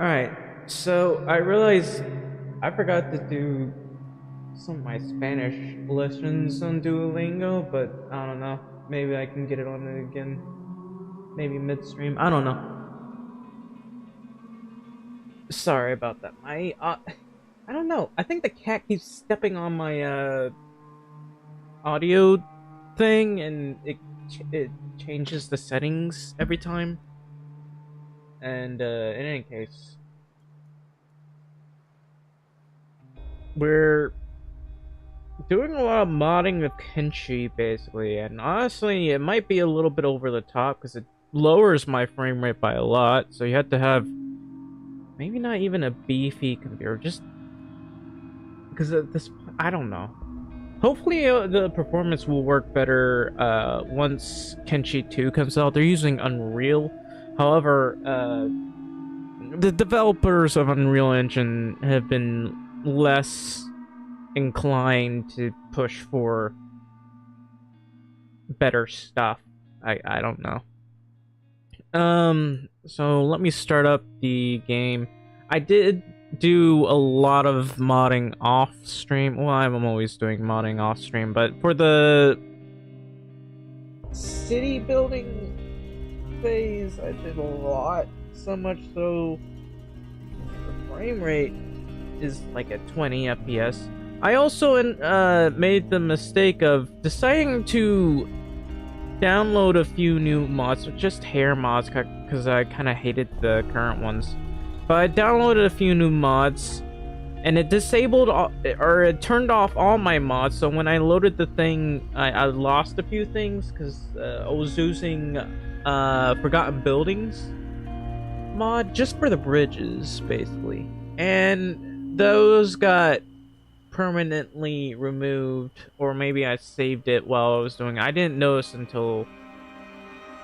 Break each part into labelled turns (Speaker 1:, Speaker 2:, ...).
Speaker 1: Alright, so I realized I forgot to do some of my Spanish lessons on Duolingo, but I don't know. Maybe I can get it on it again. Maybe midstream. I don't know. Sorry about that. I don't know. I think the cat keeps stepping on my audio thing, and it changes the settings every time. And in any case, we're doing a lot of modding of Kenshi, basically, and honestly, it might be a little bit over the top because it lowers my frame rate by a lot. So you have to have maybe not even a beefy computer, just because of this. I don't know. Hopefully, the performance will work better once Kenshi 2 comes out. They're using Unreal. However, the developers of Unreal Engine have been less inclined to push for better stuff. I don't know. So let me start up the game. I did do a lot of modding off stream. Well, I'm always doing modding off stream, but for the city building phase, I did a lot. So much so the frame rate is like at 20 FPS. I also made the mistake of deciding to download a few new mods, just hair mods, because I kind of hated the current ones. But I downloaded a few new mods, and it disabled or it turned off all my mods. So when I loaded the thing, I lost a few things because I was using Forgotten Buildings mod just for the bridges, basically, and those got permanently removed, or maybe I saved it while I was doing it. I didn't notice until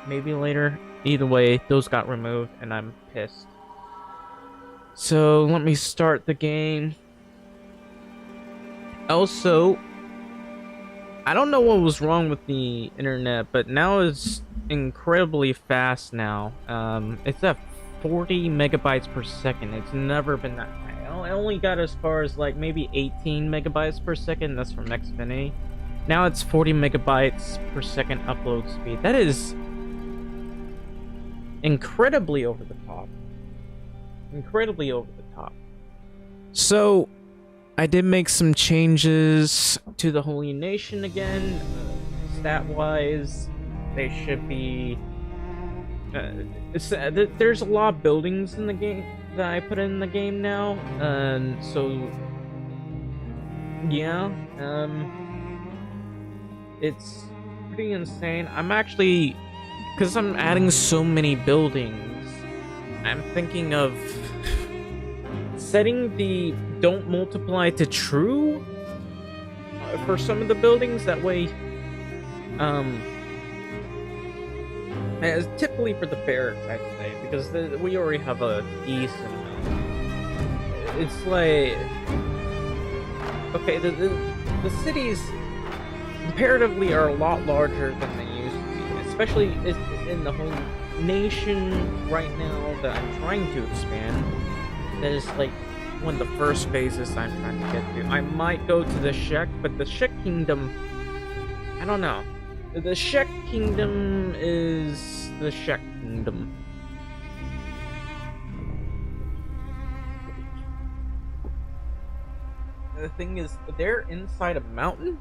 Speaker 1: maybe later. Either way, those got removed, and I'm pissed. So let me start the game. Also, I don't know what was wrong with the internet, but now it's incredibly fast now. It's at 40 megabytes per second. It's never been that high. I only got as far as like maybe 18 megabytes per second. That's from Xfinity. Now it's 40 megabytes per second upload speed. That is incredibly over the top. Incredibly over the top. So, I did make some changes to the Holy Nation again. Stat-wise, they should be... there's a lot of buildings in the game that I put in the game now, and so yeah, it's pretty insane. I'm actually, because I'm adding so many buildings, I'm thinking of setting the don't multiply to true for some of the buildings. That way, as typically for the barracks, I'd say, because we already have a decent amount. It's like, okay, the cities comparatively are a lot larger than they used to be, especially in the whole nation right now that I'm trying to expand. That is like one of the first phases I'm trying to get to. I might go to the Shek, but the Shek Kingdom, I don't know. The Shek Kingdom is the Shek Kingdom. The thing is, they're inside a mountain.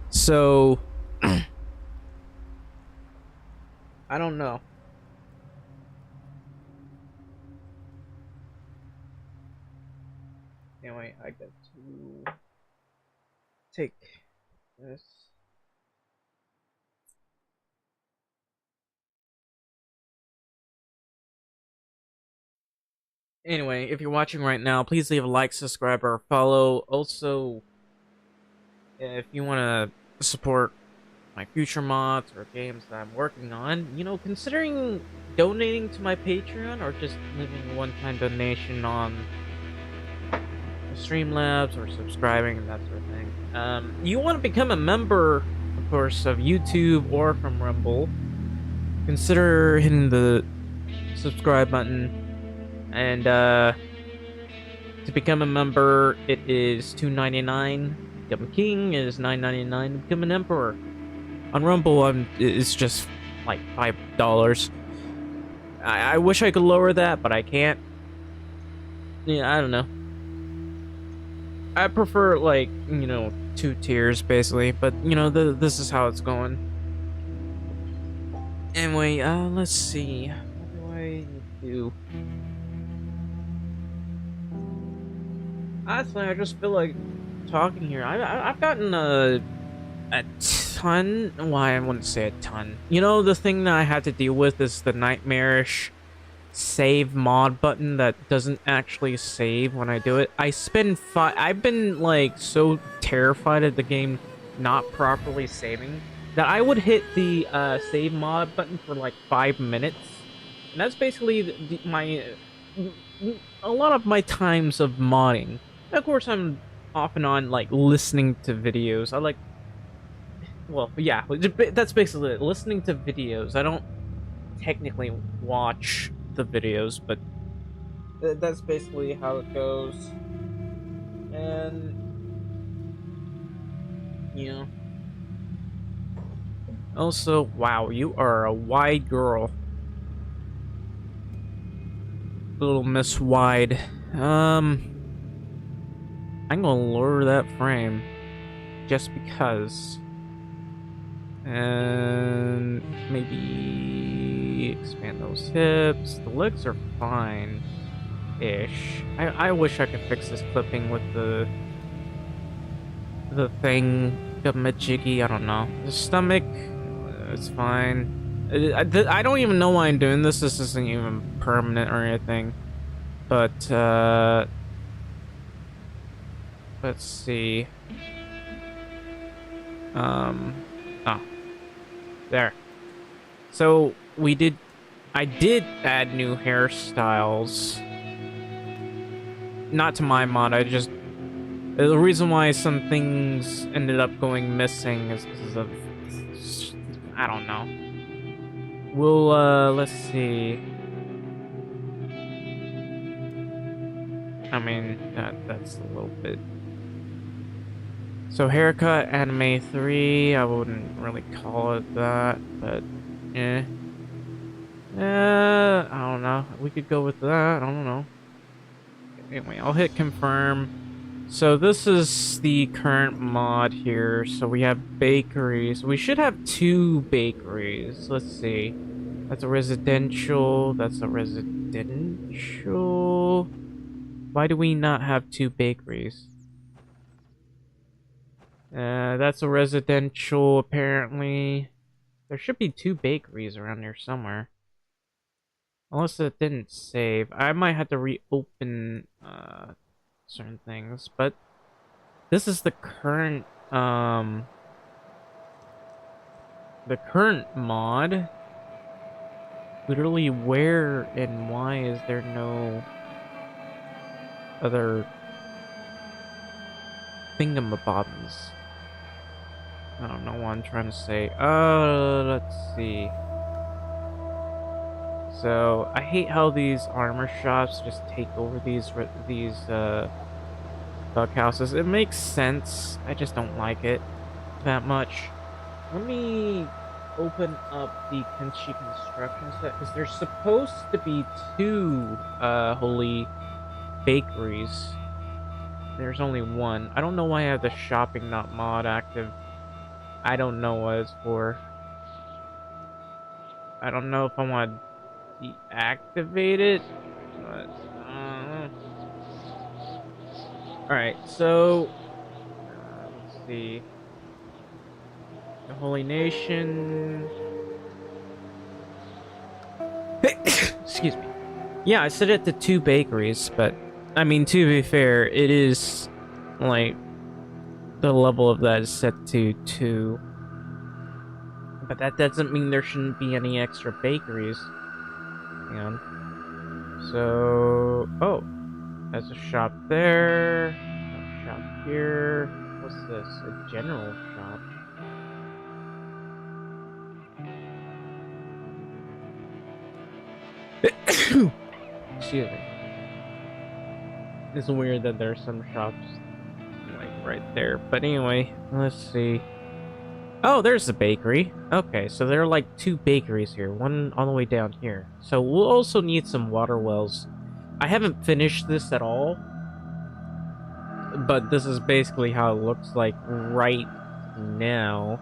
Speaker 1: So, I don't know. Anyway, I get to take this. Anyway, if you're watching right now, please leave a like, subscribe, or follow. Also, if you want to support my future mods or games that I'm working on, you know, considering donating to my Patreon or just leaving a one-time donation on Streamlabs or subscribing and that sort of thing. You want to become a member, of course, of YouTube or from Rumble, consider hitting the subscribe button. And to become a member, it is $2.99. Become a king is $9.99. Become an emperor on Rumble, it's just like $5. I wish I could lower that, but I can't. Yeah, I don't know. I prefer like two tiers basically, but this is how it's going. Anyway, let's see. What do I need to do? Honestly, I just feel like talking here. I've gotten a ton. Why I wouldn't say a ton. The thing that I had to deal with is the nightmarish save mod button that doesn't actually save when I do it. I've been like so terrified of the game not properly saving that I would hit the save mod button for like 5 minutes, and that's basically my a lot of my times of modding. And of course, I'm off and on like listening to videos. Well, yeah, that's basically it. Listening to videos. I don't technically watch the videos, but that's basically how it goes. And also, wow, you are a wide girl, little Miss Wide. I'm gonna lower that frame just because, and maybe expand those hips. The legs are fine. Ish. I wish I could fix this clipping with the thing, the majiggy. I don't know. The stomach, it's fine. I don't even know why I'm doing this. This isn't even permanent or anything. But let's see. Oh, there. So I did add new hairstyles. Not to my mod, the reason why some things ended up going missing is because of, I don't know. Let's see. I mean, that's a little bit. So haircut, anime 3, I wouldn't really call it that, but I don't know. We could go with that, I don't know. Anyway, I'll hit confirm. So this is the current mod here. So we have bakeries. We should have 2 bakeries. Let's see. That's a residential. That's a residential. Why do we not have 2 bakeries? That's a residential, apparently. There should be 2 bakeries around here somewhere. Unless it didn't save. I might have to reopen certain things, but this is the current mod. Literally, where and why is there no other thingamabobs? I don't know what I'm trying to say. Let's see. So I hate how these armor shops just take over these bug houses. It makes sense. I just don't like it that much. Let me open up the Kenshi construction set because there's supposed to be 2 holy bakeries. There's only 1. I don't know why I have the shopping not mod active. I don't know what it's for. I don't know if I want to deactivate it, but alright, so let's see. The Holy Nation. Excuse me. Yeah, I set it to 2 bakeries, but I mean, to be fair, it is like the level of that is set to 2. But that doesn't mean there shouldn't be any extra bakeries. Hang on. So, oh, there's a shop there, a shop here. What's this? A general shop. Excuse me. It's weird that there's some shops like right there. But anyway, let's see. Oh, there's the bakery. Okay, so there are like two bakeries here, one all the way down here. So we'll also need some water wells. I haven't finished this at all, but this is basically how it looks like right now.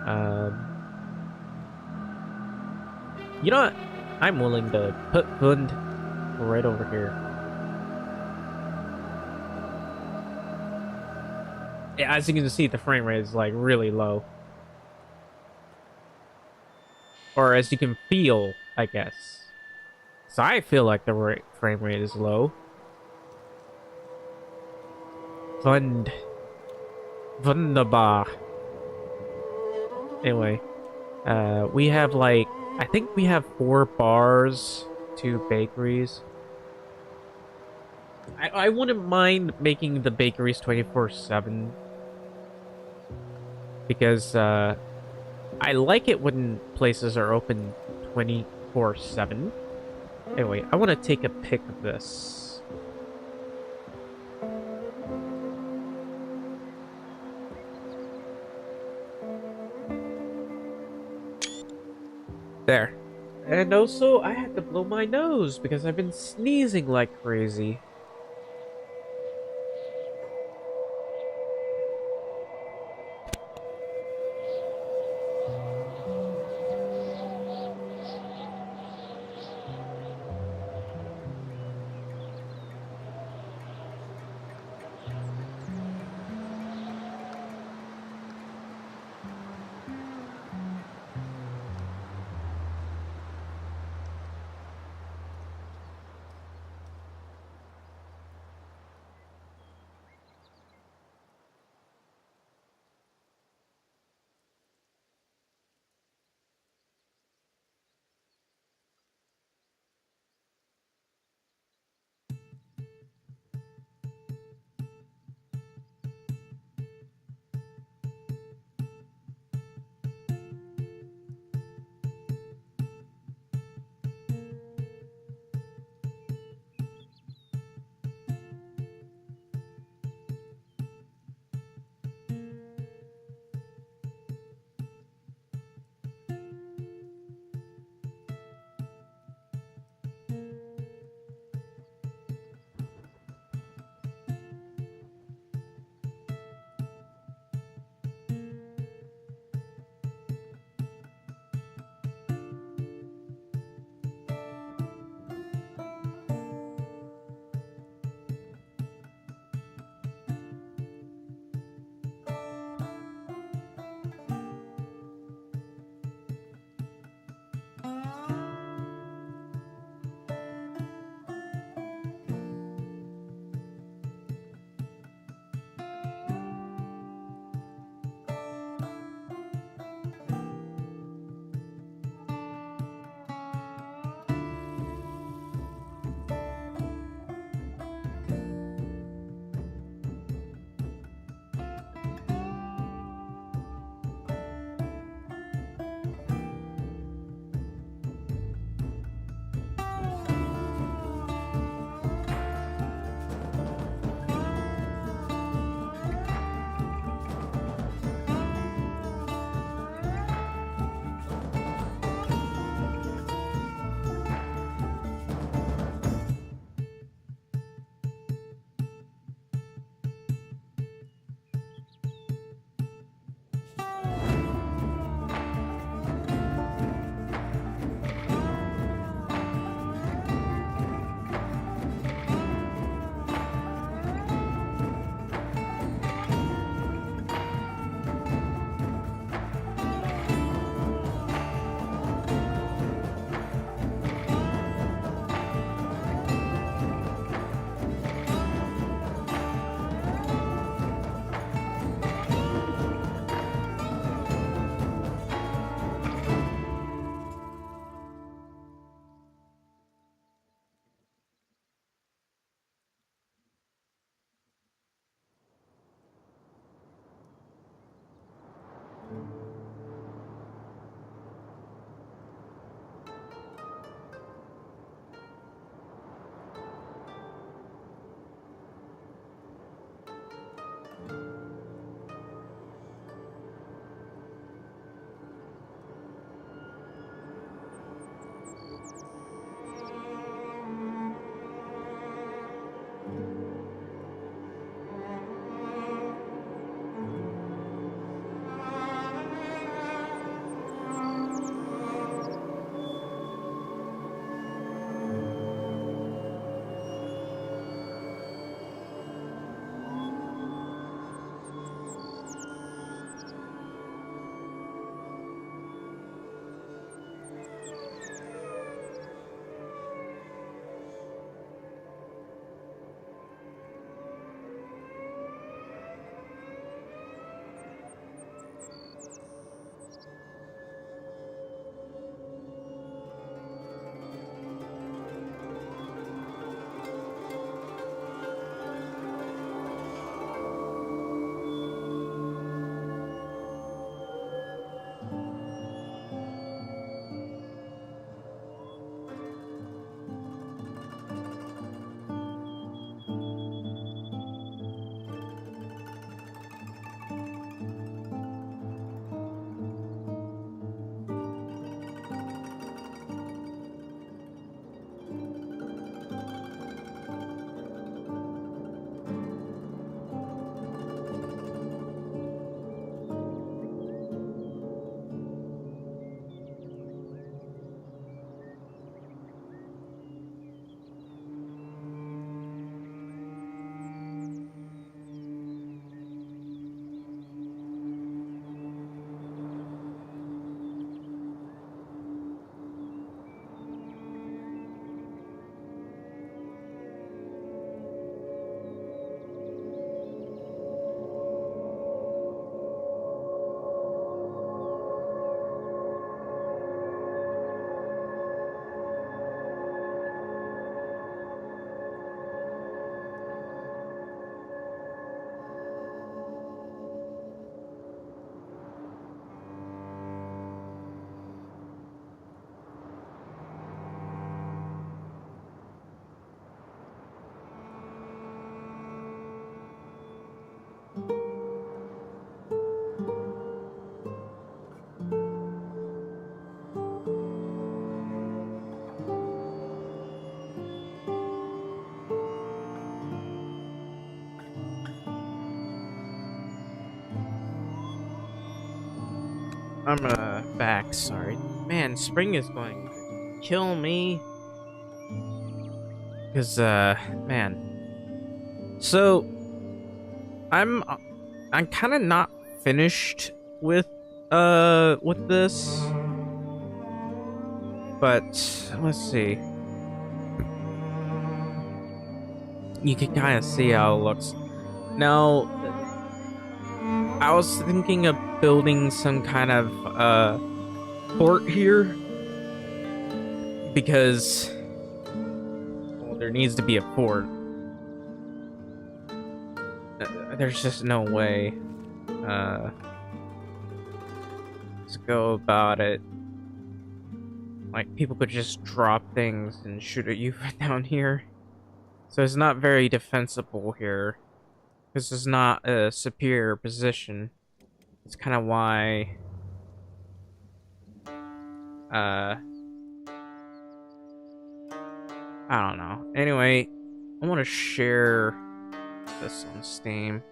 Speaker 1: Um, you know what? I'm willing to put Fund right over here. Yeah, as you can see, the frame rate is like really low. Or as you can feel, I guess. So I feel like the frame rate is low. Fund. Wunderbar. Anyway, we have like, I think we have 4 bars, 2 bakeries. I wouldn't mind making the bakeries 24/7 because I like it when places are open 24/7. Anyway, I want to take a pic of this. There. And also, I had to blow my nose because I've been sneezing like crazy. I'm back, sorry. Man, spring is going to kill me. Because, man. So, I'm kind of not finished with this. But, let's see. You can kind of see how it looks. Now, I was thinking of building some kind of fort here because, well, there needs to be a fort. There's just no way to go about it. Like, people could just drop things and shoot at you down here. So it's not very defensible here. This is not a superior position. It's kind of why I don't know. Anyway, I want to share this on Steam.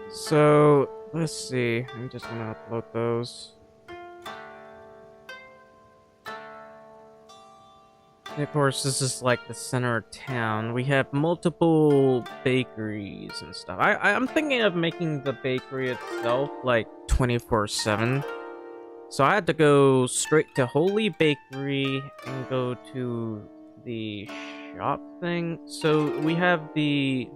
Speaker 1: So, let's see. I'm just gonna upload those. And of course, this is like the center of town. We have multiple bakeries and stuff. I'm thinking of making the bakery itself like 24/7. So I had to go straight to Holy Bakery and go to the shop thing. So we have the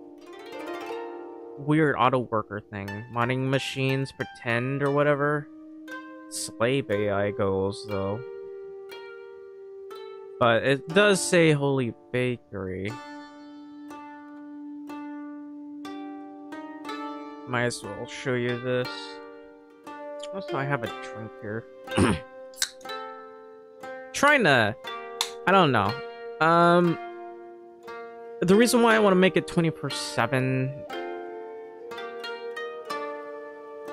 Speaker 1: weird auto worker thing, modding machines, pretend or whatever. Slave AI goals though, but it does say Holy Bakery. Might as well show you this. Also, I have a drink here. Trying to, I don't know. The reason why I want to make it 24/7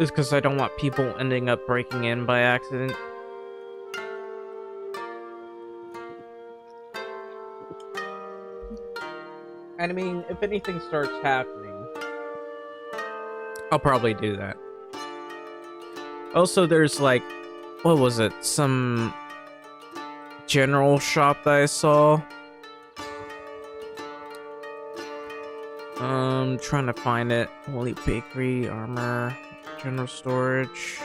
Speaker 1: is because I don't want people ending up breaking in by accident. And I mean, if anything starts happening, I'll probably do that. Also, there's like, what was it? Some general shop that I saw. Trying to find it. Holy Bakery, armor. General storage.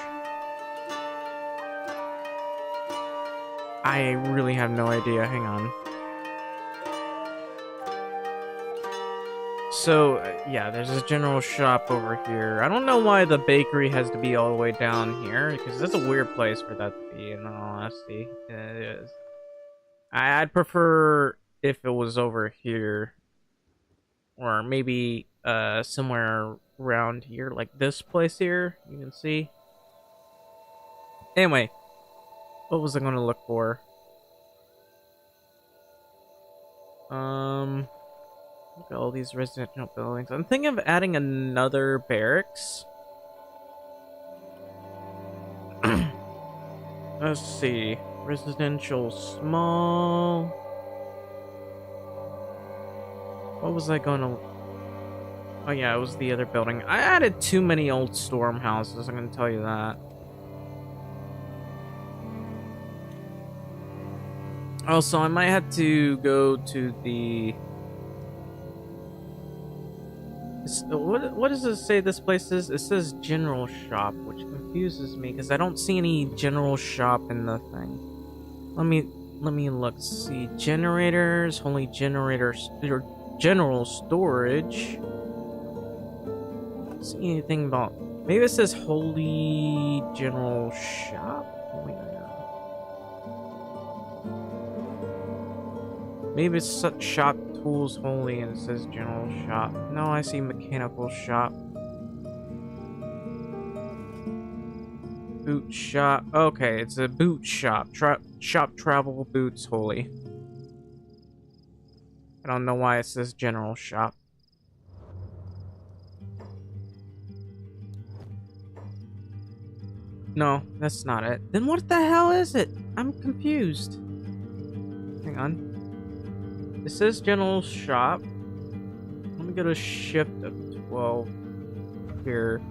Speaker 1: I really have no idea. Hang on. So, yeah, there's a general shop over here. I don't know why the bakery has to be all the way down here, because that's a weird place for that to be, in all honesty. It is. I'd prefer if it was over here. Or maybe somewhere around here, like this place here, you can see. Anyway, what was I going to look for? Look at all these residential buildings. I'm thinking of adding another barracks. Let's see. Residential small. What was I gonna... Oh yeah, it was the other building. I added too many old storm houses, I'm gonna tell you that. Also, I might have to go to the... What does it say this place is? It says general shop, which confuses me because I don't see any general shop in the thing. Let me look. See, generators, only generators, or general storage. Don't see anything about. Maybe it says holy general shop. Maybe it's such shop tools holy and it says general shop. No, I see mechanical shop. Boot shop. Okay, it's a boot shop. Shop travel boots holy. I don't know why it says general shop. No, that's not it. Then what the hell is it? I'm confused. Hang on. It says general shop. Let me go to shift of 12 here.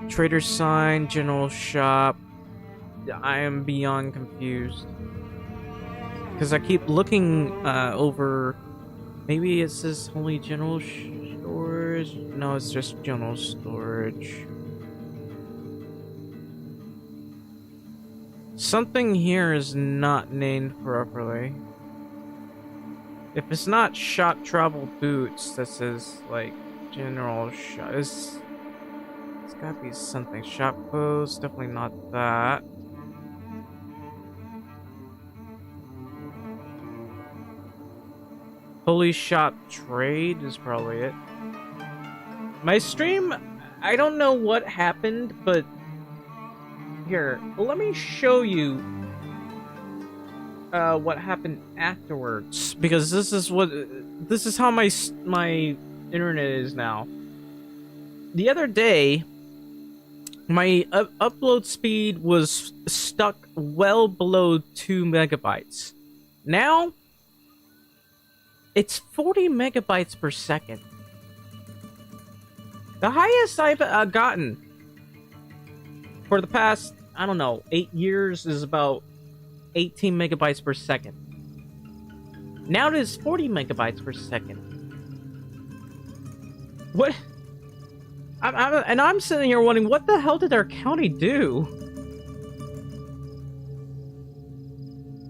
Speaker 1: Trader sign, general shop. I am beyond confused. Because I keep looking over. Maybe it says only general storage. No, it's just general storage. Something here is not named properly. If it's not shop travel boots, that says like general shop. It's gotta be something. Shop clothes, definitely not that. Holy shop trade is probably it. My stream, I don't know what happened, but here, let me show you what happened afterwards, because this is how my internet is now. The other day, my upload speed was stuck well below 2 megabytes. Now, it's 40 megabytes per second. The highest I've gotten for the past, I don't know, 8 years is about 18 megabytes per second. Now it is 40 megabytes per second. What? I'm sitting here wondering, what the hell did our county do?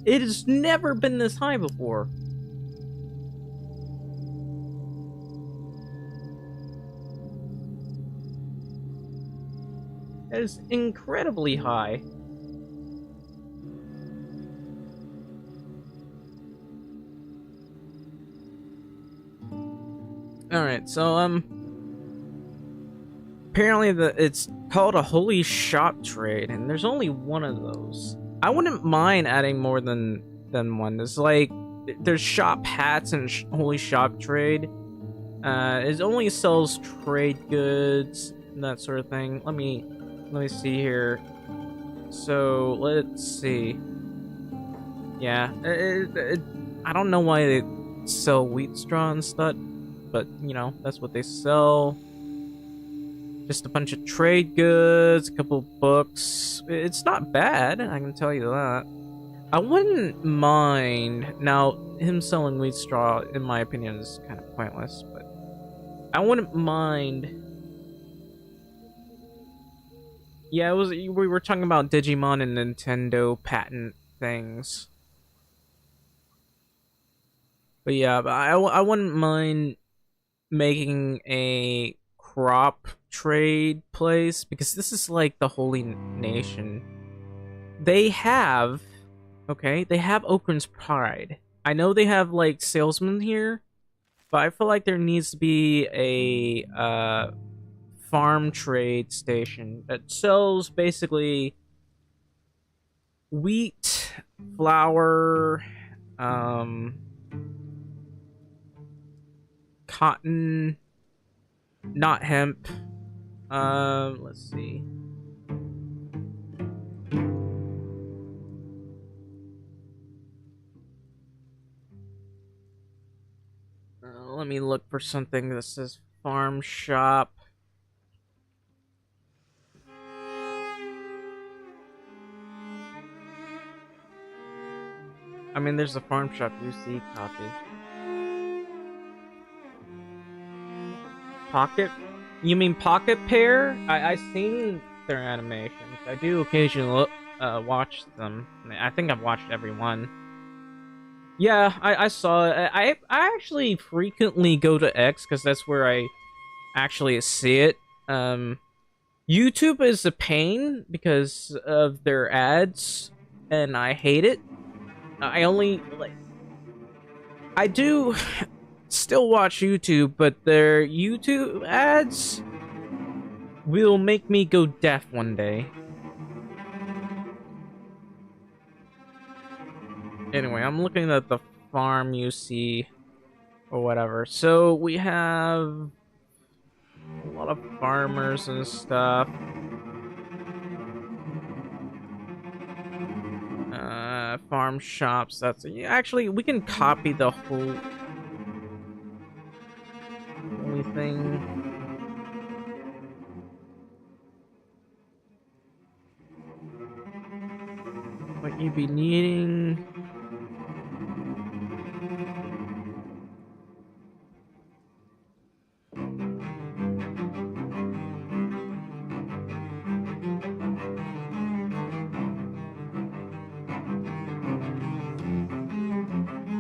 Speaker 1: It has never been this high before. It is incredibly high. Alright, so, apparently it's called a holy shop trade, and there's only one of those. I wouldn't mind adding more than one. There's like, there's shop hats and holy shop trade. It only sells trade goods, and that sort of thing. Let me see here. So, let's see. Yeah, I don't know why they sell wheat straw and stuff, but, you know, that's what they sell. Just a bunch of trade goods, a couple books. It's not bad, I can tell you that. I wouldn't mind... Now, him selling wheat straw, in my opinion, is kind of pointless, but... I wouldn't mind... Yeah, we were talking about Digimon and Nintendo patent things. But yeah, I wouldn't mind making a crop trade place, because this is like the Holy Nation. They have Okran's Pride. I know they have like salesmen here, but I feel like there needs to be a farm trade station that sells basically wheat, flour, cotton, not hemp. Let's see. Let me look for something that says farm shop. I mean, there's a farm shop UC copy. Pocket? You mean Pocket Pair? I've seen their animations. I do occasionally watch them. I think I've watched every one. Yeah, I saw it. I actually frequently go to X because that's where I actually see it. YouTube is a pain because of their ads, and I hate it. I only, like... I do still watch YouTube, but their YouTube ads will make me go deaf one day. Anyway, I'm looking at the farm you see. or whatever. So we have a lot of farmers and stuff. Farm shops. That's actually we can copy the whole thing. What you'd be needing.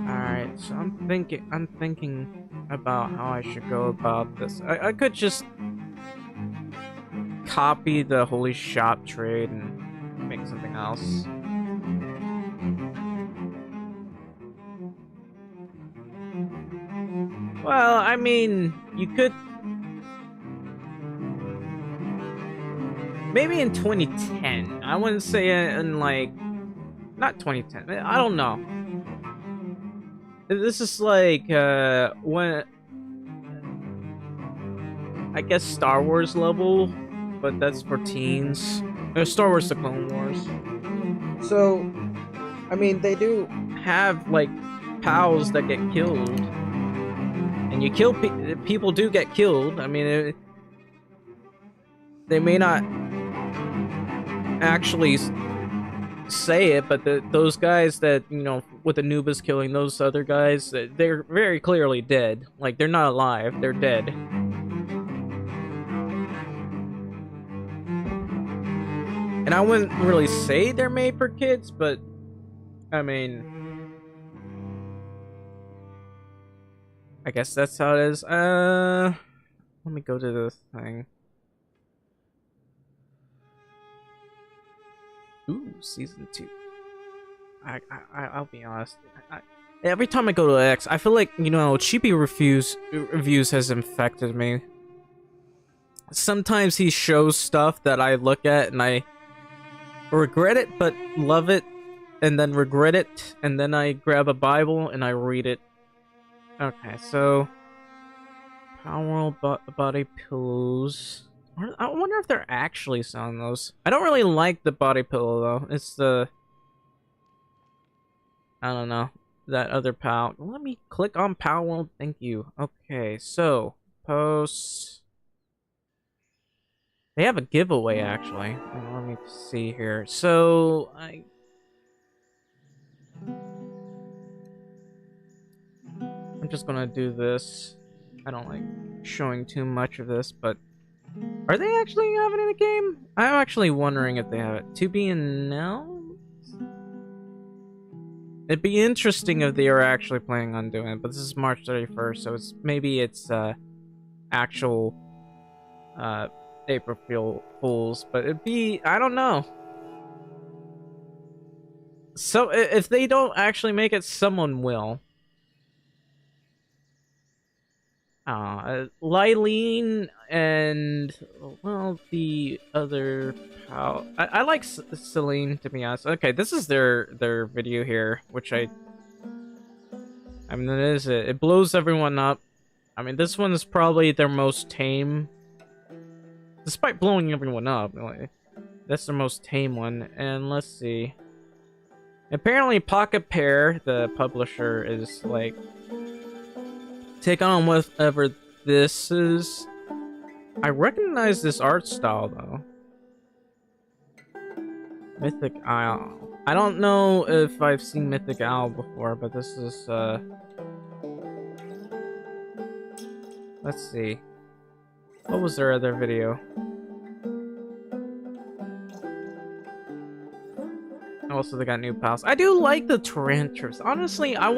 Speaker 1: Alright, so I'm thinking about how I should go about this. I could just copy the holy shop trade and make something else. Well, I mean, you could maybe in 2010. I wouldn't say in like not 2010. I don't know. This is like when I guess Star Wars level, but that's for teens. Star Wars: The Clone Wars. So, I mean, they do have like pals that get killed, and you kill people do get killed. I mean, they may not actually say it, but those guys that, you know, with Anubis killing those other guys, they're very clearly dead. Like, they're not alive, they're dead. And I wouldn't really say they're made for kids, but I mean, I guess that's how it is. Let me go to this thing. Ooh, season 2. I'll be honest. Every time I go to X, I feel like, you know, cheapy reviews has infected me. Sometimes he shows stuff that I look at and I regret it, but love it, and then regret it, and then I grab a Bible and I read it. Okay, so Power body pillows. I wonder if they're actually selling those. I don't really like the body pillow though. It's the, I don't know, that other pal. Let me click on Powell. Thank you. Okay, so posts. They have a giveaway actually. Let me see here. So I'm just gonna do this. I don't like showing too much of this, but are they actually having it in the game? I'm actually wondering if they have it. To be announced? It'd be interesting if they are actually planning on doing it, but this is March 31st, so maybe it's actual April Fools, but it'd be, I don't know. So if they don't actually make it, someone will. Lylene and, well, the other pal. I like Celine, to be honest. Okay, this is their video here, which I mean, that is it. It blows everyone up. I mean, this one is probably their most tame. Despite blowing everyone up, that's their most tame one. And let's see. Apparently, Pocket Pair, the publisher, is like take on whatever this is. I recognize this art style though. Mythic Isle. I don't know if I've seen Mythic Isle before, but this is let's see. What was their other video? Also, they got new pals. I do like the Tarantulas. Honestly, I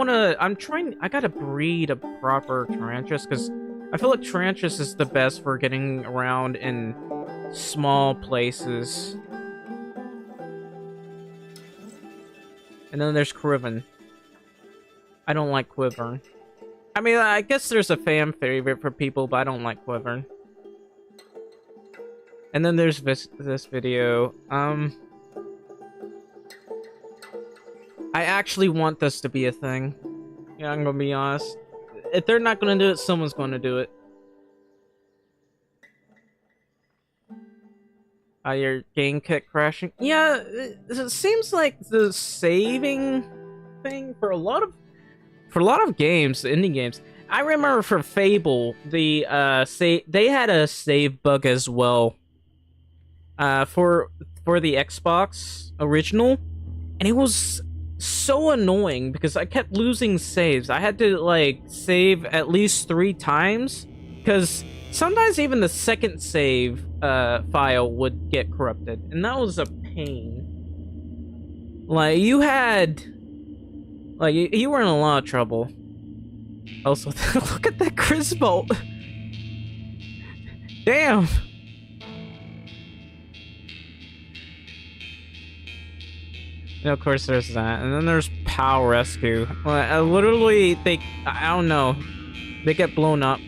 Speaker 1: gotta breed a proper Tarantulas, because I feel like Tarantulas is the best for getting around in small places. And then there's Quiven. I don't like Quiven. I mean, I guess there's a fan favorite for people, but I don't like Quiven. And then there's this video. I actually want this to be a thing. Yeah, I'm gonna be honest. if they're not gonna do it, someone's gonna do it. Your game kept crashing. Yeah, it seems like the saving thing for a lot of games, indie games. I remember for Fable, the they had a save bug as well. For the Xbox original, and it was so annoying because I kept losing saves. I had to like save at least 3 times because sometimes even the second save file would get corrupted, and that was a pain. Like you were in a lot of trouble. Also, look at that Crisbolt. Damn. And of course there's that, and then there's Power Rescue. Literally, I don't know, they get blown up.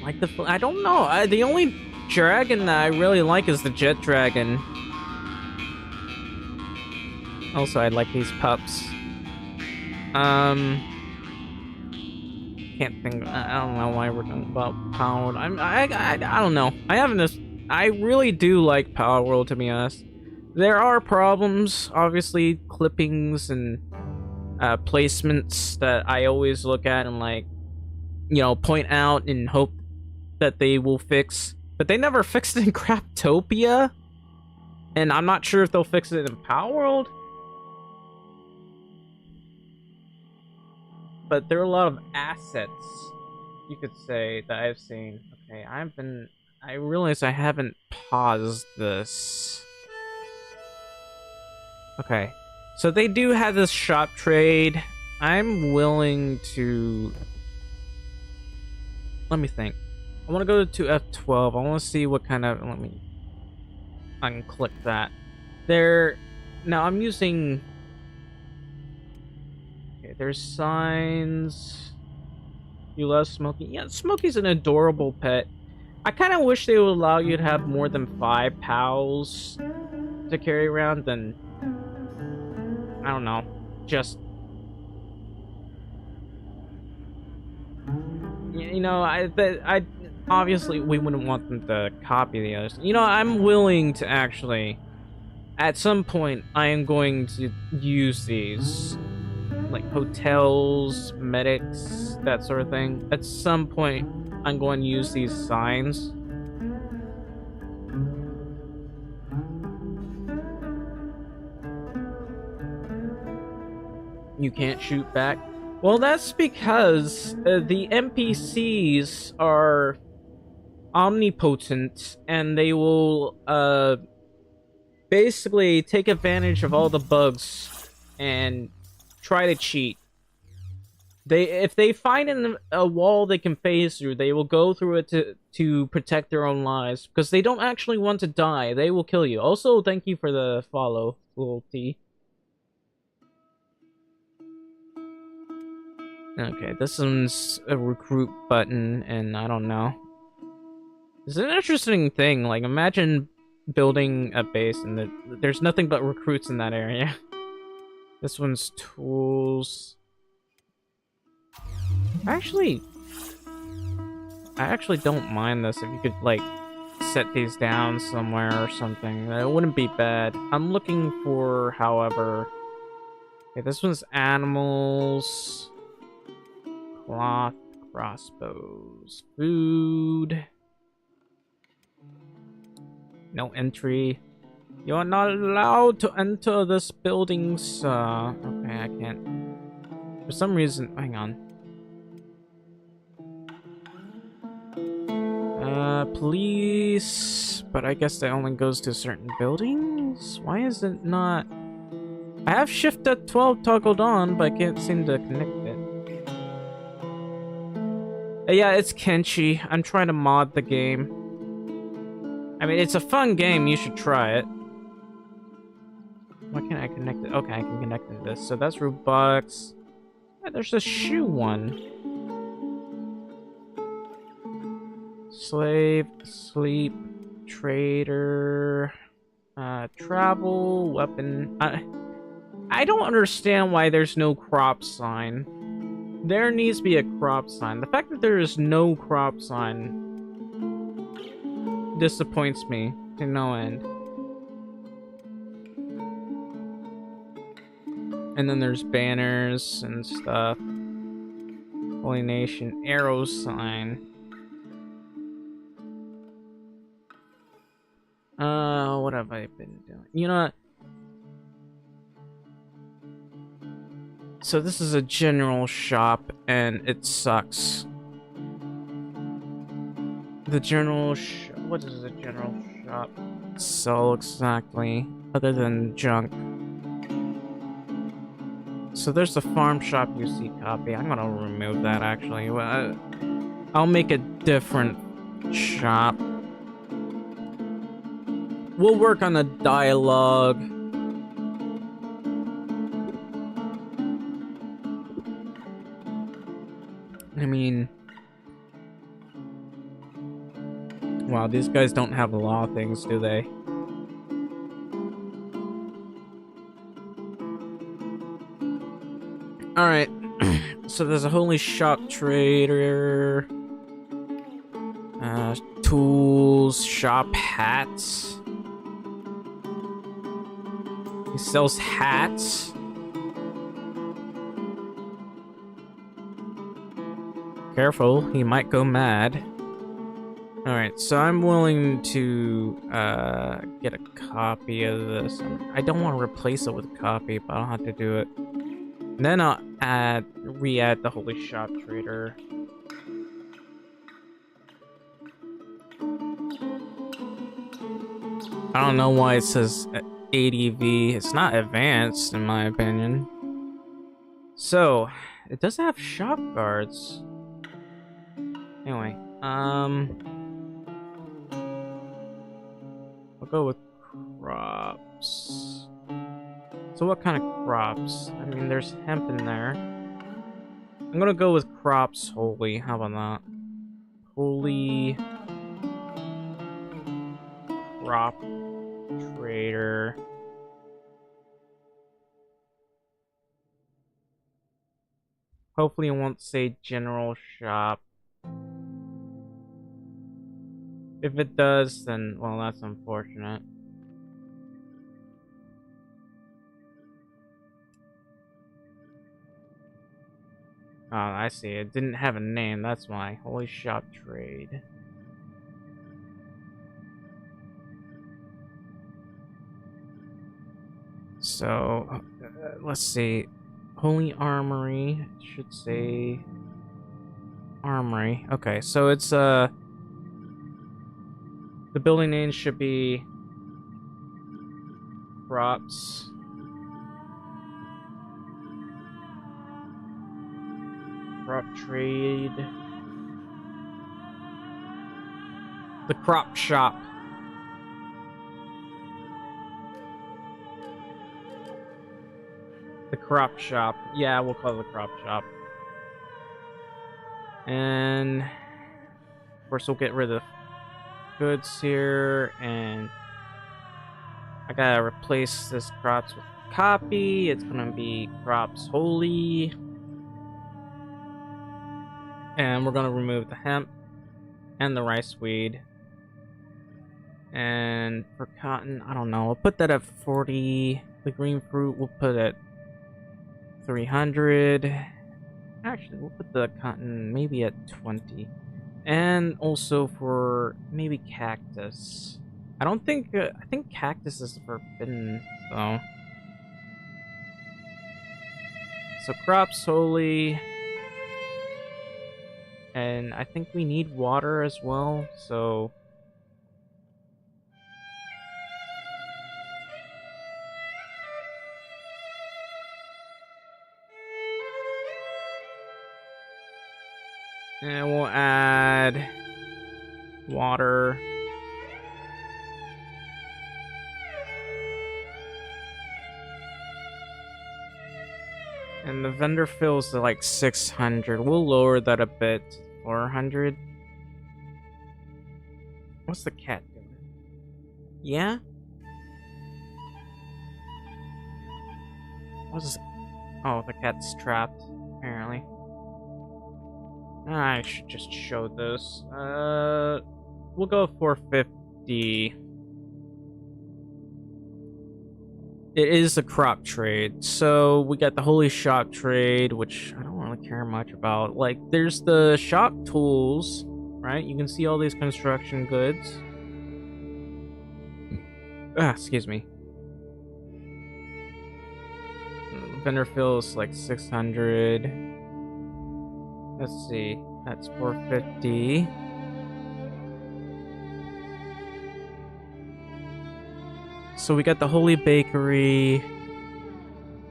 Speaker 1: Like I don't know. The only dragon that I really like is the Jet Dragon. Also, I like these pups. Can't think. I don't know why we're talking about Power World. I don't know. I really do like Power World, to be honest. There are problems, obviously, clippings and placements that I always look at and point out and hope that they will fix. But they never fixed it in Craftopia, and I'm not sure if they'll fix it in Power World. But there are a lot of assets, you could say, that I've seen. Okay, I realize I haven't paused this. Okay, so they do have this shop trade. I'm willing to... Let me think. I want to go to F12. I want to see what kind of... Let me unclick that. Now I'm using... Okay, there's signs. You love Smokey. Yeah, Smokey's an adorable pet. I kind of wish they would allow you to have more than 5 pals to carry around than... I don't know. Just... I obviously we wouldn't want them to copy the others. I'm willing to actually... At some point, I am going to use these. Like hotels, medics, that sort of thing. At some point, I'm going to use these signs. You can't shoot back. Well, that's because the NPCs are omnipotent, and they will basically take advantage of all the bugs and try to cheat. If they find a wall they can phase through, they will go through it to protect their own lives, because they don't actually want to die. They will kill you. Also, thank you for the follow, little T. Okay, this one's a recruit button, and I don't know. It's an interesting thing. Like, imagine building a base and there's nothing but recruits in that area. This one's tools. I actually don't mind this if you could, like, set these down somewhere or something. It wouldn't be bad. I'm looking for, however... Okay, this one's animals... Cloth, crossbows, food. No entry. You are not allowed to enter this building, sir. Okay, I can't. For some reason, hang on. Police. But I guess that only goes to certain buildings? Why is it not? I have Shift F12 toggled on, but I can't seem to connect it. Yeah, it's Kenshi. I'm trying to mod the game. I mean, it's a fun game. You should try it. Why can't I connect it? Okay, I can connect it to this. So that's robotics. Yeah, there's a shoe one. Slave, sleep, trader, travel, weapon. I don't understand why there's no crop sign. There needs to be a crop sign. The fact that there is no crop sign disappoints me to no end. And then there's banners and stuff. Holy Nation arrow sign. What have I been doing? You know what? So this is a general shop, and it sucks. The general what does a general shop sell exactly, other than junk? So there's the farm shop UC copy. I'm gonna remove that actually. I'll make a different shop. We'll work on the dialogue. I mean, wow, these guys don't have a lot of things, do they? Alright, so there's a holy shop trader. Tools, shop, hats. He sells hats. Careful, he might go mad. Alright, so I'm willing to get a copy of this. I don't want to replace it with a copy, but I'll have to do it. And then I'll re-add the holy shop trader. I don't know why it says ADV. It's not advanced, in my opinion. So, it does have shop guards. Anyway, I'll go with crops. So what kind of crops? I mean, there's hemp in there. I'm gonna go with crops holy. How about that? Holy crop trader. Hopefully it won't say general shop. If it does, then, well, that's unfortunate. Oh, I see. It didn't have a name. That's why. Holy shop trade. So, let's see. Holy Armory. It should say Armory. Okay, so it's the building name should be crops. Crop trade. The crop shop. The crop shop. Yeah, we'll call it the crop shop. And of course we'll get rid of goods here, and I gotta replace this crops with copy. It's gonna be crops holy. And we're gonna remove the hemp and the rice weed. And for cotton, I don't know. We'll put that at 40. The green fruit we'll put at 300. Actually, we'll put the cotton maybe at 20. And also for maybe cactus. I don't think I think cactus is forbidden though. So crops holy. And I think we need water as well, so and we'll add water. And the vendor fills to like 600. We'll lower that a bit. 400. What's the cat doing? Yeah? What's this? Oh, the cat's trapped, apparently. I should just show this. We'll go 450. It is a crop trade. So we got the holy shop trade, which I don't really care much about. Like, there's the shop tools, right? You can see all these construction goods. Excuse me. Vendor fills like 600. Let's see. That's 450. So we got the Holy Bakery.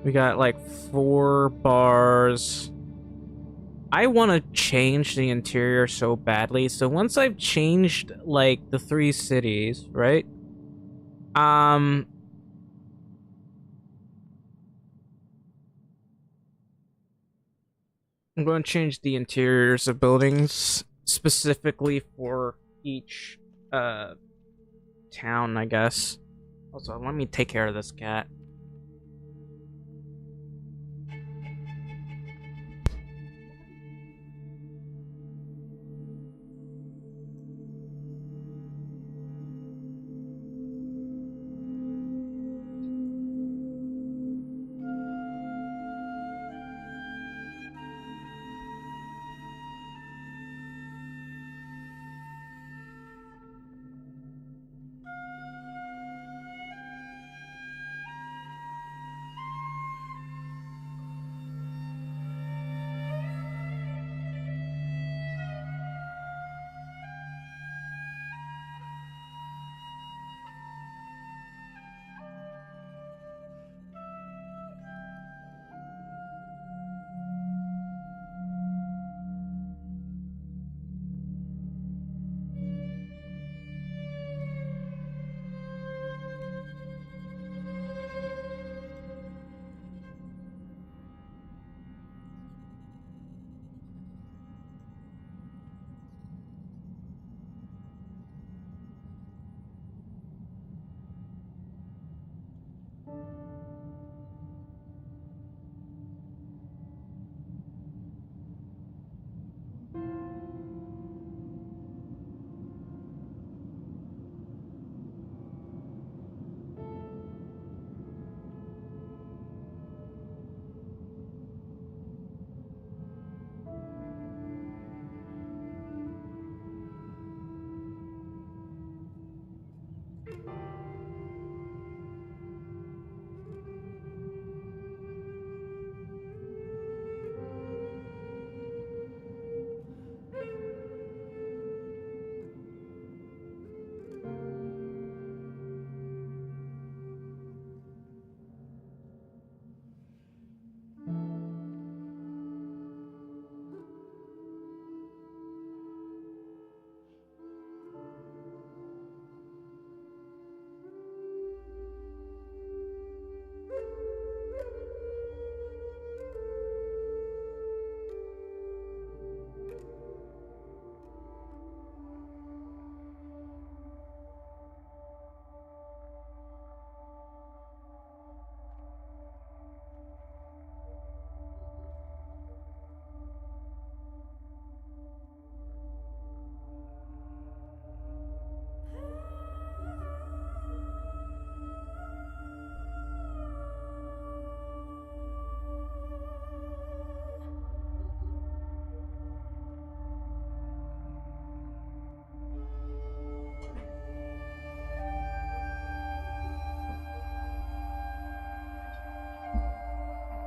Speaker 1: We got like 4 bars. I want to change the interior so badly. So once I've changed like the 3 cities, right? I'm going to change the interiors of buildings specifically for each town, I guess. Also, let me take care of this cat.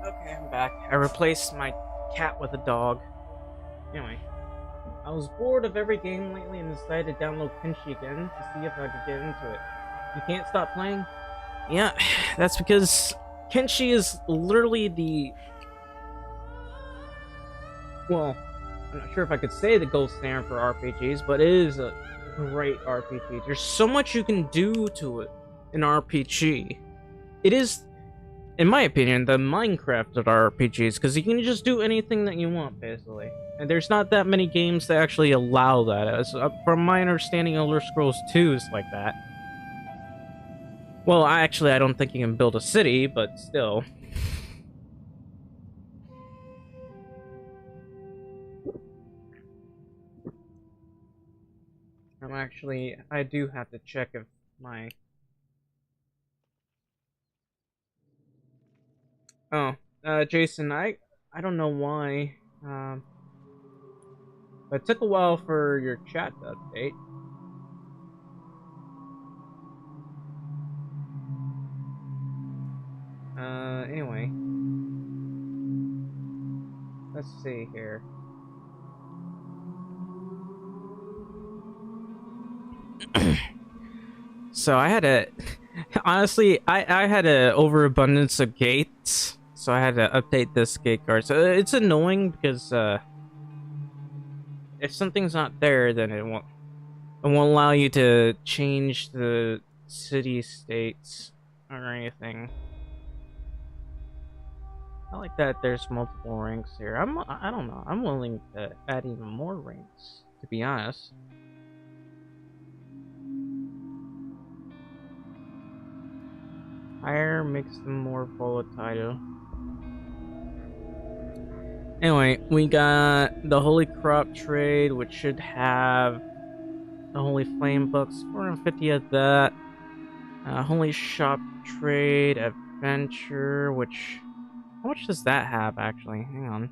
Speaker 1: Okay, I'm back. I replaced my cat with a dog. Anyway, I was bored of every game lately and decided to download Kenshi again to see if I could get into it. You can't stop playing? Yeah, that's because Kenshi is literally the... Well, I'm not sure if I could say the gold standard for RPGs, but it is a great RPG. There's so much you can do to it in RPG. It is, in my opinion, the Minecraft of RPGs, because you can just do anything that you want, basically. And there's not that many games that actually allow that. As from my understanding, Elder Scrolls 2 is like that. Well, I don't think you can build a city, but still. actually, I do have to check if my... Oh, Jason, I don't know why, but it took a while for your chat to update. Anyway. Let's see here. So I had a... Honestly, I had an overabundance of gates, so I had to update this gate card. So it's annoying because, if something's not there, then it won't allow you to change the city states or anything. I like that there's multiple ranks here. I don't know. I'm willing to add even more ranks, to be honest. Higher makes them more volatile. Anyway, we got the Holy Crop Trade, which should have the Holy Flame books, 450 of that. Holy Shop Trade, Adventure, which... How much does that have, actually? Hang on.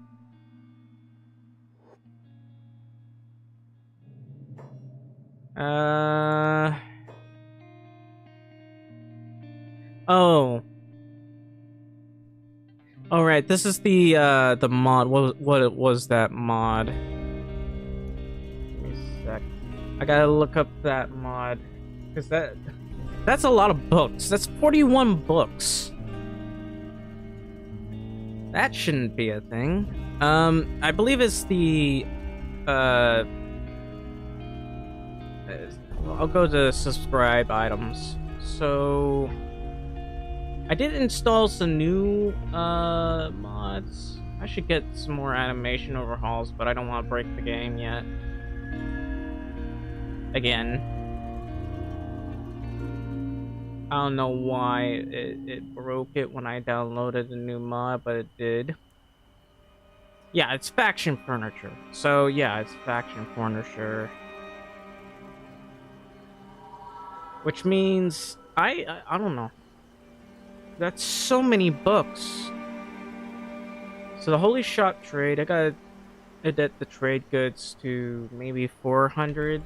Speaker 1: Oh. All right, this is the mod. What was that mod? Give me a sec. I gotta look up that mod, because that's a lot of books. That's 41 books. That shouldn't be a thing. I believe it's the I'll go to subscribe items. So I did install some new mods. I should get some more animation overhauls, but I don't want to break the game yet. Again. I don't know why it broke it when I downloaded the new mod, but it did. Yeah, it's faction furniture. So yeah, it's faction furniture. Which means I don't know. That's so many books. So the Holy Shop Trade, I gotta edit the trade goods to maybe 400.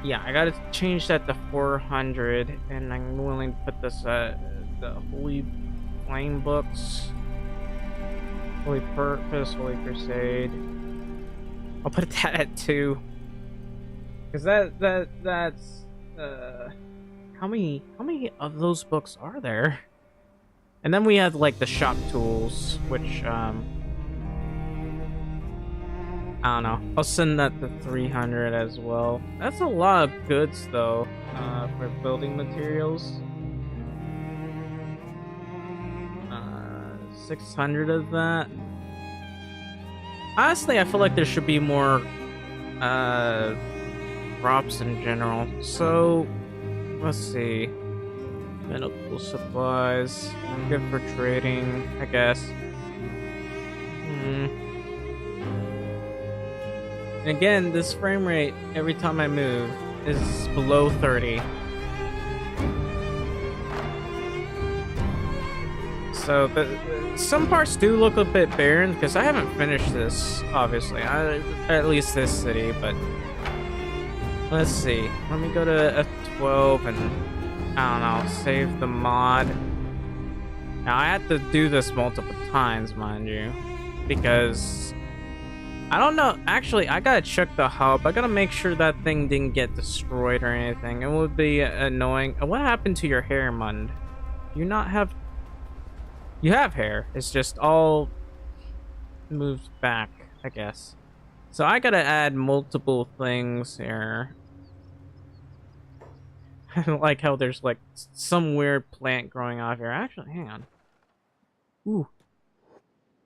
Speaker 1: Yeah, I gotta change that to 400, and I'm willing to put this the Holy Flame books, Holy Purpose, Holy Crusade. I'll put that at 2, because that's how many of those books are there? And then we have like the shop tools, which I don't know. I'll send that to 300 as well. That's a lot of goods, though, for building materials. 600 of that. Honestly, I feel like there should be more crops in general. So, let's see. Medical supplies. Good for trading, I guess. And again, this frame rate, every time I move, is below 30. So, some parts do look a bit barren, because I haven't finished this, obviously. At least this city, but... Let's see. Let me go to F12 and, I don't know, save the mod. Now, I have to do this multiple times, mind you, because... I don't know. Actually, I gotta check the hub. I gotta make sure that thing didn't get destroyed or anything. It would be annoying. What happened to your hair, Mund? You not have... You have hair. It's just all moved back, I guess. So I gotta add multiple things here. I don't like how there's like some weird plant growing off here. Actually, hang on. Ooh.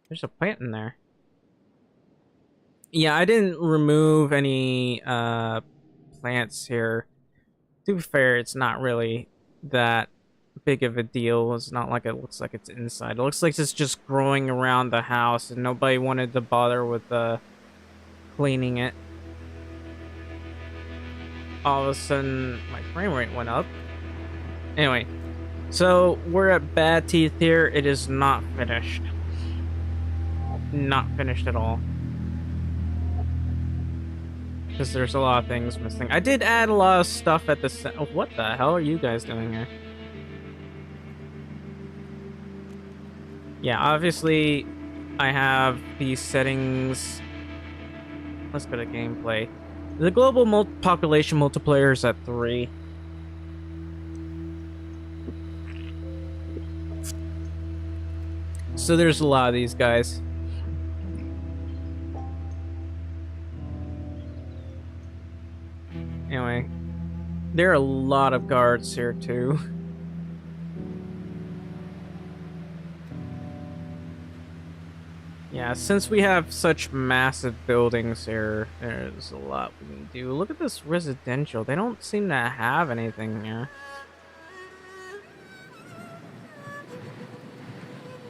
Speaker 1: There's a plant in there. Yeah, I didn't remove any plants here. To be fair, it's not really that big of a deal. It's not like it looks like it's inside. It looks like it's just growing around the house, and nobody wanted to bother with cleaning it. all of a sudden my frame rate went up. Anyway, so we're at Bad Teeth here. It is not finished. Not finished at all. Because there's a lot of things missing. I did add a lot of stuff at the oh, what the hell are you guys doing here? Yeah, obviously I have these settings. Let's go to gameplay. The global population multiplier is at 3. So there's a lot of these guys. Anyway, there are a lot of guards here too. Yeah, since we have such massive buildings here, there's a lot we can do. Look at this residential. They don't seem to have anything here.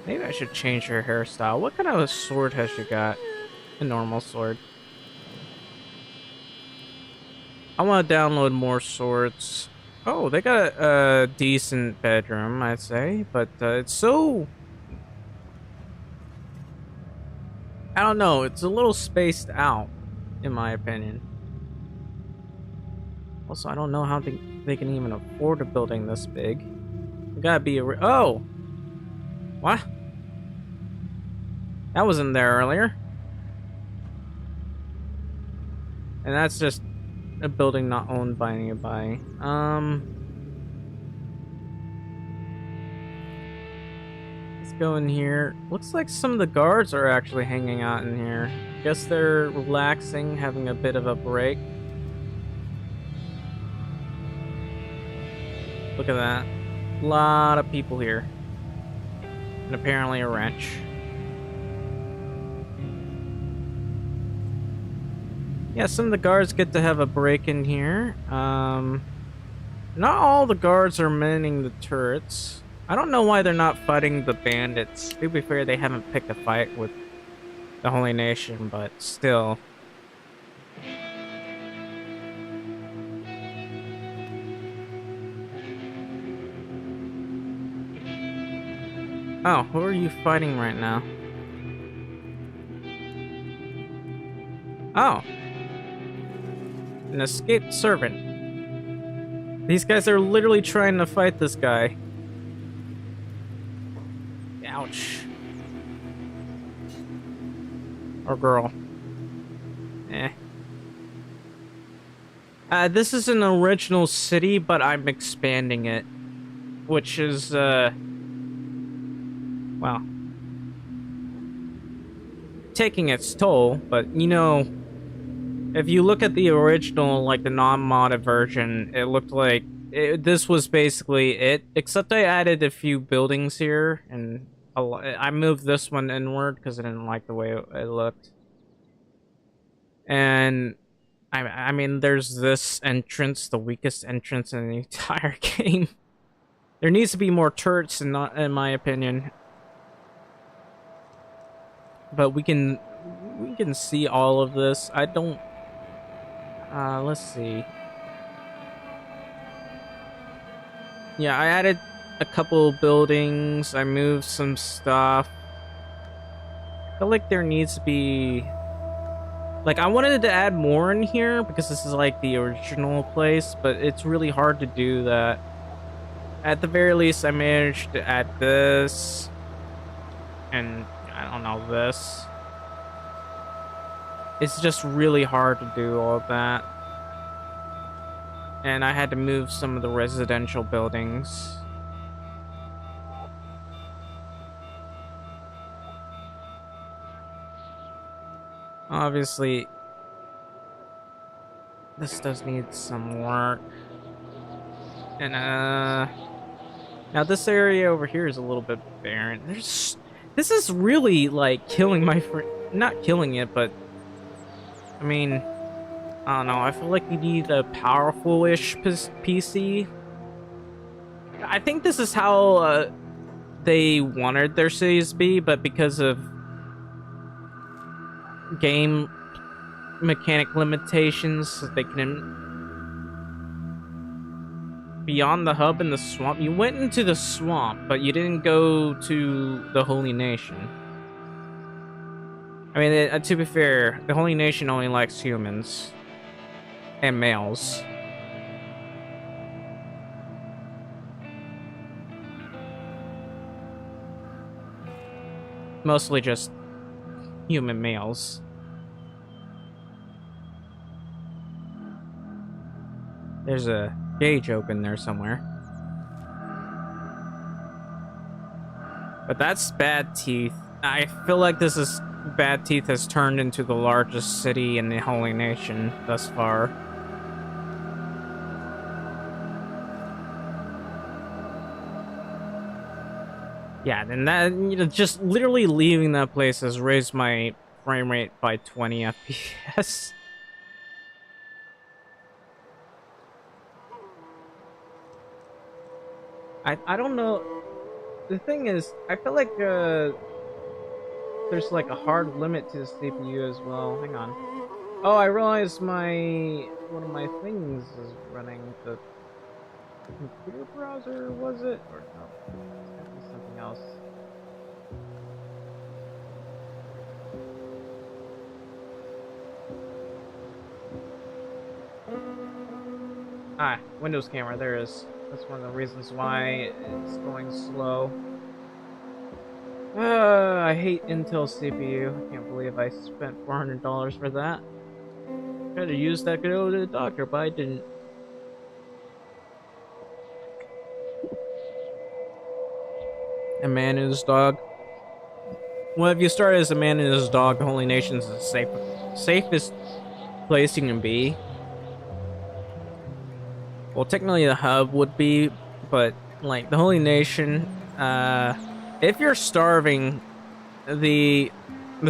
Speaker 1: Maybe I should change her hairstyle. What kind of a sword has she got? A normal sword. I want to download more swords. Oh, they got a decent bedroom, I'd say. But it's so... I don't know, it's a little spaced out, in my opinion. Also, I don't know how they can even afford a building this big. It gotta be a... Oh! What? That wasn't there earlier. And that's just a building not owned by anybody. Let's go in here. Looks like some of the guards are actually hanging out in here. Guess they're relaxing, having a bit of a break. Look at that. A lot of people here. And apparently a wrench. Yeah, some of the guards get to have a break in here. Not all the guards are manning the turrets. I don't know why they're not fighting the bandits. To be fair, they haven't picked a fight with the Holy Nation, but still. Oh, who are you fighting right now? Oh. An escaped servant. These guys are literally trying to fight this guy. Ouch. Or girl. Eh. This is an original city, but I'm expanding it. Which is, well, taking its toll, but, you know, if you look at the original, like the non-modded version, it looked like this was basically it, except I added a few buildings here, and I moved this one inward because I didn't like the way it looked. And I mean, there's this entrance, the weakest entrance in the entire game. There needs to be more turrets, in my opinion. But we can see all of this. I don't. Let's see. Yeah, I added a couple buildings. I moved some stuff. I feel like there needs to be... Like, I wanted to add more in here because this is like the original place, but it's really hard to do that. At the very least, I managed to add this. And, I don't know, this. It's just really hard to do all of that. And I had to move some of the residential buildings. Obviously, this does need some work. And, now this area over here is a little bit barren. This is really, like, killing my not killing it, but... I mean, I don't know. I feel like you need a powerful-ish PC. I think this is how they wanted their cities to be, but because of game mechanic limitations, they can beyond the hub in the swamp. You went into the swamp, but you didn't go to the Holy Nation. I mean, to be fair, the Holy Nation only likes humans and males. Mostly just human males. There's a gauge open there somewhere. But that's Bad Teeth. I feel like this is Bad Teeth has turned into the largest city in the Holy Nation thus far. Yeah, and that, you know, just literally leaving that place has raised my frame rate by 20 FPS. I don't know. The thing is, I feel like there's like a hard limit to the CPU as well. Hang on. Oh, I realized one of my things is running. The computer browser, was it? Or no? It's gotta be something else. Ah, Windows camera, there it is. That's one of the reasons why it's going slow. I hate Intel CPU. I can't believe I spent $400 for that. Could have used that to go to the doctor, but I didn't. A man and his dog. Well, if you start as a man and his dog, the Holy Nation's the safest place you can be. Well, technically the hub would be, but like the Holy Nation, if you're starving, the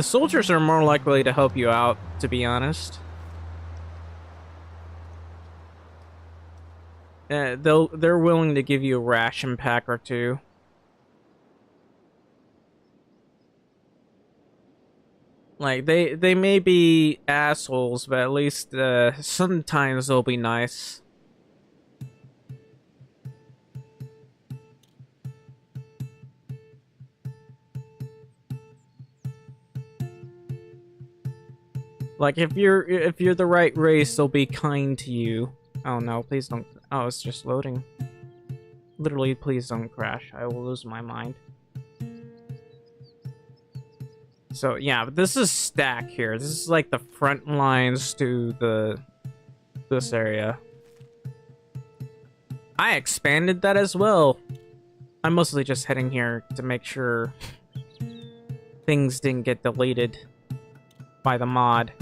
Speaker 1: soldiers are more likely to help you out, to be honest. They're willing to give you a ration pack or two. Like they may be assholes, but at least sometimes they'll be nice. Like if you're the right race, they'll be kind to you. Oh no, please don't. Oh, it's just loading. Literally, please don't crash. I will lose my mind. So yeah, but this is Stack here. This is like the front lines to this area. I expanded that as well. I'm mostly just heading here to make sure things didn't get deleted by the mod.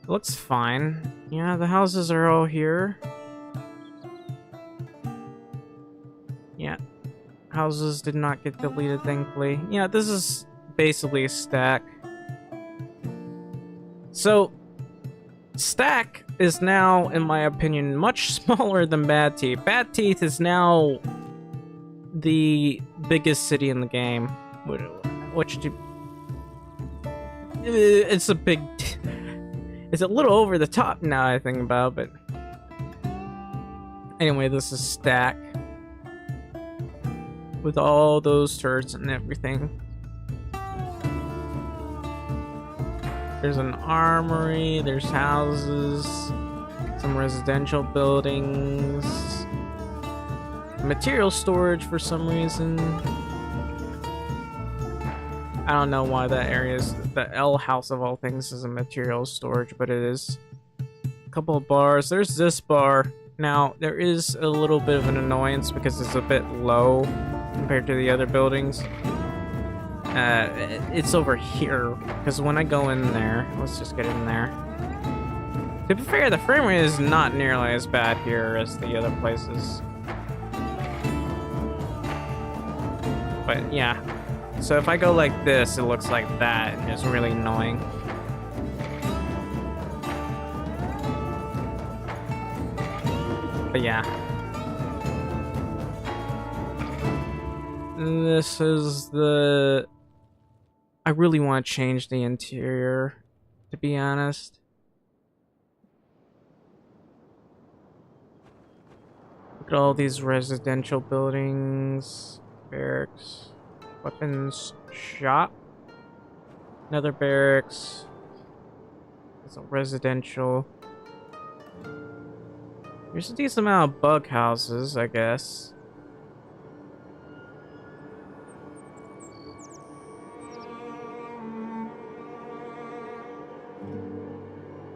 Speaker 1: Looks fine. Yeah, the houses are all here. Yeah. Houses did not get deleted, thankfully. Yeah, this is basically a Stack. So, Stack is now, in my opinion, much smaller than Bad Teeth. Bad Teeth is now the biggest city in the game. Which it's a big... It's a little over the top now I think about, but... Anyway, this is Stack. With all those turrets and everything. There's an armory, there's houses, some residential buildings, material storage for some reason. I don't know why that area is, the L house of all things is a material storage, but it is. A couple of bars, there's this bar. Now, there is a little bit of an annoyance because it's a bit low compared to the other buildings. It's over here, because when I go in there, let's just get in there. To be fair, the frame rate is not nearly as bad here as the other places. But yeah, so if I go like this, it looks like that, and it's really annoying. But yeah. This is the... I really want to change the interior. to be honest. Look at all these residential buildings, barracks, weapons shop, another barracks. It's a residential. There's a decent amount of bug houses, I guess.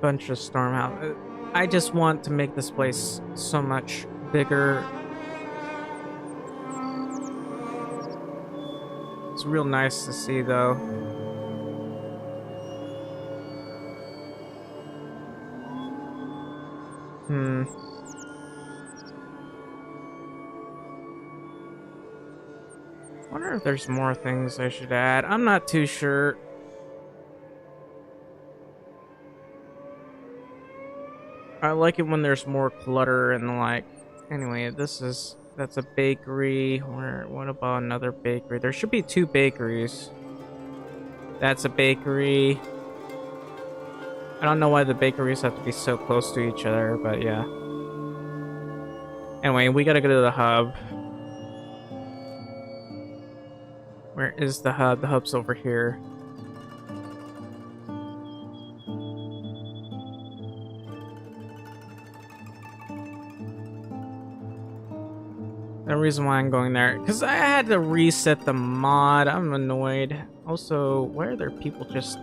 Speaker 1: Bunch of storm houses. I just want to make this place so much bigger. It's real nice to see, though. Wonder if there's more things I should add. I'm not too sure. I like it when there's more clutter and like. Anyway, that's a bakery. Or what about another bakery? There should be 2 bakeries. That's a bakery. I don't know why the bakeries have to be so close to each other, but yeah. Anyway, we gotta go to the hub. Where is the hub? The hub's over here. The reason why I'm going there, because I had to reset the mod. I'm annoyed. Also, why are there people just...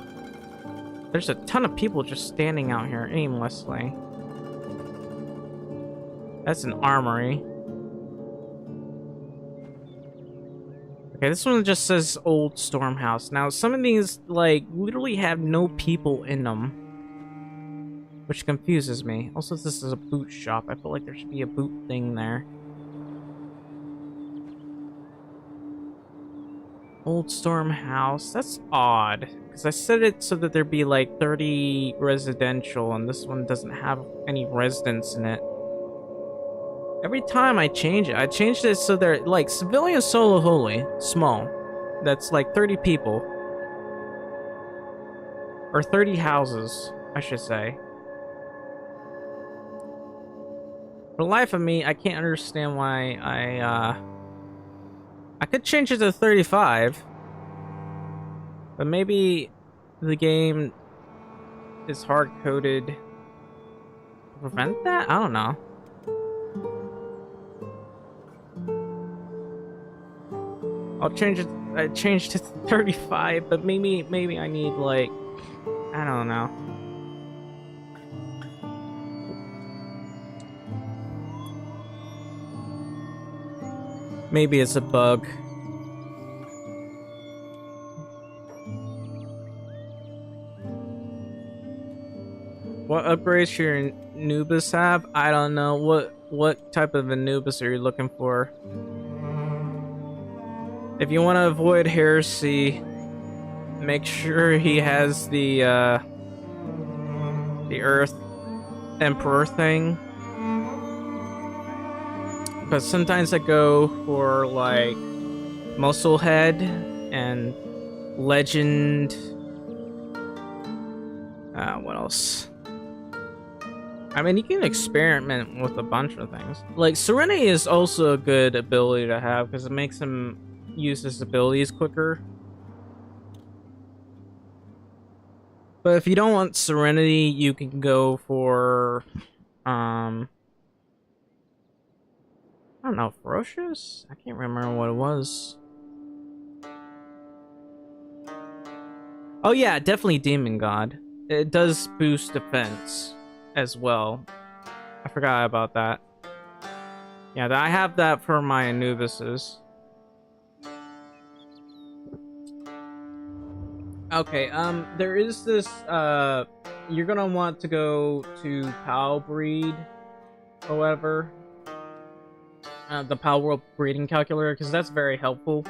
Speaker 1: There's a ton of people just standing out here aimlessly. That's an armory. Okay, this one just says Old Storm House. Now, some of these, like, literally have no people in them. Which confuses me. Also, this is a boot shop. I feel like there should be a boot thing there. Old Storm House. That's odd. Because I set it so that there'd be like 30 residential, and this one doesn't have any residents in it. Every time I change it, I changed it so they're like civilian solo holy, small. That's like 30 people. Or 30 houses, I should say. For the life of me, I can't understand why I could change it to 35. But maybe the game is hard-coded to prevent that? I don't know. I'll change it. I changed it to 35, but maybe I need like, I don't know. Maybe it's a bug. What upgrades should your Anubis have? I don't know. What type of Anubis are you looking for? If you want to avoid heresy, make sure he has the Earth Emperor thing. But sometimes I go for like Muscle Head and Legend. What else? I mean, you can experiment with a bunch of things. Like Serenity is also a good ability to have because it makes him use his abilities quicker. But if you don't want Serenity, you can go for I don't know, Ferocious? I can't remember what it was. Oh yeah, definitely Demon God. It does boost defense as well. I forgot about that. Yeah, I have that for my Anubises. Okay, there is this, you're gonna want to go to Pal Breed, or whatever. The Pal World Breeding Calculator, because that's very helpful.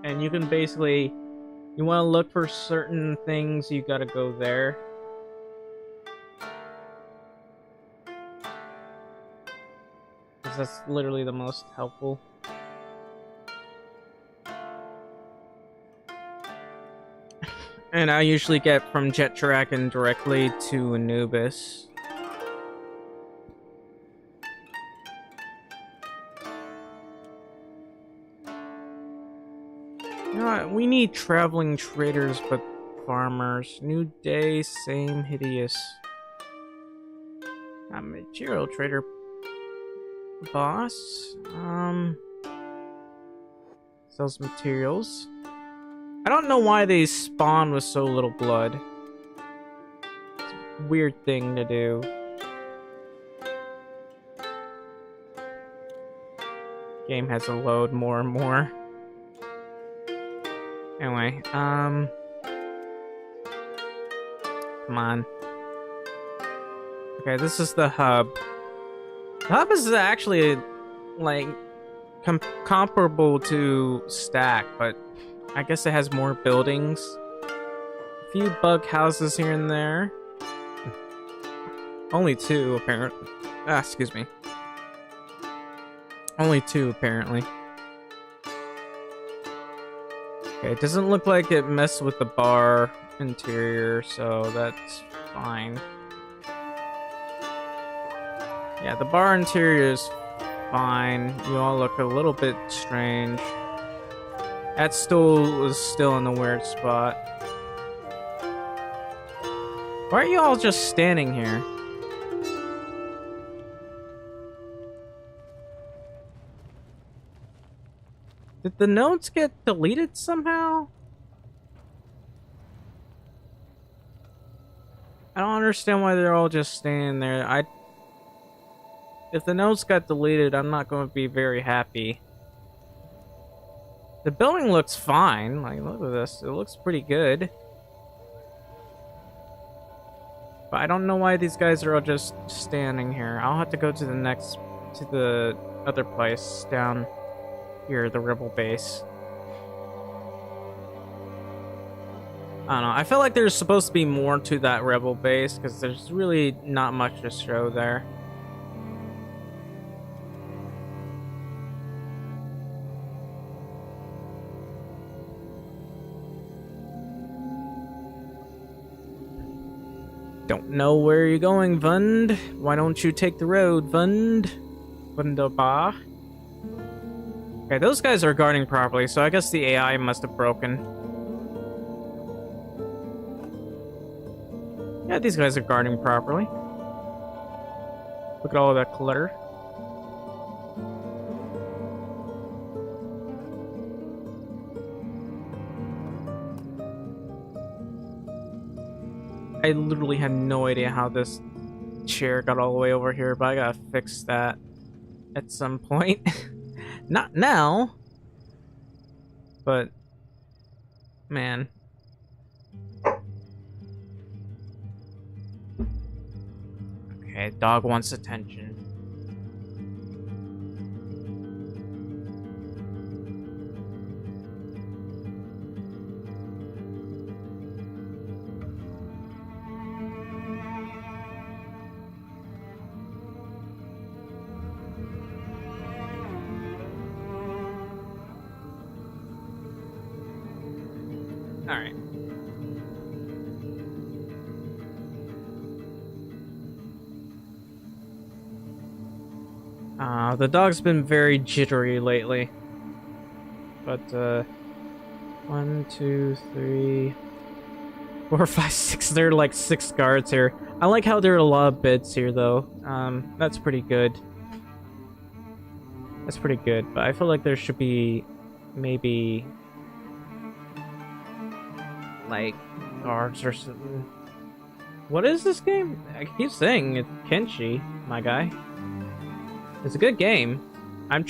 Speaker 1: And you can basically, you want to look for certain things, you gotta go there. Because that's literally the most helpful. And I usually get from Jet Dragon directly to Anubis. You know what? We need traveling traders, but farmers. New day, same hideous. Material trader boss. Sells materials. I don't know why they spawn with so little blood. It's a weird thing to do. Game has to load more and more. Anyway, come on. Okay, this is the hub. The hub is actually, like, comparable to Stack, but I guess it has more buildings. A few bug houses here and there. Only two, apparently. Ah, excuse me. Only two, apparently. Okay, it doesn't look like it messed with the bar interior, so that's fine. Yeah, the bar interior is fine. You all look a little bit strange. That stool is still in the weird spot. Why are you all just standing here? Did the notes get deleted somehow? I don't understand why they're all just standing there. If the notes got deleted, I'm not going to be very happy. The building looks fine. Like, look at this. It looks pretty good. But I don't know why these guys are all just standing here. I'll have to go to the other place down here, the Rebel base. I don't know. I feel like there's supposed to be more to that Rebel base because there's really not much to show there. Don't know where you're going, Vund. Why don't you take the road, Vund? Wunderbar. Okay, those guys are guarding properly, so I guess the AI must have broken. Yeah, these guys are guarding properly. Look at all that clutter. I literally had no idea how this chair got all the way over here, but I gotta fix that at some point. Not now, but man. Okay, dog wants attention. All right. The dog's been very jittery lately. But, 1, 2, 3, 4, 5, 6. There are like 6 guards here. I like how there are a lot of beds here, though. That's pretty good. That's pretty good, but I feel like there should be maybe like guards or something. What is this game? I keep saying it's Kenshi, my guy. It's a good game. I'm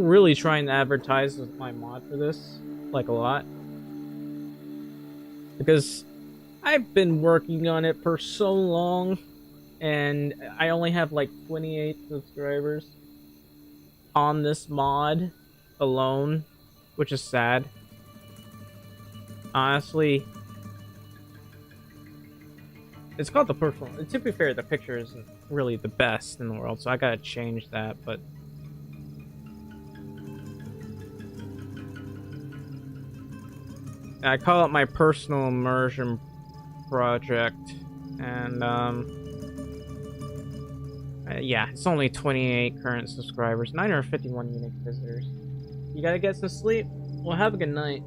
Speaker 1: really trying to advertise with my mod for this, like a lot. Because I've been working on it for so long, and I only have like 28 subscribers on this mod alone, which is sad. Honestly, it's called the personal. To be fair, the picture isn't really the best in the world, so I gotta change that, but I call it my personal immersion project, and yeah, it's only 28 current subscribers, 951 unique visitors. You gotta get some sleep. Well, have a good night.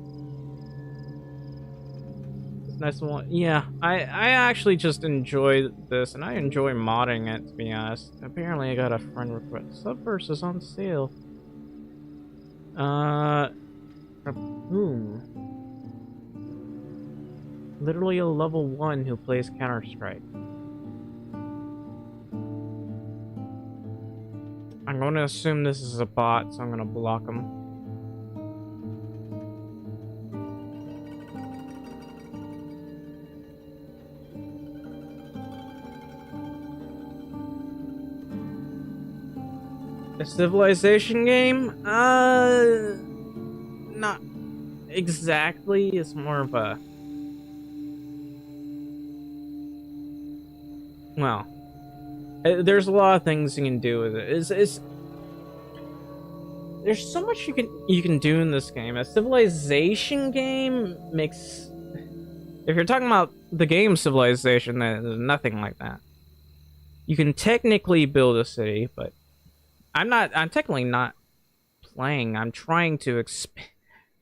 Speaker 1: It's nice one. Yeah, I actually just enjoy this, and I enjoy modding it, to be honest. Apparently, I got a friend request. Subverse is on sale. From whom? Literally a level 1 who plays Counter-Strike. I'm going to assume this is a bot, so I'm going to block him. A Civilization game? Not exactly. It's more of a... Well, there's a lot of things you can do with it. There's so much you can do in this game. A Civilization game makes... If you're talking about the game Civilization, there's nothing like that. You can technically build a city, but I'm technically not playing. I'm trying to expand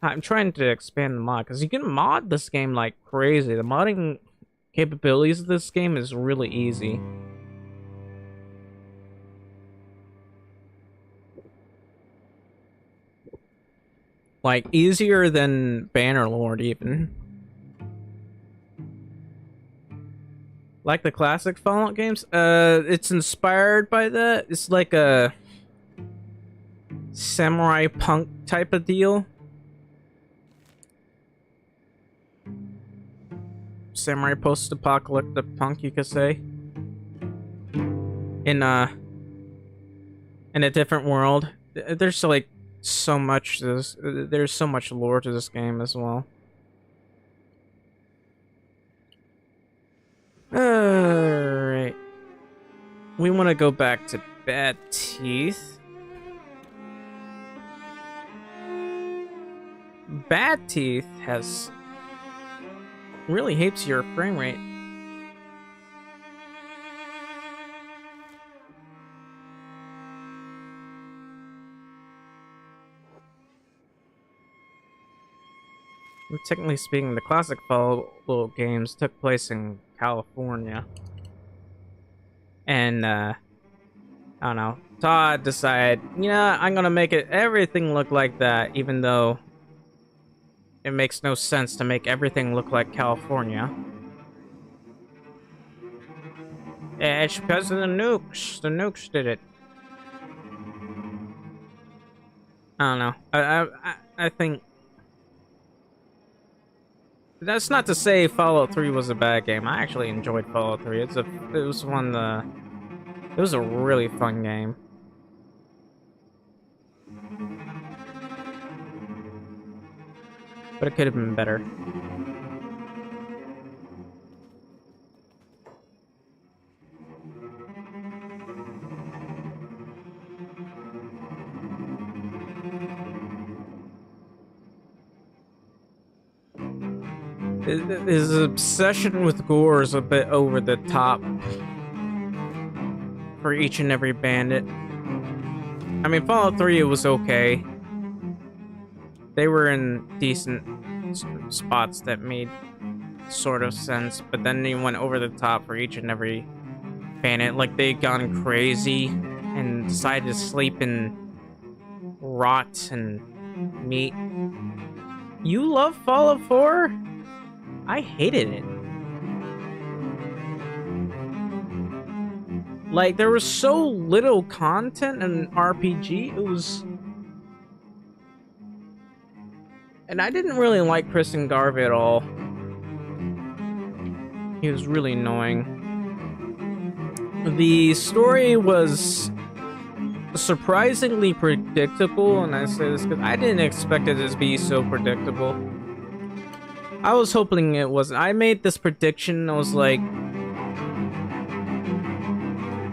Speaker 1: the mod, because you can mod this game like crazy. The modding capabilities of this game is really easy. Like, easier than Bannerlord, even. Like the classic Fallout games? It's inspired by that. It's like a samurai punk type of deal. Samurai post-apocalyptic punk, you could say. In a different world. There's like so much to this. There's so much lore to this game as well. Alright. We want to go back to Bad Teeth. Bad Teeth has... really hates your frame rate. Technically speaking, the classic Fallout games took place in California. And, I don't know. Todd decided, yeah, I'm gonna make everything look like that, even though it makes no sense to make everything look like California. It's because of the nukes. The nukes did it. I don't know. I think... That's not to say Fallout 3 was a bad game. I actually enjoyed Fallout 3. It was a really fun game. But it could have been better. His obsession with gore is a bit over the top for each and every bandit. I mean, Fallout 3, it was okay. They were in decent spots that made sort of sense, but then they went over the top for each and every bandit. Like, they'd gone crazy and decided to sleep in rot and meat. You love Fallout 4? I hated it. Like, there was so little content in RPG, it was... And I didn't really like Kristen Garvey at all. He was really annoying. The story was surprisingly predictable, and I say this because I didn't expect it to be so predictable. I was hoping it wasn't. I made this prediction, I was like...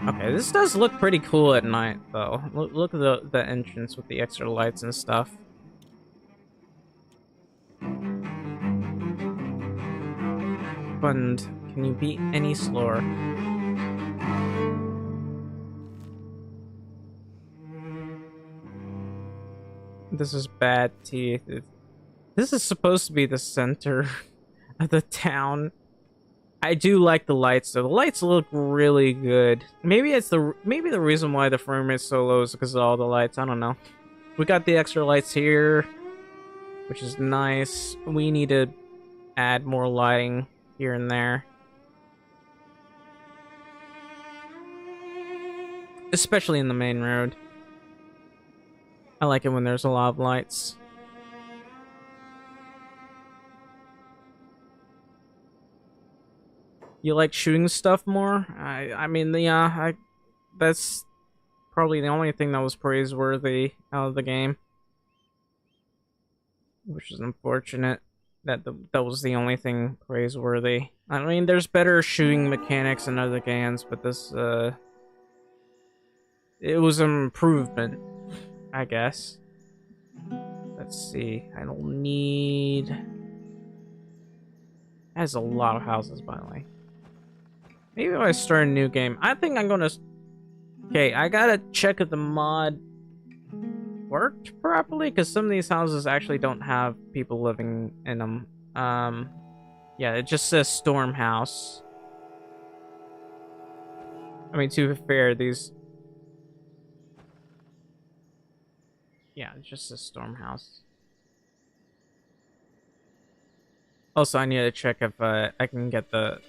Speaker 1: Okay, this does look pretty cool at night, though. Look at the entrance with the extra lights and stuff. button. Can you be any slower? This is bad teeth. This is supposed to be the center of the town. I do like the lights though. The lights look really good. Maybe the reason why the frame rate is so low is because of all the lights. I don't know. We got the extra lights here, which is nice. We need to add more lighting here and there. Especially in the main road. I like it when there's a lot of lights. You like shooting stuff more? I mean, yeah, that's probably the only thing that was praiseworthy out of the game. Which is unfortunate that that was the only thing praiseworthy. I mean, there's better shooting mechanics in other games, but this, it was an improvement, I guess. Let's see. I don't need... That's a lot of houses, by the way. Maybe if I start a new game. I think I'm gonna... Okay, I gotta check if the mod worked properly, because some of these houses actually don't have people living in them. Yeah, it just says Storm House. I mean, to be fair, these... Yeah, it just says Storm House. Also, I need to check if I can get the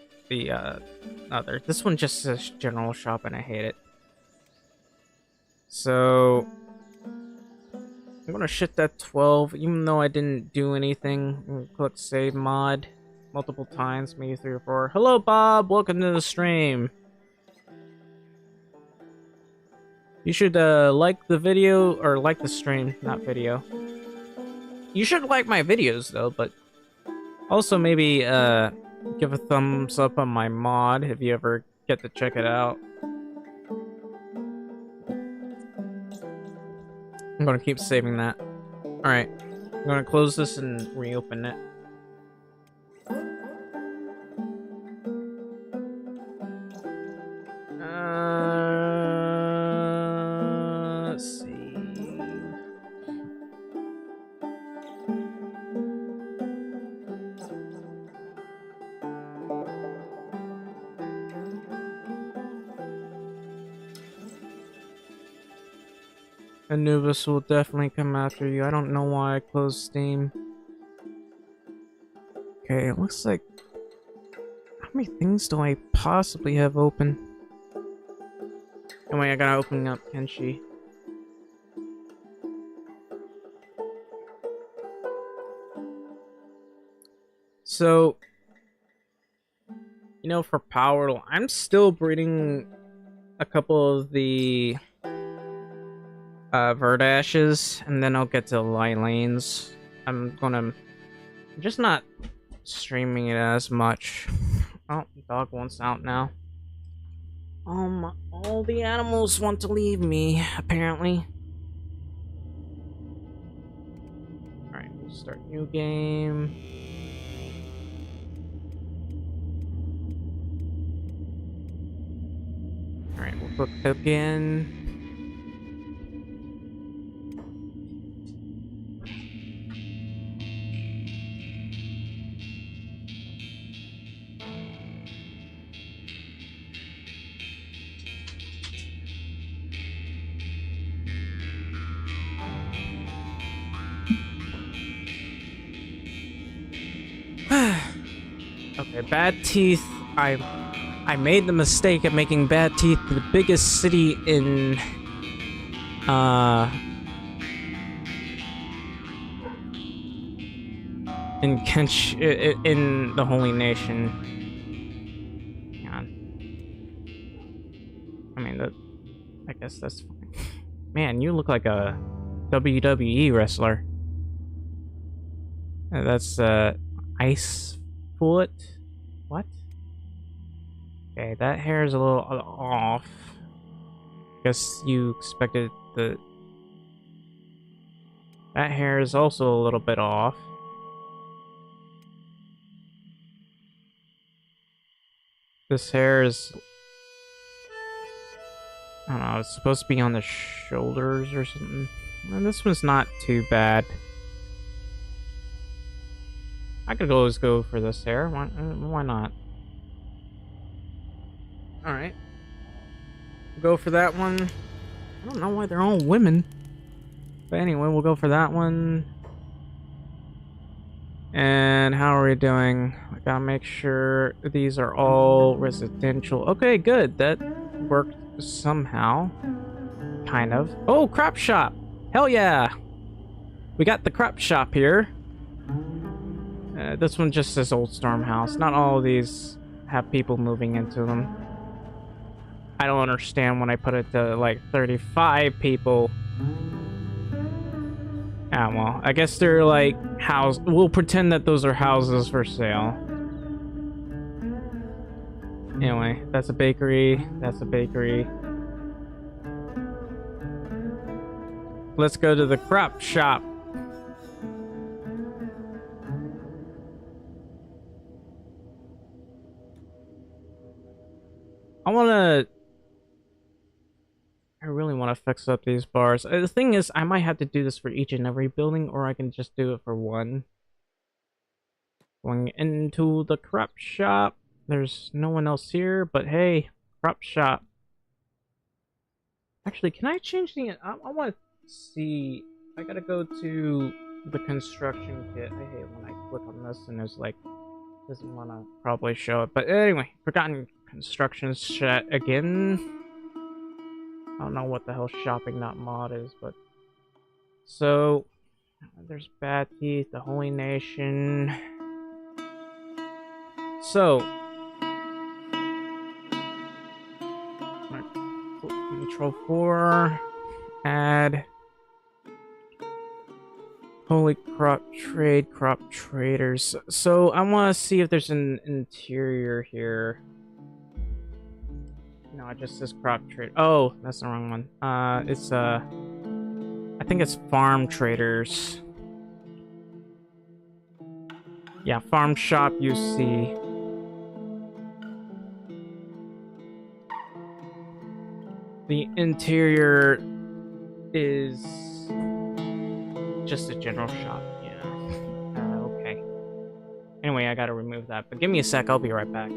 Speaker 1: other. This one just says General Shop, and I hate it. So I'm gonna shift that 12, even though I didn't do anything. Click save mod multiple times, maybe 3 or 4. Hello, Bob. Welcome to the stream. You should like the video, or like the stream, not video. You should like my videos though, but also maybe give a thumbs up on my mod if you ever get to check it out. I'm gonna keep saving that. Alright, I'm gonna close this and reopen it. Let's see. Anubis will definitely come after you. I don't know why I closed Steam. Okay, it looks like... How many things do I possibly have open? Anyway, I gotta open up Kenshi. So... You know, for power, I'm still breeding a couple of the... Verdashes, and then I'll get to light lanes. I'm just not streaming it as much. Oh, dog wants out now. All the animals want to leave me, apparently. Alright, we'll start new game. Alright, we'll book again. Okay, Bad Teeth. I made the mistake of making Bad Teeth the biggest city in Kenshi, in the Holy Nation. Hang on. I mean, I guess that's fine. Man, you look like a WWE wrestler. That's Ice Foot. What? Okay, that hair is a little off. Guess you expected the... That hair is also a little bit off. This hair is, I don't know, it's supposed to be on the shoulders or something. And this one's not too bad. I could always go for this hair. Why not? Alright. Go for that one. I don't know why they're all women. But anyway, we'll go for that one. And how are we doing? I gotta make sure these are all residential. Okay, good. That worked somehow. Kind of. Oh, crop shop! Hell yeah! We got the crop shop here. This one just says Old Storm House. Not all of these have people moving into them. I don't understand when I put it to like 35 people. Ah, well, I guess they're like house. We'll pretend that those are houses for sale. Anyway, that's a bakery. That's a bakery. Let's go to the crop shop. I really want to fix up these bars. The thing is, I might have to do this for each and every building, or I can just do it for one. Going into the crop shop. There's no one else here, but hey, crop shop. Actually, can I change the... I want to see... I gotta go to the construction kit. I hate when I click on this and there's like... Doesn't want to probably show it. But anyway, forgotten construction shit again. I don't know what the hell shopping not mod is, but... So... There's Bad Teeth, the Holy Nation... So... Control 4... Add... Holy crop traders. So I want to see if there's an interior here. No, it just says crop trade. Oh, that's the wrong one. It's I think it's farm traders. Yeah, farm shop you see. The interior is just a general shop. Yeah. Okay. Anyway, I gotta remove that. But give me a sec. I'll be right back.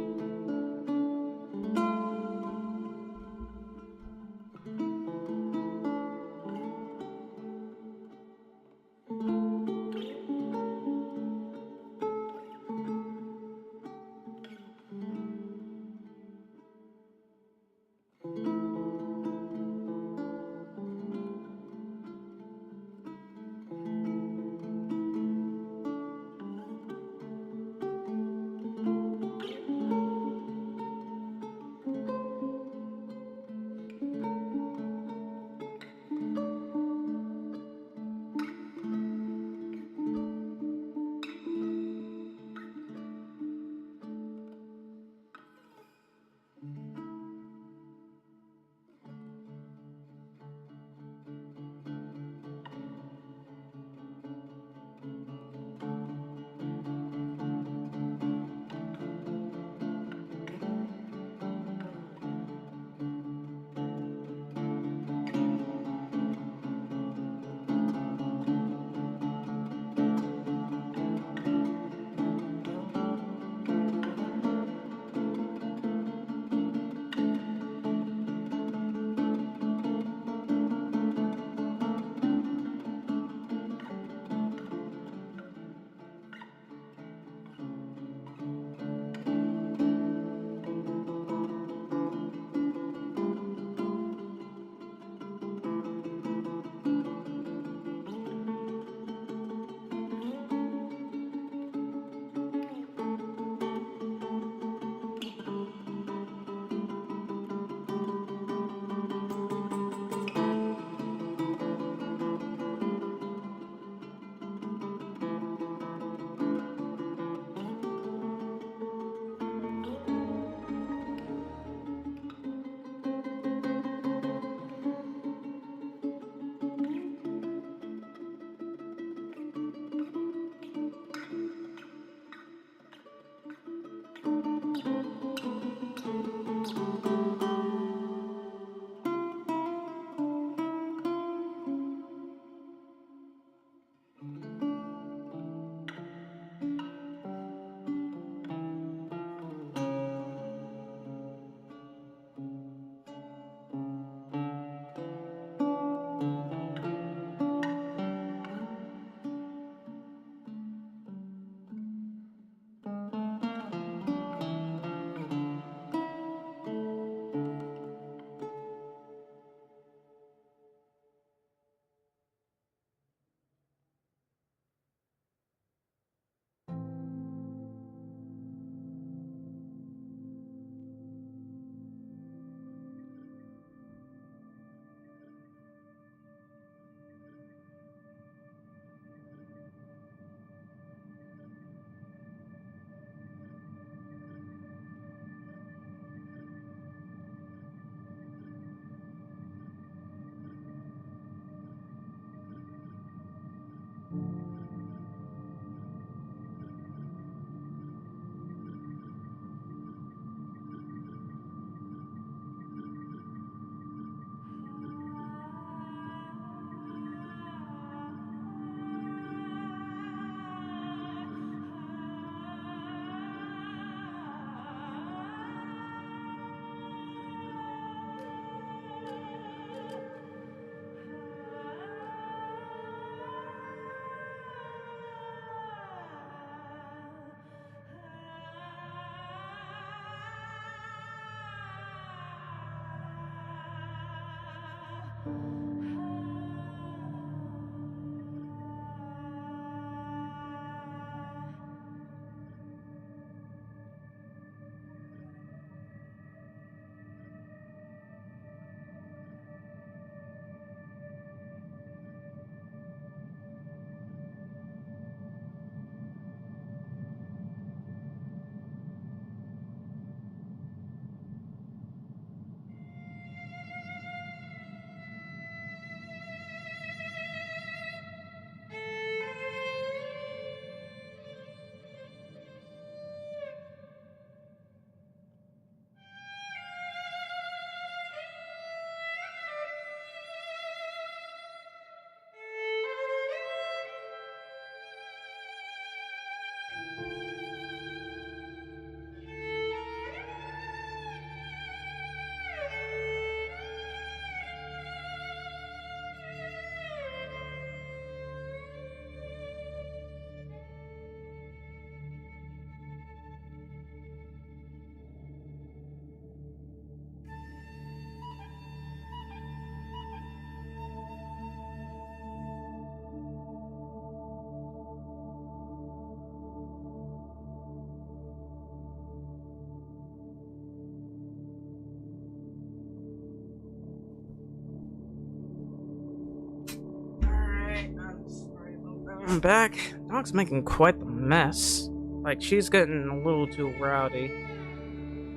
Speaker 1: I'm back. Dog's making quite the mess. Like, she's getting a little too rowdy.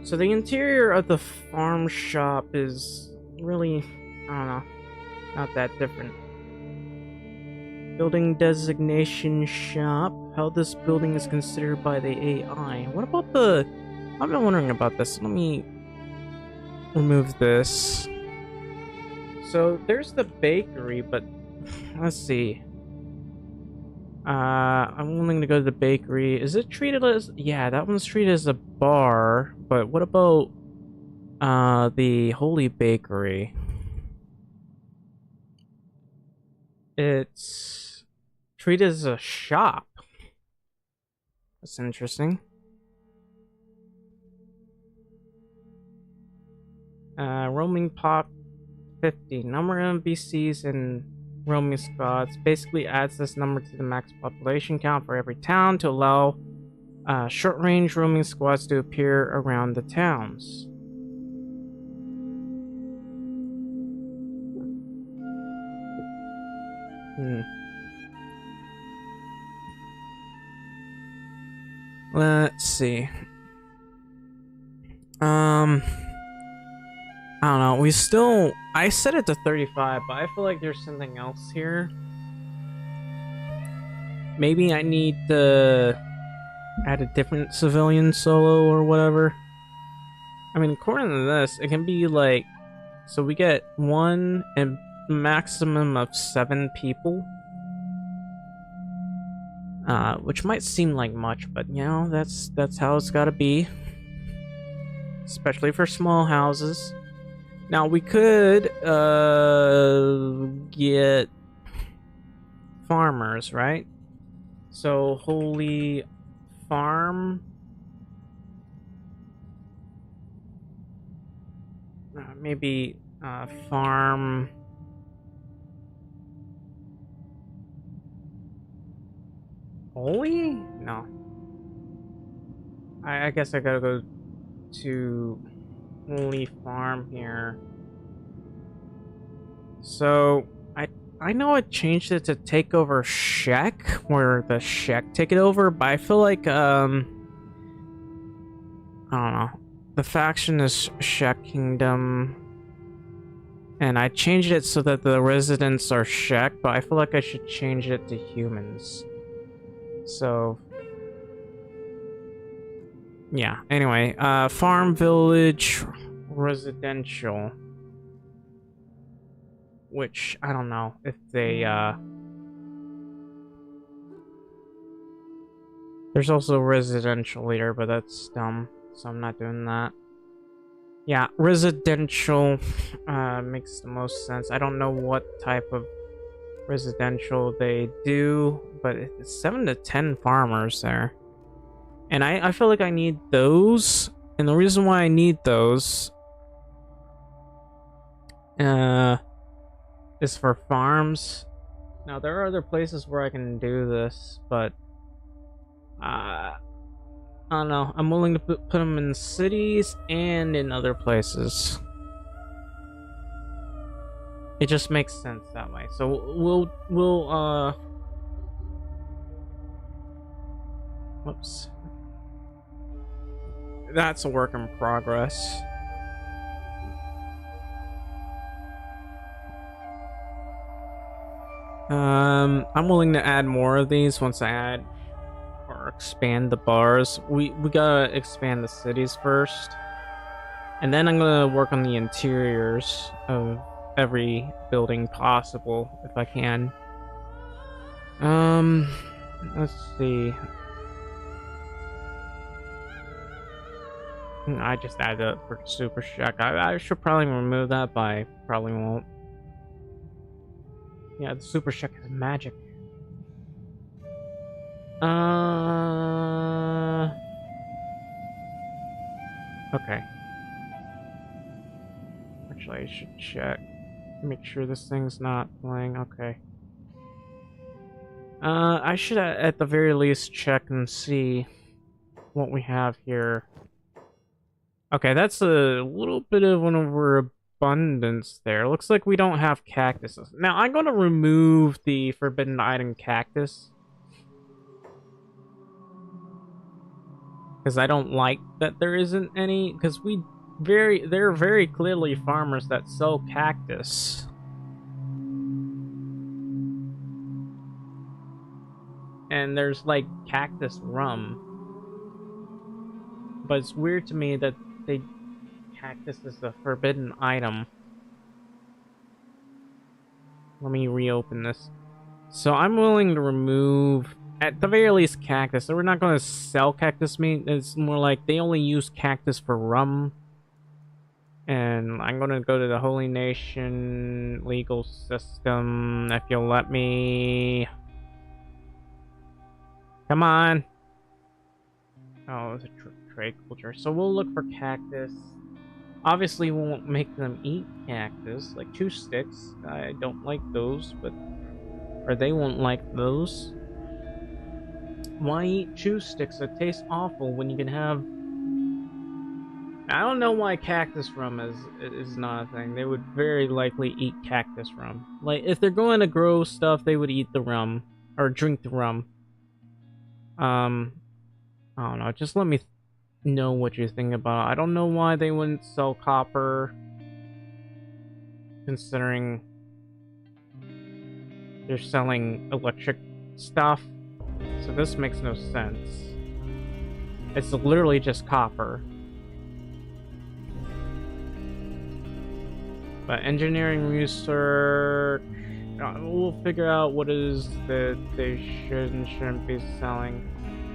Speaker 1: So the interior of the farm shop is really, I don't know, not that different. Building designation shop. How this building is considered by the AI. What about the... I've been wondering about this. Let me remove this. So there's the bakery, but let's see. I'm willing to go to the bakery. Is it treated as... Yeah, that one's treated as a bar. But what about the Holy Bakery? It's treated as a shop. That's interesting. Roaming pop 50. Number of NPCs and roaming squads basically adds this number to the max population count for every town to allow short-range roaming squads to appear around the towns. Let's see. I don't know. I set it to 35, but I feel like there's something else here. Maybe I need to add a different civilian solo or whatever. I mean, according to this, it can be like... So we get 1 and maximum of 7 people. Which might seem like much, but you know, that's how it's gotta be. Especially for small houses. Now we could get farmers, right? So Holy Farm. Maybe farm. Holy? No. I guess I gotta go to Holy Farm here. So I know I changed it to take over Shek, where the Shek take it over, but I feel like I don't know. The faction is Shek Kingdom. And I changed it so that the residents are Shek, but I feel like I should change it to humans. So yeah, anyway, farm, village, residential. Which, I don't know if they, There's also residential here, but that's dumb, so I'm not doing that. Yeah, residential, makes the most sense. I don't know what type of residential they do, but it's 7 to 10 farmers there. And I feel like I need those, and the reason why I need those is for farms. Now, there are other places where I can do this, but I don't know. I'm willing to put them in cities and in other places. It just makes sense that way. So whoops. That's a work in progress. I'm willing to add more of these once I add or expand the bars. We gotta expand the cities first, and then I'm gonna work on the interiors of every building possible if I can. Let's see. I just added it for Super Shack. I should probably remove that, but I probably won't. Yeah, the Super Shack is magic. Okay. Actually, I should check. Make sure this thing's not playing. Okay. I should at the very least check and see what we have here. Okay, that's a little bit of an overabundance there. Looks like we don't have cactuses. Now, I'm going to remove the forbidden item cactus, because I don't like that there isn't any, because there are very clearly farmers that sell cactus. And there's like cactus rum. But it's weird to me that cactus is a forbidden item. Let me reopen this. So I'm willing to remove, at the very least, cactus. So we're not going to sell cactus meat. It's more like they only use cactus for rum. And I'm going to go to the Holy Nation legal system, if you'll let me. Come on. Oh, it's a trade culture. So we'll look for cactus. Obviously, we won't make them eat cactus, like chew sticks. I don't like those, but... Or they won't like those. Why eat chew sticks? It tastes awful when you can have... I don't know why cactus rum is not a thing. They would very likely eat cactus rum. Like, if they're going to grow stuff, they would eat the rum. Or drink the rum. I don't know. Just let me know what you think about it. I don't know why they wouldn't sell copper, considering they're selling electric stuff. So this makes no sense. It's literally just copper. But engineering research, we'll figure out what it is that they should and shouldn't be selling.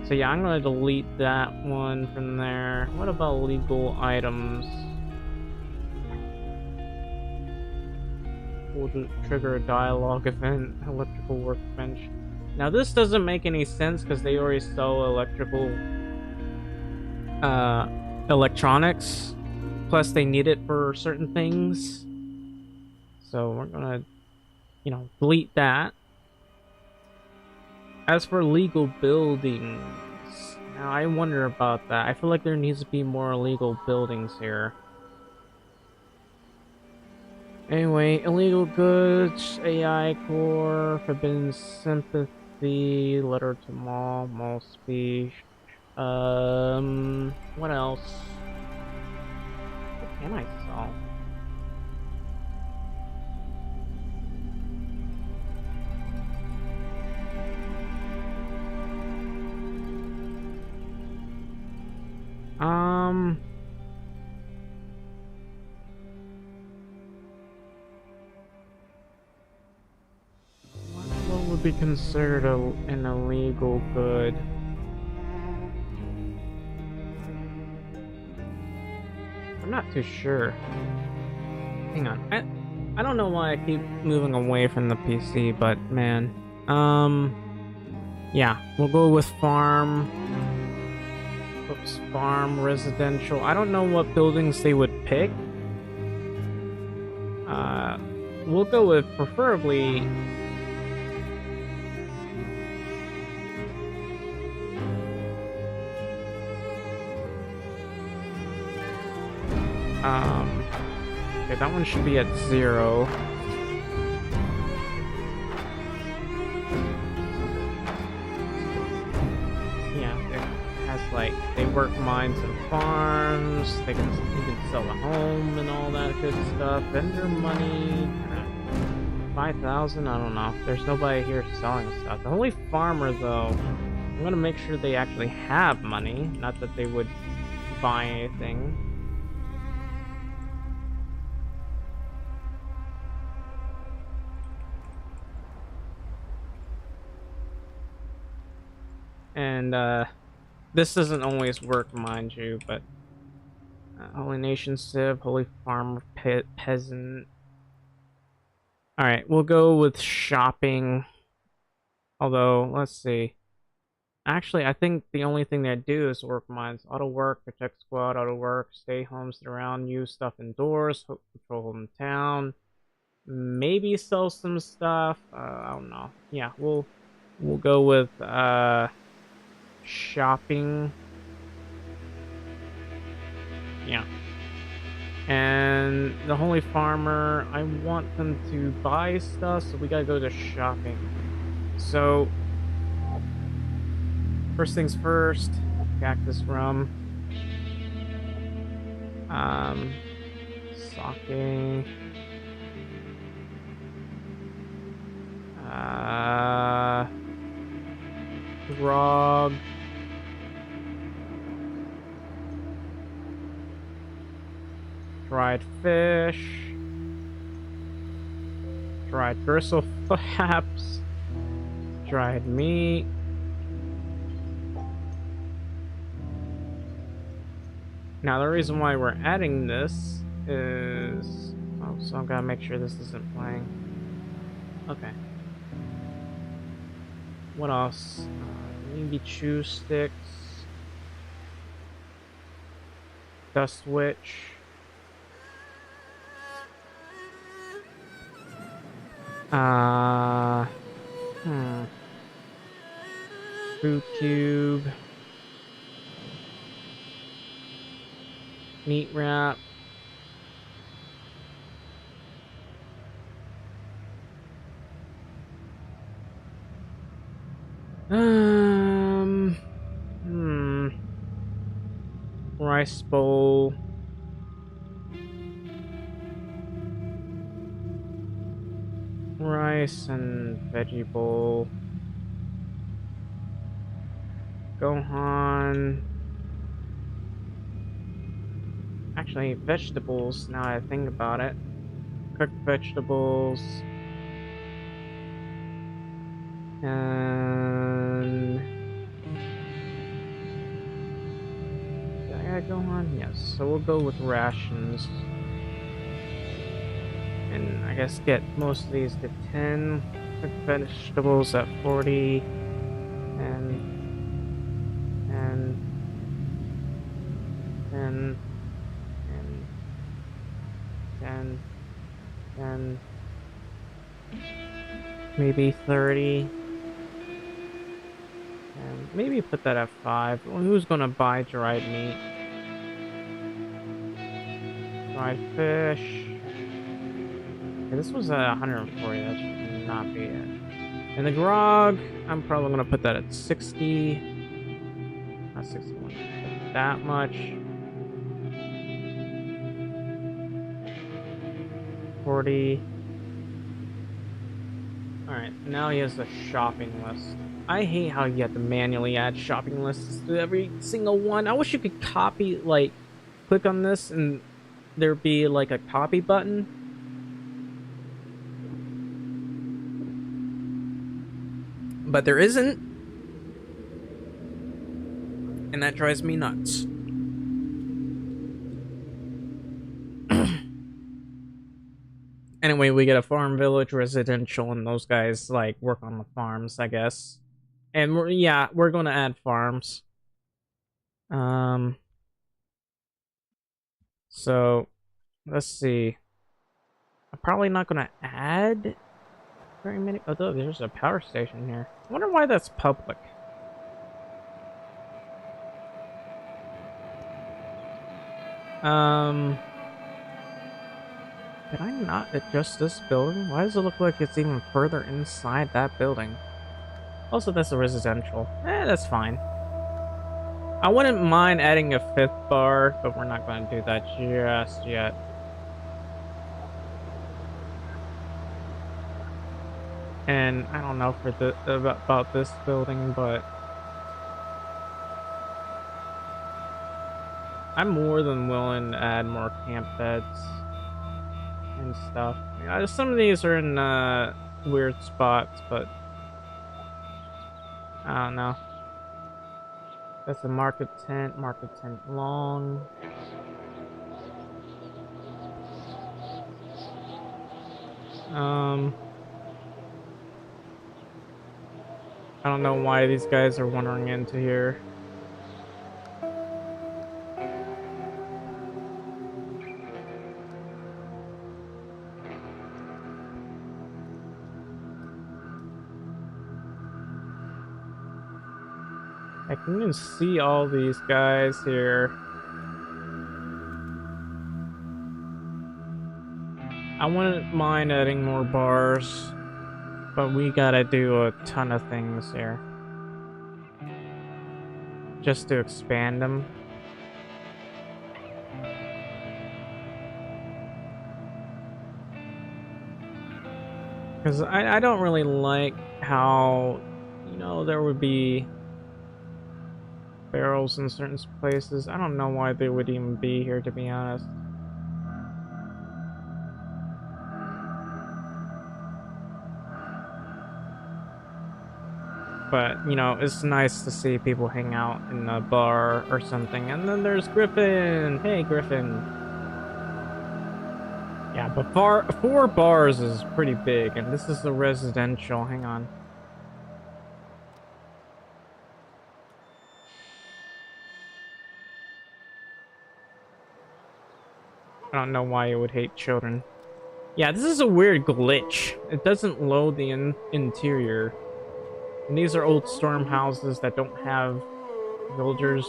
Speaker 1: So yeah, I'm gonna delete that one from there. What about legal items? We'll trigger a dialogue event, electrical workbench. Now this doesn't make any sense because they already sell electrical electronics. Plus they need it for certain things. So we're gonna, delete that. As for legal buildings, now I wonder about that. I feel like there needs to be more illegal buildings here. Anyway, illegal goods, AI core, forbidden sympathy, letter to mall speech. What else? What can I sell? What would be considered an illegal good? I'm not too sure. Hang on. I don't know why I keep moving away from the PC, but man. Yeah, we'll go with farm. Oops, farm, residential. I don't know what buildings they would pick. we'll go with preferably okay, that one should be at 0. Yeah, it has like they work mines and farms. You can sell a home and all that good stuff. Vendor money, 5,000. I don't know. There's nobody here selling stuff. The only farmer though, I'm gonna make sure they actually have money, not that they would buy anything. And this doesn't always work, mind you, but Holy Nation Civ, Holy Farmer, Peasant. Alright, we'll go with shopping. Although, let's see. Actually, I think the only thing they do is work mines. Auto work, protect squad, auto work, stay home, sit around, use stuff indoors, patrol hometown. Maybe sell some stuff. I don't know. Yeah, we'll go with shopping. Yeah. And the Holy Farmer, I want them to buy stuff, so we gotta go to shopping. So, first things first, cactus rum. Sake. Grog. Dried fish. Dried bristle flaps. Dried meat. Now the reason why we're adding this is... oh, so I'm gonna make sure this isn't playing. Okay. What else? Maybe chew sticks. Dust witch. Food cube. Meat wrap. Rice bowl. Rice and veggie bowl. Gohan. Actually, vegetables, now I think about it. Cooked vegetables. And... did I add Gohan? Yes, so we'll go with rations. And I guess get most of these to 10. Cooked vegetables at 40. And 10, maybe 30, and maybe put that at 5. Well, who's gonna buy dried meat? Dried fish. Okay, this was at 140. That should not be it. And the grog, I'm probably gonna put that at 60. Not 61. That much. 40. Alright, now he has a shopping list. I hate how you have to manually add shopping lists to every single one. I wish you could copy, like, click on this and there'd be, like, a copy button. But there isn't. And that drives me nuts. Anyway, we get a farm village residential, and those guys like work on the farms, I guess. And we're gonna add farms. So let's see. I'm probably not gonna add very many. Although there's a power station here. I wonder why that's public. Did I not adjust this building? Why does it look like it's even further inside that building? Also, that's a residential. That's fine. I wouldn't mind adding a 5th bar, but we're not going to do that just yet. And I don't know for the about this building, but I'm more than willing to add more camp beds and stuff. Some of these are in weird spots, but I don't know. That's a market tent long. I don't know why these guys are wandering into here. I can even see all these guys here. I wouldn't mind adding more bars, but we gotta do a ton of things here just to expand them. Because I don't really like how, you know, there would be barrels in certain places. I don't know why they would even be here, to be honest. But, you know, it's nice to see people hang out in a bar or something. And then there's Griffin! Hey, Griffin! Yeah, but 4 bars is pretty big, and this is the residential. Hang on. I don't know why you would hate children. Yeah, this is a weird glitch. It doesn't load the interior. And these are old storm houses that don't have villagers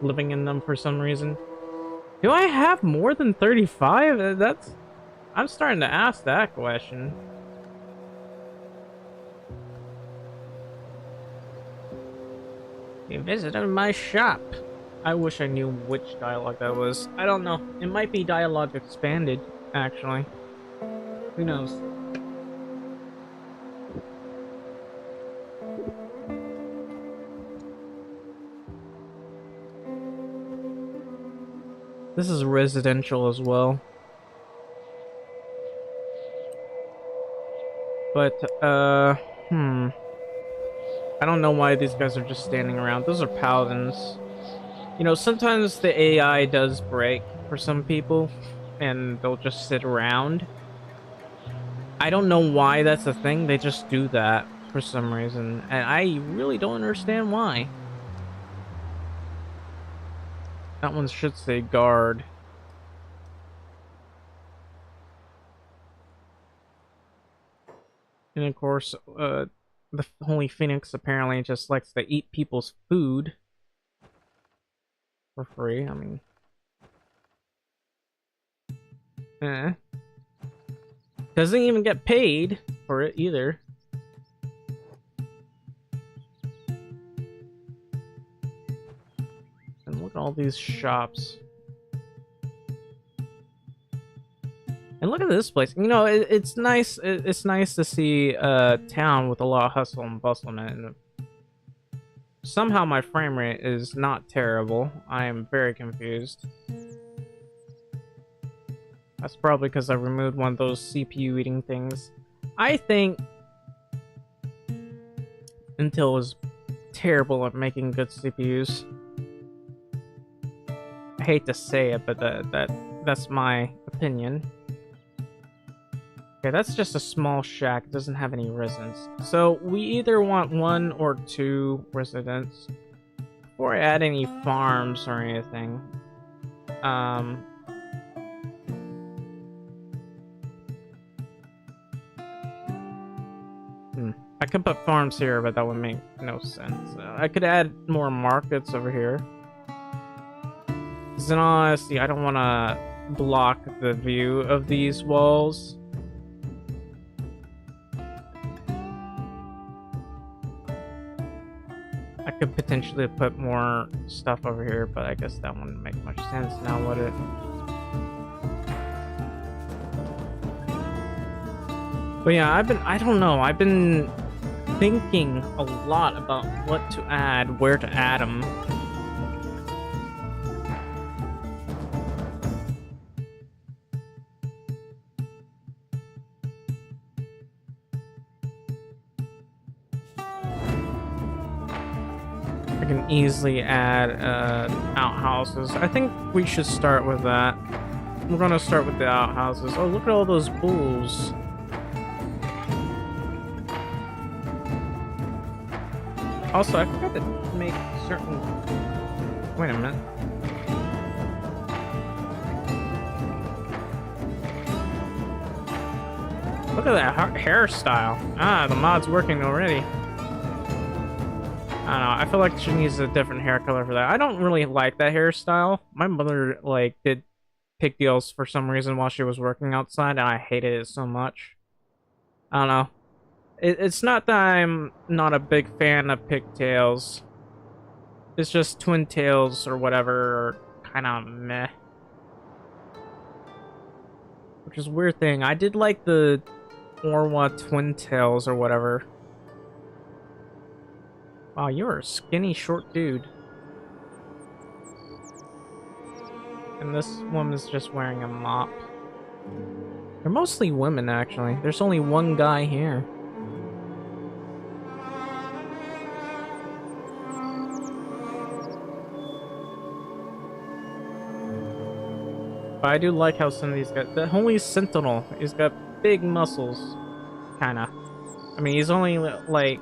Speaker 1: living in them for some reason. Do I have more than 35? I'm starting to ask that question. You visited my shop. I wish I knew which dialogue that was. I don't know. It might be dialogue expanded, actually. Who knows? This is residential as well. But, I don't know why these guys are just standing around. Those are paladins. You know, sometimes the AI does break for some people, and they'll just sit around. I don't know why that's a thing. They just do that for some reason, and I really don't understand why. That one should say guard. And of course, the Holy Phoenix apparently just likes to eat people's food for free. I mean, doesn't even get paid for it either. And look at all these shops. And look at this place. You know, it's nice. It's nice to see a town with a lot of hustle and bustle in it. And somehow my frame rate is not terrible. I am very confused. That's probably because I removed one of those CPU eating things. I think Intel was terrible at making good CPUs. I hate to say it, but that's my opinion. Okay, that's just a small shack. It doesn't have any residents. So we either want 1 or 2 residents before I add any farms or anything. I could put farms here, but that would make no sense. I could add more markets over here. Because in all honesty, I don't want to block the view of these walls. I could potentially put more stuff over here, but I guess that wouldn't make much sense now, would it? But yeah, I don't know, I've been thinking a lot about what to add, where to add them. I can easily add outhouses. I think we should start with that. We're gonna start with the outhouses. Oh, look at all those bulls. Also, I forgot to make certain... Wait a minute. Look at that hairstyle. Ah, the mod's working already. I don't know, I feel like she needs a different hair color for that. I don't really like that hairstyle. My mother, like, did pigtails for some reason while she was working outside, and I hated it so much. I don't know. It's not that I'm not a big fan of pigtails. It's just twin tails or whatever, kind of meh. Which is a weird thing. I did like the Orwa twin tails or whatever. Wow, you're a skinny, short dude. And this woman's just wearing a mop. They're mostly women, actually. There's only one guy here. But I do like how some of these guys... The Holy Sentinel, he's got big muscles. Kinda. I mean, he's only, like,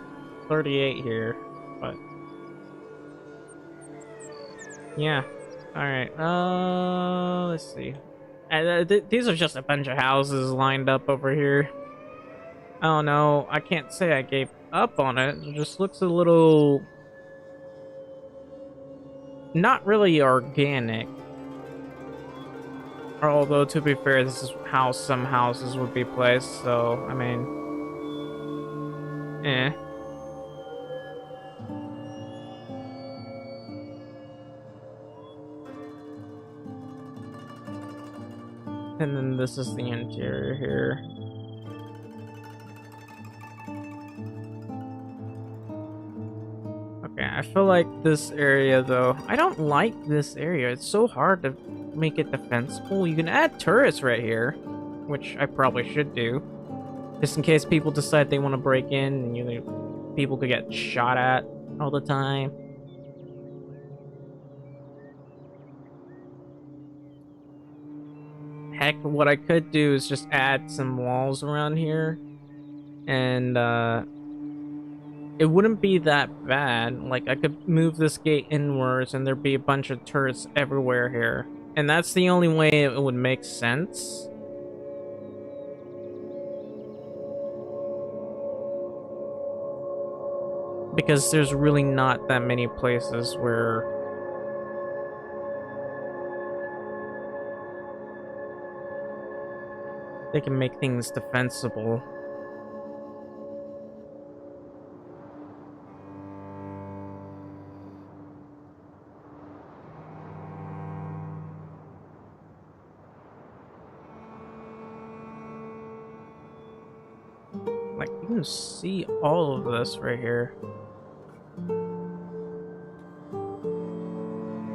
Speaker 1: 38 here. But yeah, all right. Let's see. These are just a bunch of houses lined up over here. I don't know. I can't say I gave up on it. It just looks a little not really organic. Although to be fair, this is how some houses would be placed. So I mean, eh. And then this is the interior here. Okay, I feel like this area though, I don't like this area. It's so hard to make it defensible. You can add turrets right here, which I probably should do. Just in case people decide they want to break in and people could get shot at all the time. Heck, what I could do is just add some walls around here, and it wouldn't be that bad. Like, I could move this gate inwards and there'd be a bunch of turrets everywhere here, and that's the only way it would make sense. Because there's really not that many places where they can make things defensible. Like, you can see all of this right here.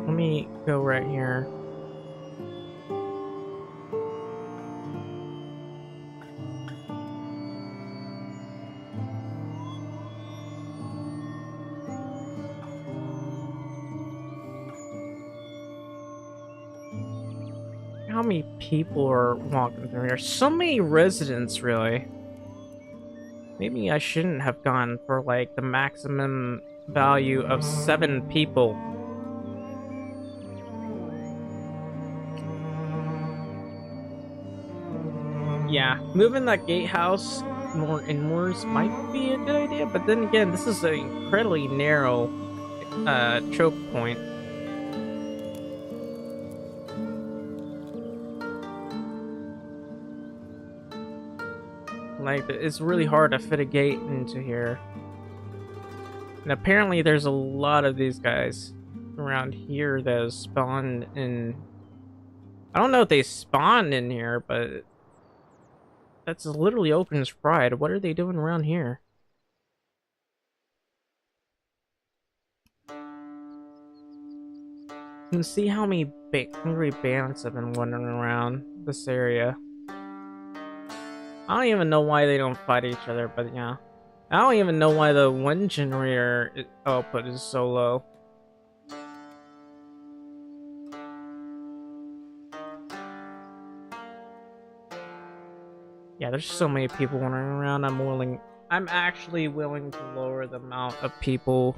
Speaker 1: Let me go right here. How many people are walking through here? So many residents, really. Maybe I shouldn't have gone for, like, the maximum value of 7 people. Yeah, moving that gatehouse more inwards might be a good idea, but then again, this is an incredibly narrow choke point. Like, it's really hard to fit a gate into here. And apparently there's a lot of these guys around here that spawned in. I don't know if they spawned in here, but that's literally Open's Pride. What are they doing around here? You can see how many hungry bandits have been wandering around this area. I don't even know why they don't fight each other, but yeah. I don't even know why the wind generator output is so low. Yeah, there's so many people wandering around. I'm actually willing to lower the amount of people,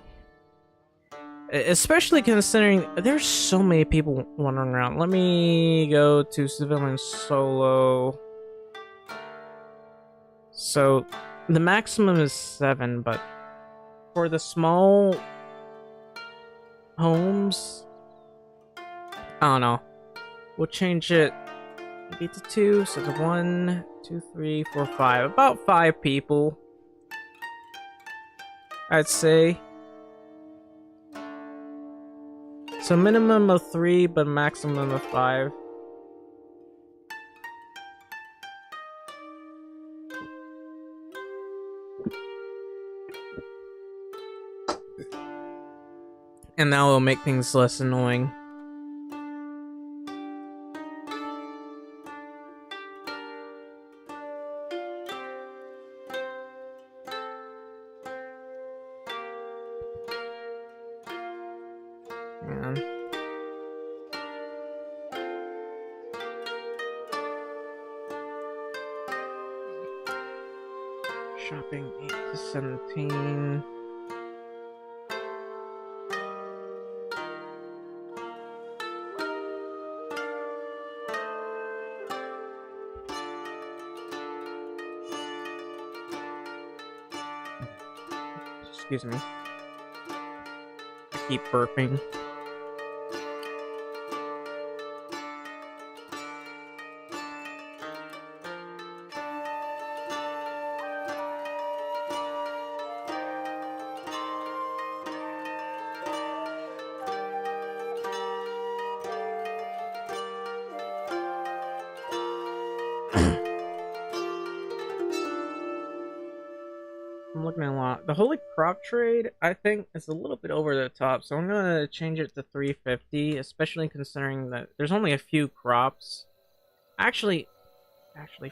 Speaker 1: especially considering there's so many people wandering around. Let me go to civilian solo. So the maximum is 7, but for the small homes, I don't know. We'll change it maybe to 2, so it's 1, 2, 3, 4, 5. About 5 people, I'd say. So minimum of 3, but maximum of 5. And that will make things less annoying. Shopping 8 to 17. Excuse me. I keep burping. I'm looking at a lot. The Holy Crop Trade, I think, is a little bit over the top, so I'm gonna change it to 350, especially considering that there's only a few crops. Actually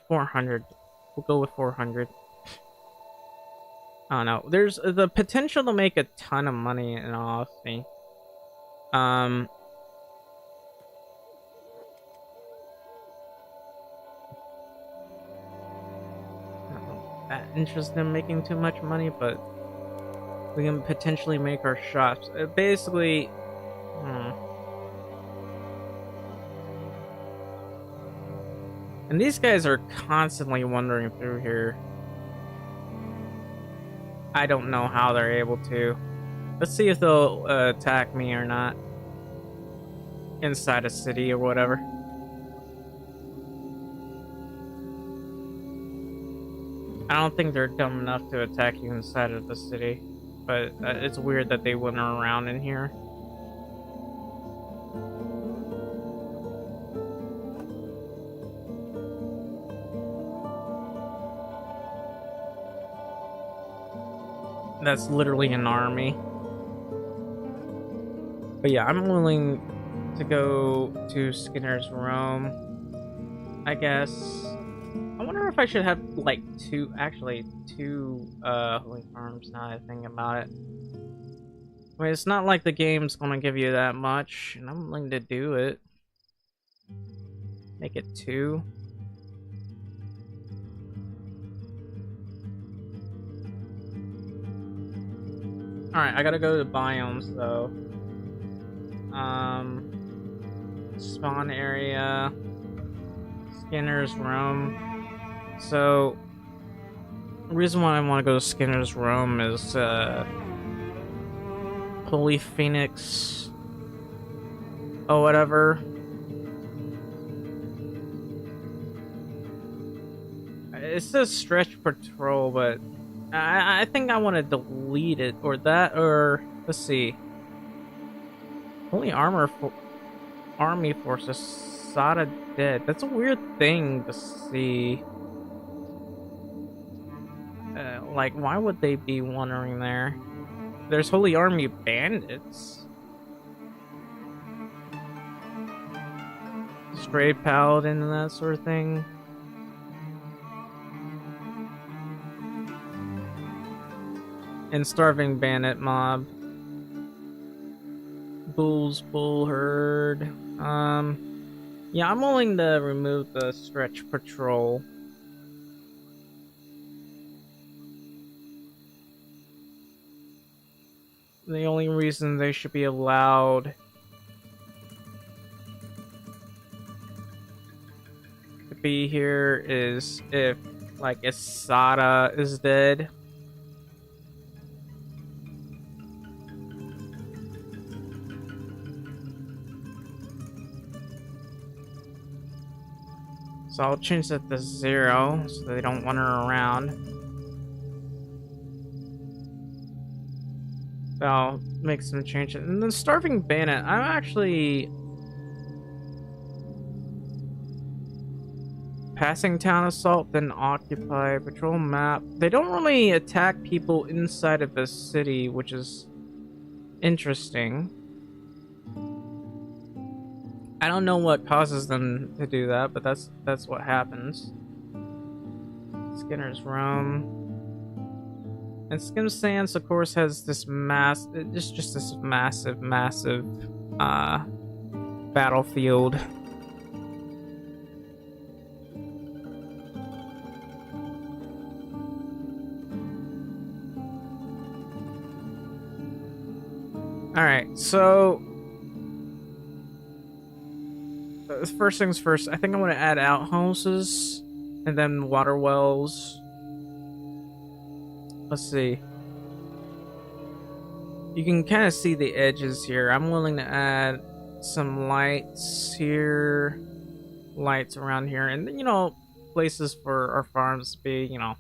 Speaker 1: 400. We'll go with 400. I don't know. There's the potential to make a ton of money in all honesty. That interested in making too much money, but we can potentially make our shops. Basically, and these guys are constantly wandering through here. I don't know how they're able to. Let's see if they'll attack me or not. Inside a city or whatever. I don't think they're dumb enough to attack you inside of the city, but it's weird that they wander around in here. That's literally an army. But yeah, I'm willing to go to Skinner's Room, I guess. I wonder if I should have like two Holy Farms now that I think about it. I mean, it's not like the game's gonna give you that much, and I'm willing to do it. Make it 2. Alright, I gotta go to biomes though. Spawn area. Skinner's Room. So The reason why I want to go to Skinner's Room is Holy Phoenix or whatever. It says Stretch Patrol, but I think I want to delete it, or that, or let's see. Holy Army Forces, Sada dead. That's a weird thing to see. Like, why would they be wandering there? There's Holy Army bandits. Stray Paladin and that sort of thing. And Starving Bandit mob. Bull herd. Yeah, I'm willing to remove the Stretch Patrol. The only reason they should be allowed to be here is if, like, Asada is dead. So I'll change that to 0 so they don't wander around. I'll make some changes. And then Starving Bandit, I'm actually passing town assault, then occupy, patrol map. They don't really attack people inside of the city, which is interesting. I don't know what causes them to do that, but that's what happens. Skinner's Room. And Skim Sands, of course, has this just this massive battlefield. Alright, so first things first, I think I want to add outhouses and then water wells. Let's see. You can kind of see the edges here. I'm willing to add some lights here, lights around here, and then, you know, places for our farms to be, you know,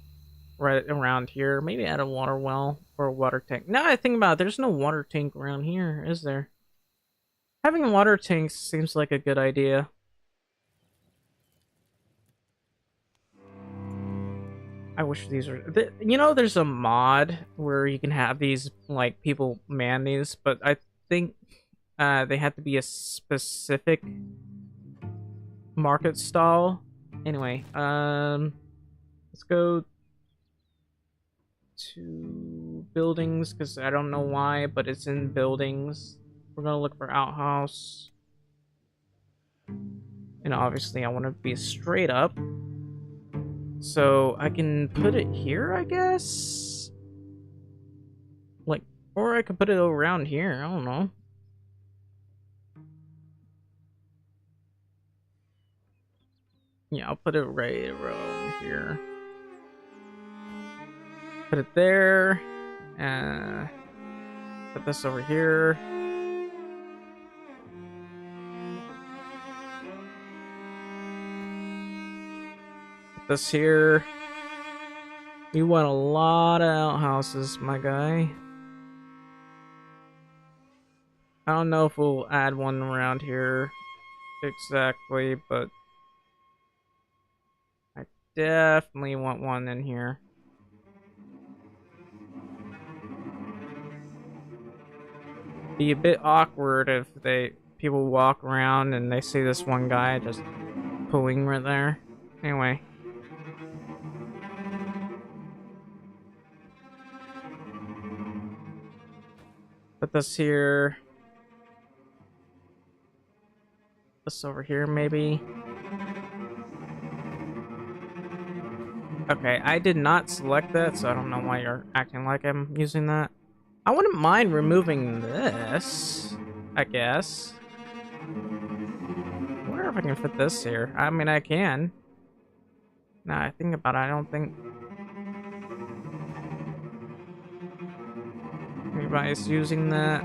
Speaker 1: right around here. Maybe add a water well or a water tank. Now I think about it, there's no water tank around here, is there? Having water tanks seems like a good idea. I wish these were... You know, there's a mod where you can have these, like, people man these, but I think they have to be a specific market stall. Anyway, let's go to buildings, because I don't know why, but it's in buildings. We're gonna look for outhouse. And obviously I want to be straight up. So I can put it here, I guess? Like, or I could put it around here, I don't know. Yeah, I'll put it right around here. Put it there. Put this over here. This here. You want a lot of outhouses, my guy. I don't know if we'll add one around here exactly, but I definitely want one in here. Be a bit awkward if people walk around and they see this one guy just pulling right there. Anyway. Put this here. This over here, maybe. Okay, I did not select that, so I don't know why you're acting like I'm using that. I wouldn't mind removing this, I guess. I wonder if I can fit this here. I mean, I can. Now I think about it, I don't think... Everybody's using that.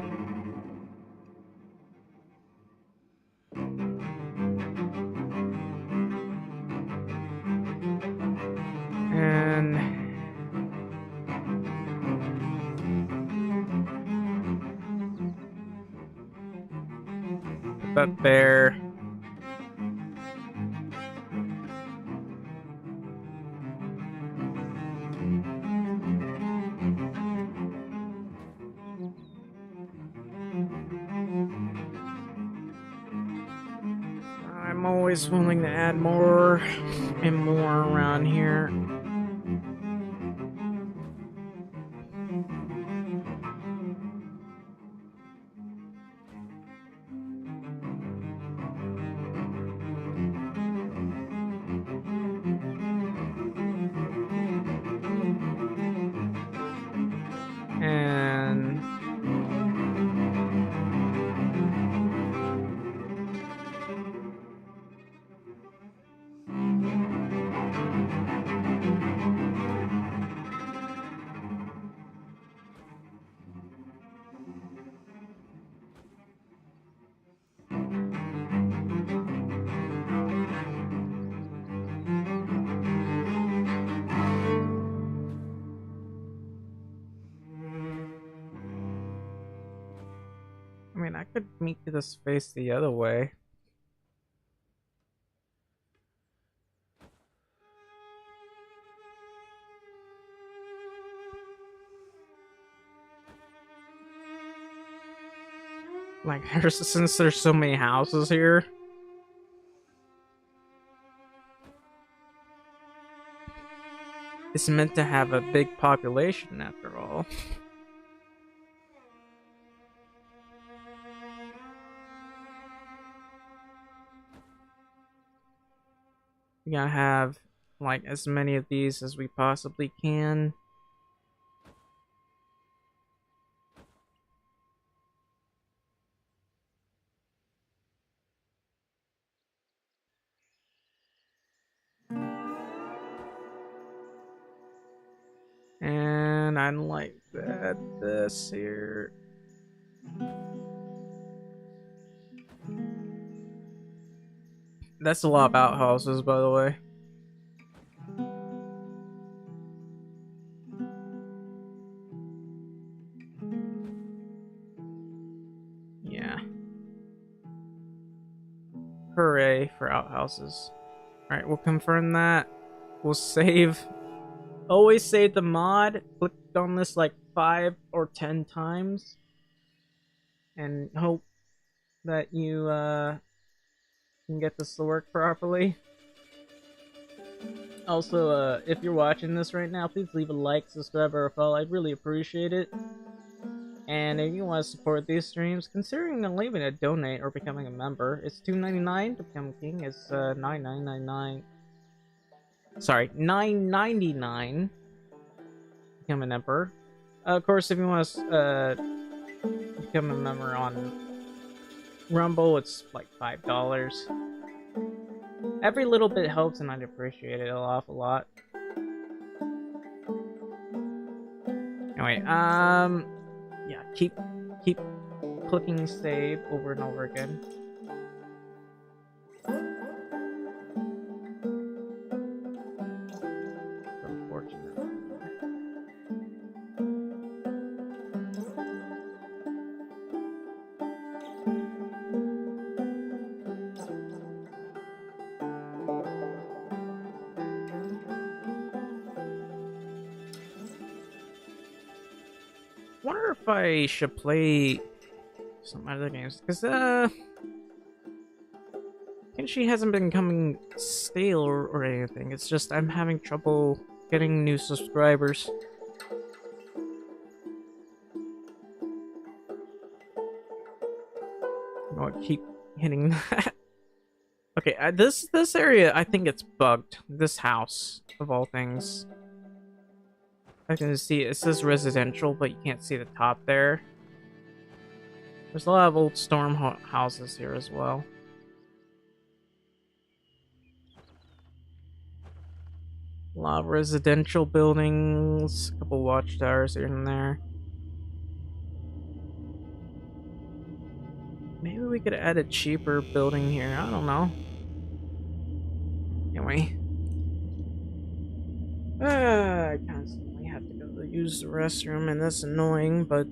Speaker 1: And put that there. I'm always willing to add more and more around here. And I mean, I could make this face the other way. Like, since there's so many houses here. It's meant to have a big population after all. We gotta have like as many of these as we possibly can. And I'd like that this here. That's a lot of outhouses, by the way. Yeah. Hooray for outhouses. Alright, we'll confirm that. We'll save. Always save the mod. Click on this like 5 or 10 times. And hope that you can get this to work properly. Also, if you're watching this right now, please leave a like, subscribe, or a follow. I'd really appreciate it. And if you want to support these streams, considering leaving a donate or becoming a member, it's $2.99 to become a king. It's $9.99. Sorry, $9.99 to become an emperor. Of course, if you want to become a member on Rumble, it's like $5. Every little bit helps, and I'd appreciate it an awful lot. Anyway, yeah, keep clicking save over and over again. It's unfortunate. Wonder if I should play some other games, because Kenshi hasn't been coming stale or anything. It's just I'm having trouble getting new subscribers. I keep hitting that. Okay, this area, I think it's bugged. This house, of all things. I can see it says residential, but you can't see the top there. There's a lot of old storm houses here as well. A lot of residential buildings, a couple watchtowers here and there. we could add a cheaper building here. I don't know. Can we? I constantly have to go to use the restroom, and that's annoying, but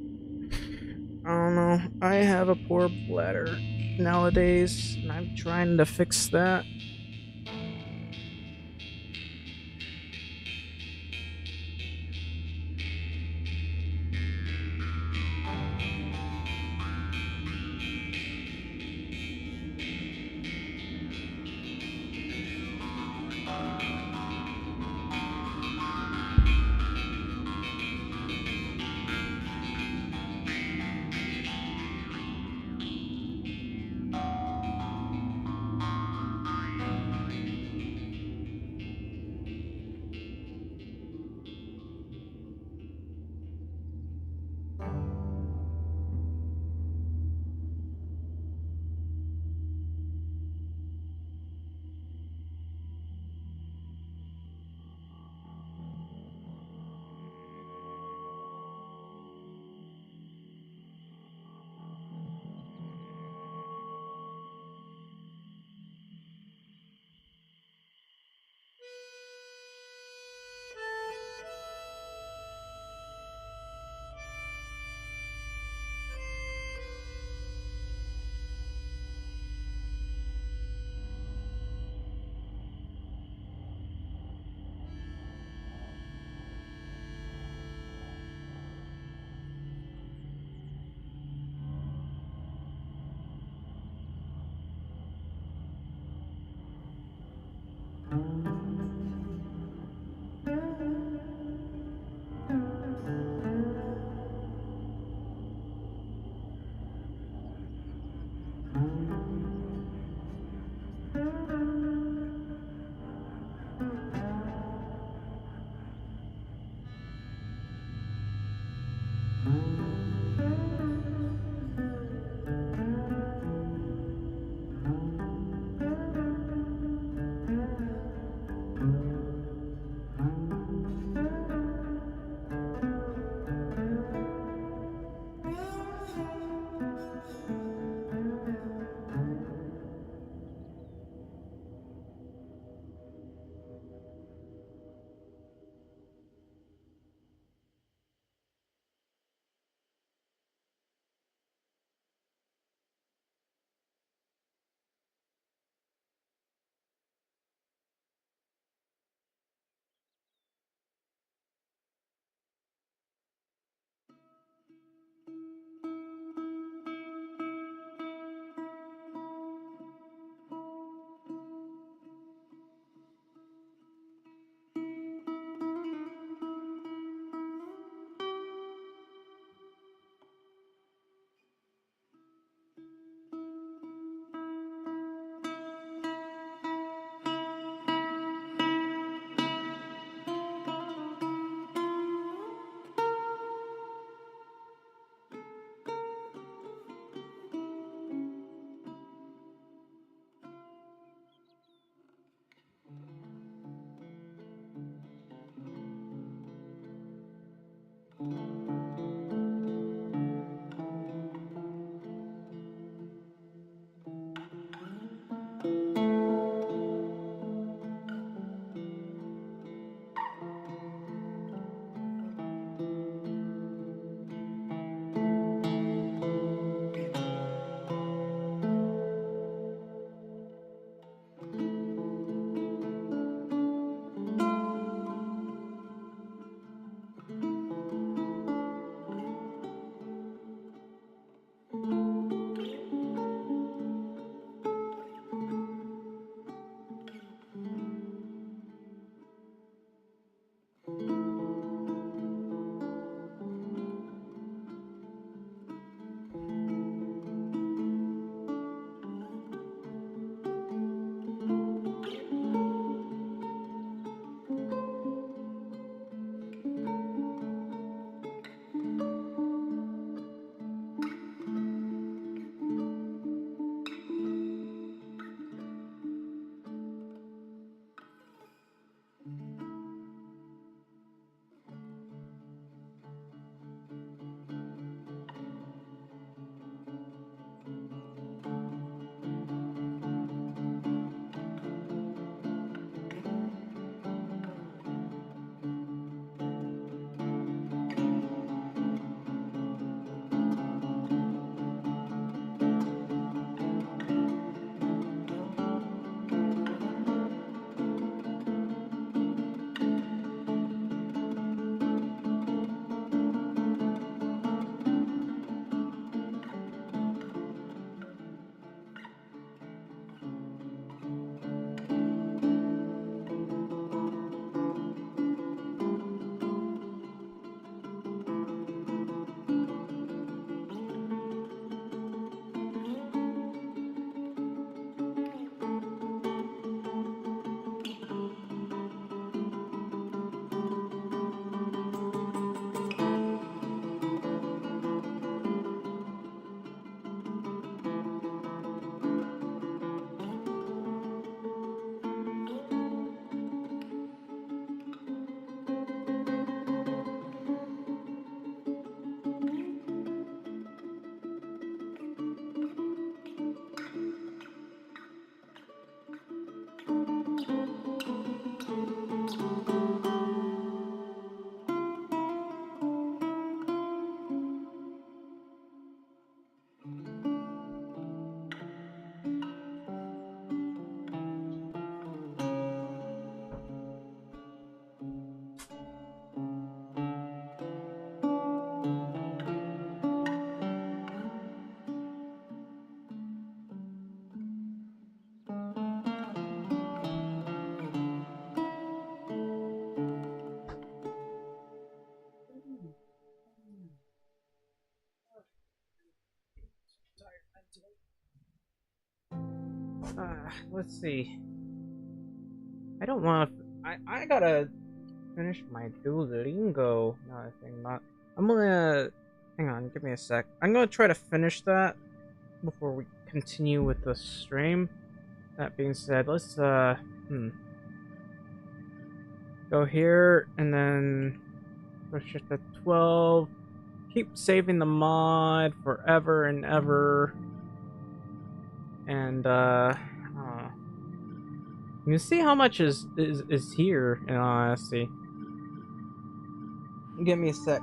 Speaker 1: I don't know. I have a poor bladder nowadays, and I'm trying to fix that. Let's see. I don't want to. I gotta finish my Duolingo. Another thing, not. I'm gonna. Hang on, give me a sec. I'm gonna try to finish that before we continue with the stream. That being said, let's go here and then push it to 12. Keep saving the mod forever and ever. And you see how much is here in all honesty. Give me a sec.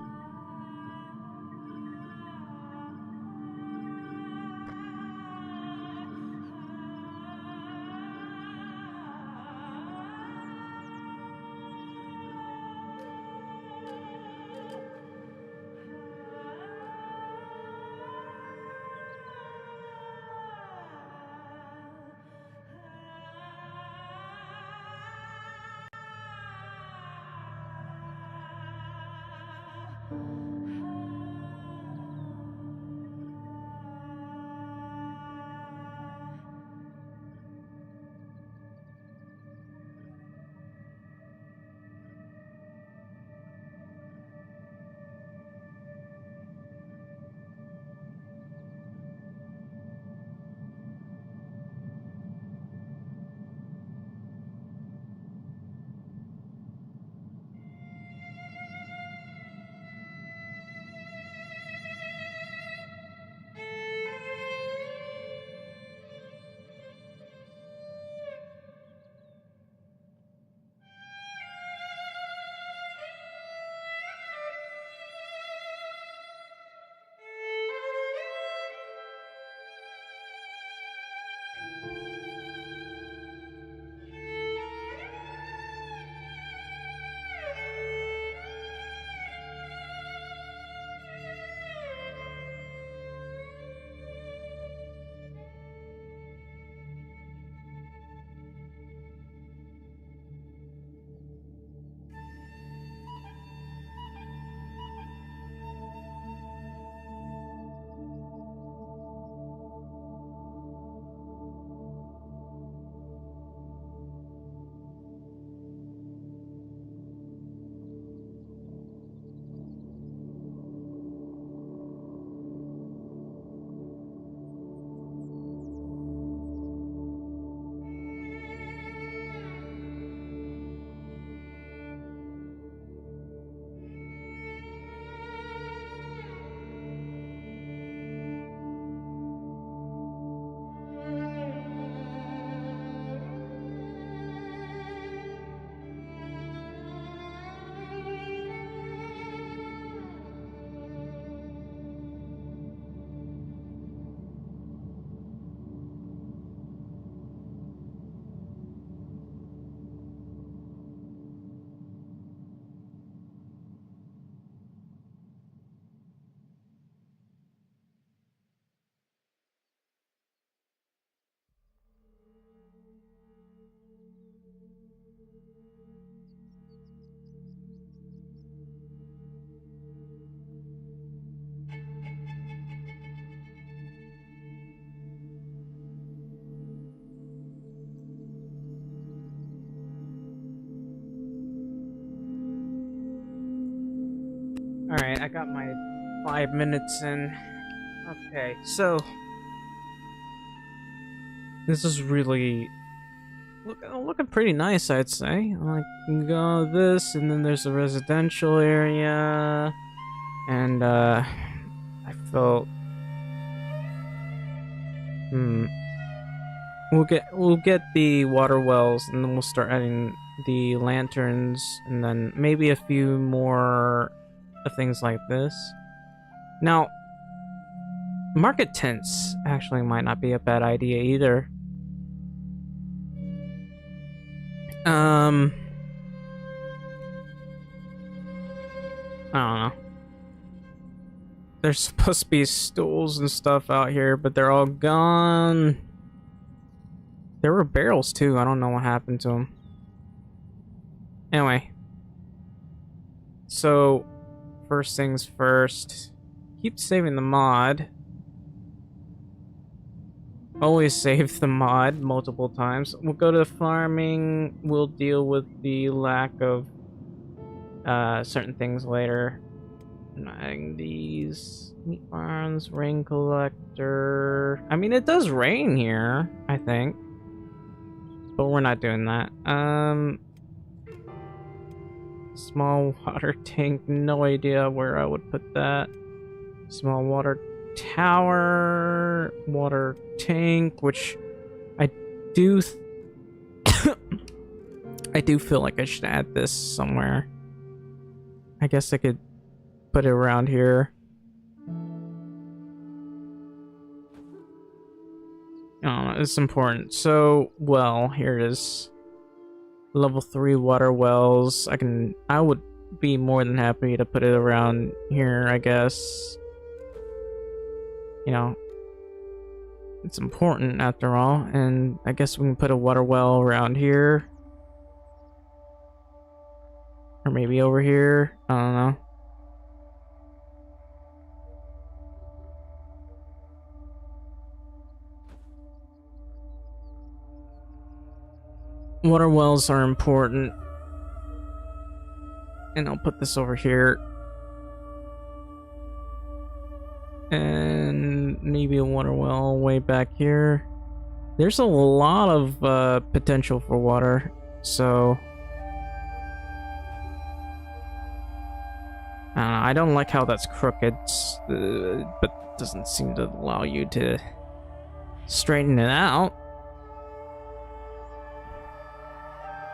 Speaker 1: Alright, I got my 5 minutes in. Okay, so this is really looking pretty nice, I'd say. Like, you go this, and then there's a residential area, and I felt, we'll get the water wells, and then we'll start adding the lanterns, and then maybe a few more things like this. Now, market tents actually might not be a bad idea either. I don't know. There's supposed to be stools and stuff out here, but they're all gone. There were barrels too. I don't know what happened to them. Anyway. So, first things first. Keep saving the mod. always save the mod multiple times. We'll go to farming. We'll deal with the lack of certain things later. Not adding these meat barns, rain collector. I mean, it does rain here, I think, but we're not doing that. Small water tank. No idea where I would put that. Small water tower, water tank, which I do. I do feel like I should add this somewhere. I guess I could put it around here. Oh, it's important. So, well, here it is. Level 3 water wells. I would be more than happy to put it around here, I guess. You know, it's important after all, and I guess we can put a water well around here. Or maybe over here. I don't know. Water wells are important. And I'll put this over here. And maybe a water well way back here. There's a lot of potential for water, so I don't like how that's crooked, but doesn't seem to allow you to straighten it out.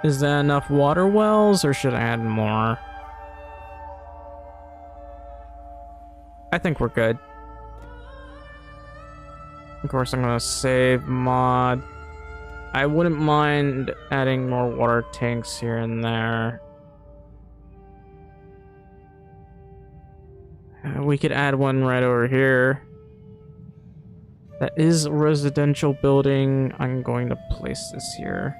Speaker 1: Is that enough water wells, or should I add more? I think we're good. Of course, I'm gonna save mod. I wouldn't mind adding more water tanks here and there. We could add one right over here. That is a residential building. I'm going to place this here.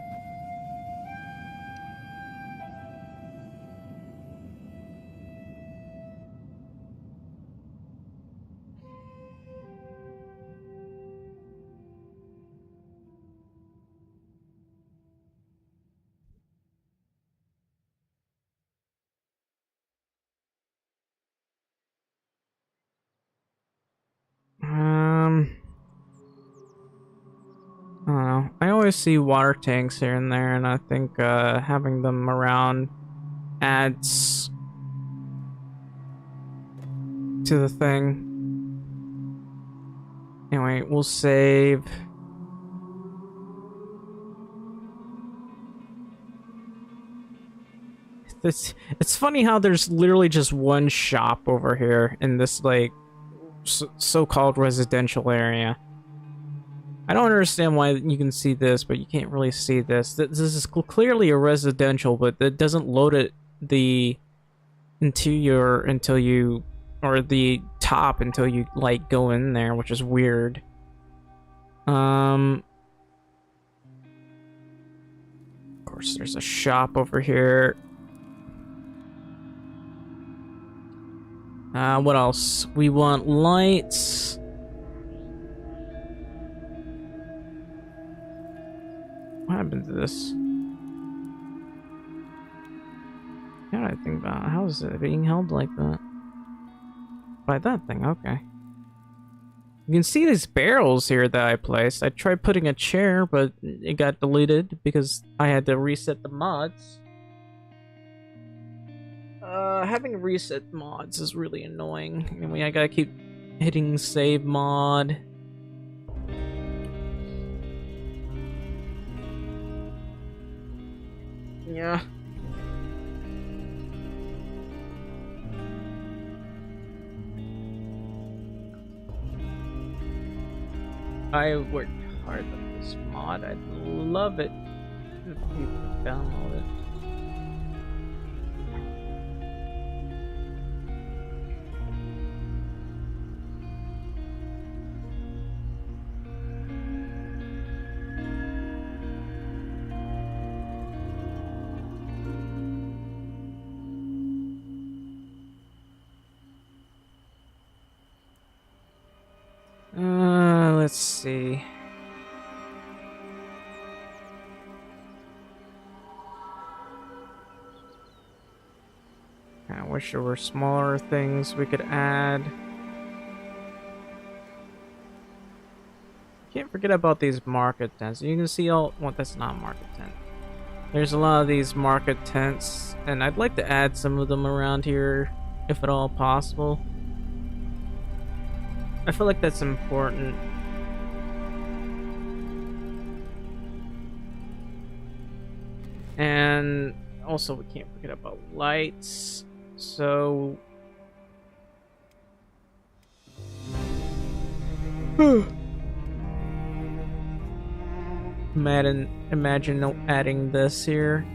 Speaker 1: I don't know. I always see water tanks here and there, and I think having them around adds to the thing. Anyway, we'll save. It's funny how there's literally just one shop over here in this, like, so-called residential area. I don't understand why you can see this, but you can't really see this. This is clearly a residential, but it doesn't load it the interior until you, or the top until you, like, go in there, which is weird. Of course, there's a shop over here. What else? We want lights. What happened to this? Yeah, I think about how is it being held like that? By that thing, okay. You can see these barrels here that I placed. I tried putting a chair, but it got deleted because I had to reset the mods. Having reset mods is really annoying. I mean, I gotta keep hitting save mod. Yeah. I worked hard on this mod. I'd love it if people download it. Let's see. I wish there were smaller things we could add. Can't forget about these market tents. You can see all... Well, that's not a market tent. There's a lot of these market tents, and I'd like to add some of them around here, if at all possible. I feel like that's important. And also, we can't forget about lights. So... Imagine adding this here.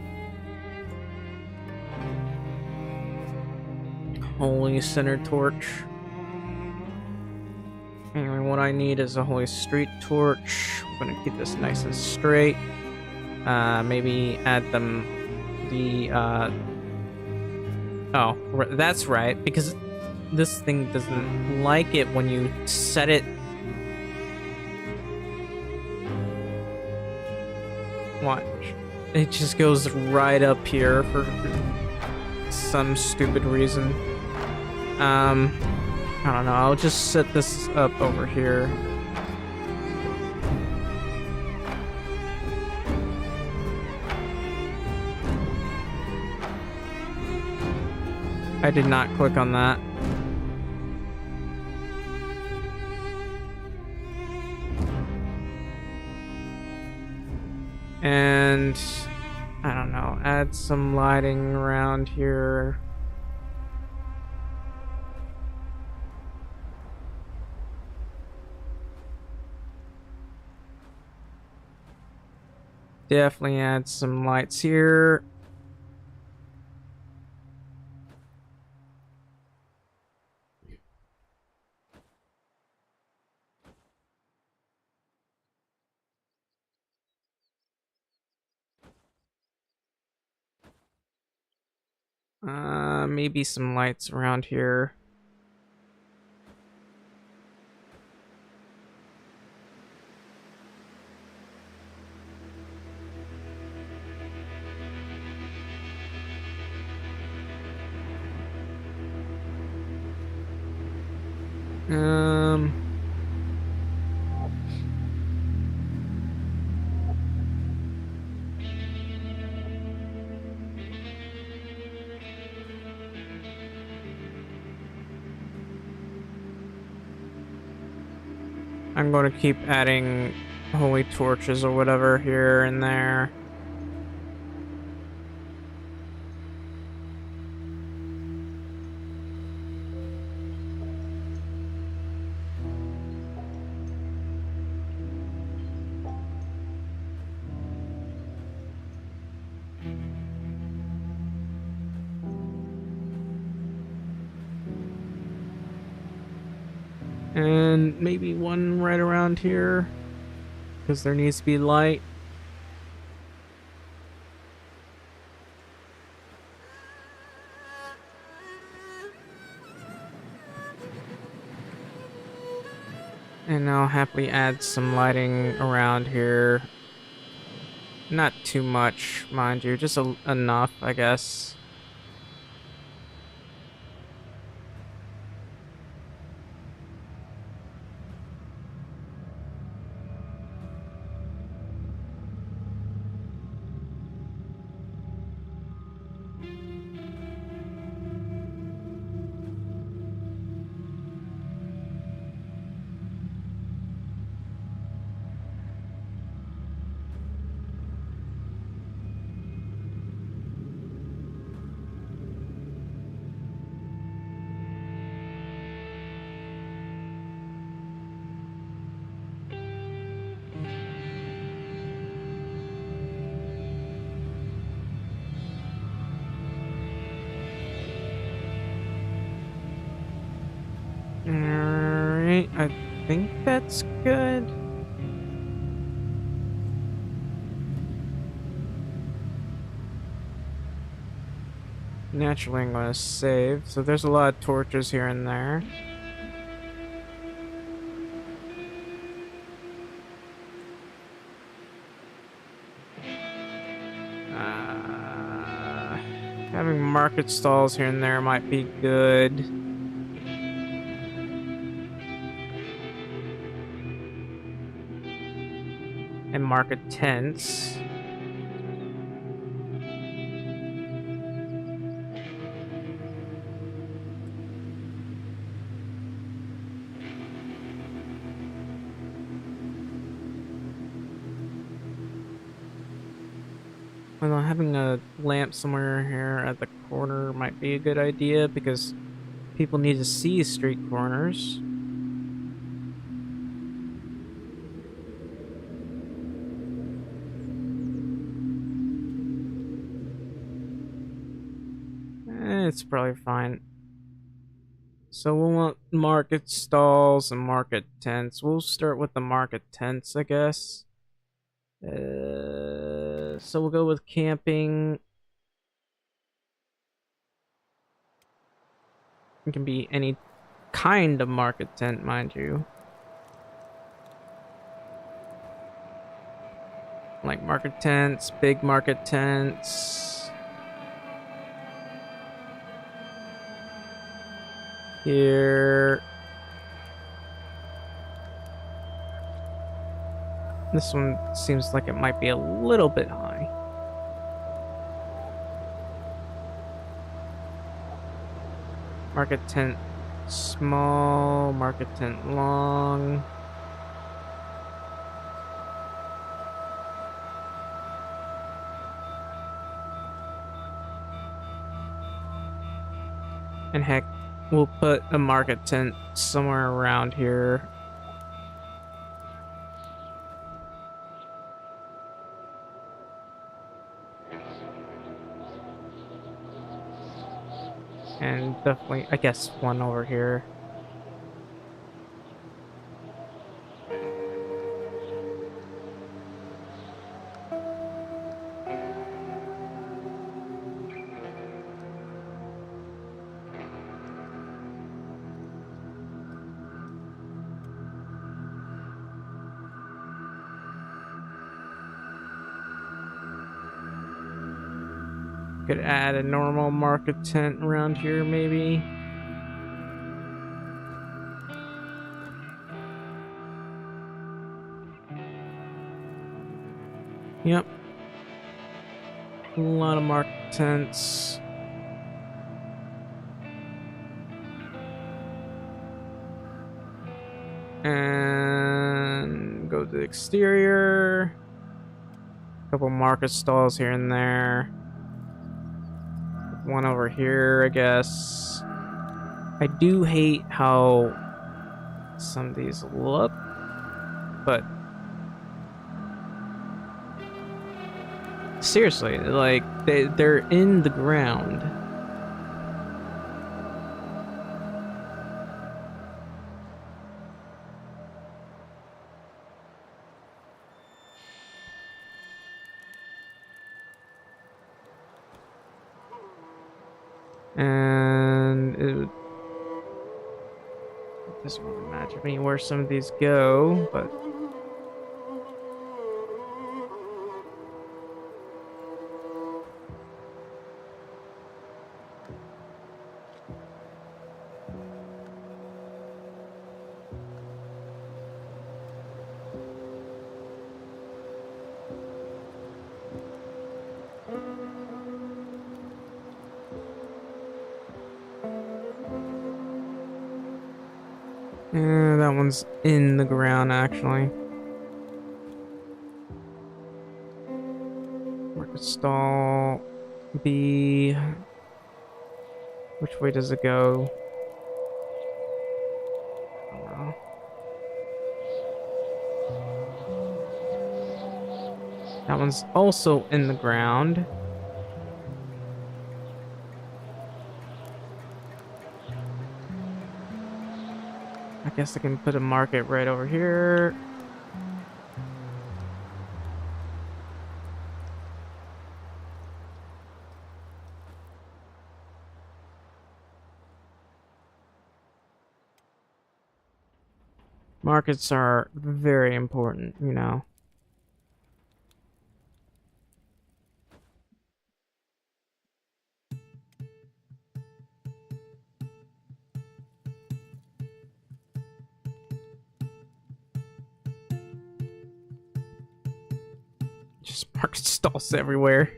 Speaker 1: Holy center torch. Anyway, what I need is a holy street torch. I'm gonna keep this nice and straight. Maybe add them the oh, that's right, because this thing doesn't like it when you set it. Watch. It just goes right up here for some stupid reason. I don't know. I'll just set this up over here. I did not click on that. And I don't know, add some lighting around here. Definitely add some lights here. Maybe some lights around here. I'm going to keep adding holy torches or whatever here and there. And maybe one right around here, because there needs to be light. And I'll happily add some lighting around here. Not too much, mind you, just enough, I guess. Alright, I think that's good. Naturally, I'm going to save. So there's a lot of torches here and there. Having market stalls here and there might be good. And market tents. Well, having a lamp somewhere here at the corner might be a good idea because people need to see street corners. It's probably fine. So we'll want market stalls and market tents. We'll start with the market tents, I guess. So we'll go with camping. It can be any kind of market tent, mind you. Like market tents, big market tents. Here. This one seems like it might be a little bit high. Market tent small, market tent long. And heck, we'll put a market tent somewhere around here. And definitely, I guess, one over here. Could add a normal market tent around here, maybe. Yep. A lot of market tents. And go to the exterior. A couple market stalls here and there. One over here, I guess. I do hate how some of these look, but seriously, like they're in the ground. And it doesn't really matter to me where some of these go, but that one's in the ground, actually. Market stall B. Which way does it go? I don't know. That one's also in the ground. I guess I can put a market right over here. Markets are very important, you know. Market stalls everywhere.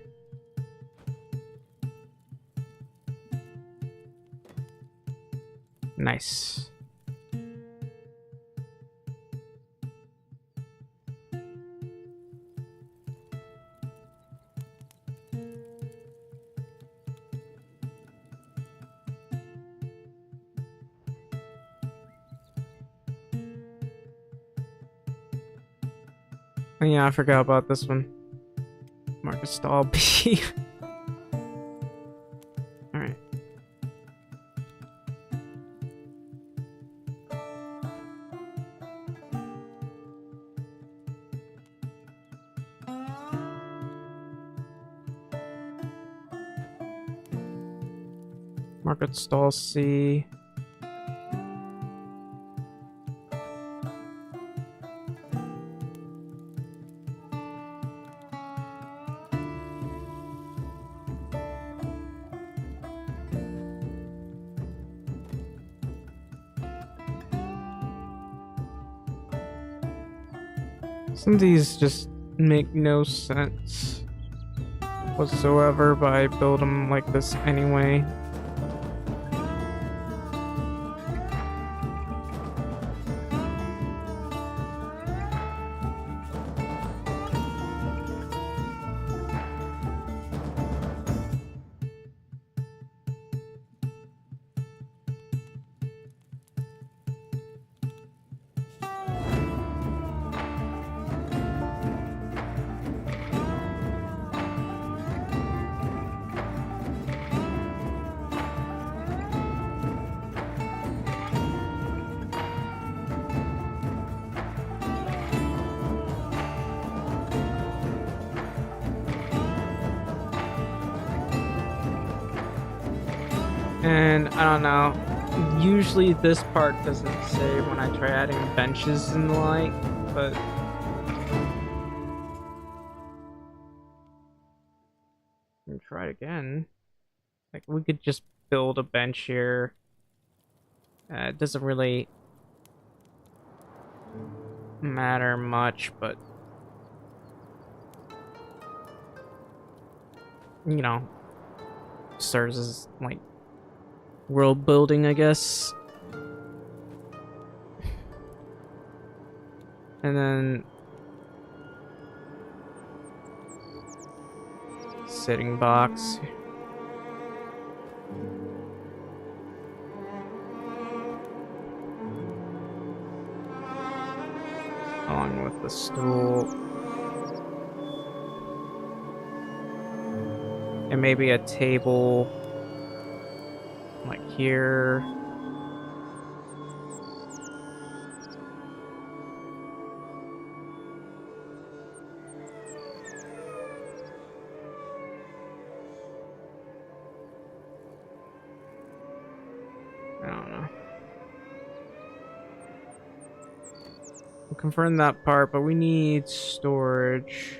Speaker 1: Nice. Oh, yeah, I forgot about this one. Market stall B. Alright. Market stall C. Some of these just make no sense whatsoever, but I build them like this anyway. And I don't know, usually this part doesn't save when I try adding benches and the like, but I'm gonna try it again. Like, we could just build a bench here. It doesn't really matter much, but you know, serves as like world building, I guess. And then sitting box. Along with the stool. And maybe a table like here. I don't know. We'll confirm that part, but we need storage.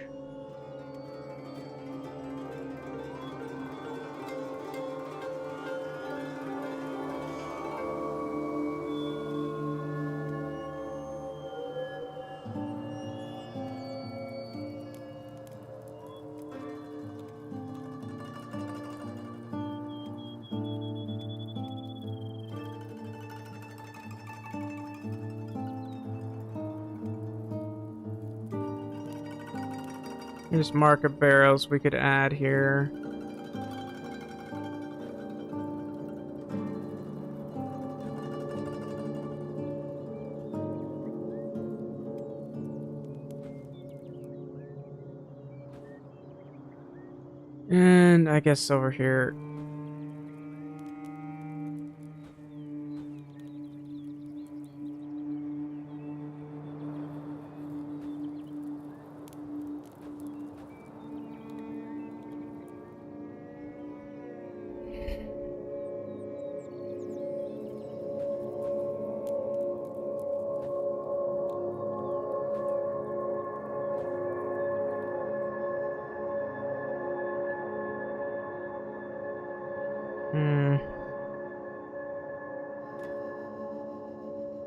Speaker 1: There's market barrels we could add here. And I guess over here.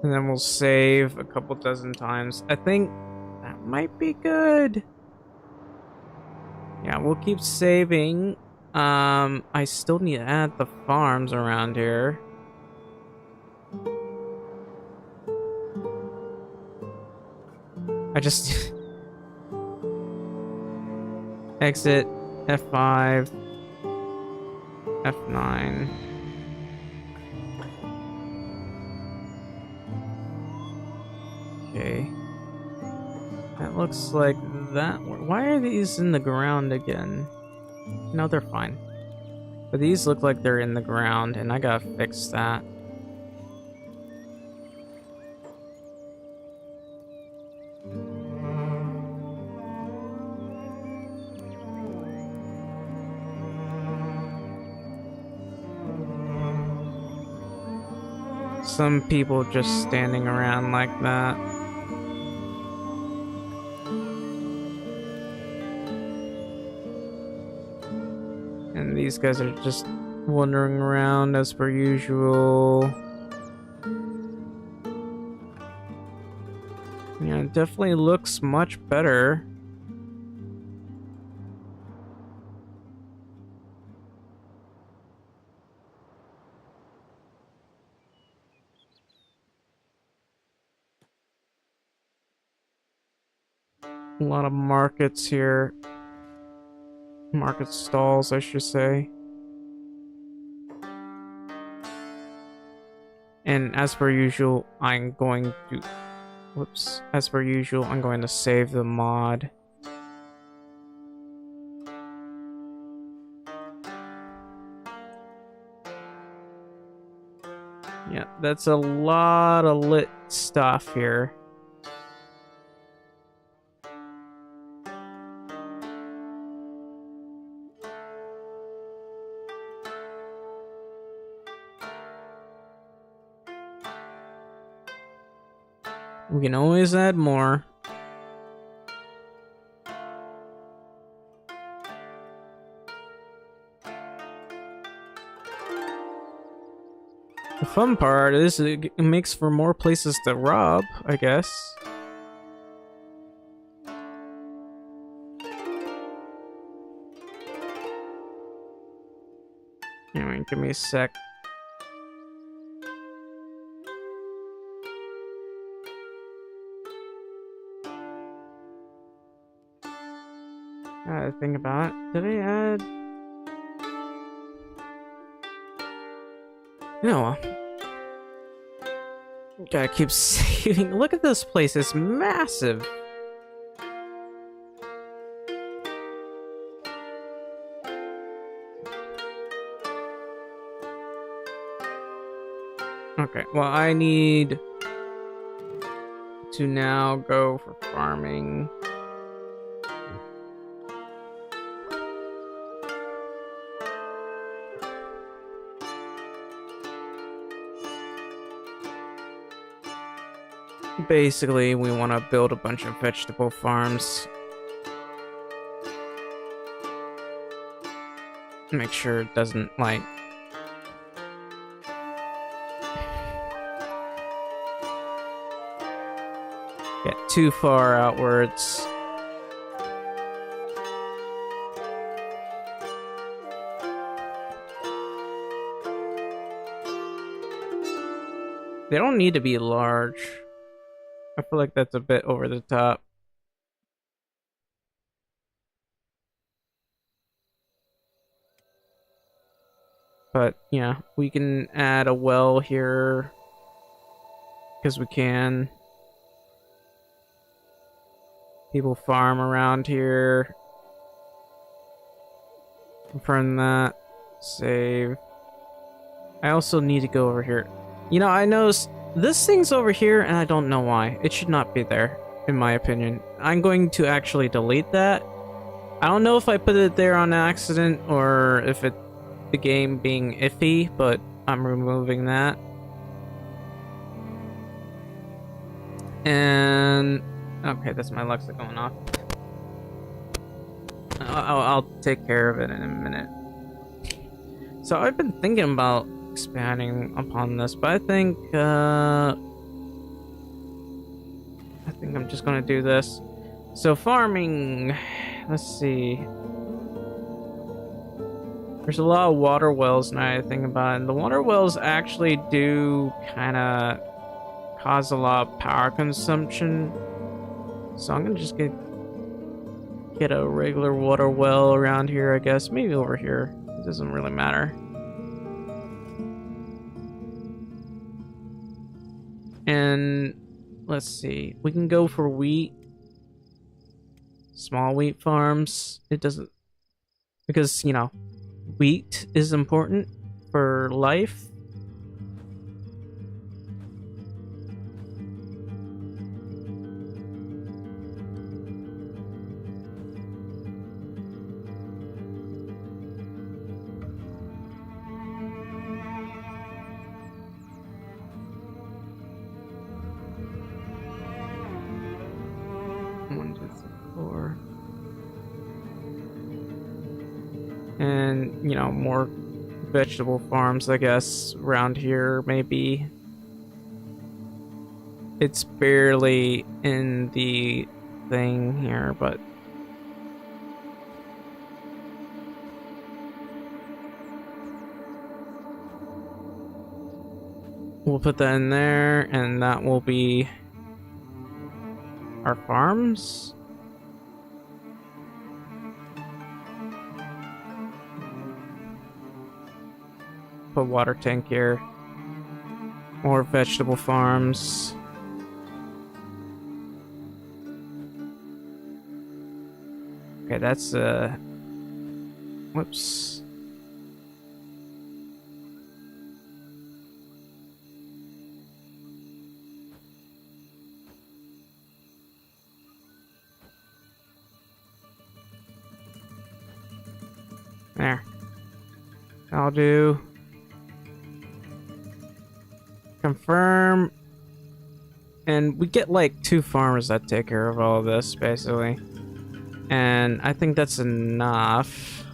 Speaker 1: And then we'll save a couple dozen times. I think that might be good. Yeah, we'll keep saving. I still need to add the farms around here. I just exit F5, F9. Okay. That looks like that. Why are these in the ground again? No, they're fine. But these look like they're in the ground, and I gotta fix that. Some people just standing around like that. And these guys are just wandering around as per usual. Yeah, it definitely looks much better. A lot of markets here. Market stalls, I should say. And as per usual, I'm going to... Whoops. As per usual, I'm going to save the mod. Yeah, that's a lot of lit stuff here. We can always add more. The fun part is it makes for more places to rob, I guess. Anyway, give me a sec. Gotta think about it. Did I add? No. Gotta keep saving. Look at this place. It's massive. Okay, well, I need to now go for farming. Basically, we want to build a bunch of vegetable farms. Make sure it doesn't, like... get too far outwards. They don't need to be large. I feel like that's a bit over the top. But yeah, we can add a well here because we can. People farm around here. Confirm that. Save. I also need to go over here. You know, I noticed this thing's over here and I don't know why. It should not be there, in my opinion. I'm going to actually delete that. I don't know if I put it there on accident or if it the game being iffy, but I'm removing that. And okay, that's my Alexa going off. I'll take care of it in a minute. So I've been thinking about expanding upon this, but I think I'm just gonna do this. So farming, let's see. There's a lot of water wells now I think about it. And the water wells actually do kind of cause a lot of power consumption. So I'm gonna just get a regular water well around here, I guess. Maybe over here. It doesn't really matter. And let's see. We can go for wheat. Small wheat farms. It doesn't... Because, you know, wheat is important for life. One, two, three, four. And, you know, more vegetable farms, I guess, around here, maybe. It's barely in the thing here, but... We'll put that in there, and that will be our farms. Put water tank here. More vegetable farms. Okay, that's whoops. There. I'll do. Confirm. And we get like 2 farmers that take care of all of this, basically. And I think that's enough.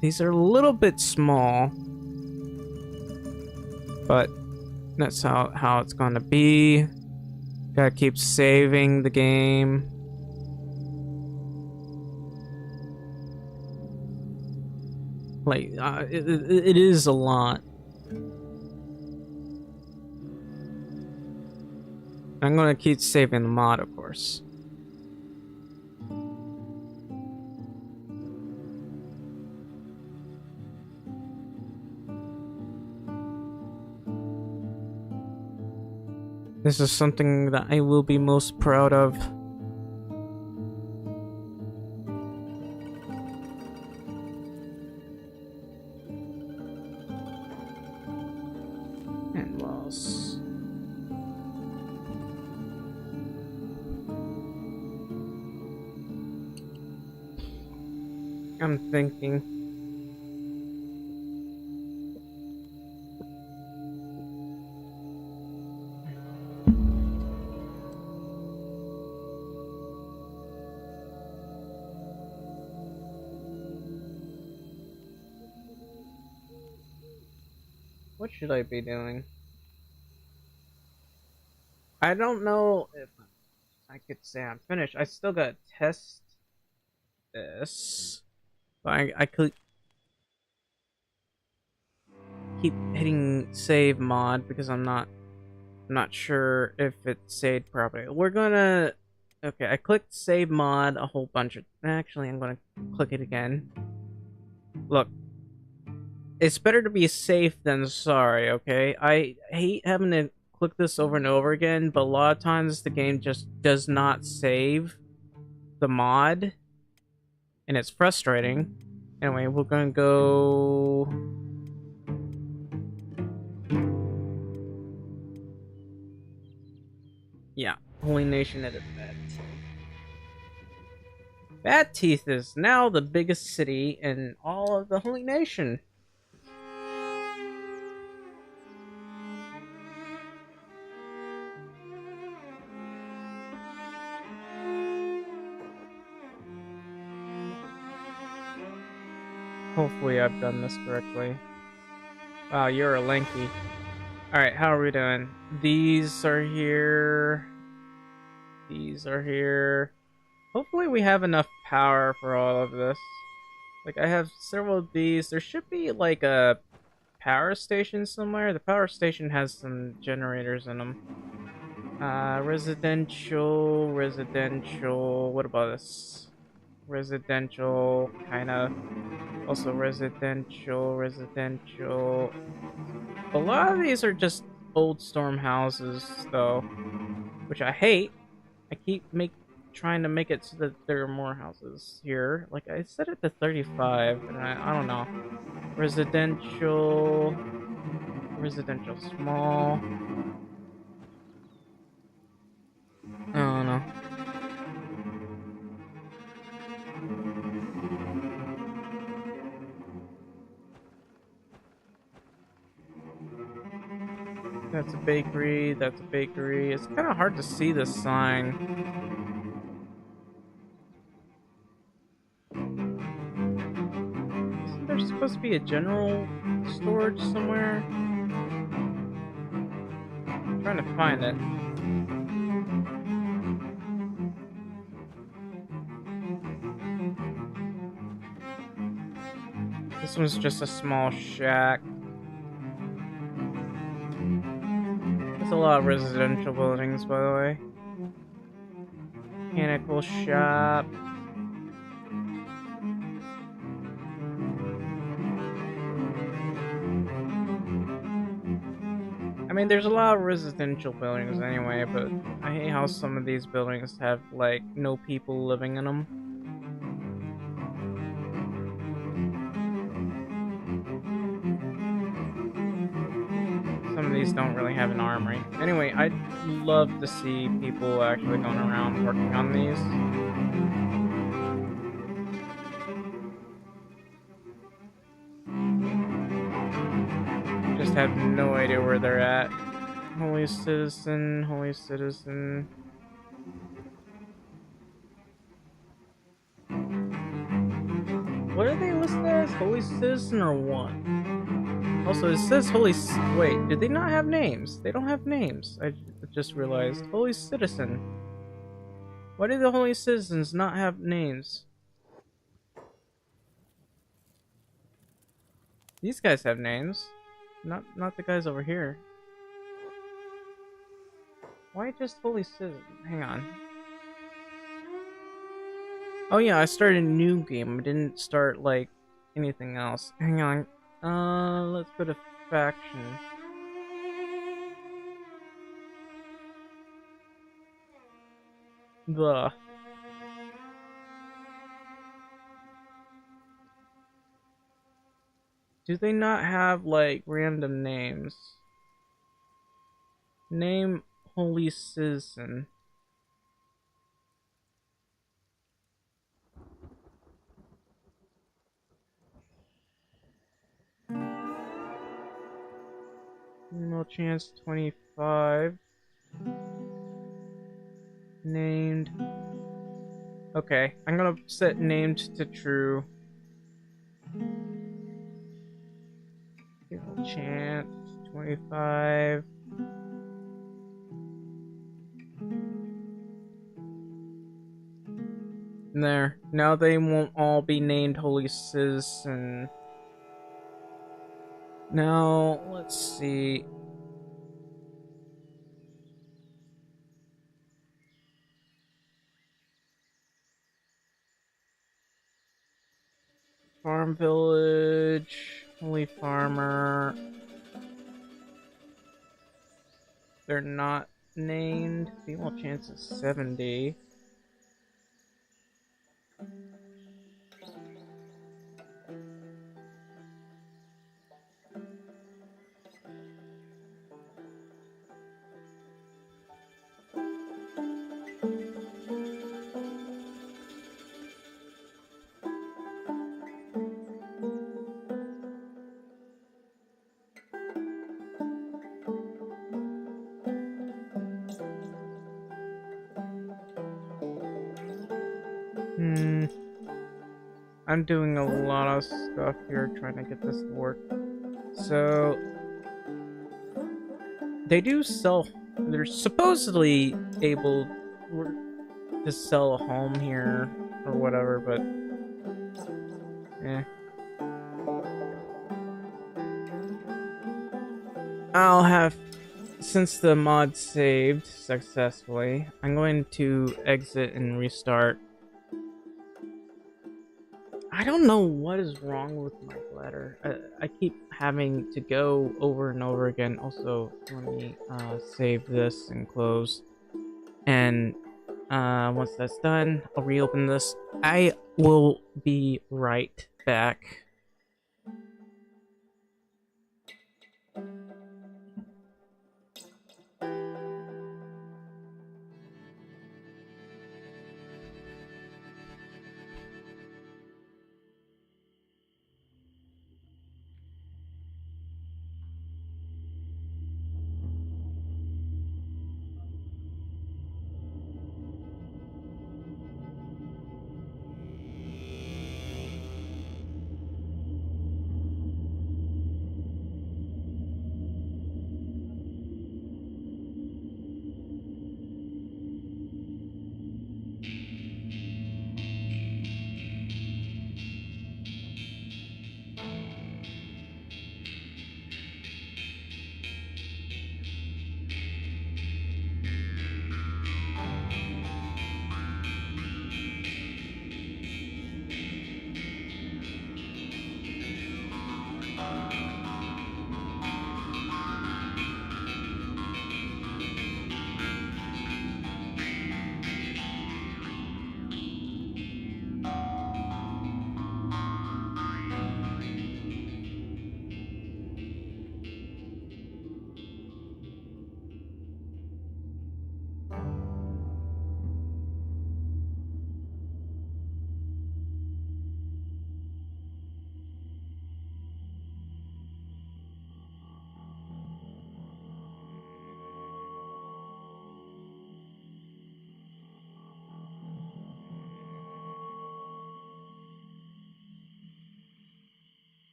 Speaker 1: These are a little bit small. But that's how it's gonna be. Gotta keep saving the game. Like, it is a lot. I'm gonna keep saving the mod, of course. This is something that I will be most proud of. And what else? I'm thinking. What should I be doing? I don't know if I could say I'm finished. I still gotta test this. But I could keep hitting save mod because I'm not sure if it's saved properly. We're gonna... Okay, I clicked save mod a whole bunch of... Actually, I'm gonna click it again. Look. It's better to be safe than sorry, okay? I hate having to click this over and over again, but a lot of times the game just does not save the mod. And it's frustrating. Anyway, we're gonna go... Yeah, Holy Nation at Bad Teeth. Bad Teeth is now the biggest city in all of the Holy Nation. Hopefully I've done this correctly. Wow, you're a lanky. Alright, how are we doing? These are here. These are here. Hopefully we have enough power for all of this. Like, I have several of these. There should be, like, a power station somewhere. The power station has some generators in them. Residential, residential. What about this? Residential, kind of. Also residential, residential. A lot of these are just old storm houses, though, which I hate. I keep trying to make it so that there are more houses here. Like, I set it to 35, and I don't know. Residential, residential small. I don't know. That's a bakery. That's a bakery. It's kind of hard to see this sign. Isn't there supposed to be a general storage somewhere? I'm trying to find it. This one's just a small shack. There's a lot of residential buildings, by the way. Mechanical shop. I mean, there's a lot of residential buildings anyway, but I hate how some of these buildings have, like, no people living in them. Some of these don't really have an armory. Anyway, I'd love to see people actually going around working on these. Just have no idea where they're at. Holy citizen, holy citizen. What are they listed as? Holy citizen or what? Also, it says wait, did they not have names? They don't have names. I just realized. Holy citizen. Why do the holy citizens not have names? These guys have names. Not the guys over here. Why just holy citizen? Hang on. Oh yeah, I started a new game. I didn't start, like, anything else. Hang on. Let's go to faction. The Do they not have, like, random names? Name holy citizen. Email chance 25. Named. Okay, I'm gonna set named to true. Email chance 25. There. Now they won't all be named holy citizen. Now, let's see. Farm village, holy farmer. They're not named. Female chance is 70. I'm doing a lot of stuff here trying to get this to work. So, they do sell, they're supposedly able to sell a home here or whatever, but Yeah. I'll have, since the mod saved successfully, I'm going to exit and restart. I don't know what is wrong with my bladder. I keep having to go over and over again. Also, let me save this and close. And once that's done, I'll reopen this. I will be right back.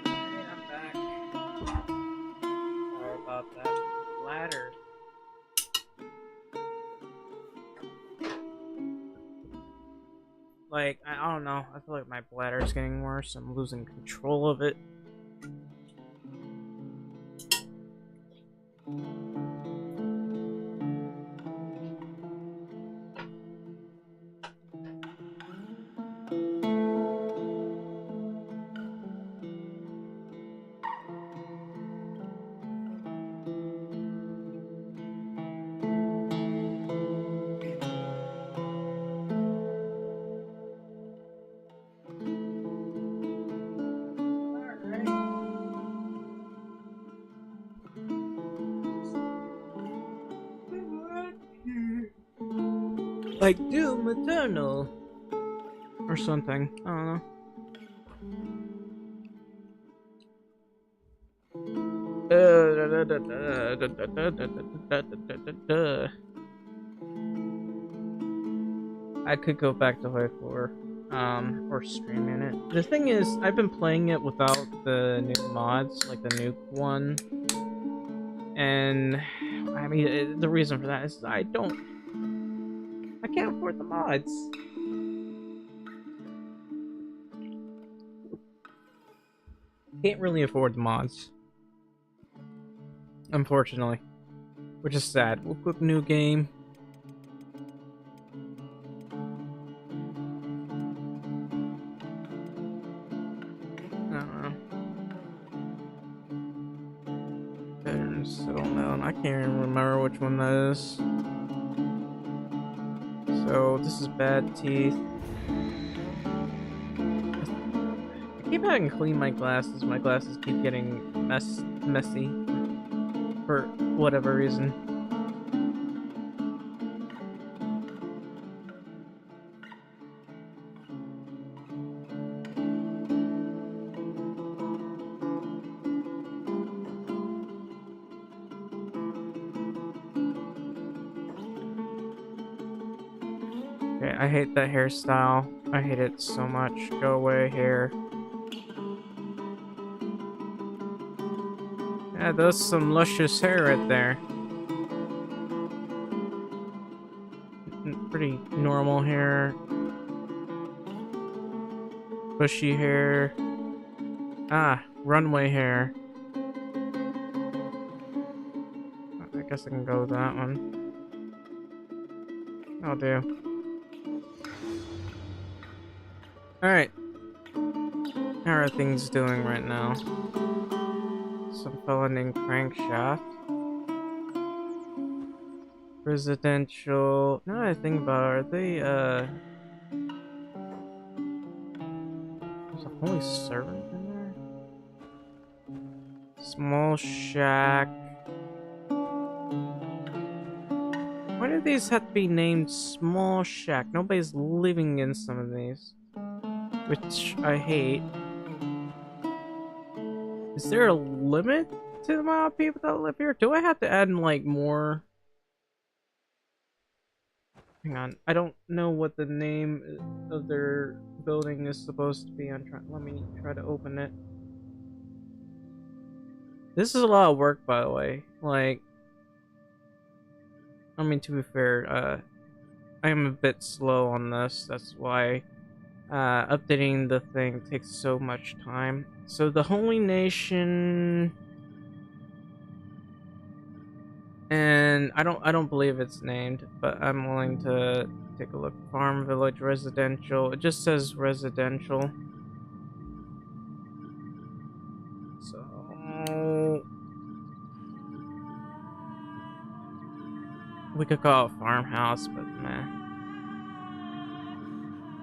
Speaker 1: Hey, I'm back. Sorry about that. Bladder. Like, I don't know. I feel like my bladder is getting worse. I'm losing control of it. Like Doom Eternal or something. I don't know. I could go back to Hoi 4, or streaming it. The thing is, I've been playing it without the new mods, like the nuke one, and I mean the reason for that is I can't afford the mods. Can't really afford the mods, unfortunately, which is sad. We'll click new game. I can't even remember which one that is. So this is bad teeth. I keep having to clean my glasses. My glasses keep getting messy for whatever reason. Okay, I hate that hairstyle. I hate it so much. Go away, hair. Yeah, that's some luscious hair right there. Pretty normal hair. Bushy hair. Ah, runway hair. I guess I can go with that one. I'll do. Alright. How are things doing right now? Some fella named Crankshaft. Residential. Now that I think about it, are they, there's a holy servant in there? Small shack. Why do these have to be named Small Shack? Nobody's living in some of these, which I hate. Is there a limit to the amount of people that live here? Do I have to add like more? Hang on, I don't know what the name of their building is supposed to be. Let me try to open it. This is a lot of work, by the way. Like, I mean, to be fair, I am a bit slow on this. That's why updating the thing takes so much time. So the Holy Nation, and I don't believe it's named, but I'm willing to take a look. Farm Village Residential. It just says residential. So we could call it farmhouse, but man.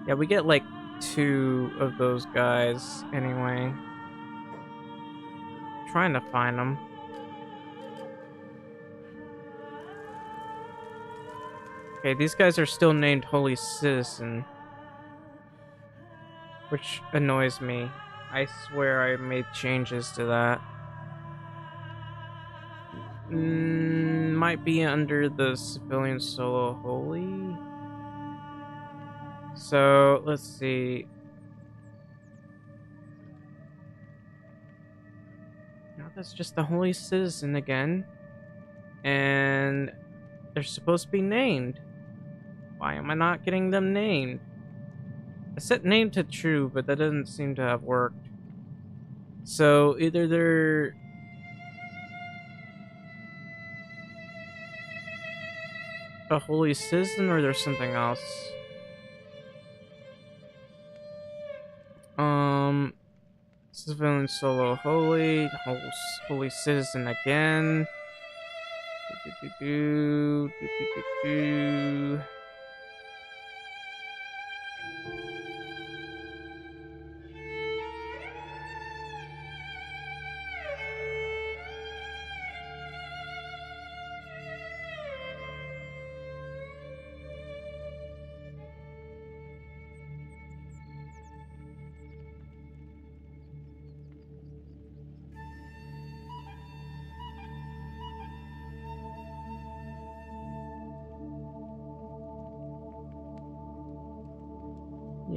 Speaker 1: Yeah, we get like 2 of those guys anyway. Trying to find them. Okay, these guys are still named Holy Citizen, which annoys me. I swear I made changes to that. Might be under the civilian solo holy. So let's see. Now that's just the Holy Citizen again, and they're supposed to be named. Why am I not getting them named? I set name to true, but that doesn't seem to have worked. So either they're a holy citizen or there's something else. Civilian solo holy, holy citizen again.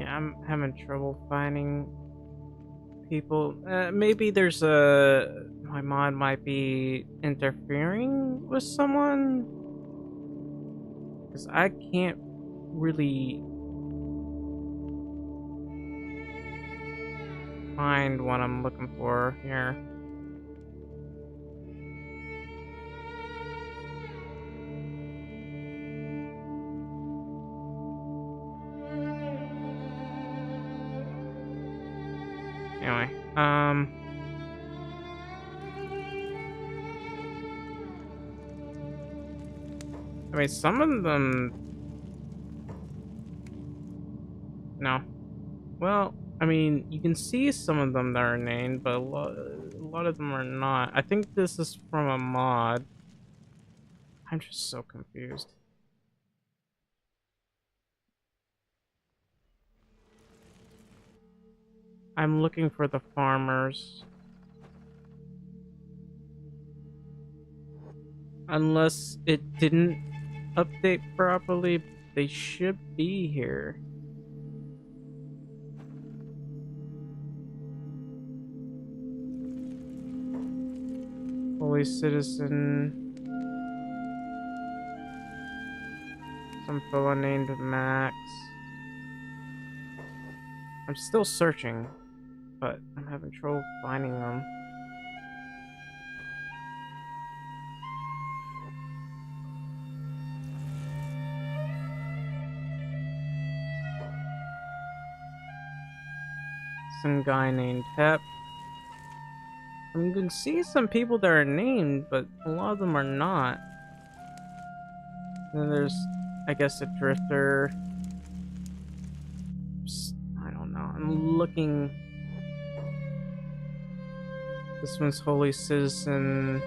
Speaker 1: Yeah, I'm having trouble finding people. Maybe there's a... My mod might be interfering with someone? Because I can't really find what I'm looking for here. Anyway, I mean, some of them... No. Well, I mean, you can see some of them that are named, but a lot of them are not. I think this is from a mod. I'm just so confused. I'm looking for the farmers. Unless it didn't update properly, they should be here. Holy Citizen. Some fella named Max. I'm still searching, but I'm having trouble finding them. Some guy named Hep. I mean, you can see some people that are named, but a lot of them are not. And then there's, I guess, a drifter. I don't know. I'm looking. This one's Holy Citizen.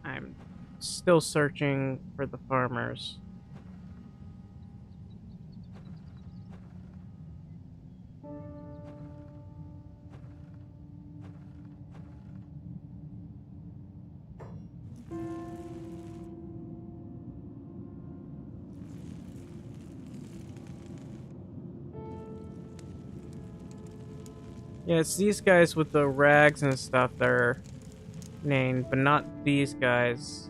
Speaker 1: I'm still searching for the farmers. Yeah, it's these guys with the rags and stuff that are named, but not these guys.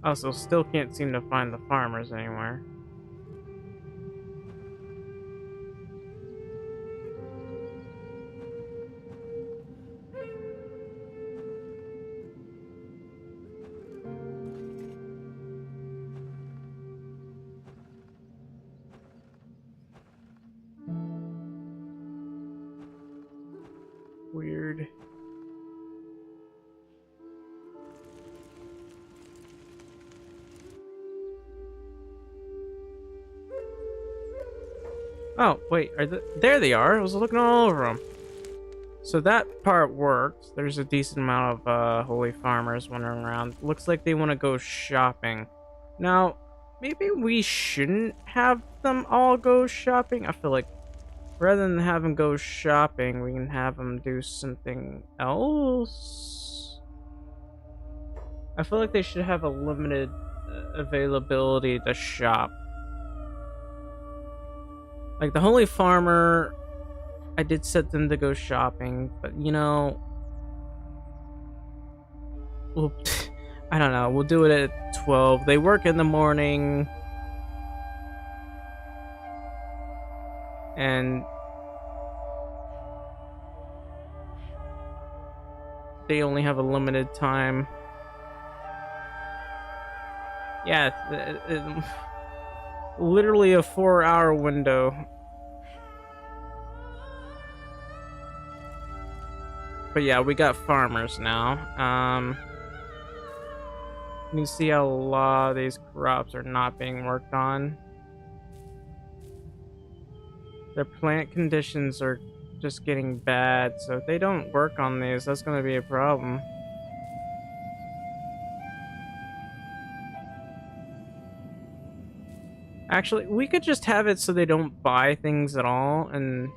Speaker 1: Also, still can't seem to find the farmers anywhere. Weird. Oh, wait, there they are. I was looking all over them. So that part worked. There's a decent amount of holy farmers wandering around. Looks like they want to go shopping. Now, maybe we shouldn't have them all go shopping. I feel like rather than have them go shopping, we can have them do something else. I feel like they should have a limited availability to shop. Like the holy farmer, I did set them to go shopping, but you know, well, I don't know. We'll do it at 12. They work in the morning, and they only have a limited time. Yeah, literally a 4-hour window. But yeah, we got farmers now. You can see how a lot of these crops are not being worked on. Their plant conditions are just getting bad, so if they don't work on these, that's going to be a problem. Actually, we could just have it so they don't buy things at all, and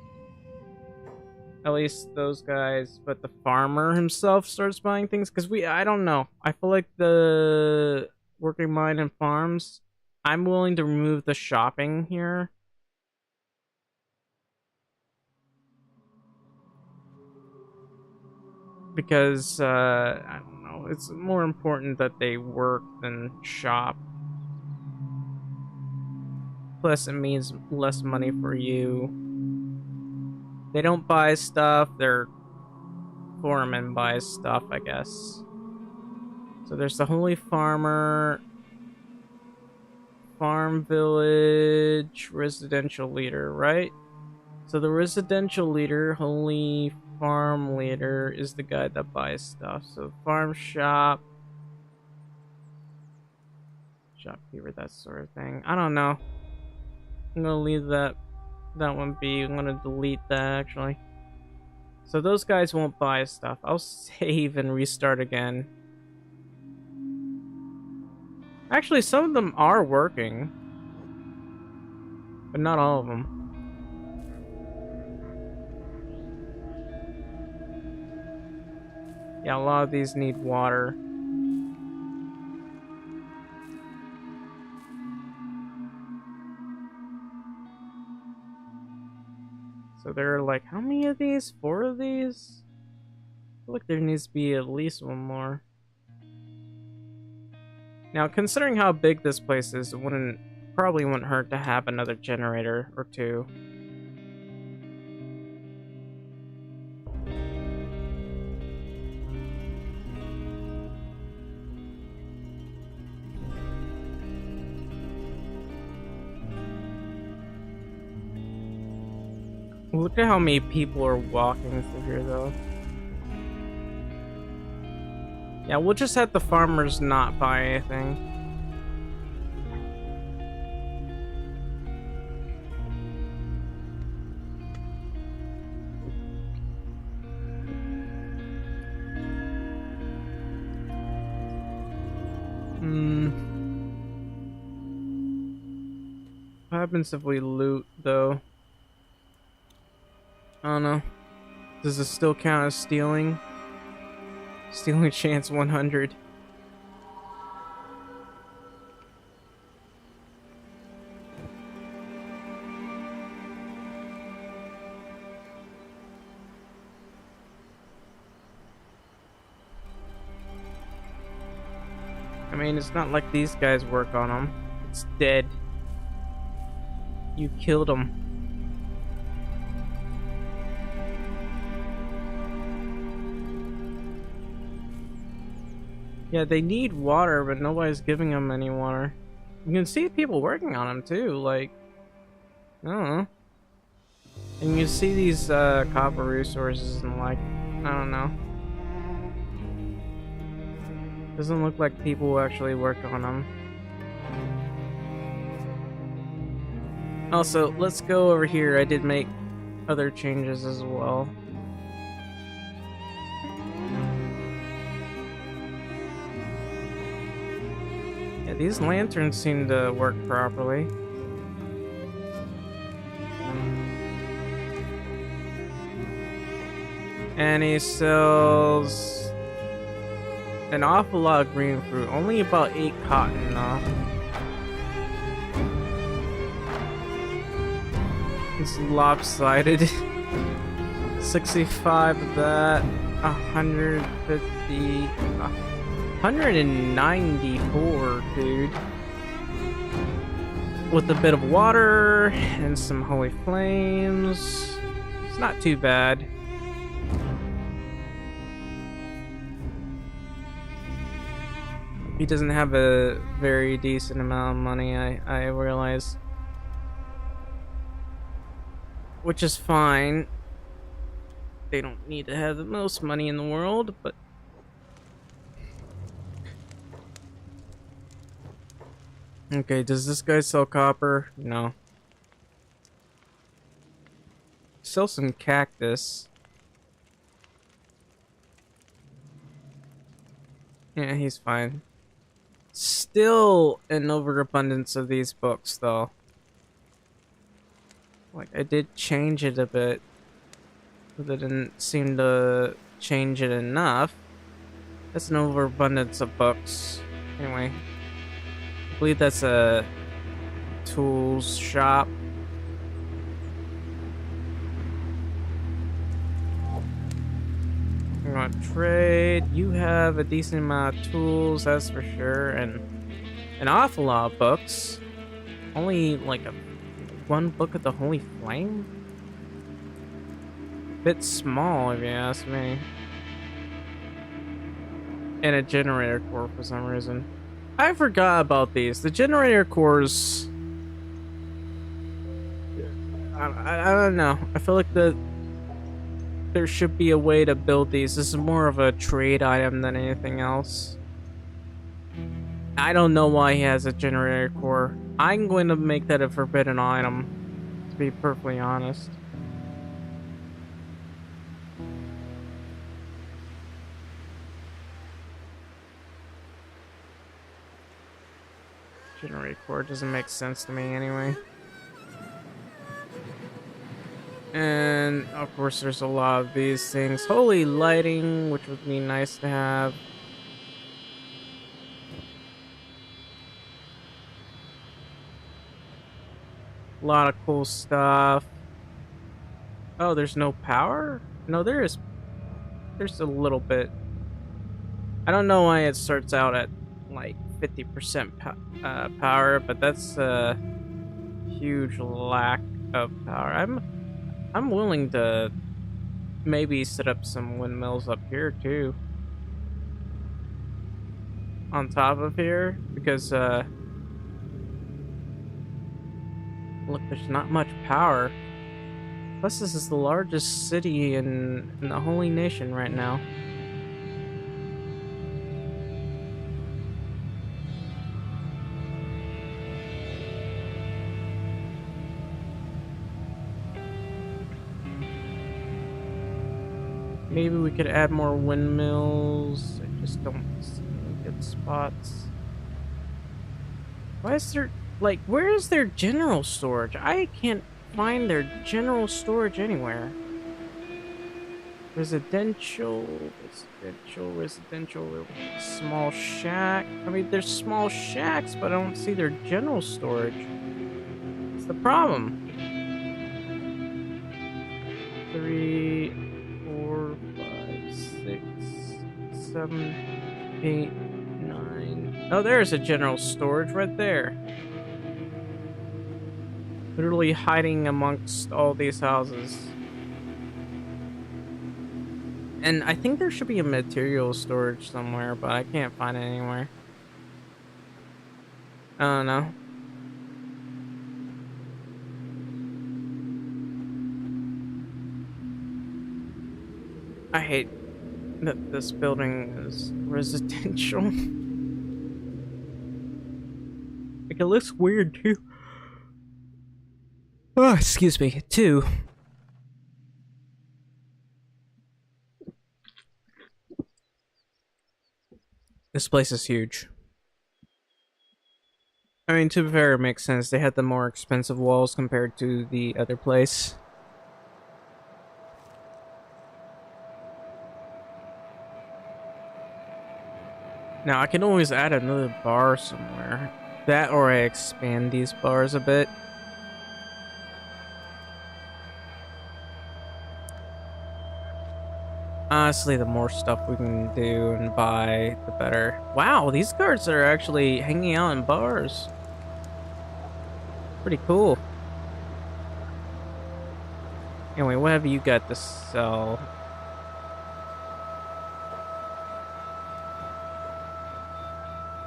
Speaker 1: At least those guys, but the farmer himself starts buying things because I don't know. I feel like the working mine and farms, I'm willing to remove the shopping here. Because, I don't know, it's more important that they work than shop. Plus, it means less money for you. They don't buy stuff, their foreman buys stuff, I guess. So there's the Holy Farmer, Farm Village, Residential Leader, right? So the Residential Leader, Holy Farm Leader, is the guy that buys stuff. So Farm Shop, Shopkeeper, that sort of thing. I don't know. I'm gonna leave that one be. I'm gonna delete that, actually. So those guys won't buy stuff. I'll save and restart again. Actually, some of them are working. But not all of them. Yeah, a lot of these need water. So there are like, how many of these? 4 of these? I feel like there needs to be at least one more. Now, considering how big this place is, it probably wouldn't hurt to have another generator or 2. Look at how many people are walking through here, though. Yeah, we'll just have the farmers not buy anything. What happens if we loot, though? I don't know. Does this still count as stealing? Stealing chance 100. I mean, it's not like these guys work on them. It's dead. You killed them. Yeah, they need water, but nobody's giving them any water. You can see people working on them too, like, I don't know. And you see these copper resources and like, I don't know. Doesn't look like people actually work on them. Also, let's go over here. I did make other changes as well. Yeah, these lanterns seem to work properly. And he sells an awful lot of green fruit. Only about 8 cotton though. It's lopsided. 65 of that. 150. 194, dude. With a bit of water and some holy flames. It's not too bad. He doesn't have a very decent amount of money, I realize. Which is fine. They don't need to have the most money in the world, but... Okay, does this guy sell copper? No. Sell some cactus. Yeah, he's fine. Still an overabundance of these books, though. Like, I did change it a bit. They didn't seem to change it enough. That's an overabundance of books. Anyway, I believe that's a tools shop. I'm gonna trade. You have a decent amount of tools, that's for sure, and an awful lot of books. Only like one book of the Holy Flame? Bit small, if you ask me. And a generator core for some reason. I forgot about these. The generator cores. I don't know. I feel like there should be a way to build these. This is more of a trade item than anything else. I don't know why he has a generator core. I'm going to make that a forbidden item, to be perfectly honest. Generator core doesn't make sense to me anyway. And of course there's a lot of these things. Holy lighting, which would be nice to have. A lot of cool stuff. Oh, there's no power? No, there is. There's a little bit. I don't know why it starts out at like 50% power, but that's a huge lack of power. I'm willing to maybe set up some windmills up here too. On top of here, because look, there's not much power. Plus, this is the largest city in the Holy Nation right now. Maybe we could add more windmills. I just don't see any good spots. Why is there, like, where is their general storage? I can't find their general storage anywhere. Residential, small shack. I mean, there's small shacks, but I don't see their general storage. It's the problem. 3, 4, 5, 6, 7, 8, 9. Oh, there's a general storage right there. Literally hiding amongst all these houses. And I think there should be a material storage somewhere, but I can't find it anywhere. I don't know. I hate that this building is residential. Like, it looks weird too. Oh, excuse me, too. This place is huge. I mean, to be fair, it makes sense. They had the more expensive walls compared to the other place. Now, I can always add another bar somewhere. That, or I expand these bars a bit. Honestly, the more stuff we can do and buy, the better. Wow, these guards are actually hanging out in bars. Pretty cool. Anyway, what have you got to sell?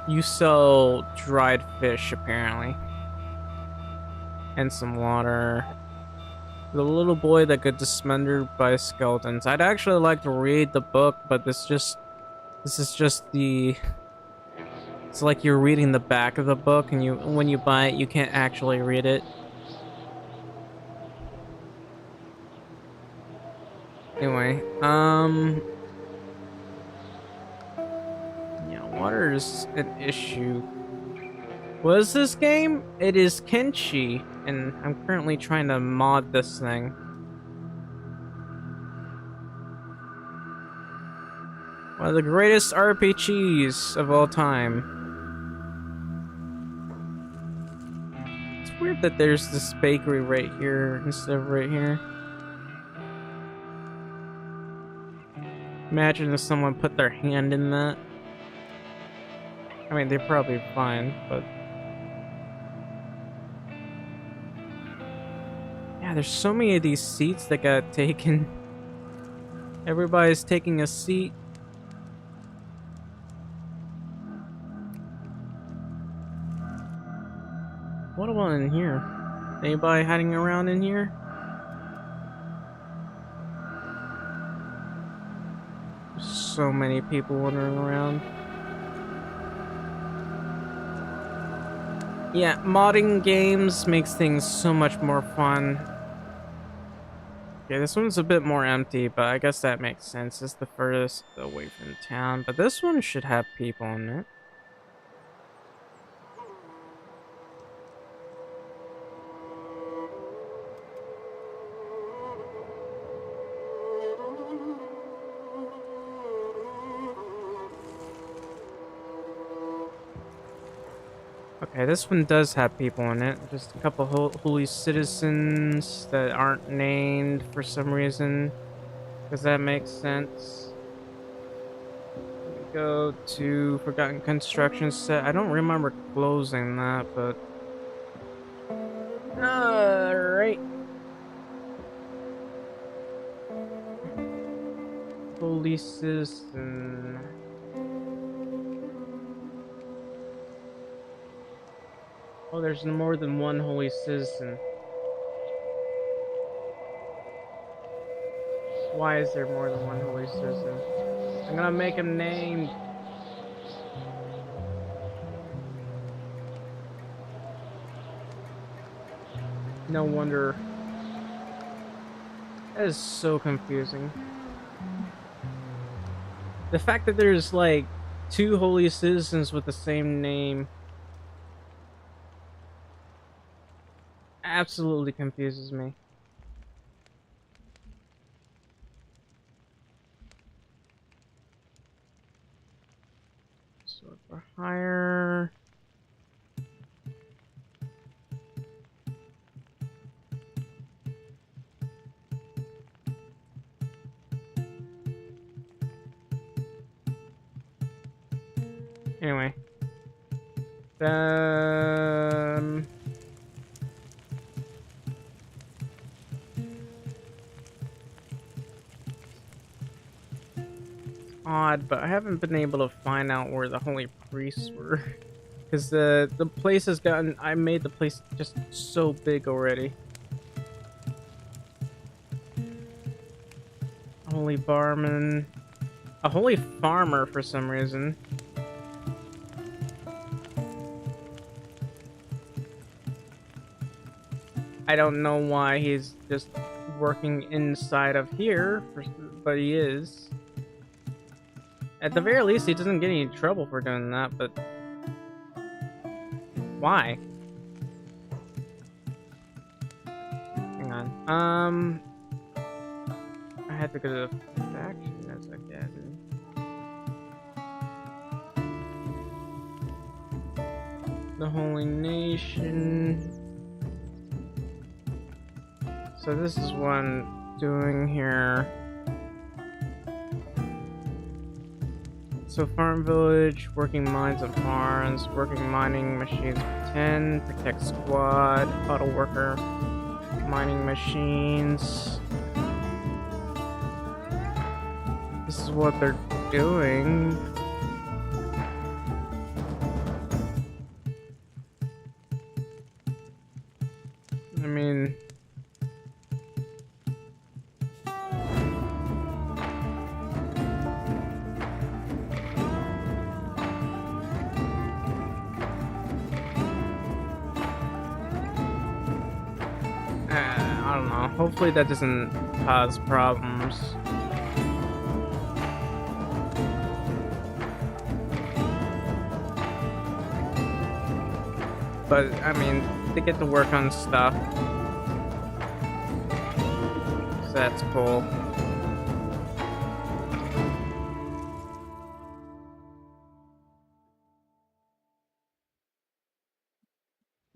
Speaker 1: You sell dried fish, apparently. And some water. The little boy that got dismembered by skeletons. I'd actually like to read the book, but this is just the... It's like you're reading the back of the book, and when you buy it, you can't actually read it. Anyway, yeah, water is an issue. What is this game? It is Kenshi, and I'm currently trying to mod this thing. One of the greatest RPGs of all time. It's weird that there's this bakery right here instead of right here. Imagine if someone put their hand in that. I mean, they're probably fine, but... yeah, there's so many of these seats that got taken. Everybody's taking a seat. What about in here? Anybody hiding around in here? There's so many people wandering around. Yeah, modding games makes things so much more fun. Okay, this one's a bit more empty, but I guess that makes sense. It's the furthest away from town, but this one should have people in it. Okay, this one does have people in it. Just a couple holy citizens that aren't named for some reason. Does that make sense? We go to Forgotten Construction Set. I don't remember closing that, but... alright. Holy citizen... oh, there's more than one holy citizen. Why is there more than one holy citizen? I'm gonna make him named. No wonder. That is so confusing. The fact that there's like 2 holy citizens with the same name absolutely confuses me. So for hire. Anyway. Odd, but I haven't been able to find out where the holy priests were. Because the place has gotten... I made the place just so big already. Holy barman. A holy farmer for some reason. I don't know why he's just working inside of here, but he is. At the very least, he doesn't get any trouble for doing that, but... why? Hang on. I had to go to the faction as again. The Holy Nation. So this is what I'm doing here. So farm village, working mines and farms, working mining machines 10, protect squad, auto worker, mining machines. This is what they're doing. I mean... I don't know. Hopefully that doesn't cause problems. But, I mean, they get to work on stuff. So that's cool.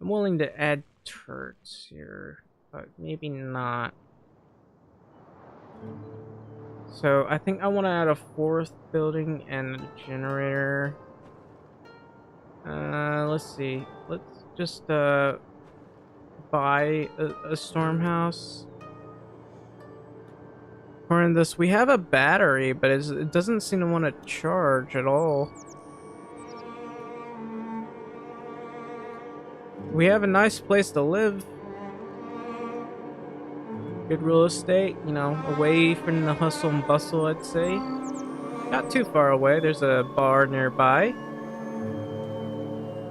Speaker 1: I'm willing to add turrets here, but maybe not. So I think I want to add a fourth building and a generator. Let's see. Let's just buy a storm house. According to this, we have a battery, but it doesn't seem to want to charge at all. We have a nice place to live. Good real estate, you know, away from the hustle and bustle, I'd say. Not too far away, there's a bar nearby.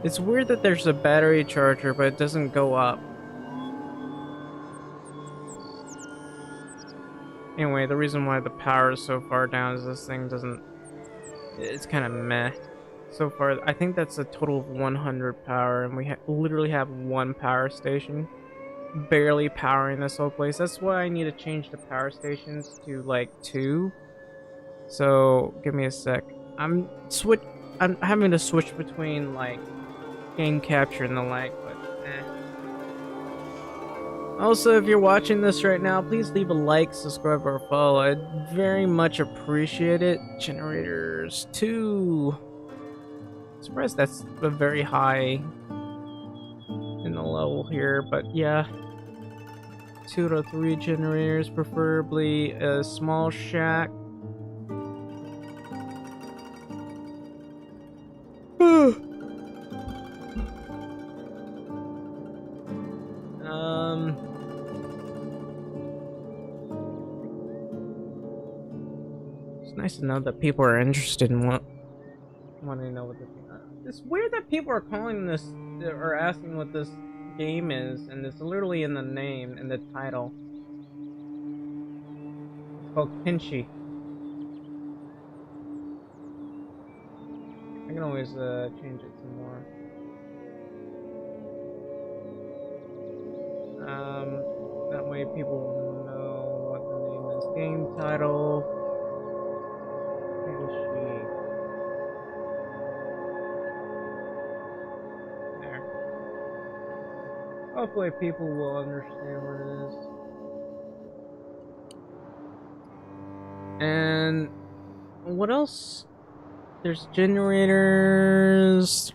Speaker 1: It's weird that there's a battery charger, but it doesn't go up. Anyway, the reason why the power is so far down is this thing doesn't... It's kind of meh. So far, I think that's a total of 100 power, and we literally have one power station. Barely powering this whole place. That's why I need to change the power stations to, like, 2. So, give me a sec. I'm having to switch between, like, game capture and the like, but eh. Also, if you're watching this right now, please leave a like, subscribe, or follow. I'd very much appreciate it. Generators 2. Surprised that's a very high in the level here, but yeah. 2 to 3 generators, preferably a small shack. It's nice to know that people are interested in wanting to know what this. It's weird that people are calling this or asking what this game is, and it's literally in the name, in the title. It's called Kenshi. I can always change it some more. That way people will know what the name is. Game title. Kenshi. There. Hopefully people will understand what it is. And what else? There's generators.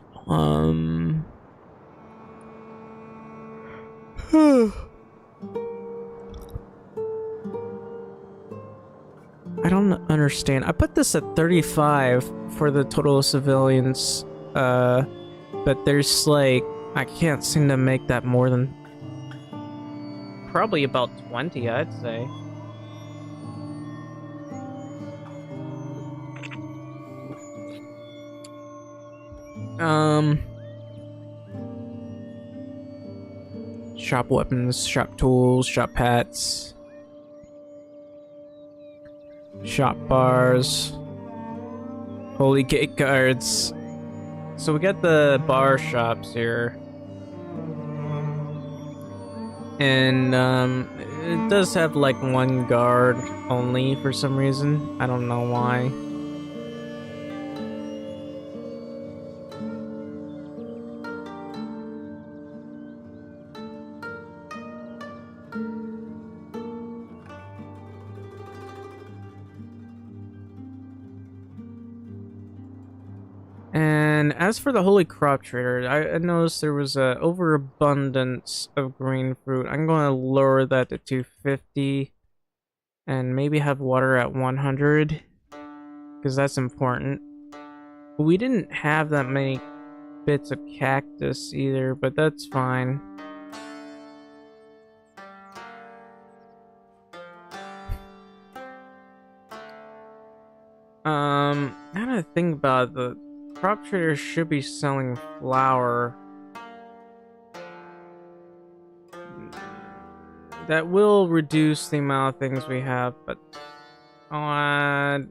Speaker 1: I don't understand. I put this at 35 for the total civilians, but there's like, I can't seem to make that more than probably about 20, I'd say. Shop weapons, shop tools, shop hats, shop bars, holy gate guards. So we got the bar shops here. And it does have like one guard only for some reason. I don't know why. And as for the holy crop trader, I noticed there was a overabundance of green fruit. I'm going to lower that to 250 and maybe have water at 100 because that's important. But we didn't have that many bits of cactus either, but that's fine. Now that I think about it, the crop trader should be selling flour. That will reduce the amount of things we have, but I'll add...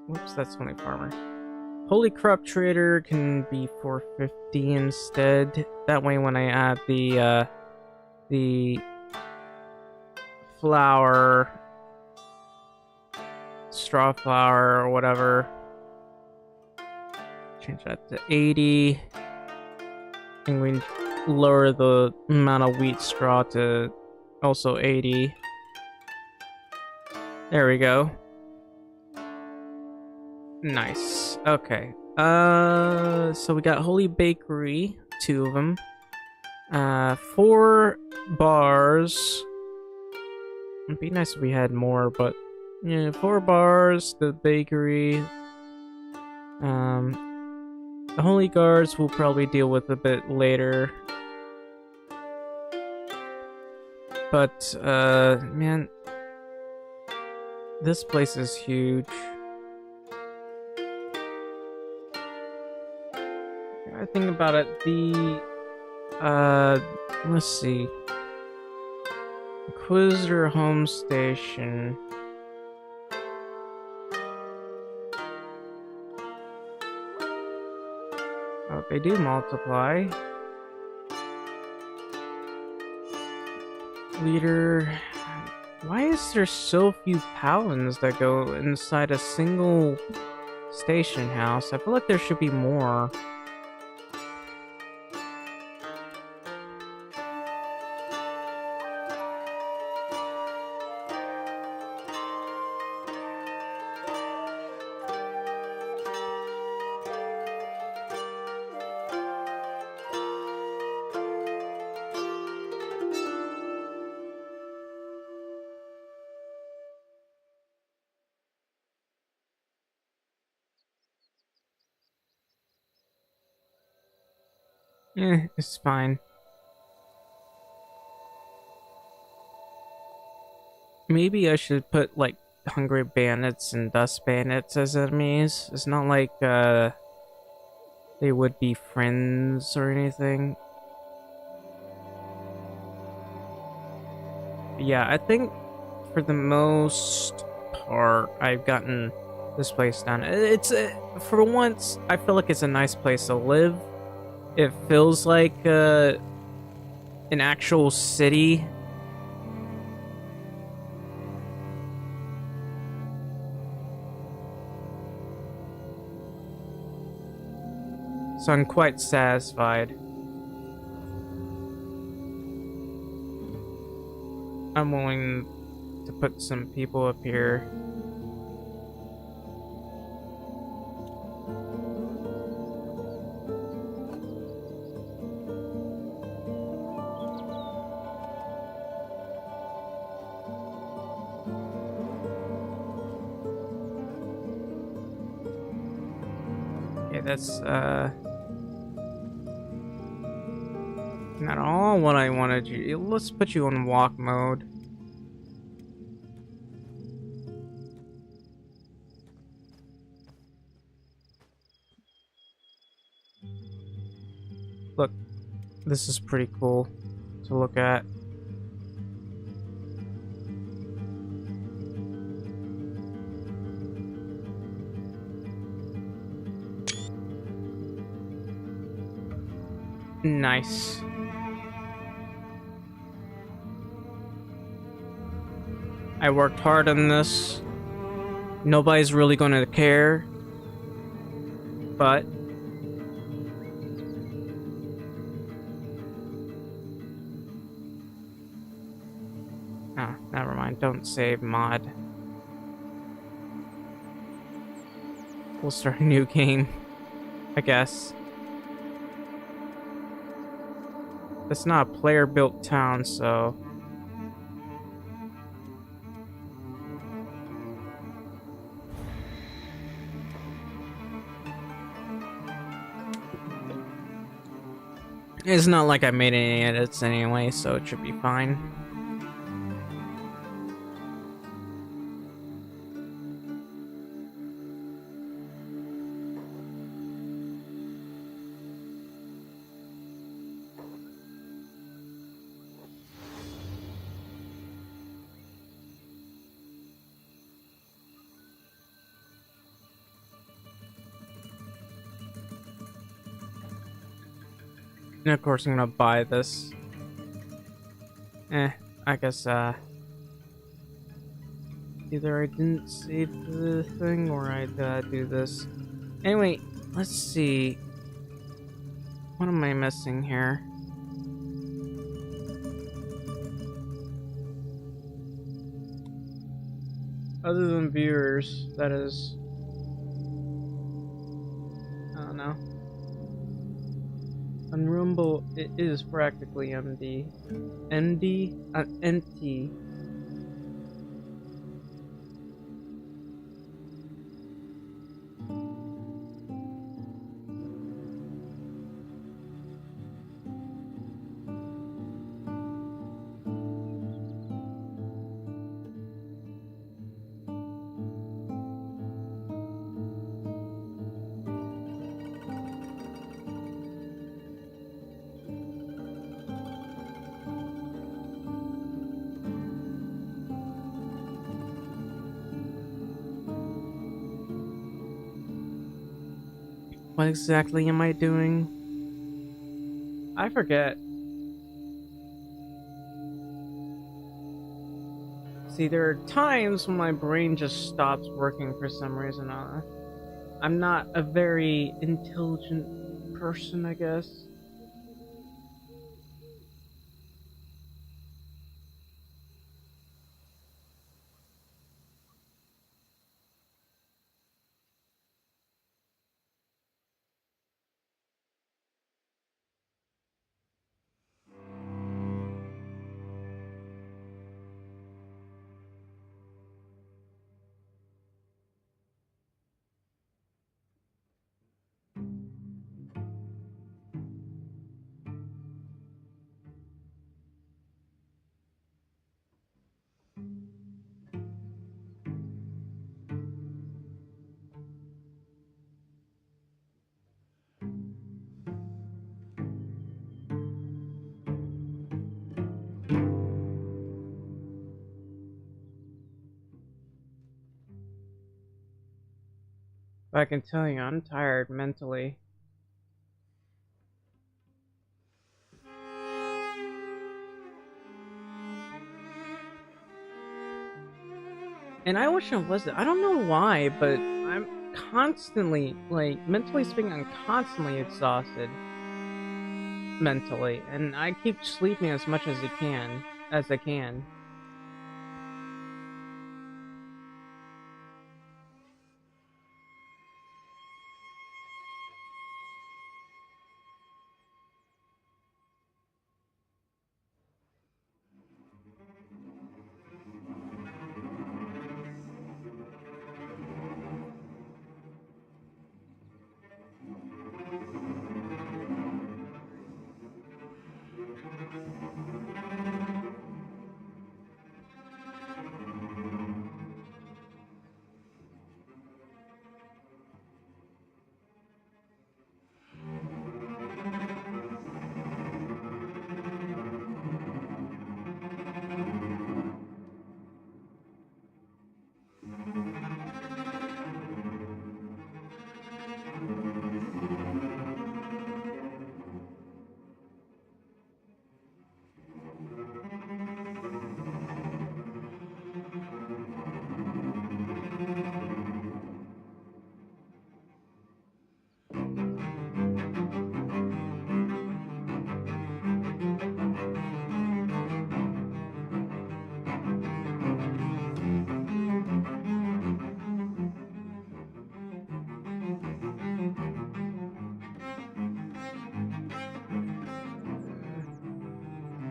Speaker 1: Whoops, that's only farmer. Holy crop trader can be 450 instead. That way when I add the flour, straw flour or whatever, change that to 80, and we lower the amount of wheat straw to also 80. There we go. Nice. Okay. So we got Holy Bakery, 2 of them. 4 bars. It'd be nice if we had more, but yeah, 4 bars, the bakery. The Holy Guards we'll probably deal with a bit later. But, man, this place is huge. I think about it, let's see. Inquisitor Home Station. Oh, they do multiply. Leader. Why is there so few paladins that go inside a single station house? I feel like there should be more. It's fine. Maybe I should put, like, Hungry Bandits and Dust Bandits as enemies. It's not like, they would be friends or anything. Yeah, I think for the most part, I've gotten this place done. It's, for once, I feel like it's a nice place to live. It feels like an actual city. So I'm quite satisfied. I'm willing to put some people up here. That's not all what I wanted you. Let's put you on walk mode. Look, this is pretty cool to look at. Nice. I worked hard on this. Nobody's really gonna care. But oh, never mind. Don't save mod. We'll start a new game, I guess. It's not a player-built town, so... It's not like I made any edits anyway, so it should be fine. And of course I'm gonna buy this. I guess, either I didn't save the thing or I'd, do this. Anyway, let's see. What am I missing here? Other than viewers, that is. I don't know. On Rumble, it is practically empty. Empty? Empty. What exactly am I doing? I forget. See, there are times when my brain just stops working for some reason. I'm not a very intelligent person, I guess. But I can tell you, I'm tired mentally. And I wish I wasn't. I don't know why, but I'm constantly, like, mentally speaking, I'm constantly exhausted. Mentally. And I keep sleeping as much as I can.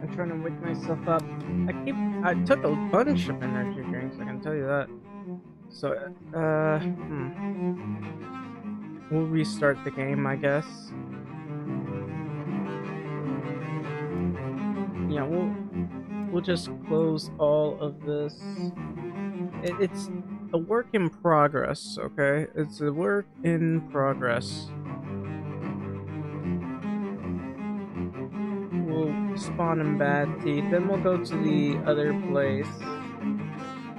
Speaker 1: I'm trying to wake myself up. I took a bunch of energy drinks, I can tell you that. So, we'll restart the game, I guess. Yeah, we'll just close all of this. It's a work in progress, okay? It's a work in progress. We'll spawn in Bad Teeth, then we'll go to the other place.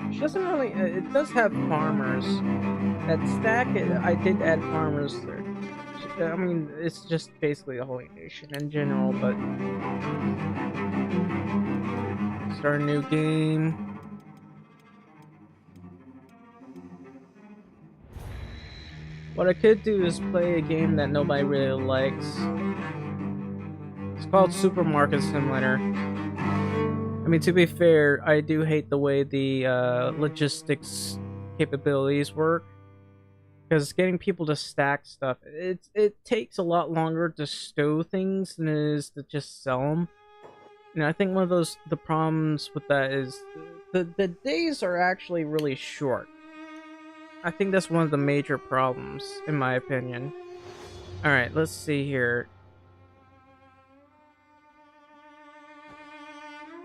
Speaker 1: Which doesn't really. It does have farmers. At Stack, I did add farmers there. I mean, it's just basically the Holy Nation in general, but. Start a new game. What I could do is play a game that nobody really likes. It's called Supermarket Simulator. I mean, to be fair, I do hate the way the logistics capabilities work, because getting people to stack stuff, it takes a lot longer to stow things than it is to just sell them. And I think one of the problems with that is the days are actually really short. I think that's one of the major problems, in my opinion. All right, let's see here.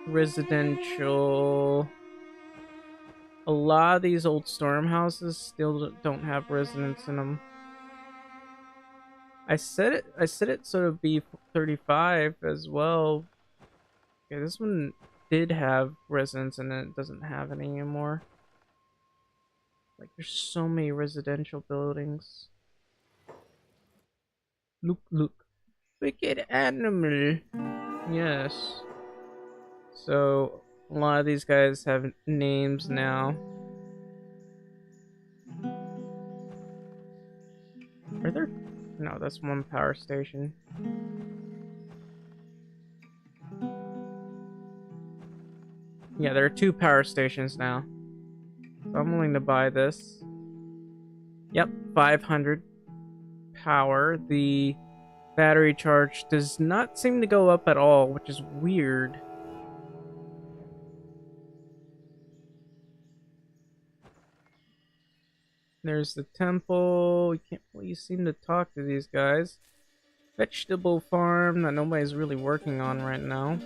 Speaker 1: Residential. A lot of these old storm houses still don't have residents in them. I set it so to be 35 as well. Okay, this one did have residents in it. It doesn't have any anymore. Like, there's so many residential buildings. Look, look. Wicked animal. Yes. So, a lot of these guys have names now. Are there? No, that's one power station. Yeah, there are 2 power stations now. So I'm willing to buy this. Yep, 500 power. The battery charge does not seem to go up at all, which is weird. There's the temple. You can't really seem to talk to these guys. Vegetable farm that nobody's really working on right now.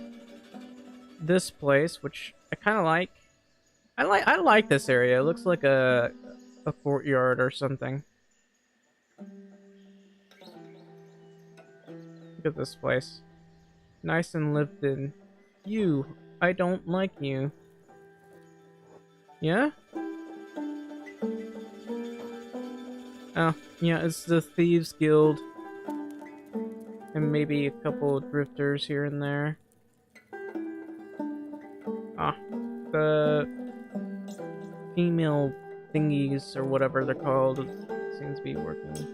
Speaker 1: This place, which I kind of like. I like this area. It looks like a courtyard or something. Look at this place. Nice and lived in. You, I don't like you. Yeah? Oh, yeah, it's the Thieves Guild. And maybe a couple of drifters here and there. Ah, the female thingies or whatever they're called seems to be working.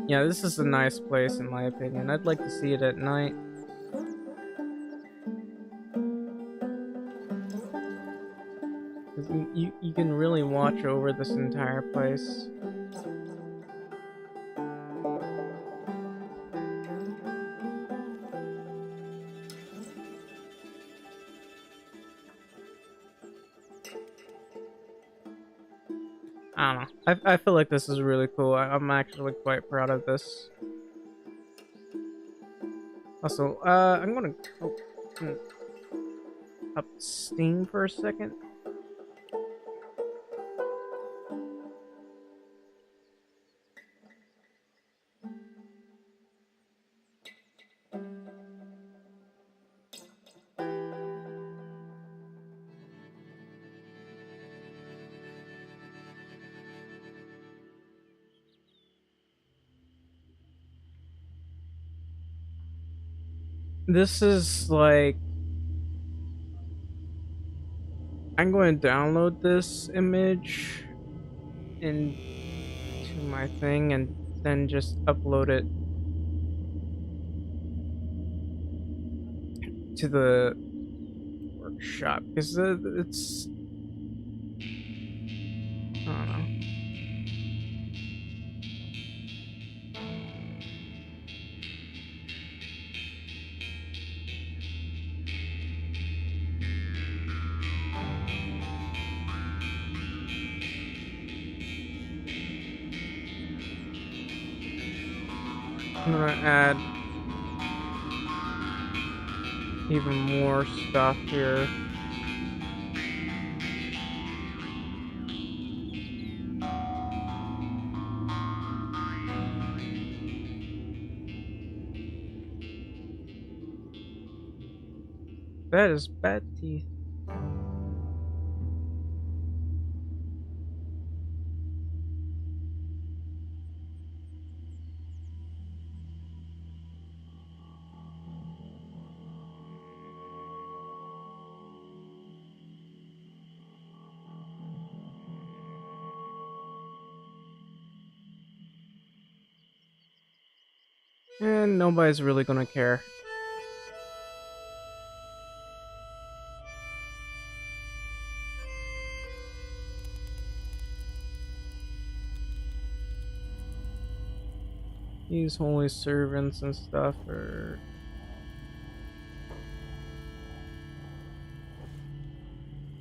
Speaker 1: Yeah, this is a nice place in my opinion. I'd like to see it at night. Because you can really watch over this entire place. I don't know. I feel like this is really cool. I'm actually quite proud of this. Also, I'm gonna up Steam for a second. This is like, I'm going to download this image into my thing and then just upload it to the workshop because it's, I don't know. I'm gonna add even more stuff here. That is bad teeth. And nobody's really gonna care. these holy servants and stuff are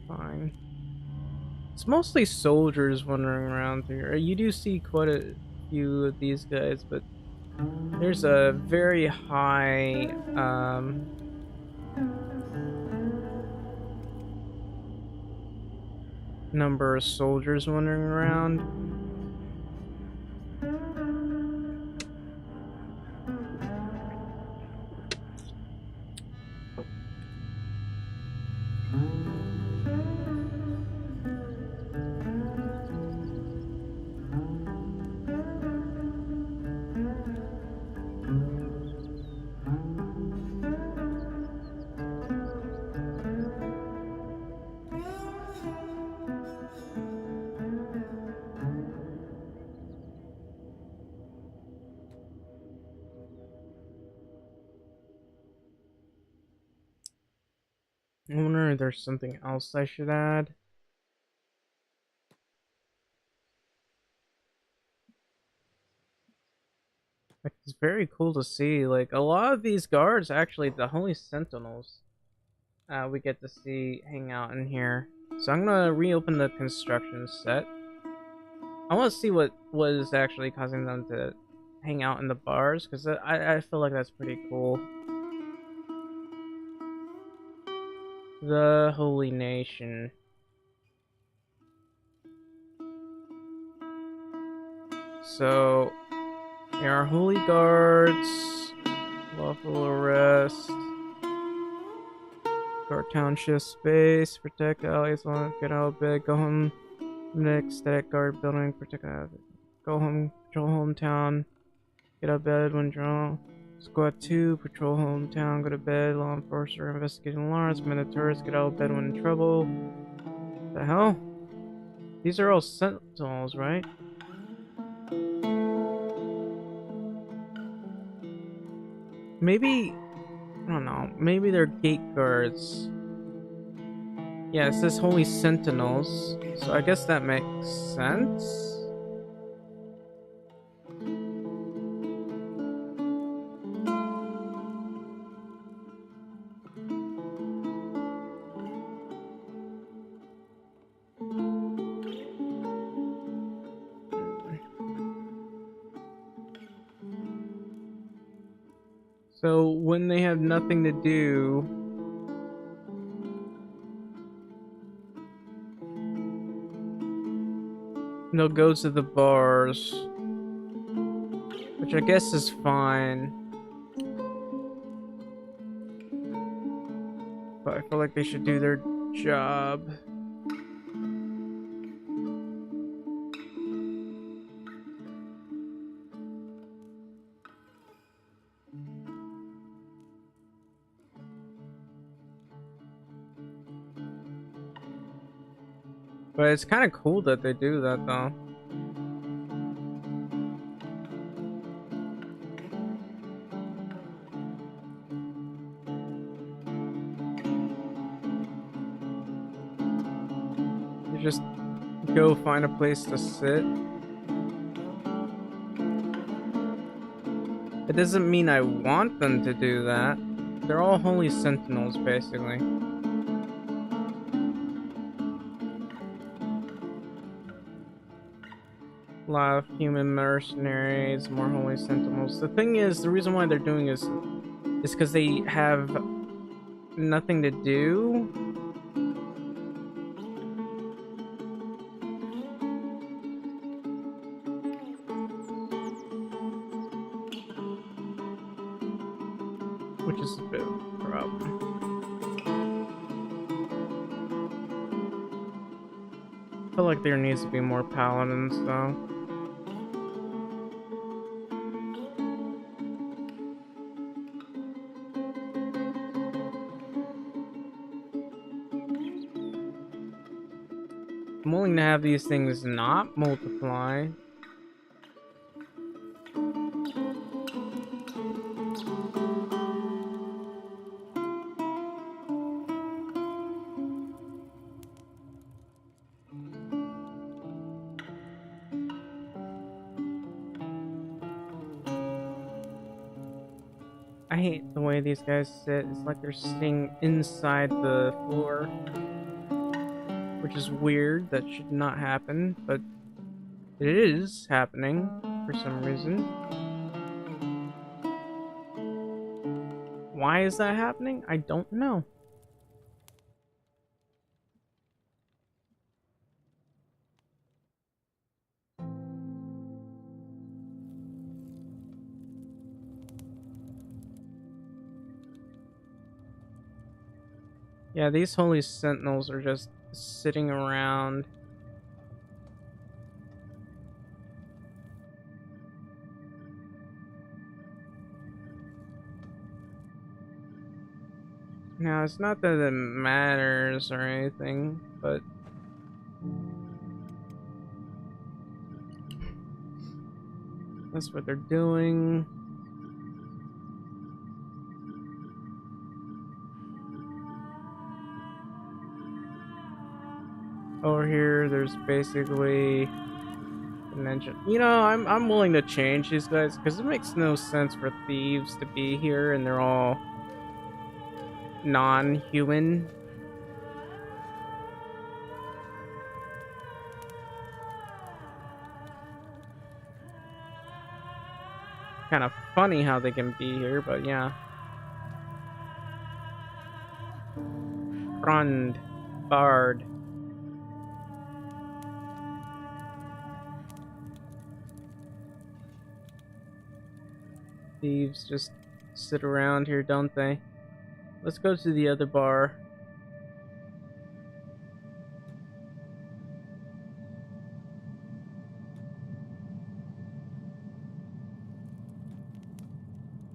Speaker 1: fine. It's mostly soldiers wandering around here. You do see quite a few of these guys, but there's a very high number of soldiers wandering around. I wonder if there's something else I should add. Like, it's very cool to see. Like, a lot of these guards, actually, the Holy Sentinels, we get to see hang out in here. So I'm gonna reopen the construction set. I want to see what was actually causing them to hang out in the bars, because I feel like that's pretty cool. The Holy Nation. So, here are Holy Guards, lawful arrest, guard township space, protect allies, get out of bed, go home, next static guard building, protect go home, patrol hometown, get out of bed when drawn. Squad 2, patrol hometown, go to bed, law enforcer investigating alarms, Minotaurs, get out of bed when in trouble. What the hell? These are all sentinels, right? Maybe, I don't know, maybe they're gate guards. Yeah, it says Holy Sentinels, so I guess that makes sense. So when they have nothing to do, they'll go to the bars, which I guess is fine. But I feel like they should do their job. But it's kind of cool that they do that, though. You just go find a place to sit. It doesn't mean I want them to do that. They're all Holy Sentinels, basically. A lot of human mercenaries, more Holy Sentinels. The thing is, the reason why they're doing this is because they have nothing to do. Which is a bit of a problem. I feel like there needs to be more paladins, though. I'm willing to have these things not multiply. I hate the way these guys sit. It's like they're sitting inside the floor, which is weird. That should not happen, but it is happening for some reason. Why is that happening? I don't know. Yeah, these holy sentinels are just sitting around. Now, it's not that it matters or anything, but that's what they're doing. Over here, there's basically an engine. You know, I'm willing to change these guys because it makes no sense for thieves to be here and they're all non-human. Kind of funny how they can be here, but yeah. Brand, Bard. Thieves just sit around here, don't they? Let's go to the other bar.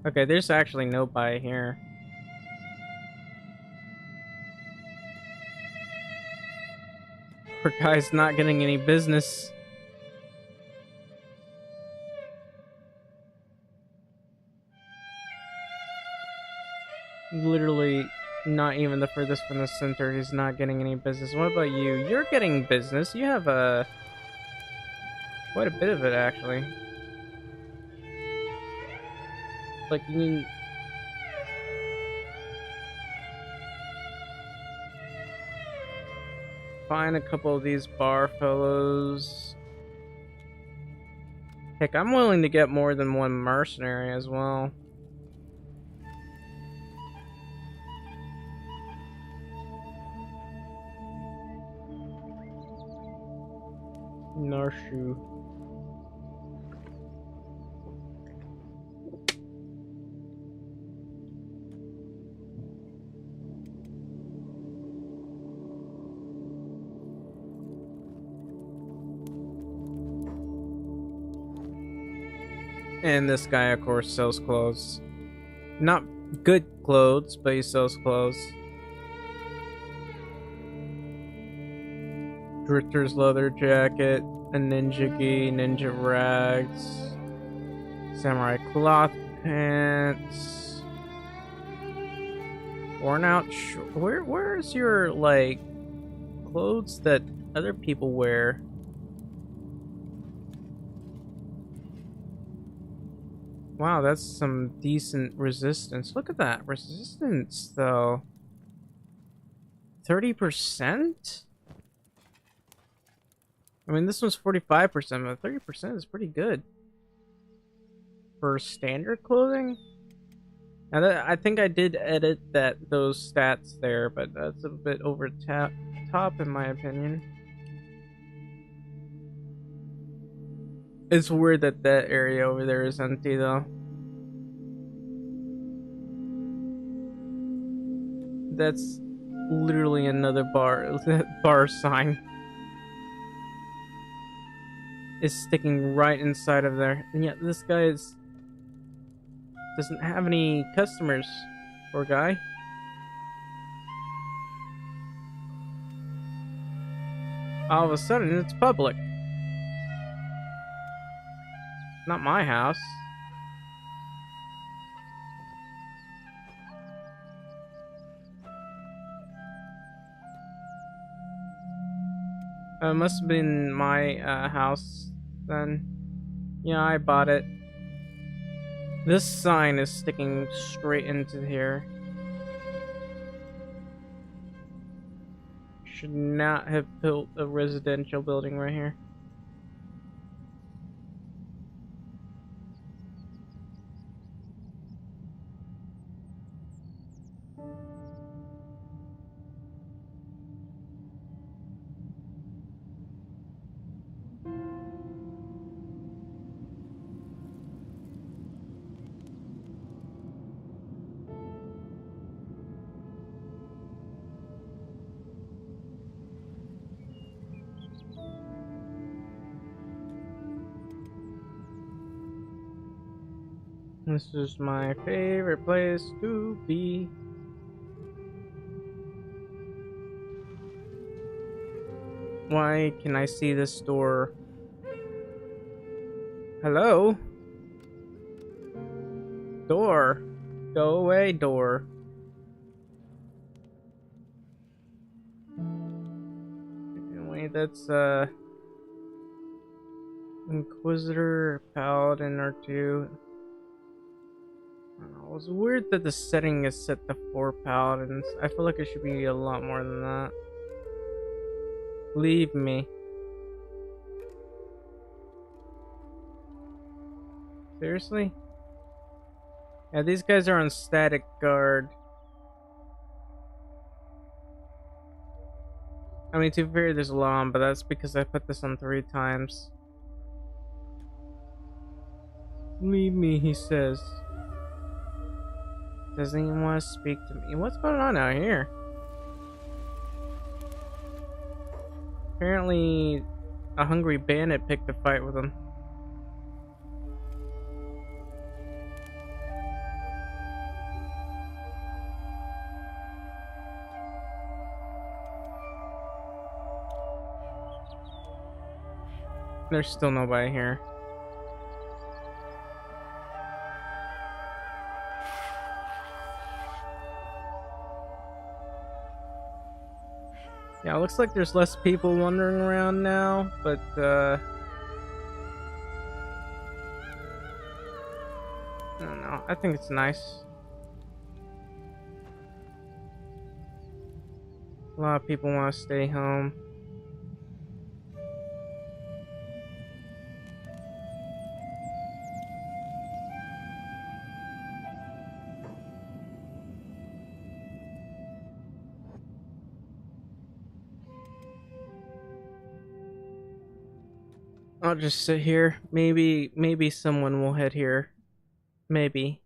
Speaker 1: Okay, there's actually nobody here. Poor guy's not getting any business. Literally not even the furthest from the center. He's not getting any business. What about you? You're getting business. You have quite a bit of it, actually. Like, you can find a couple of these bar fellows. Heck, I'm willing to get more than one mercenary as well. Narshu. And this guy, of course, sells clothes. Not good clothes, but he sells clothes. Drifter's leather jacket, a ninja gi, ninja rags, samurai cloth pants, worn out. Where's your like clothes that other people wear? Wow, that's some decent resistance. Look at that resistance, though. 30%? I mean, this one's 45%, but 30% is pretty good. For standard clothing? Now that, I think I did edit those stats there, but that's a bit over top in my opinion. It's weird that that area over there is empty, though. That's literally another bar sign. Is sticking right inside of there, and yet this guy doesn't have any customers. Poor guy. All of a sudden, it's public. Not my house. It must have been my house then. Yeah, I bought it. This sign is sticking straight into here. Should not have built a residential building right here. This is my favorite place to be. Why can I see this door? Hello? Door. Go away, door. Wait, that's Inquisitor, Paladin, R2. It was weird that the setting is set to 4 paladins. I feel like it should be a lot more than that. Leave me. Seriously? Yeah, these guys are on static guard. I mean, to be fair, there's a lot on, but that's because I put this on 3 times. Leave me, he says. Doesn't even want to speak to me. What's going on out here? Apparently, a hungry bandit picked a fight with him. There's still nobody here. Yeah, it looks like there's less people wandering around now, but I don't know. I think it's nice. A lot of people want to stay home. I'll just sit here. Maybe someone will head here. Maybe.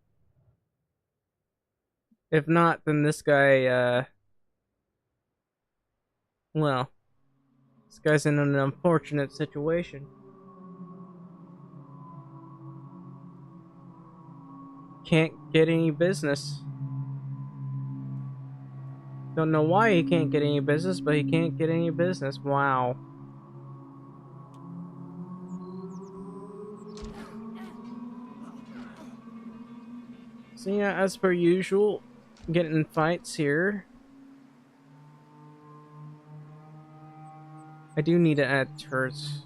Speaker 1: If not, then this guy, well, this guy's in an unfortunate situation. Can't get any business. Don't know why he can't get any business, but he can't get any business. Wow. So yeah, as per usual, getting in fights here. I do need to add turrets.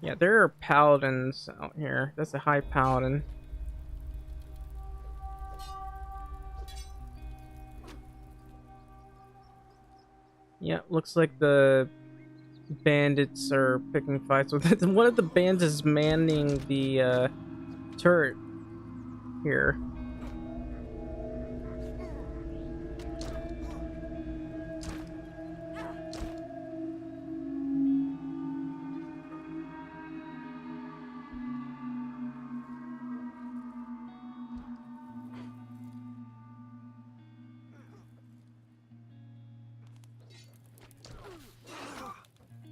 Speaker 1: Yeah, there are paladins out here. That's a high paladin. Yeah, looks like the bandits are picking fights with it. One of the bands is manning the turret here.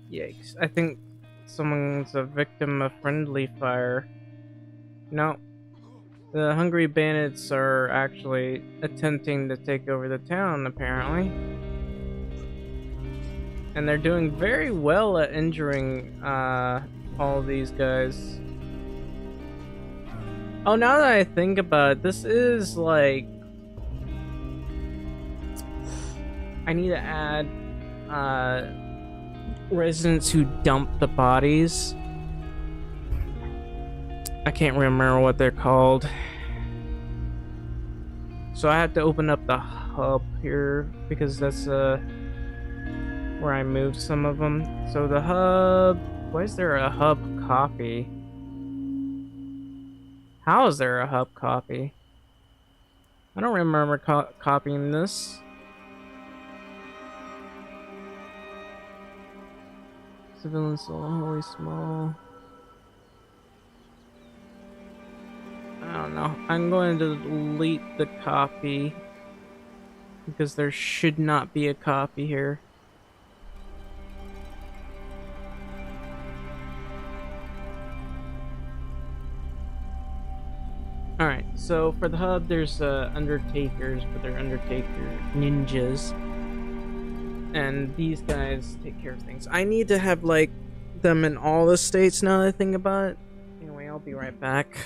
Speaker 1: Yikes. I think someone's a victim of friendly fire. No. The hungry bandits are actually attempting to take over the town, apparently. And they're doing very well at injuring all these guys. Oh, now that I think about it, this is like... I need to add residents who dump the bodies. I can't remember what they're called. So I have to open up the hub here because that's where I moved some of them. So the hub, why is there a hub copy? How is there a hub copy? I don't remember copying this. Civilian soul, holy small. I don't know. I'm going to delete the copy because there should not be a copy here. Alright, so for the hub, there's Undertakers, but they're Undertaker ninjas. And these guys take care of things. I need to have, like, them in all the states now that I think about it. Anyway, I'll be right back.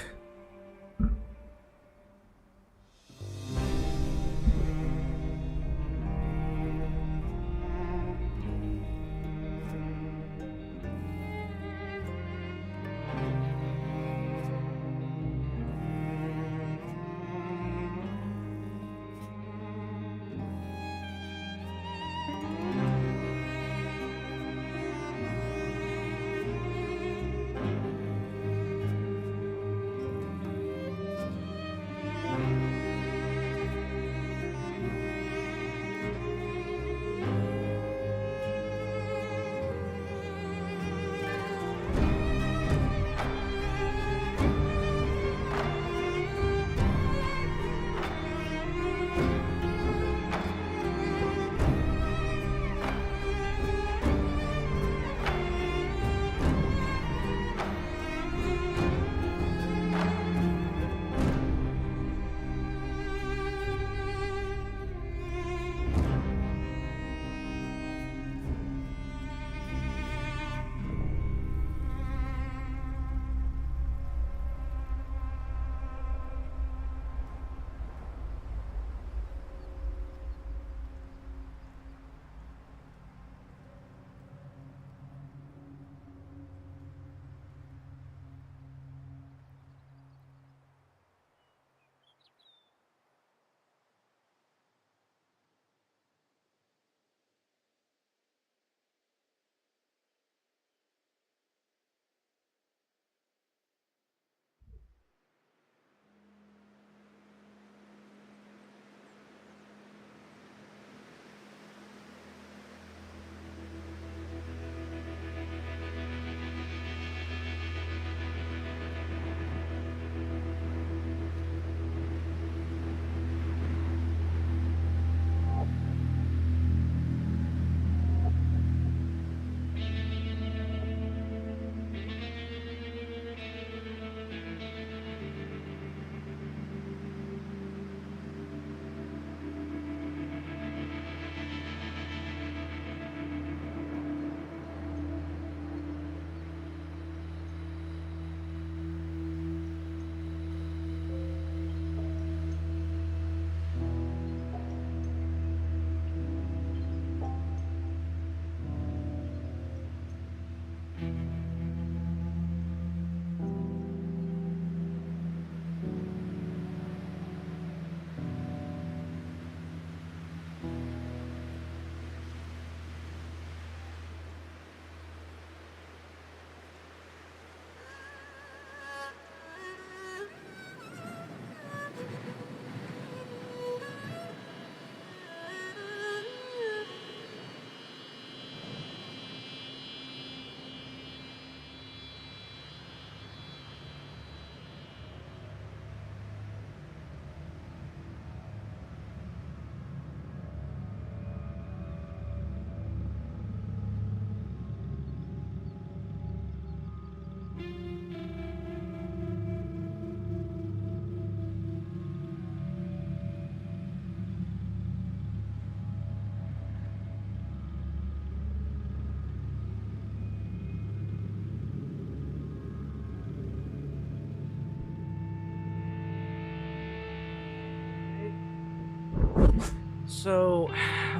Speaker 1: So,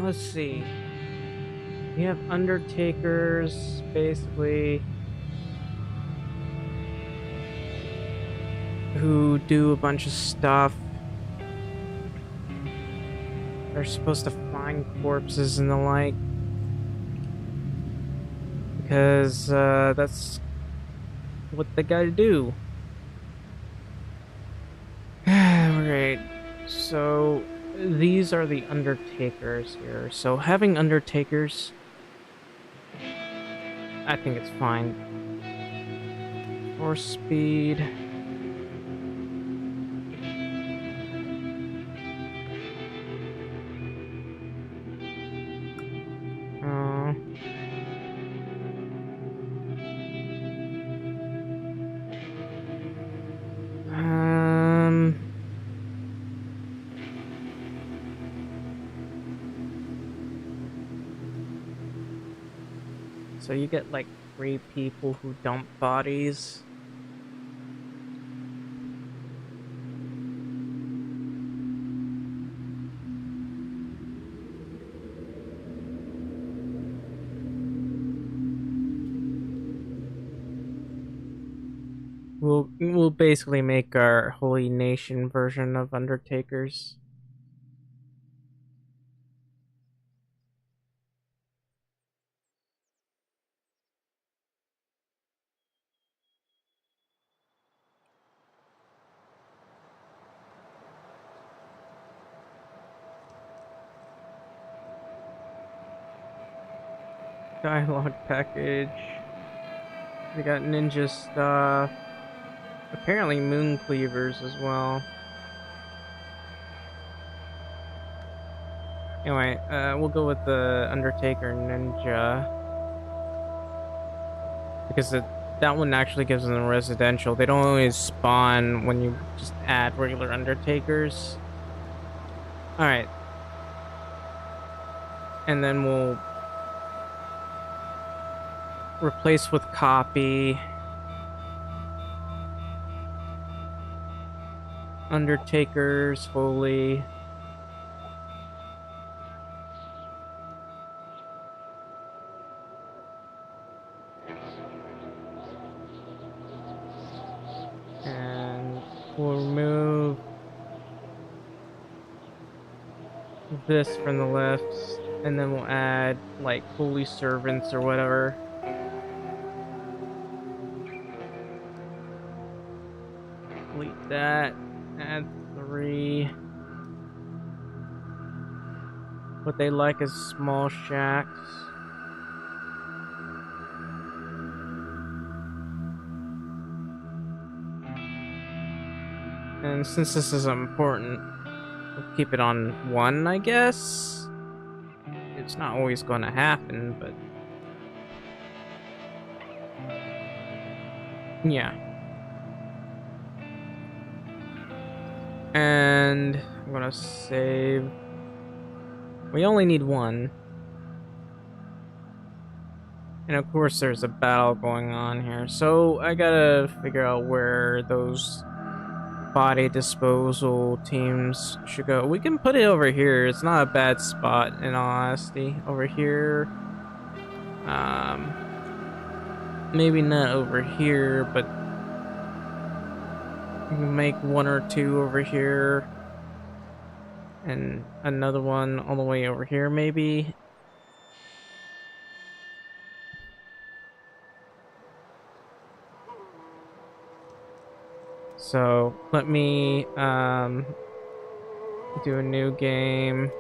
Speaker 1: let's see. You have undertakers, basically, who do a bunch of stuff. They're supposed to find corpses and the like. Because, that's what they gotta do. Alright, so these are the undertakers here. So having undertakers, I think it's fine. Force speed. Uh, um, so you get like 3 people who dump bodies. We'll basically make our Holy Nation version of Undertakers. Dialogue package. We got ninja stuff. Apparently moon cleavers as well. Anyway, we'll go with the Undertaker Ninja. Because that one actually gives them residential. They don't always spawn when you just add regular Undertakers. Alright. And then we'll replace with copy. Undertakers, Holy. And we'll remove this from the left, and then we'll add like Holy Servants or whatever. Delete that. Add 3. What they like is small shacks. And since this is important, we'll keep it on 1, I guess. It's not always going to happen, but yeah. And I'm gonna save. We only need 1. And of course there's a battle going on here. So I gotta figure out where those body disposal teams should go. We can put it over here. It's not a bad spot in all honesty. Over here. Maybe not over here, but we can make 1 or 2 over here. And another one all the way over here, maybe. So let me do a new game.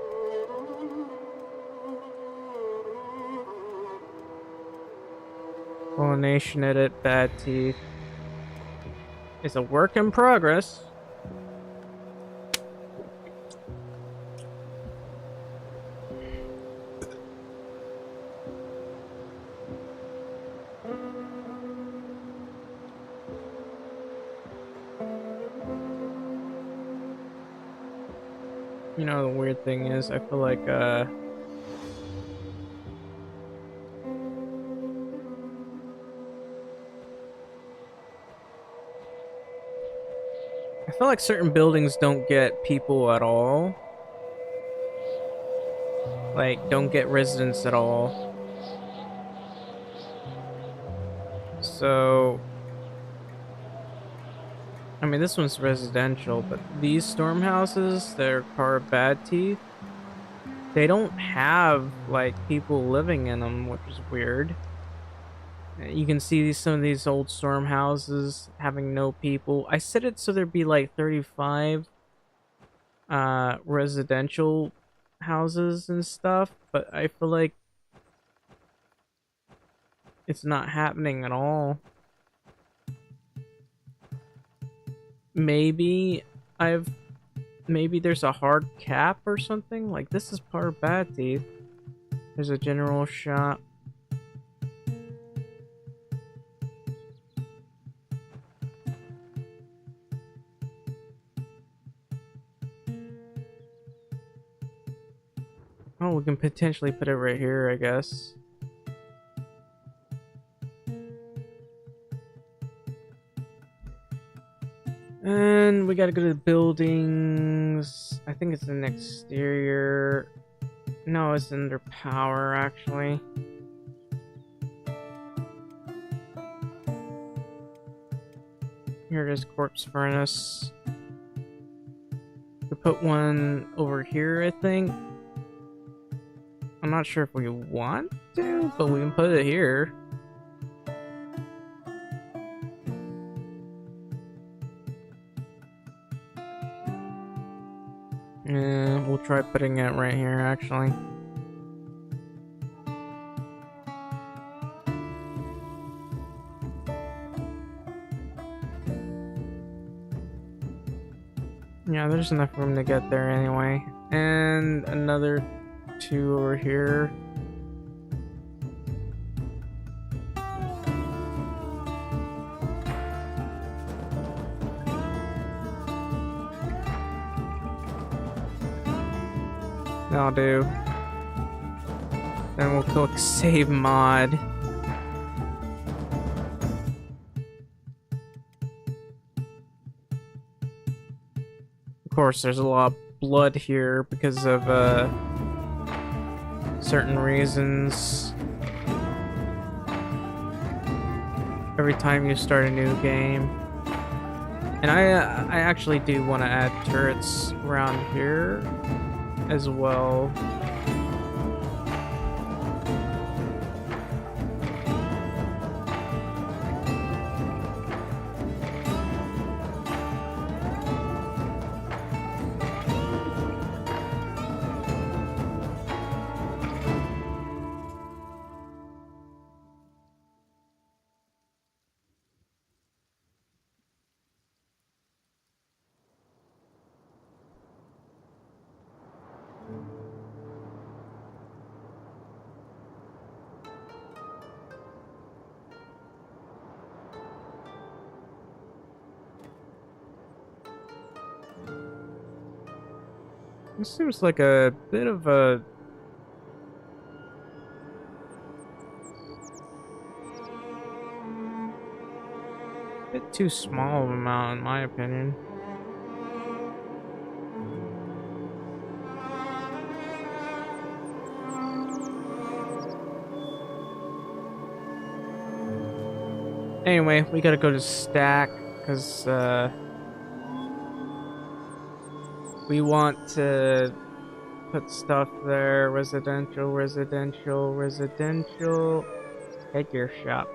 Speaker 1: Pollination edit, bad teeth. It's a work in progress. You know, the weird thing is, I feel like, certain buildings don't get people at all. Like, don't get residents at all. So, I mean, this one's residential, but these storm houses, they're car bad teeth. They don't have like people living in them, which is weird. You can see some of these old storm houses having no people. I set it so there'd be like 35 residential houses and stuff, but I feel like it's not happening at all. Maybe I've maybe there's a hard cap or something. Like this is part of Bad Teeth. There's a general shop. Oh, we can potentially put it right here, I guess. And we gotta go to the buildings. I think it's an exterior. No, it's under power, actually. Here it is, corpse furnace. We put one over here, I think. I'm not sure if we want to, but we can put it here. Yeah, we'll try putting it right here, actually. Yeah, there's enough room to get there anyway. And another 2 over here. That'll do. Then we'll click save mod. Of course, there's a lot of blood here because of certain reasons. Every time you start a new game. And I actually do want to add turrets around here as well. This seems like a bit of a bit too small of an amount, in my opinion. Anyway, we gotta go to stack because we want to put stuff there. Residential, residential, residential. Figure shop.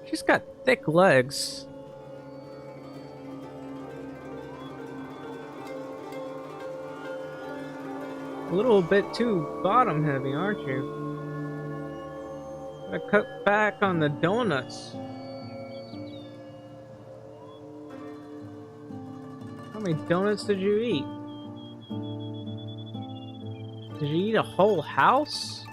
Speaker 1: She's got thick legs. A little bit too bottom heavy, aren't you? Gotta cut back on the donuts. How many donuts did you eat? Did you eat a whole house?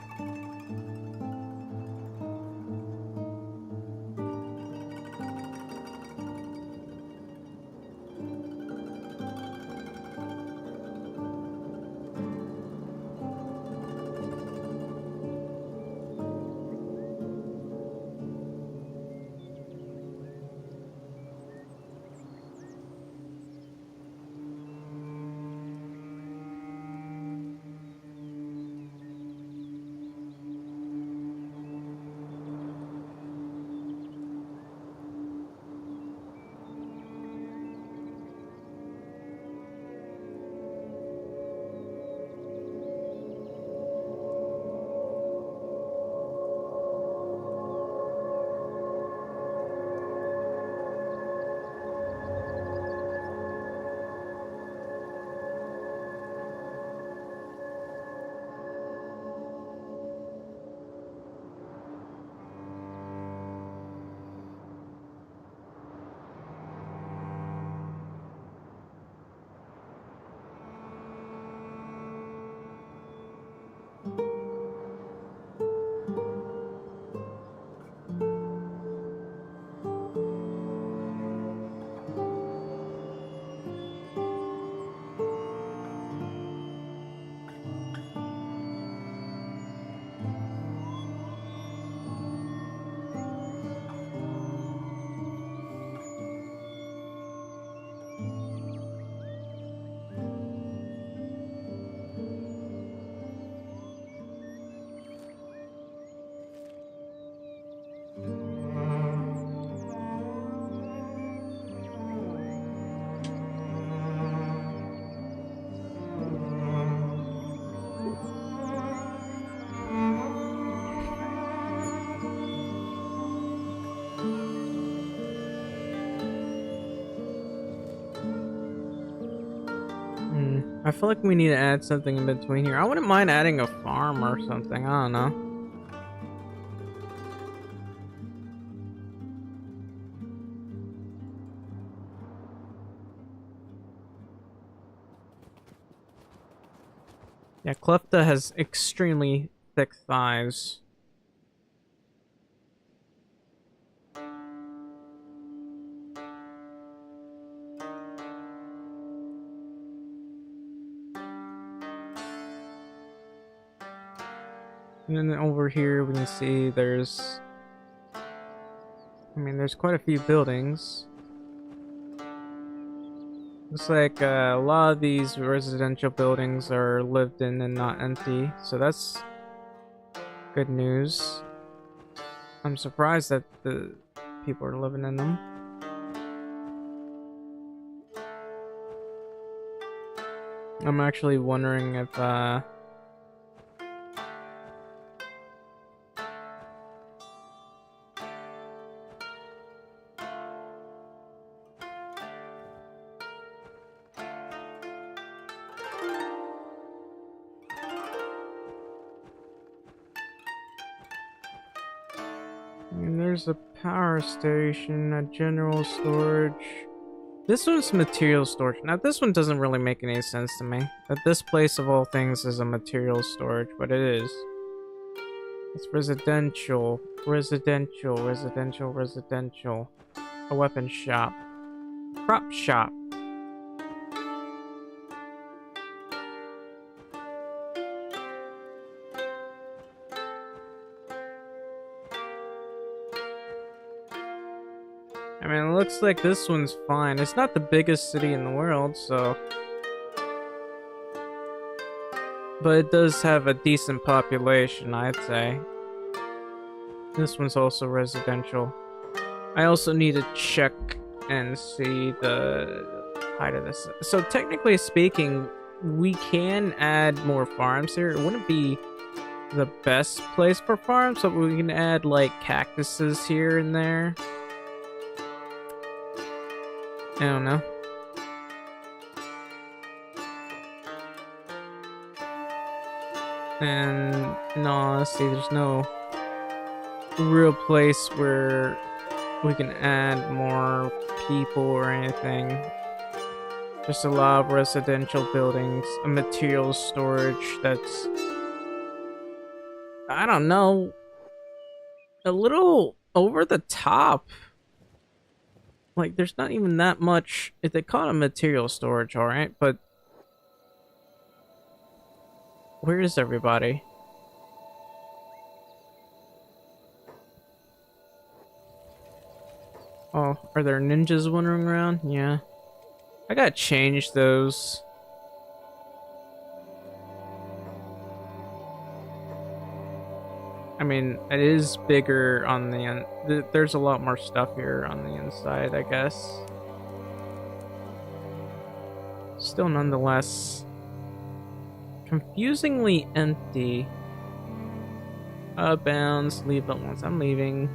Speaker 1: I feel like we need to add something in between here. I wouldn't mind adding a farm or something. I don't know. Yeah, Klepta has extremely thick thighs. And then over here we can see there's quite a few buildings. Looks like a lot of these residential buildings are lived in and not empty, so that's good news. I'm surprised that the people are living in them. I'm actually wondering if there's a power station, a general storage. This one's material storage. Now, this one doesn't really make any sense to me. That this place of all things is a material storage, but it is. It's residential. Residential. Residential. Residential. A weapon shop. Prop shop. I mean, it looks like this one's fine. It's not the biggest city in the world, so... But it does have a decent population, I'd say. This one's also residential. I also need to check and see the height of this. So technically speaking, we can add more farms here. It wouldn't be the best place for farms, but we can add like cactuses here and there. I don't know. And in all honesty, there's no real place where we can add more people or anything. Just a lot of residential buildings, a material storage that's, I don't know, a little over the top. Like, there's not even that much. If they call it a material storage, alright, but where is everybody? Oh, are there ninjas wandering around? Yeah. I gotta change those. I mean, it is bigger on the end. There's a lot more stuff here on the inside, I guess. Still, nonetheless, confusingly empty. Bounds, leave at once. I'm leaving.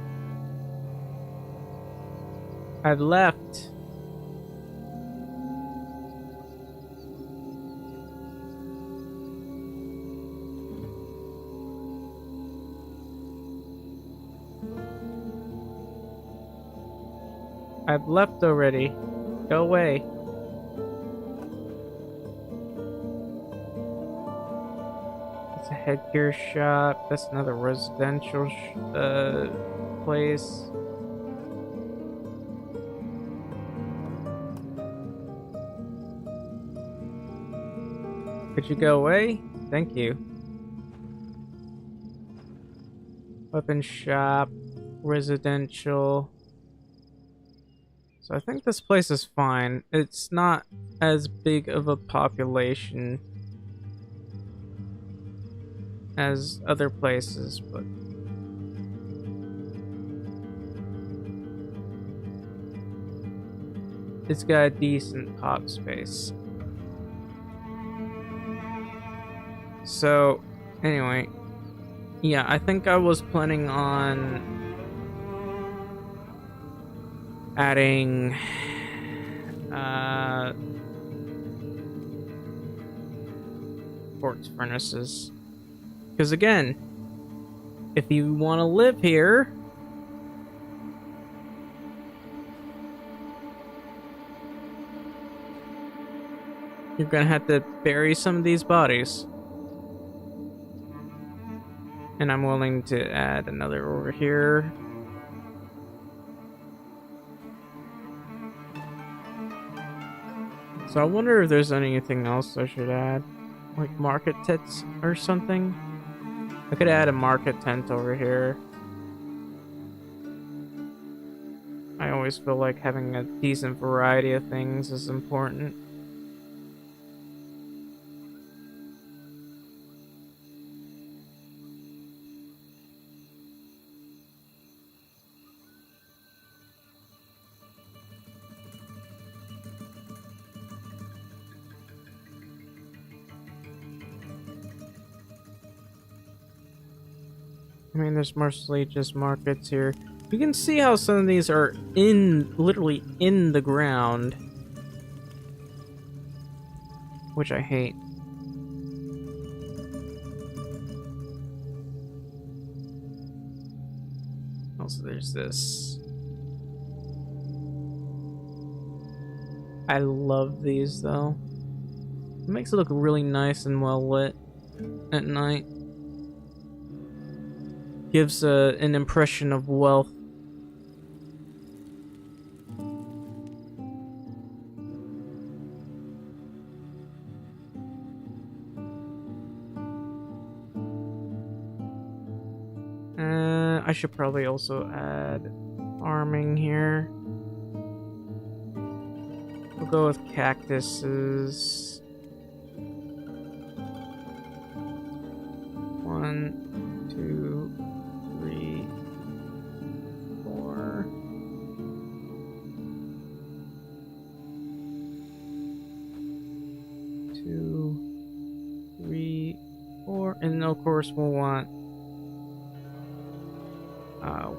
Speaker 1: I've left. I've left already. Go away. It's a headgear shop. That's another residential place. Could you go away? Thank you. Weapon shop. Residential. So I think this place is fine. It's not as big of a population as other places, but it's got a decent pop space. So, anyway, yeah, I think I was planning on adding quartz furnaces. Because again, if you want to live here, you're gonna have to bury some of these bodies. And I'm willing to add another over here. So I wonder if there's anything else I should add. Like market tents or something. I could add a market tent over here. I always feel like having a decent variety of things is important. I mean, there's mostly just markets here. You can see how some of these are literally in the ground. Which I hate. Also, there's this. I love these, though. It makes it look really nice and well lit at night. Gives an impression of wealth. I should probably also add farming here. We'll go with cactuses. 1, 2, 3, 4. Two, 3, 4, and of course we'll want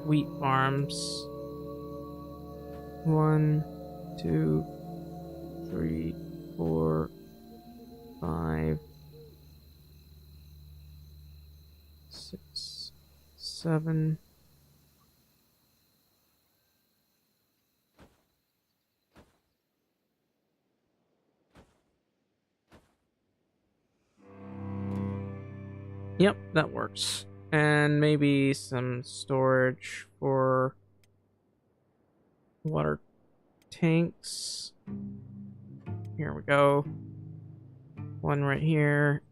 Speaker 1: wheat farms. 1, 2, 3, 4, 5, 6, 7. Yep, that works. And maybe some storage for water tanks. Here we go. One right here.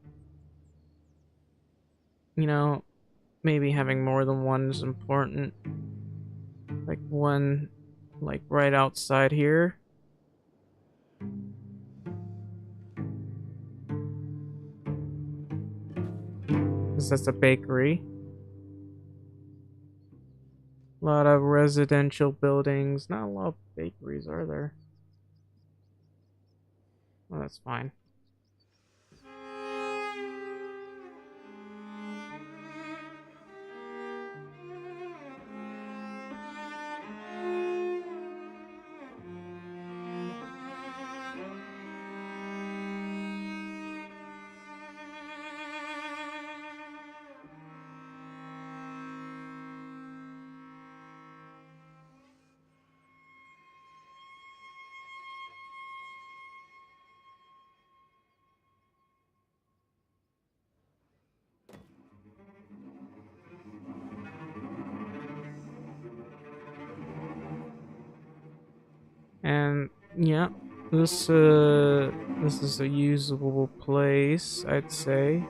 Speaker 1: You know, maybe having more than one is important. Like one, like right outside here. Because that's a bakery. A lot of residential buildings. Not a lot of bakeries, are there? Well, that's fine. And yeah, this is a usable place, I'd say.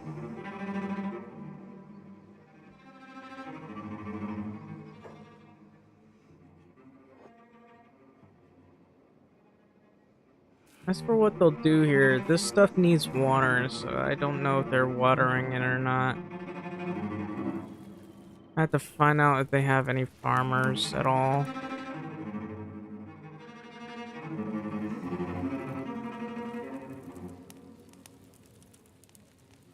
Speaker 1: As for what they'll do here, this stuff needs water, so I don't know if they're watering it or not. I have to find out if they have any farmers at all.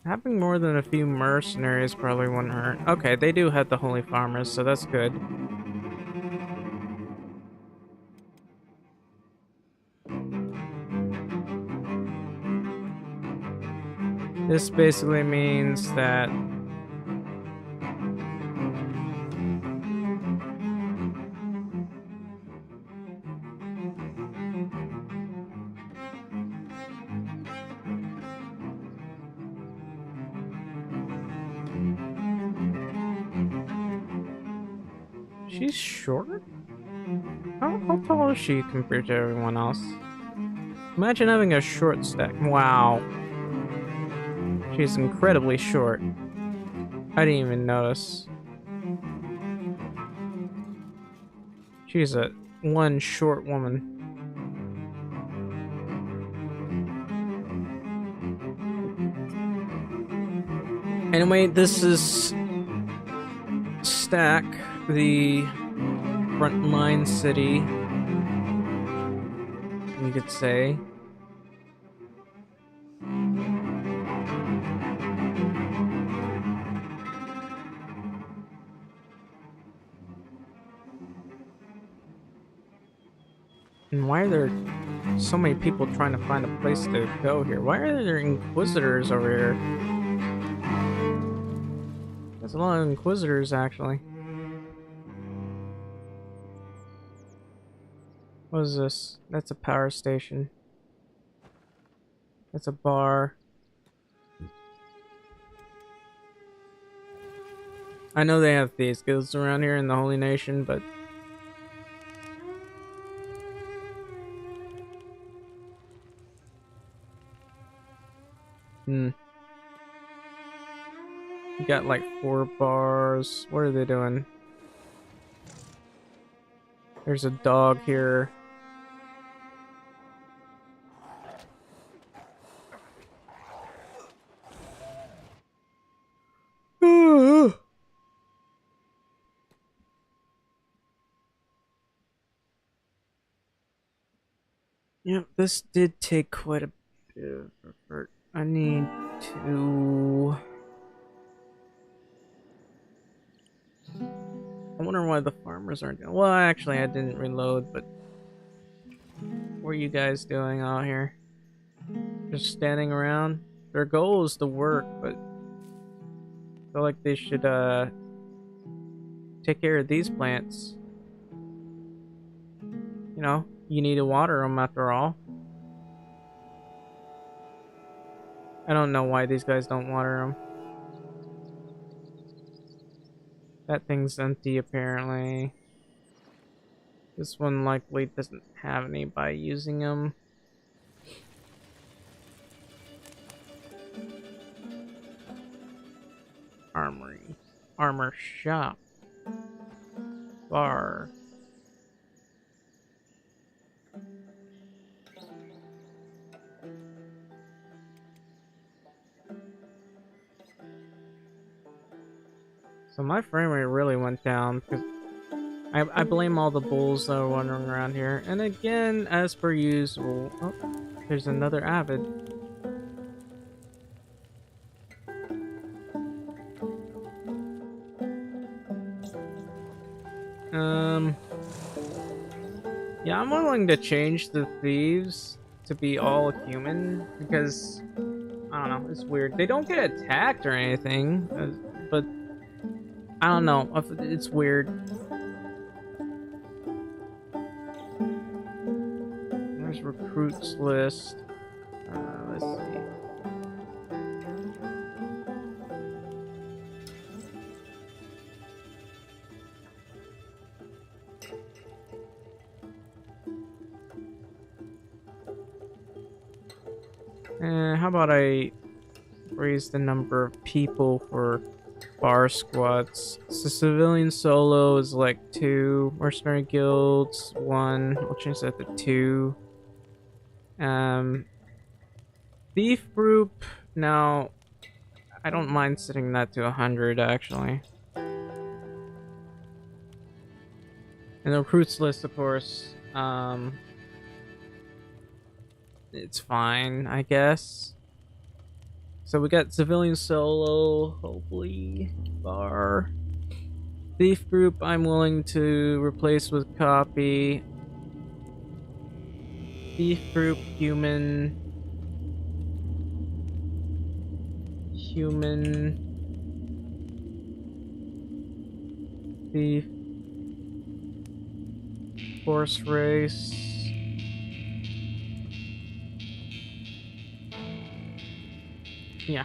Speaker 1: Having more than a few mercenaries probably wouldn't hurt. Okay, they do have the holy farmers, so that's good. This basically means that she's short? How tall is she compared to everyone else? Imagine having a short stack. Wow. She's incredibly short. I didn't even notice. She's a one short woman. Anyway, this is Stack, the frontline city, you could say. And why are there so many people trying to find a place to go here? Why are there inquisitors over here? There's a lot of inquisitors, actually. What is this? That's a power station. That's a bar. I know they have thieves guilds around here in the Holy Nation, but you got like 4 bars. What are they doing? There's a dog here. Yep, this did take quite a bit of effort. I need to... I wonder why the farmers aren't doing... Well, actually, I didn't reload, but... What are you guys doing out here? Just standing around? Their goal is to work, but... I feel like they should, take care of these plants. You know, you need to water them after all. I don't know why these guys don't water them. That thing's empty, apparently. This one likely doesn't have any by using them. Armory. Armor shop. Bar. So my frame rate really went down because I blame all the bulls that are wandering around here. And again, as per usual, oh, there's another avid. Yeah, I'm willing to change the thieves to be all human because I don't know, it's weird. They don't get attacked or anything, but I don't know. It's weird. There's recruits list. Let's see. How about I raise the number of people for bar squads? So civilian solo is like 2, mercenary guilds 1. I'll change that to 2. Thief group, now I don't mind setting that to 100 actually. And the recruits list, of course, it's fine, I guess. So we got civilian solo, hopefully, bar. Thief group, I'm willing to replace with copy. Thief group, human. human thief horse race. Yeah.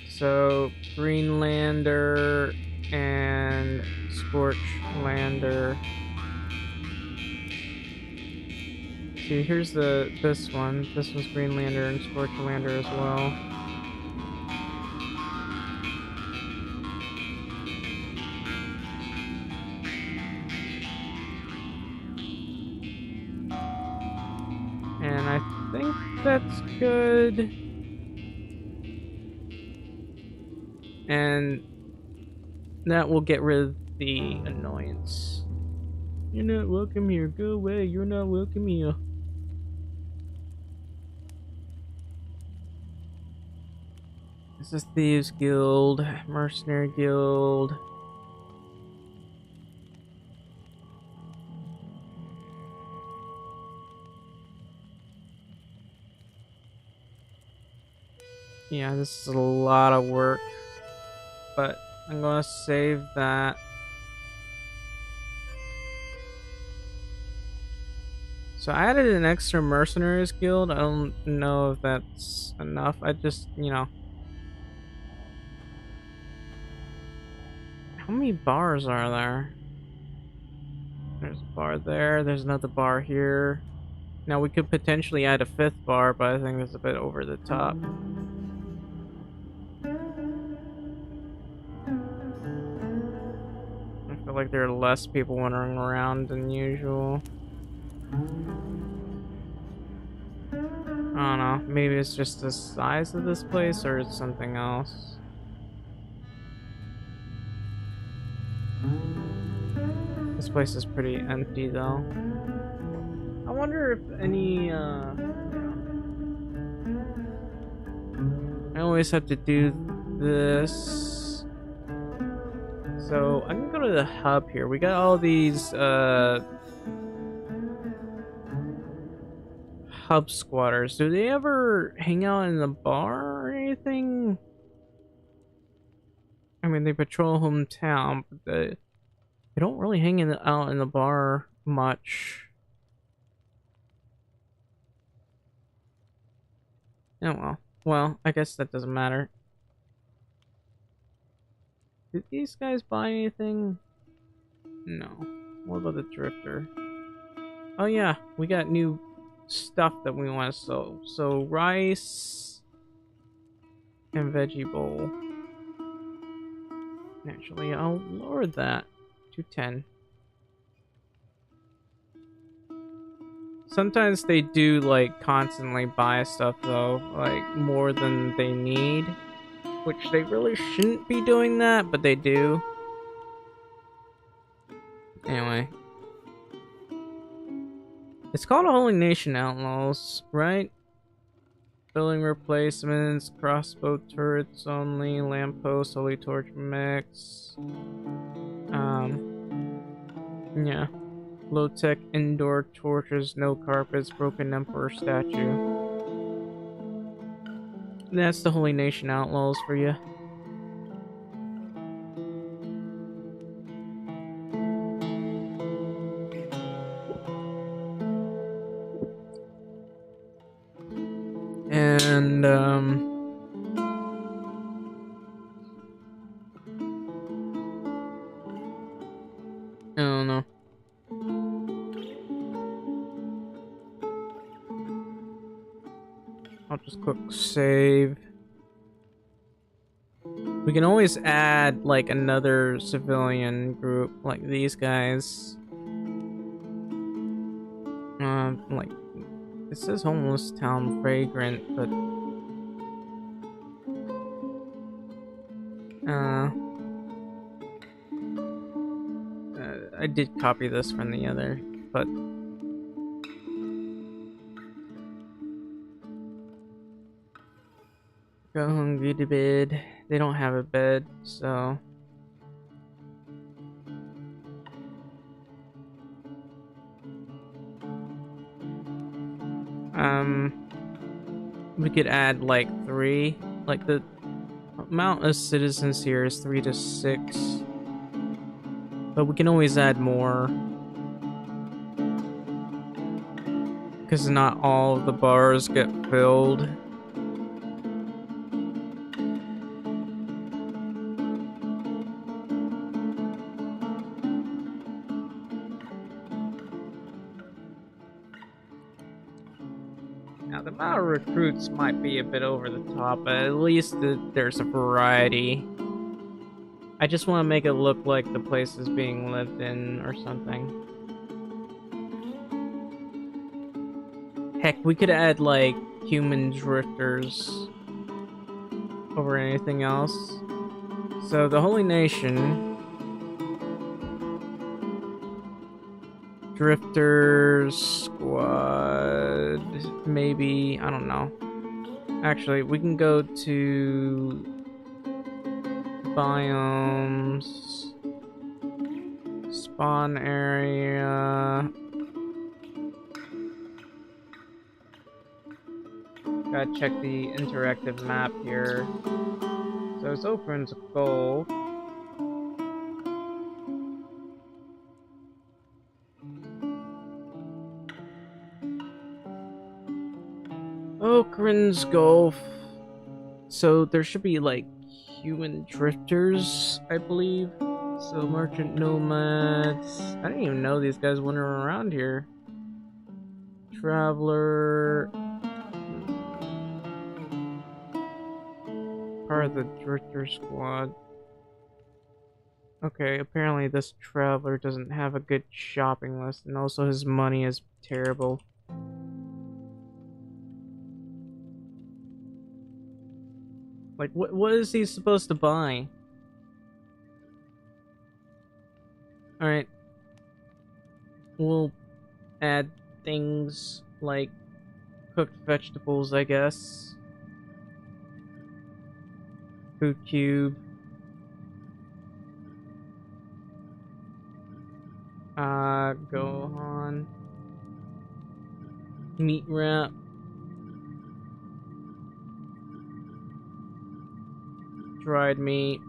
Speaker 1: So Greenlander and Scorchlander. See, here's this one. This one's Greenlander and Scorchlander as well. And I think that's good. And that will get rid of the annoyance. You're not welcome here. Go away. You're not welcome here. This is Thieves Guild, Mercenary Guild. Yeah, this is a lot of work, but I'm gonna save that. So I added an extra Mercenaries Guild. I don't know if that's enough. I just, you know. How many bars are there? There's a bar there. There's another bar here. Now we could potentially add a 5th bar, but I think that's a bit over the top. I feel like there are less people wandering around than usual. I don't know. Maybe it's just the size of this place, or it's something else. This place is pretty empty, though. I wonder if any, I always have to do this. So, I can go to the hub here. We got all these, hub squatters. Do they ever hang out in the bar or anything? I mean, they patrol hometown, but they don't really hang out in the bar much. Oh well. Well, I guess that doesn't matter. Did these guys buy anything? No. What about the drifter? Oh yeah, we got new stuff that we want to sell. So rice and veggie bowl. Actually, I'll lower that to 10. Sometimes they do like constantly buy stuff though, like more than they need, which they really shouldn't be doing that, but they do. Anyway. It's called Holy Nation Outlaws, right? Building replacements, crossbow turrets only, lamppost, holy torch mix. Yeah. Low-tech indoor torches, no carpets, broken emperor statue. That's the Holy Nation Outlaws for you. And, I don't know. I'll just click save. We can always add, like, another civilian group, like these guys. Like, it says homeless town vagrant, but I did copy this from the other, but go home, go to bed. They don't have a bed, so we could add like 3, like amount of citizens here is 3 to 6. But we can always add more. Because not all of the bars get filled. Now, the amount of recruits might be a bit over the top, but at least there's a variety. I just want to make it look like the place is being lived in or something. Heck, we could add, like, human drifters over anything else. So, the Holy Nation... Drifters squad, maybe, I don't know. Actually, we can go to biomes, spawn area. Gotta check the interactive map here. So it's Oakland's goal. Oakland's Gulf. So there should be like human drifters, I believe. So merchant nomads. I didn't even know these guys went around here. Traveler. Part of the drifter squad. Okay, apparently this traveler doesn't have a good shopping list, and also his money is terrible. Like, what is he supposed to buy? Alright. We'll add things like cooked vegetables, I guess. Food cube. Gohan. Meat wrap. Dried meat.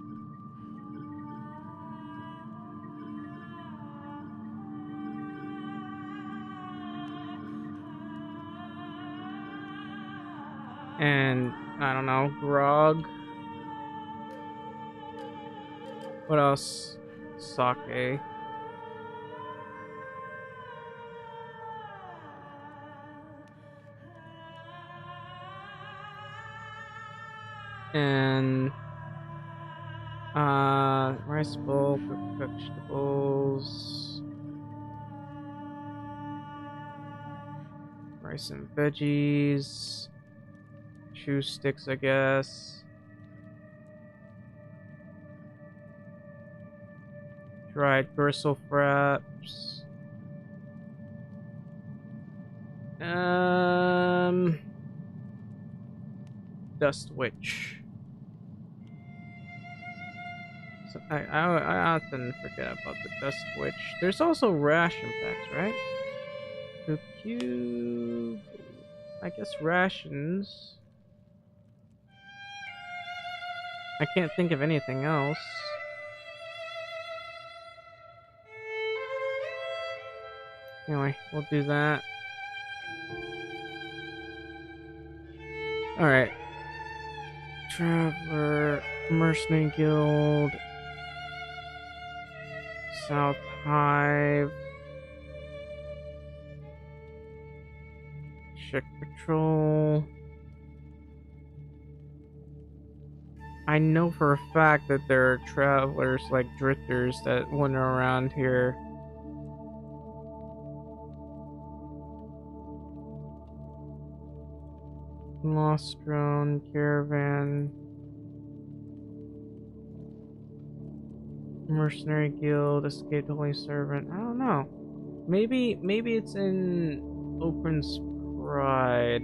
Speaker 1: And, I don't know, grog. What else? Sake. And rice bowl, cooked vegetables, rice and veggies, chew sticks, I guess, dried bristle fraps, dust witch. So I often forget about the dust witch. There's also ration packs, right? The cube, I guess rations. I can't think of anything else. Anyway, we'll do that. Alright. Traveler, Mercenary Guild, South Hive, Check Patrol. I know for a fact that there are travelers like drifters that wander around here. Lost Drone, Caravan, Mercenary Guild, Escaped Holy Servant. I don't know. Maybe it's in Oakland's Pride.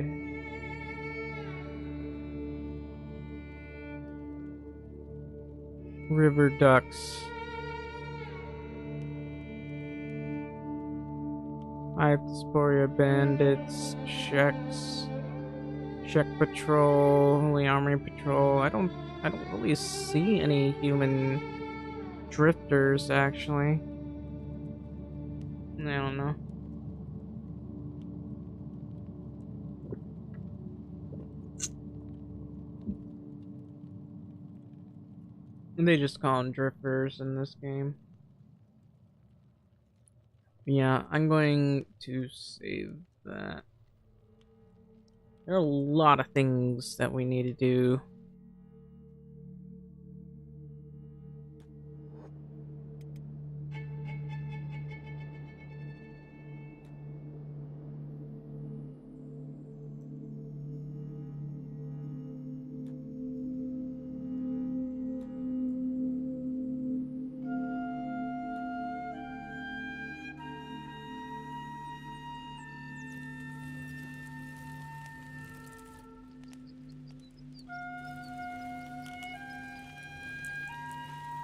Speaker 1: River Ducks. Hive Dysphoria Bandits, Sheks, Check patrol, Holy Army patrol. I don't really see any human drifters actually. I don't know. They just call them drifters in this game. Yeah, I'm going to save that. There are a lot of things that we need to do.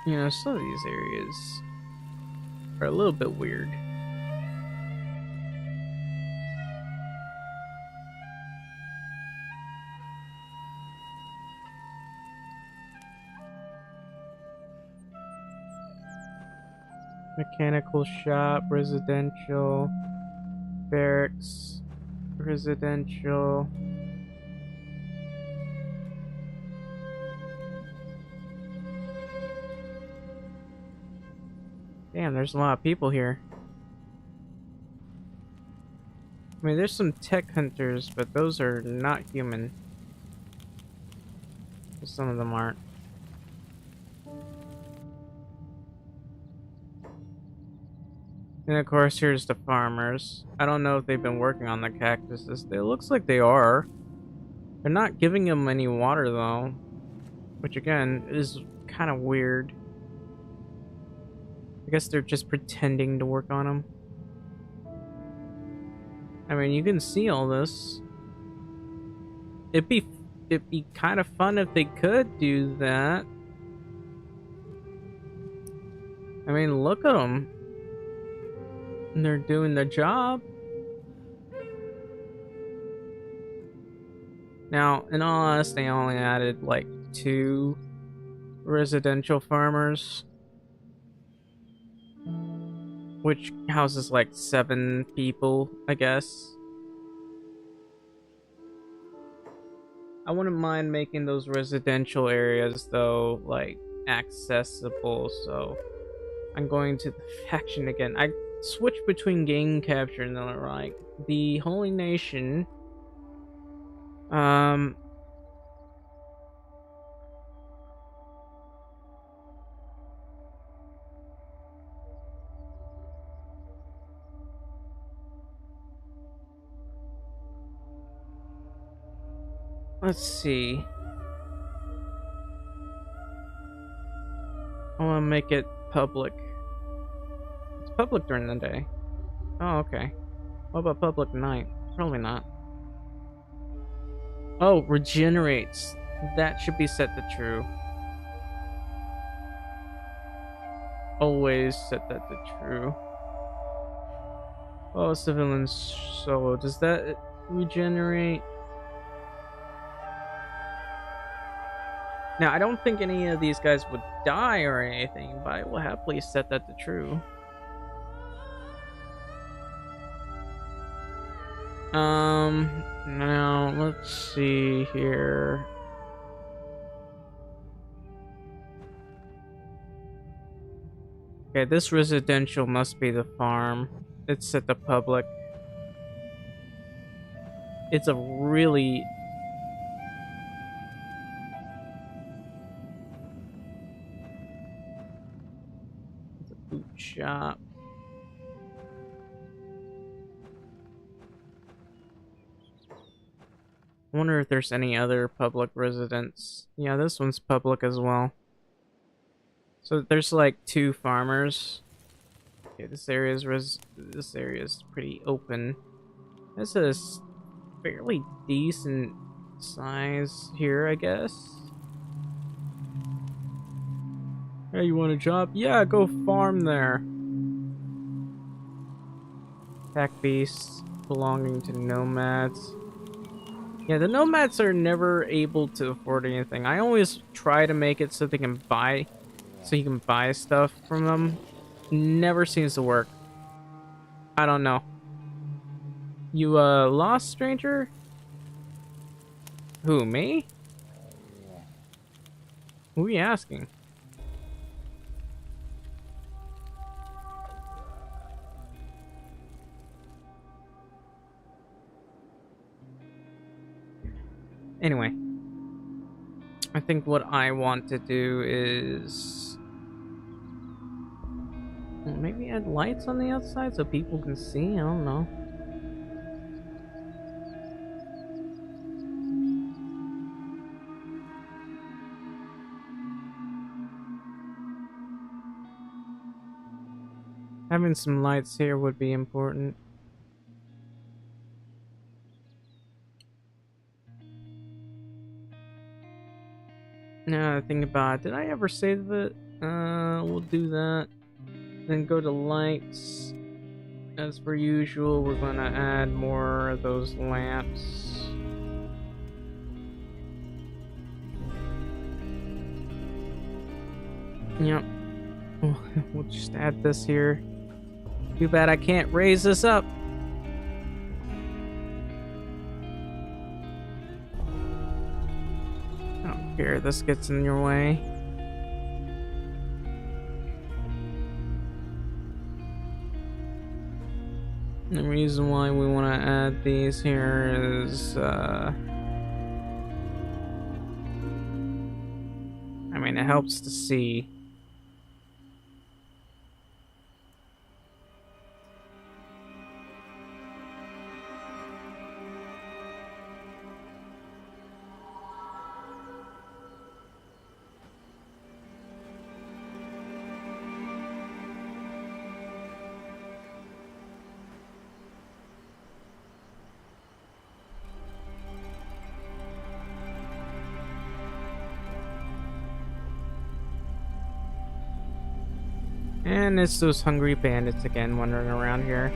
Speaker 1: You know, some of these areas are a little bit weird. Mechanical shop, residential, barracks, residential. Damn, there's a lot of people here. I mean, there's some tech hunters, but those are not human. Some of them aren't. And of course, here's the farmers. I don't know if they've been working on the cactuses. It looks like they are. They're not giving them any water, though. Which, again, is kind of weird. I guess they're just pretending to work on them. I mean, you can see all this. It'd be kind of fun if they could do that. I mean, look at them. They're doing the job. Now, in all honesty, I only added like 2 residential farmers, which houses like 7 people, I guess. I wouldn't mind making those residential areas though, like, accessible, so I'm going to the faction again. I switched between game capture and then like the Holy Nation. Let's see. I want to make it public. It's public during the day. Oh, okay. What about public night? Probably not. Oh, regenerates. That should be set to true. Always set that to true. Oh, civilians solo. Does that regenerate? Now, I don't think any of these guys would die or anything, but I will happily set that to true. Now, let's see here. Okay, this residential must be the farm. It's set to public. It's a really... It's a boot shop. I wonder if there's any other public residents. Yeah, this one's public as well. So there's like 2 farmers. Okay, this area is pretty open. This is fairly decent size here, I guess. Hey, you want a job? Yeah, go farm there. Pack beasts belonging to nomads. Yeah, the nomads are never able to afford anything. I always try to make it so they can buy, so you can buy stuff from them. Never seems to work. I don't know. You lost, stranger? Who, me? Who are you asking? Anyway, I think what I want to do is maybe add lights on the outside so people can see. I don't know. Having some lights here would be important. Now, think about it. Did I ever save it? We'll do that. Then go to lights. As per usual, we're gonna add more of those lamps. Yep. We'll just add this here. Too bad I can't raise this up. I don't care. This gets in your way. The reason why we want to add these here is, I mean, it helps to see. And it's those hungry bandits again wandering around here.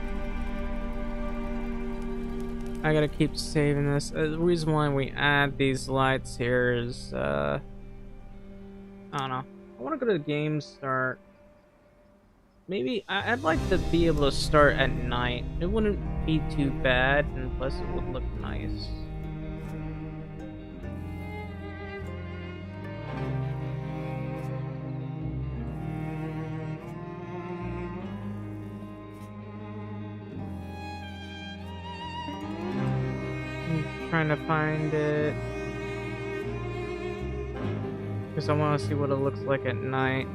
Speaker 1: I gotta keep saving this. The reason why we add these lights here is, I don't know. I want to go to the game start. Maybe I'd like to be able to start at night. It wouldn't be too bad, and plus it would look nice. Trying to find it because I want to see what it looks like at night.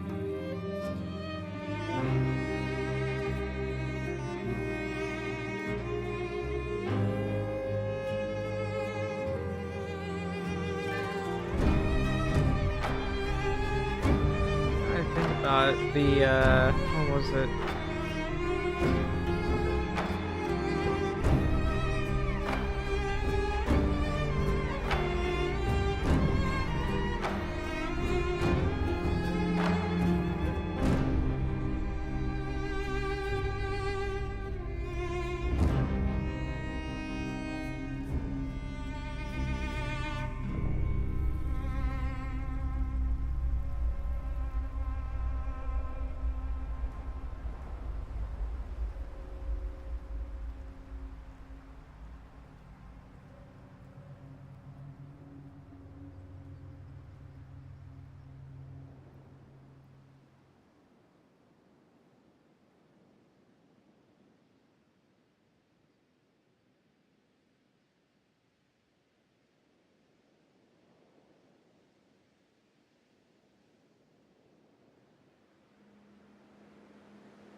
Speaker 1: I think about the what was it?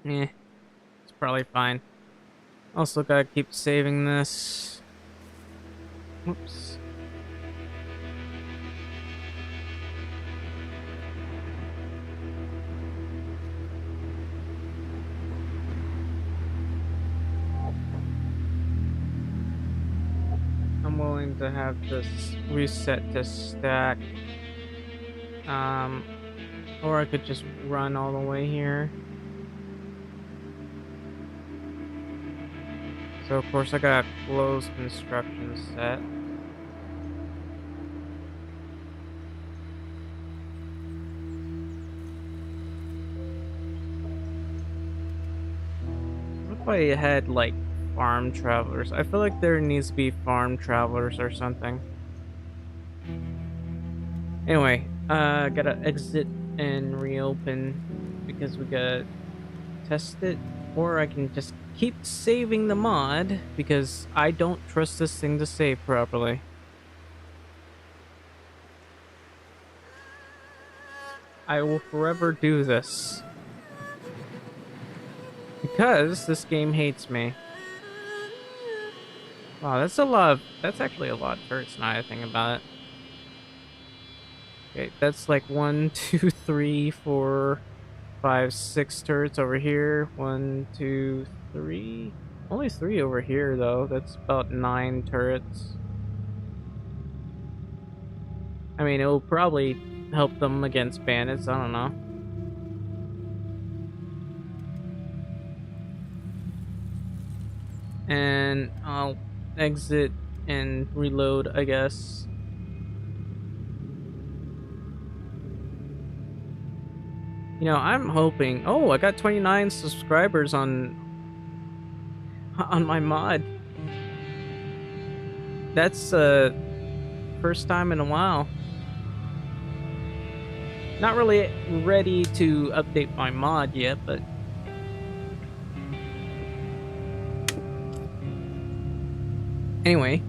Speaker 1: Eh, it's probably fine. Also gotta keep saving this. Whoops. I'm willing to have this reset to stack. Or I could just run all the way here. So of course I got closed construction set. if I had like farm travelers. I feel like there needs to be farm travelers or something. Anyway, gotta exit and reopen because we gotta test it, or I can just keep saving the mod because I don't trust this thing to save properly. I will forever do this because this game hates me. Wow, that's a lot of, that's actually a lot of turrets now I think about it. Okay, that's like 1, 2, 3, 4, 5, 6 turrets over here. 1, 2, 3. Only 3 over here though. That's about 9 turrets. I mean, it will probably help them against bandits. I don't know. And I'll exit and reload, I guess. You know, I'm hoping. Oh, I got 29 subscribers on my mod. That's first time in a while. Not really ready to update my mod yet, but anyway.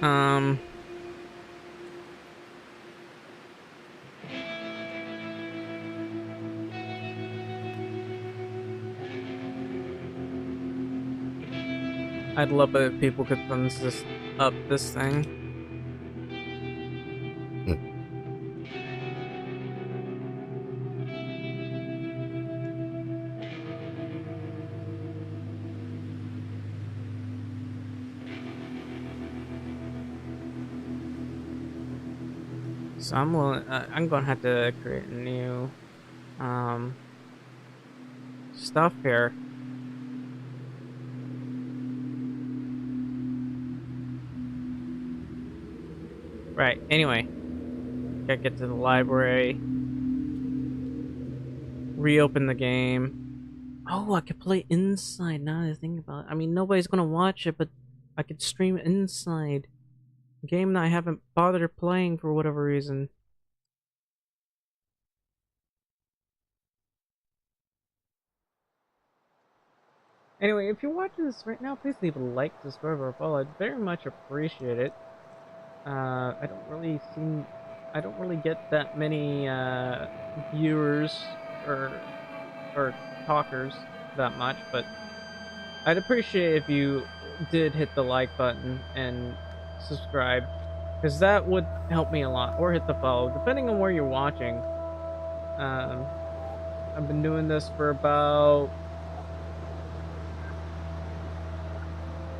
Speaker 1: Um I'd love it if people could thumbs this up this thing. So I'm gonna have to create a new um stuff here. Right. Anyway, gotta get to the library. Reopen the game. Oh, I could play inside now that I think about it. I mean, nobody's gonna watch it, but I could stream inside. A game that I haven't bothered playing for whatever reason. Anyway, if you're watching this right now, please leave a like, subscribe, or follow. I'd very much appreciate it. I don't really seem, I don't really get that many viewers or or talkers that much, but I'd appreciate if you did hit the like button and subscribe, because that would help me a lot, or hit the follow, depending on where you're watching. Um, I've been doing this for about,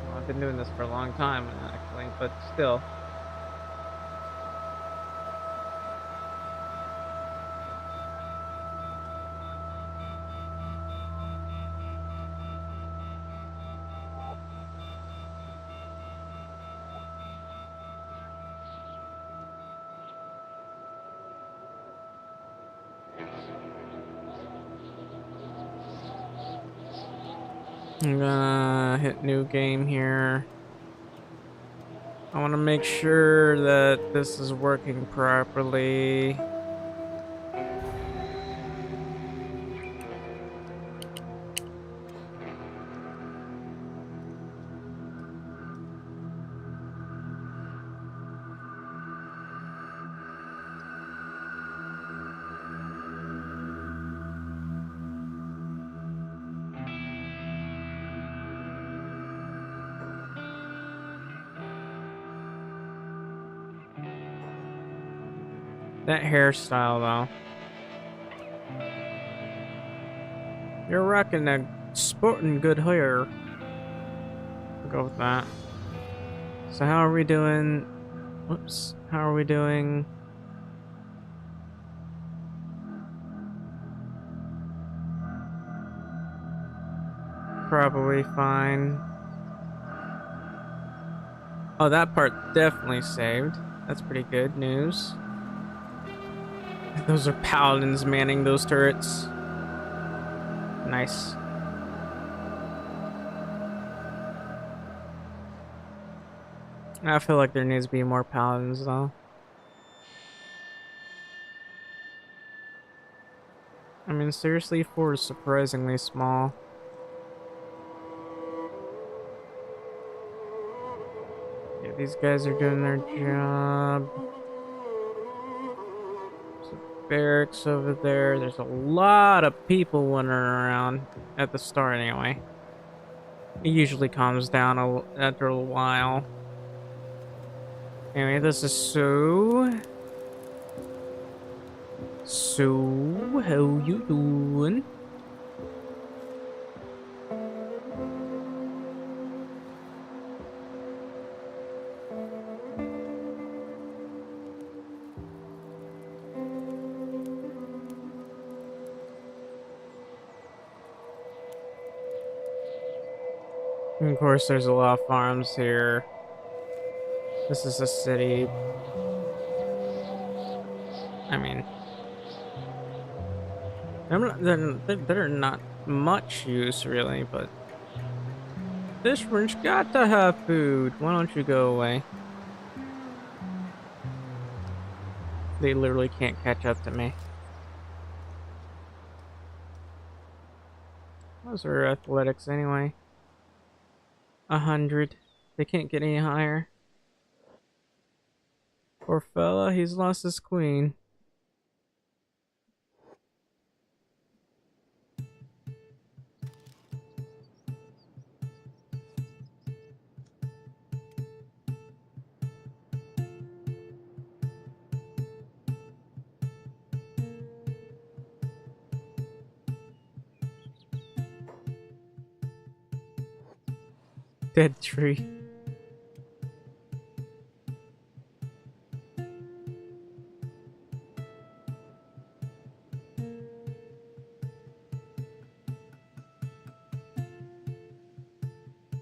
Speaker 1: well, I've been doing this for a long time actually, but still. I'm gonna hit new game here. I want to make sure that this is working properly. That hairstyle, though. You're rocking a sporting good hair. I'll go with that. So how are we doing? Whoops. How are we doing? Probably fine. Oh, that part definitely saved. That's pretty good news. Those are paladins manning those turrets. Nice. I feel like there needs to be more paladins though. I mean, seriously, 4 is surprisingly small. Yeah, these guys are doing their job. Some barracks over there. There's a lot of people wandering around at the start anyway. It usually calms down after a while. Anyway, this is So, how you doing? And of course, there's a lot of farms here. This is a city. I mean, they're not much use really, but this one's got to have food. Why don't you go away? They literally can't catch up to me. Those are athletics anyway. 100. They can't get any higher. Poor fella, he's lost his queen. Dead tree.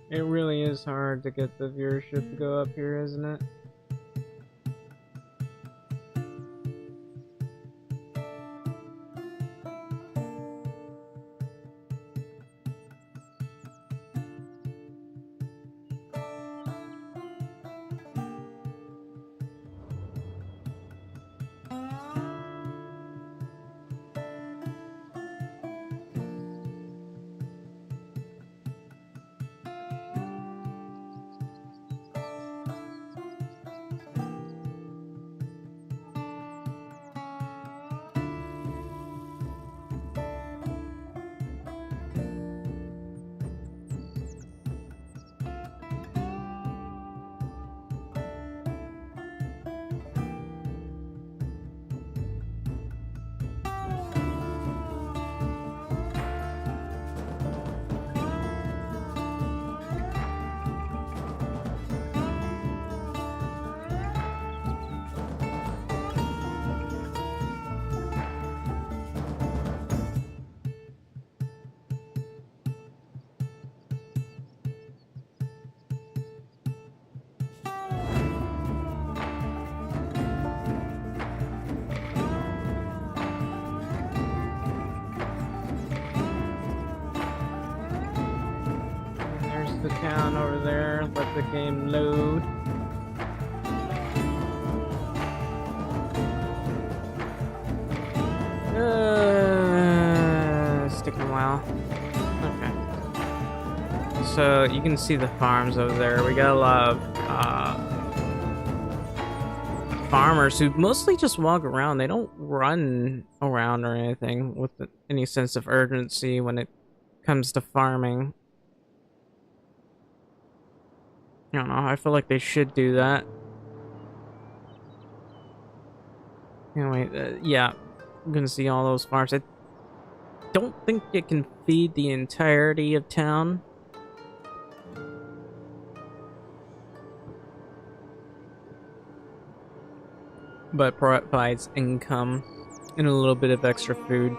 Speaker 1: It really is hard to get the viewership to go up here, isn't it? There's the town over there. Let the game load. It's taking a while. Okay. So you can see the farms over there. We got a lot of farmers who mostly just walk around. They don't run around or anything with any sense of urgency when it comes to farming. I don't know. I feel like they should do that. Anyway, yeah, I'm gonna see all those farms. I don't think it can feed the entirety of town. But provides income and a little bit of extra food.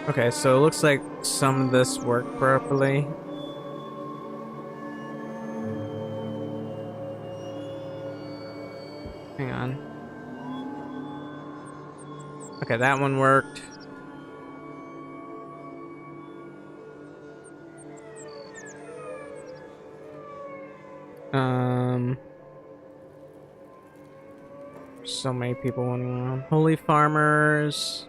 Speaker 1: Okay, so it looks like some of this worked properly. Hang on. Okay, that one worked. Um, so many people running around. Holy Farmers,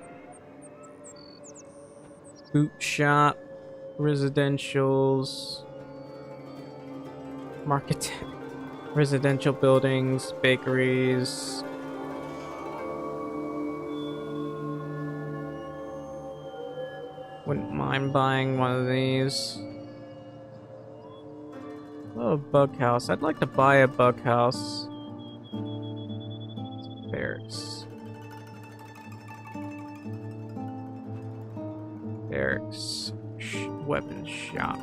Speaker 1: boot shop, residentials, market, residential buildings, bakeries. Wouldn't mind buying one of these. Oh, bug house. I'd like to buy a bug house. Barracks. Barracks. Weapons shop.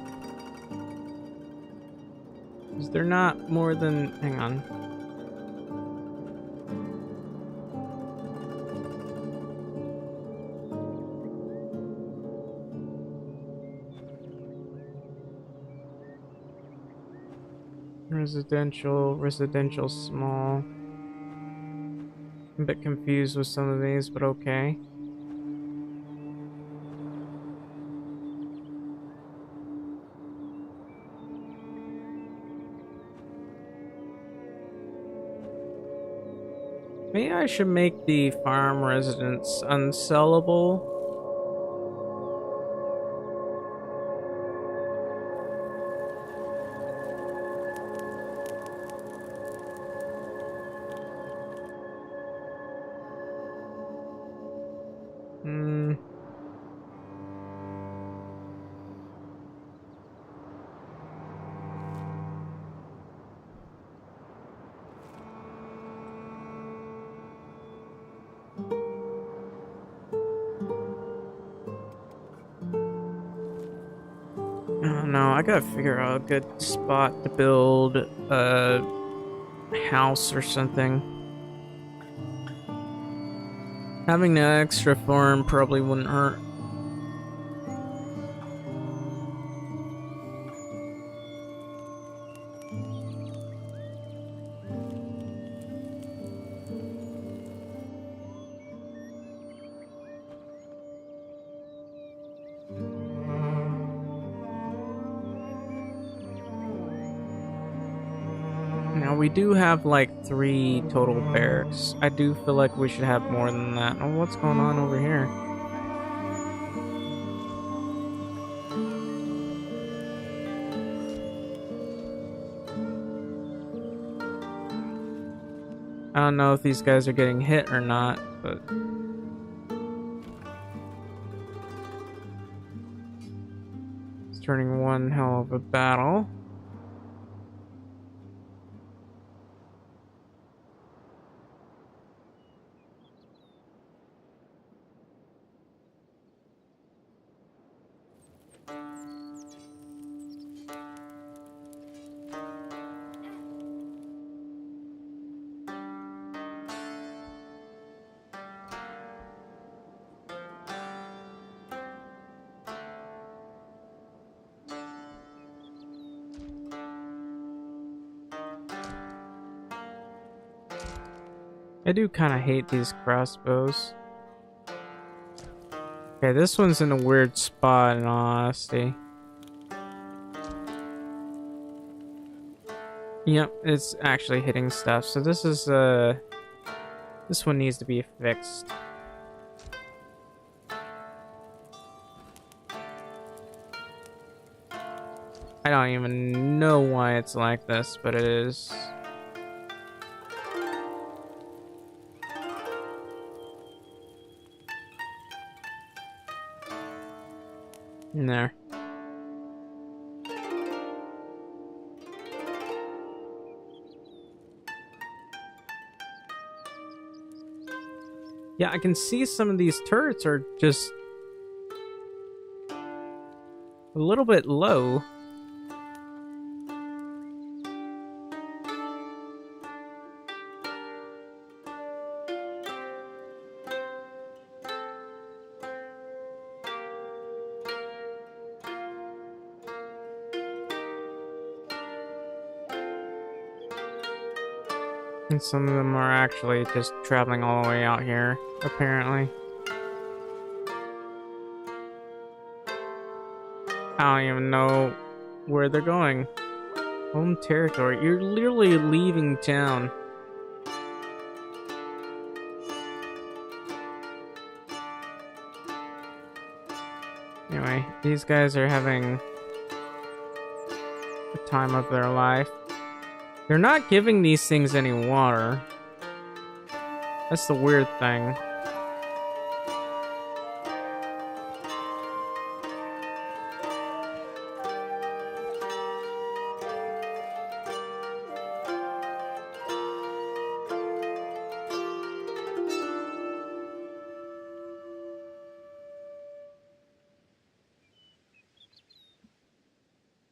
Speaker 1: Is there not more than... Hang on. Residential small. I'm a bit confused with some of these, but okay. Maybe I should make the farm residence unsellable. Hmm. Oh no, I gotta figure out a good spot to build a house or something. Having an extra farm probably wouldn't hurt. Now we do have like 3 total barracks. I do feel like we should have more than that. Oh, what's going on over here? I don't know if these guys are getting hit or not, but it's turning one hell of a battle. I do kind of hate these crossbows. Okay, this one's in a weird spot in all honesty. Yep, it's actually hitting stuff. So this is this one needs to be fixed. I don't even know why it's like this, but it is. In there. Yeah, I can see some of these turrets are just a little bit low. And some of them are actually just traveling all the way out here, apparently. I don't even know where they're going. Home territory. You're literally leaving town. Anyway, these guys are having the time of their life. They're not giving these things any water. That's the weird thing.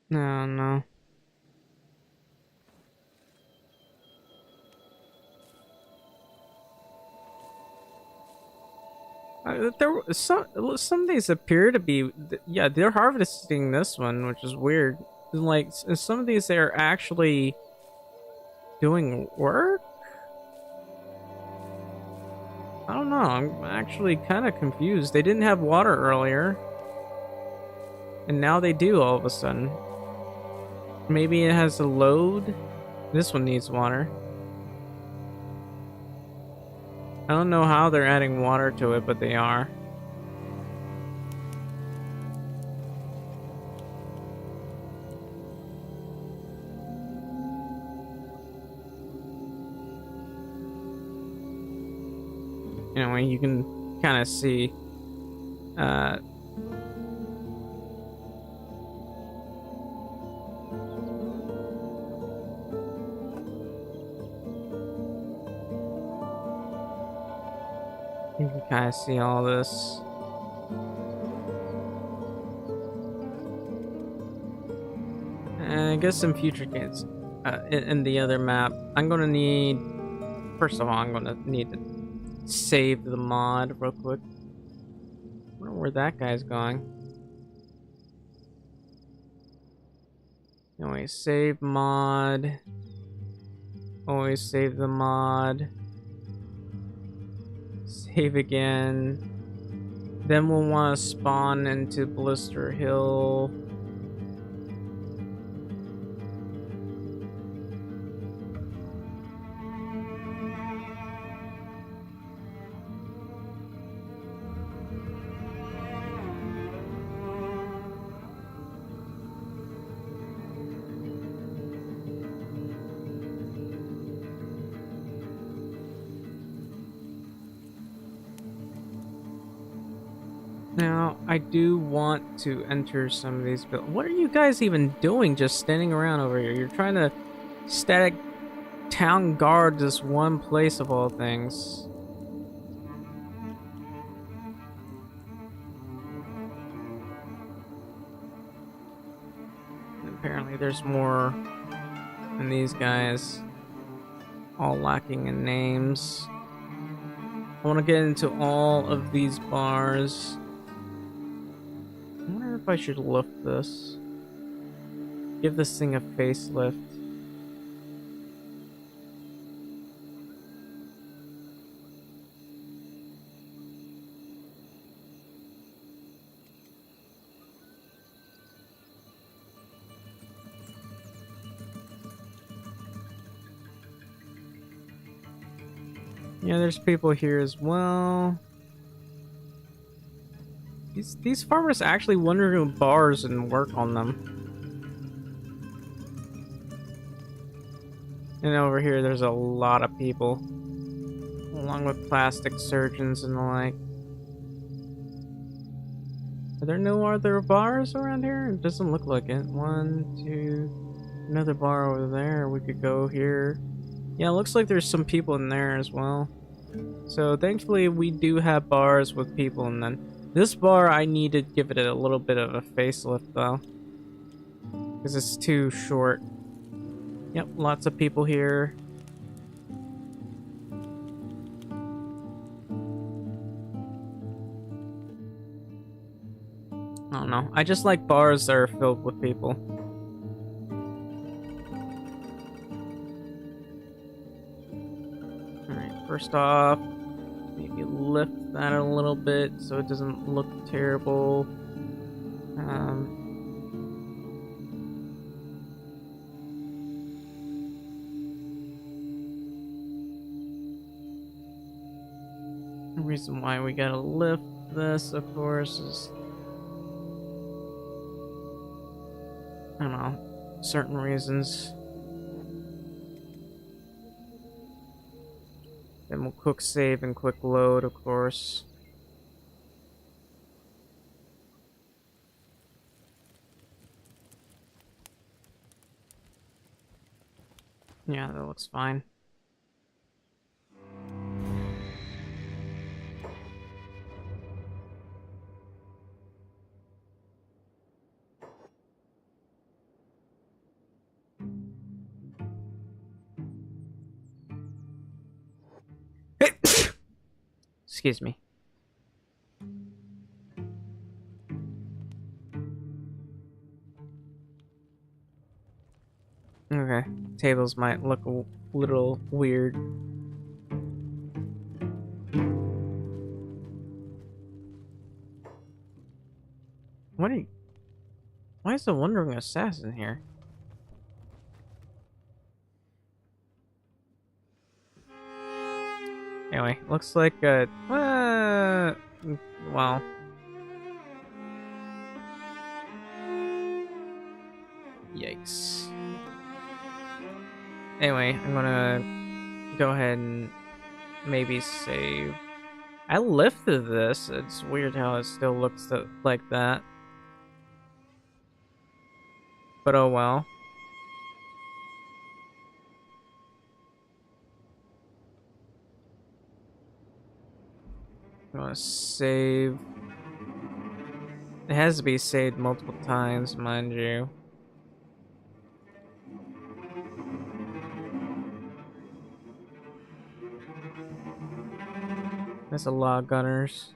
Speaker 1: No, no. There some of these appear to be, yeah, they're harvesting this one, which is weird. Like some of these they're actually doing work. I don't know. I'm actually kind of confused. They didn't have water earlier, and now they do all of a sudden. Maybe it has a load. This one needs water. I don't know how they're adding water to it, but they are. Anyway, you can kind of see you can kind of see all this. And I guess in future games, in the other map, I'm gonna need. First of all, I'm gonna need to save the mod real quick. I wonder where that guy's going. Anyway, save mod. Always save the mod. Save again. Then we'll want to spawn into Blister Hill. Now, I do want to enter some of these, but what are you guys even doing just standing around over here? You're trying to static town guard this one place of all things. And apparently there's more than these guys, all lacking in names. I want to get into all of these bars. I wonder if I should lift this. Give this thing a facelift. Yeah, there's people here as well. These farmers actually wander to bars and work on them. And over here, there's a lot of people, along with plastic surgeons and the like. Are there no other bars around here? It doesn't look like it. One, two, another bar over there. We could go here. Yeah, it looks like there's some people in there as well. So thankfully, we do have bars with people, and then this bar, I need to give it a little bit of a facelift, though. Because it's too short. Yep, lots of people here. I don't know. I just like bars that are filled with people. First off, maybe lift that a little bit so it doesn't look terrible. The reason why we gotta lift this, of course, is I don't know, certain reasons. Then we'll quick save and quick load, of course. Yeah, that looks fine. Excuse me. Okay, tables might look a little weird. What are you? Why is the Wandering Assassin here? Anyway, looks like well, yikes. Anyway, I'm gonna go ahead and maybe save. I lifted this. It's weird how it still looks like that. But oh well. I'm gonna save. It has to be saved multiple times, mind you. That's a lot of gunners.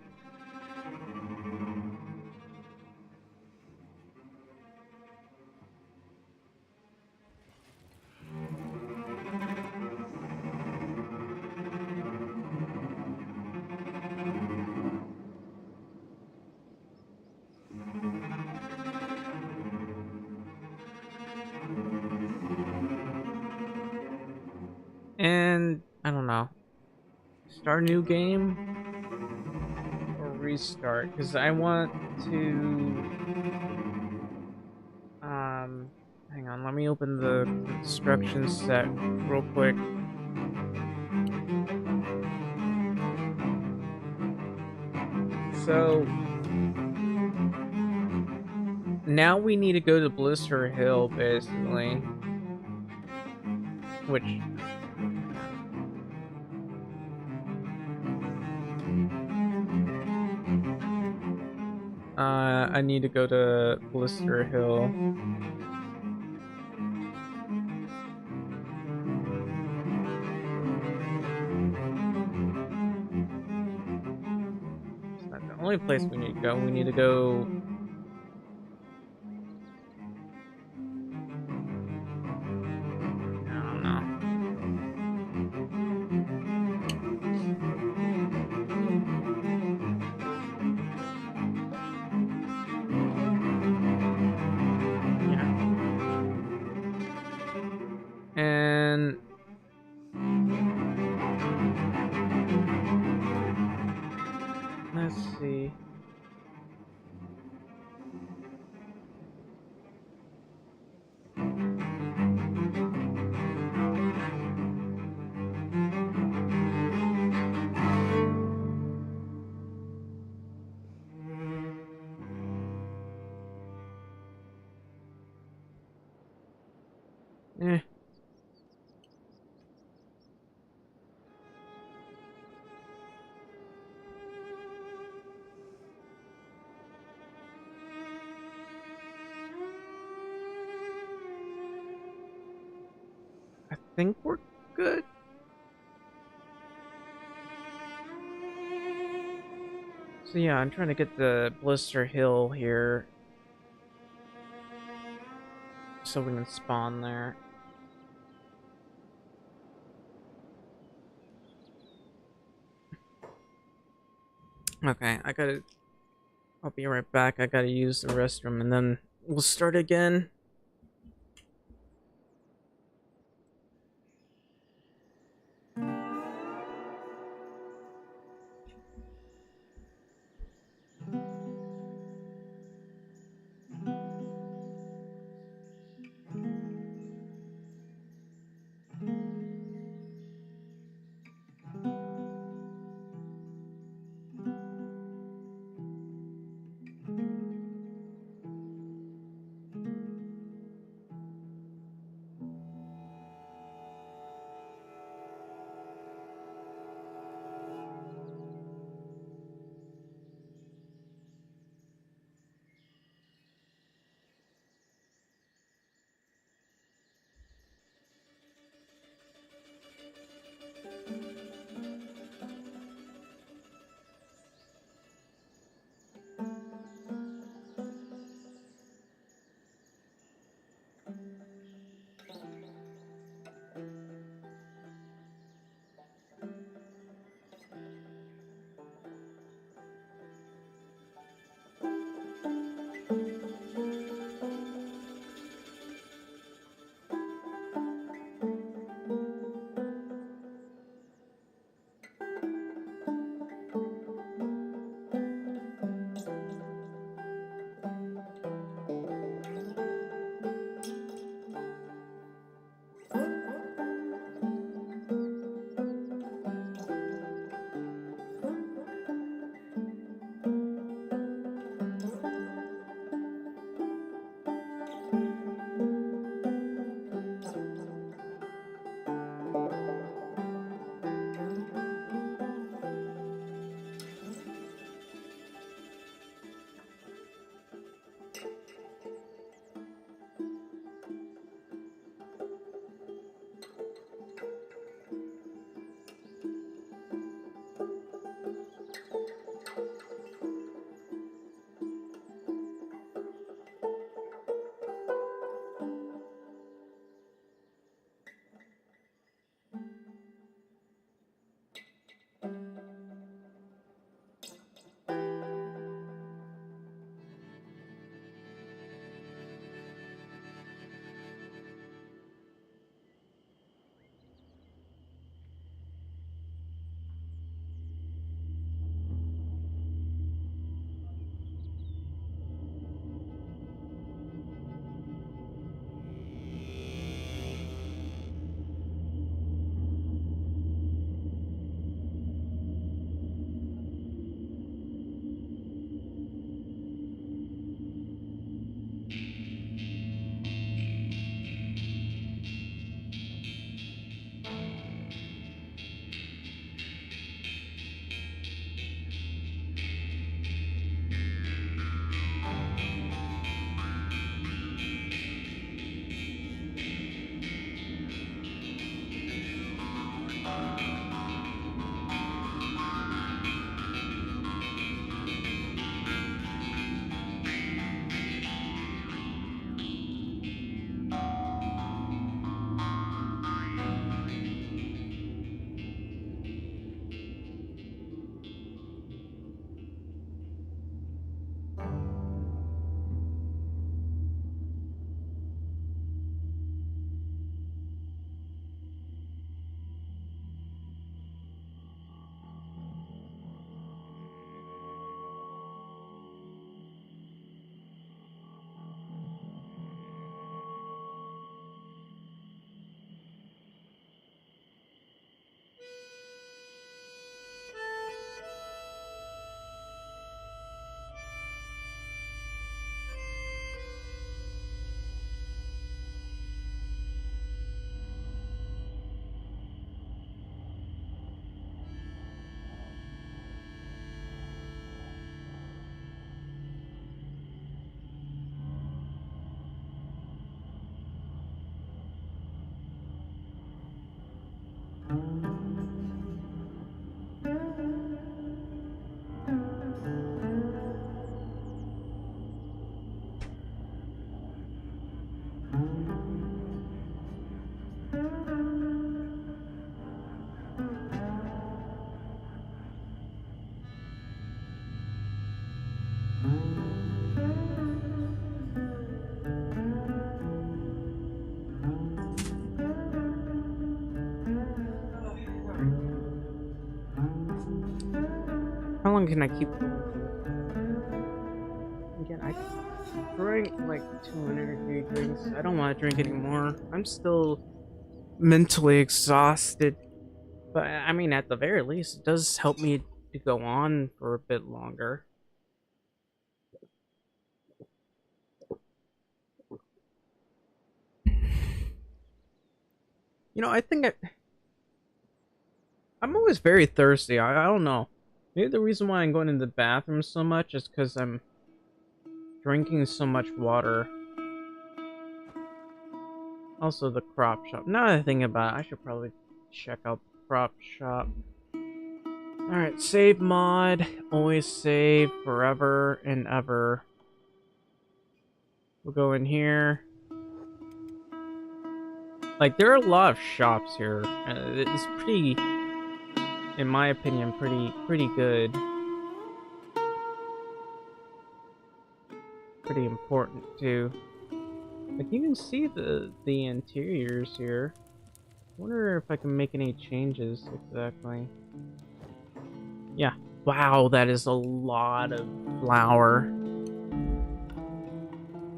Speaker 1: And I don't know. Start a new game or restart, because I want to hang on, let me open the instruction set real quick. So now we need to go to Blister Hill, basically, which I need to go to Blister Hill. It's not the only place we need to go. We need to go. I don't know. Yeah. And let's see. Eh. I think we're good. So yeah, I'm trying to get the Blister Hill here so we can spawn there. Okay, I'll be right back. I gotta use the restroom and then we'll start again. long can I keep going for? Again, I drank like 2 energy drinks. I don't want to drink anymore. I'm still mentally exhausted. But I mean, at the very least, it does help me to go on for a bit longer. You know, I'm always very thirsty. I don't know. Maybe the reason why I'm going to the bathroom so much is because I'm drinking so much water. Also, the crop shop. Now that I think about it, I should probably check out the crop shop. Alright, save mod. Always save forever and ever. We'll go in here. Like, there are a lot of shops here. It's pretty, in my opinion, pretty good. Pretty important, too. Like, you can see the interiors here. I wonder if I can make any changes exactly. Yeah. Wow, that is a lot of flour.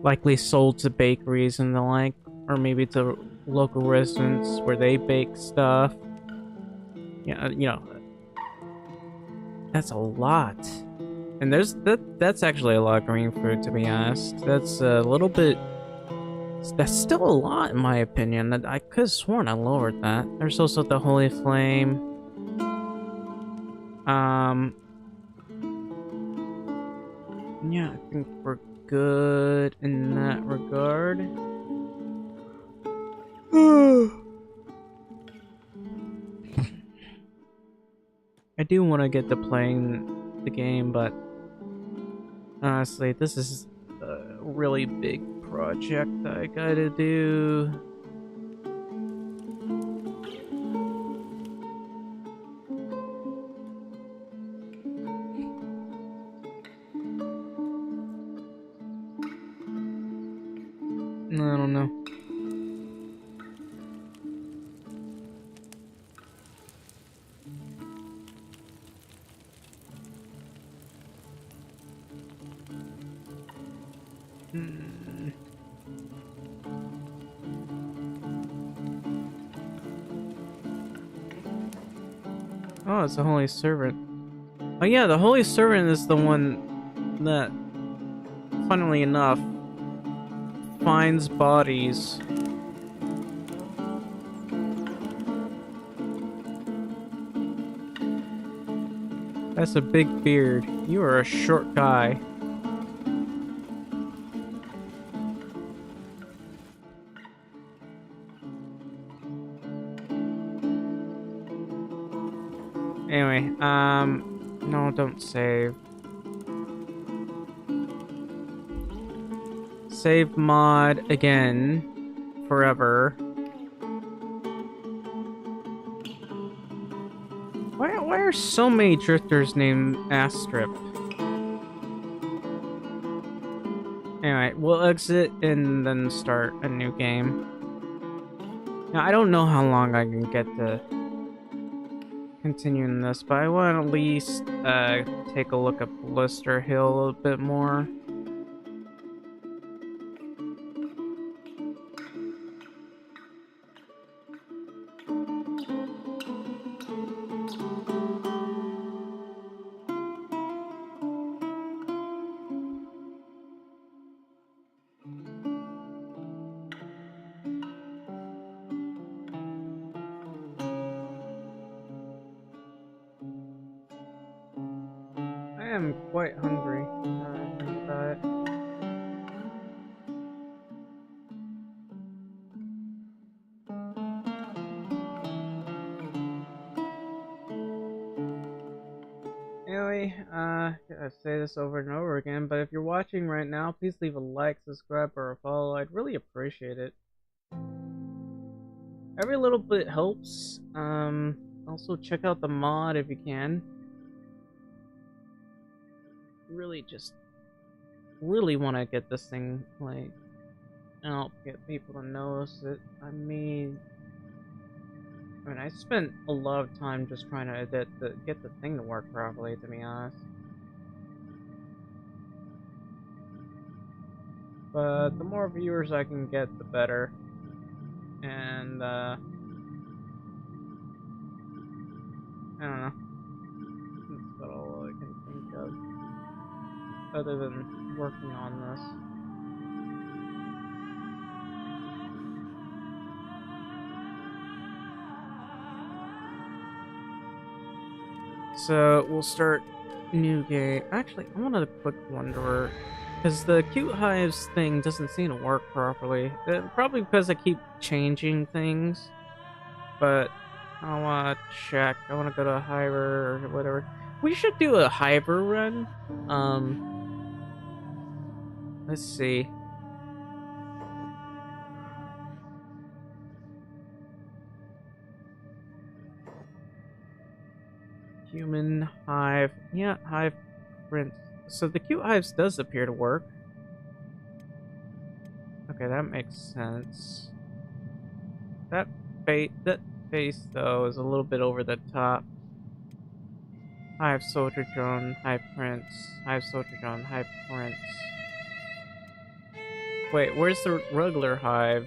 Speaker 1: Likely sold to bakeries and the like, or maybe to local residents where they bake stuff. Yeah, you know, that's a lot. And that's actually a lot of green fruit, to be honest. That's a little bit. That's still a lot, in my opinion. That I could have sworn I lowered that. There's also the Holy Flame. Yeah, I think we're good in that regard. I do want to get to playing the game, but honestly, this is a really big project that I gotta do. I don't know. Oh, it's the Holy Servant. Oh yeah, the Holy Servant is the one that, funnily enough, finds bodies. That's a big beard. You are a short guy. Anyway, no, don't save. Save mod again. Forever. Why are so many drifters named Astrip? Anyway, we'll exit and then start a new game. Now, I don't know how long I can get to continuing this, but I want to at least take a look at Blister Hill a little bit more. I am quite hungry. Now that I think about it. Anyway, I say this over and over again, but if you're watching right now, please leave a like, subscribe, or a follow. I'd really appreciate it. Every little bit helps. Also check out the mod if you can. Really want to get this thing like out, get people to notice it. I mean, I spent a lot of time just trying to get the thing to work properly, to be honest. But the more viewers I can get, the better. And, I don't know. That's about all I can think of. Other than working on this. So we'll start new game. Actually, I wanted a quick wonder because the cute hives thing doesn't seem to work properly. Probably because I keep changing things. But I want to check. I want to go to Hiver or whatever. We should do a Hiver run. Let's see. Human hive. Yeah, hive print. So the cute hives does appear to work. Okay, that makes sense. That face though is a little bit over the top. Hive soldier drone, hive prince, hive soldier drone, hive prince. Wait, where's the regular hive?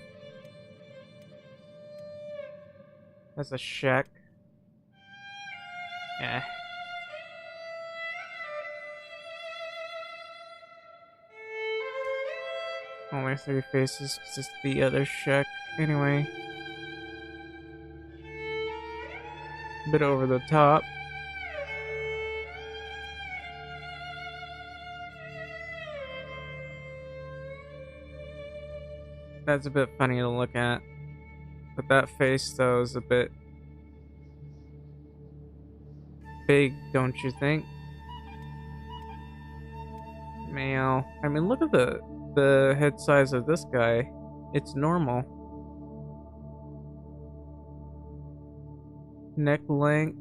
Speaker 1: That's a shack. Eh. Only 3 faces because it's the other shack. Anyway. A bit over the top. That's a bit funny to look at. But that face, though, is a bit big, don't you think? Male. I mean, look at the head size of this guy. It's normal. Neck length.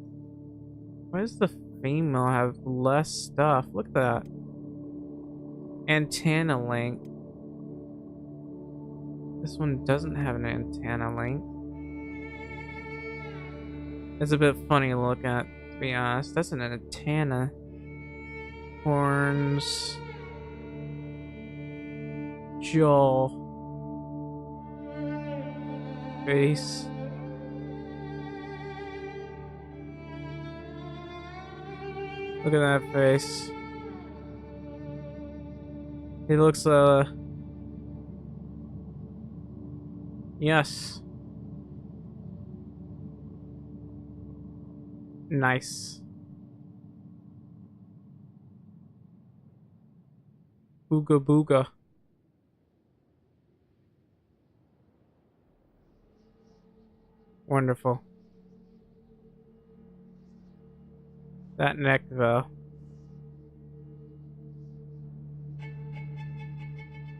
Speaker 1: Why does the female have less stuff? Look at that. Antenna length. This one doesn't have an antenna length. It's a bit funny to look at, to be honest. That's an antenna. Horns. Jaw. Face. Look at that face. He looks, yes. Nice. Booga booga. Wonderful. That neck, though.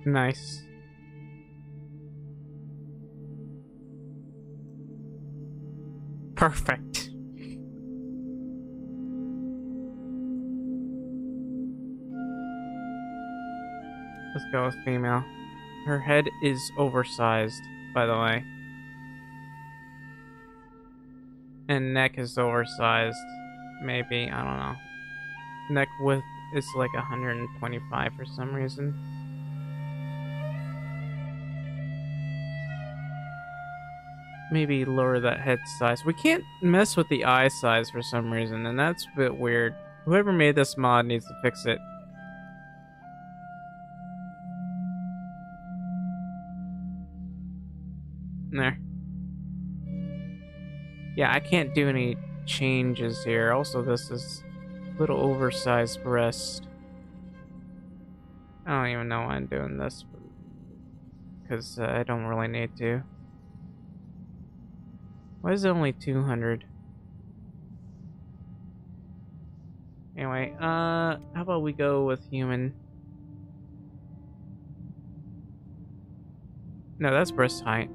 Speaker 1: Nice. Perfect. Let's go with female. Her head is oversized, by the way. And neck is oversized. Maybe, I don't know. Neck width is like 125 for some reason. Maybe lower that head size. We can't mess with the eye size for some reason, and that's a bit weird. Whoever made this mod needs to fix it. There. Yeah, I can't do any changes here. Also, this is a little oversized breast. I don't even know why I'm doing this, because I don't really need to. Why is it only 200? Anyway, how about we go with human? No, that's breast height.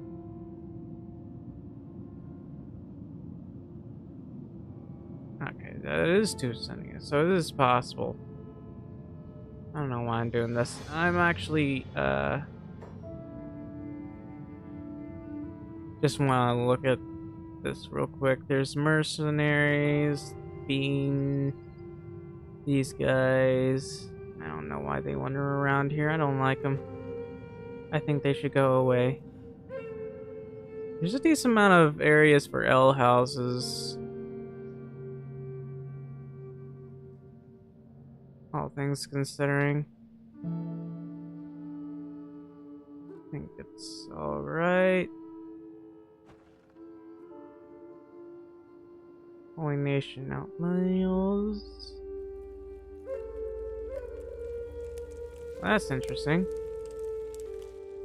Speaker 1: Okay, that is 2 centimeters, so it is possible. I don't know why I'm doing this. I'm actually, just want to look at this real quick. There's mercenaries, Bean, these guys. I don't know why they wander around here. I don't like them. I think they should go away. There's a decent amount of areas for L houses. All things considering. I think it's alright. Holy Nation Outlaws. That's interesting.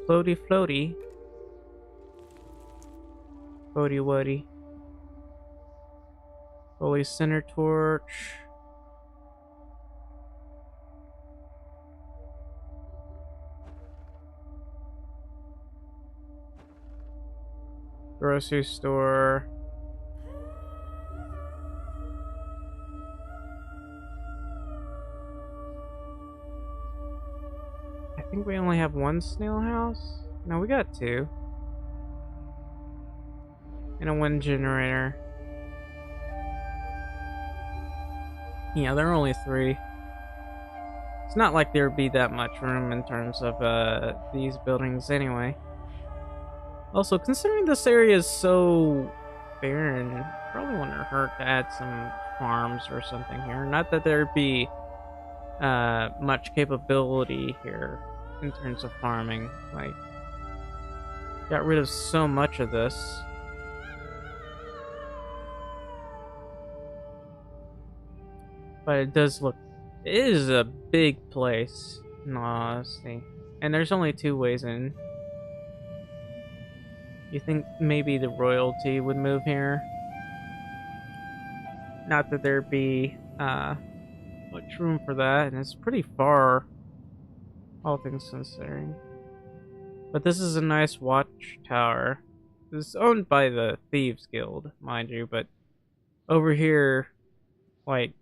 Speaker 1: Floaty floaty. Floaty woody. Holy Center Torch. Grocery store. I think we only have one snail house. No, we got two. And a wind generator. Yeah, there are only three. It's not like there'd be that much room in terms of these buildings anyway. Also, considering this area is so barren, probably wouldn't hurt to add some farms or something here. Not that there'd be much capability here in terms of farming. Like, got rid of so much of this. But it does look, it is a big place, in all honesty. And there's only two ways in. You think maybe the royalty would move here? Not that there'd be much room for that, and it's pretty far, all things considering. But this is a nice watchtower. This is owned by the Thieves Guild, mind you, but over here, like,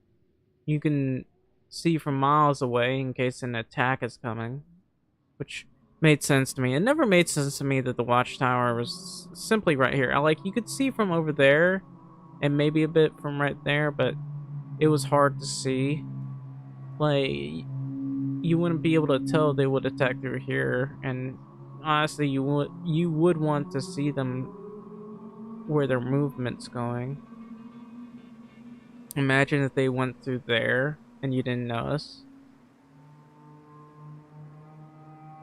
Speaker 1: you can see from miles away in case an attack is coming, which made sense to me. It never made sense to me that the watchtower was simply right here. Like, you could see from over there and maybe a bit from right there, but it was hard to see. Like, you wouldn't be able to tell they would attack through here, and honestly, you would want to see them where their movement's going. Imagine if they went through there and you didn't notice.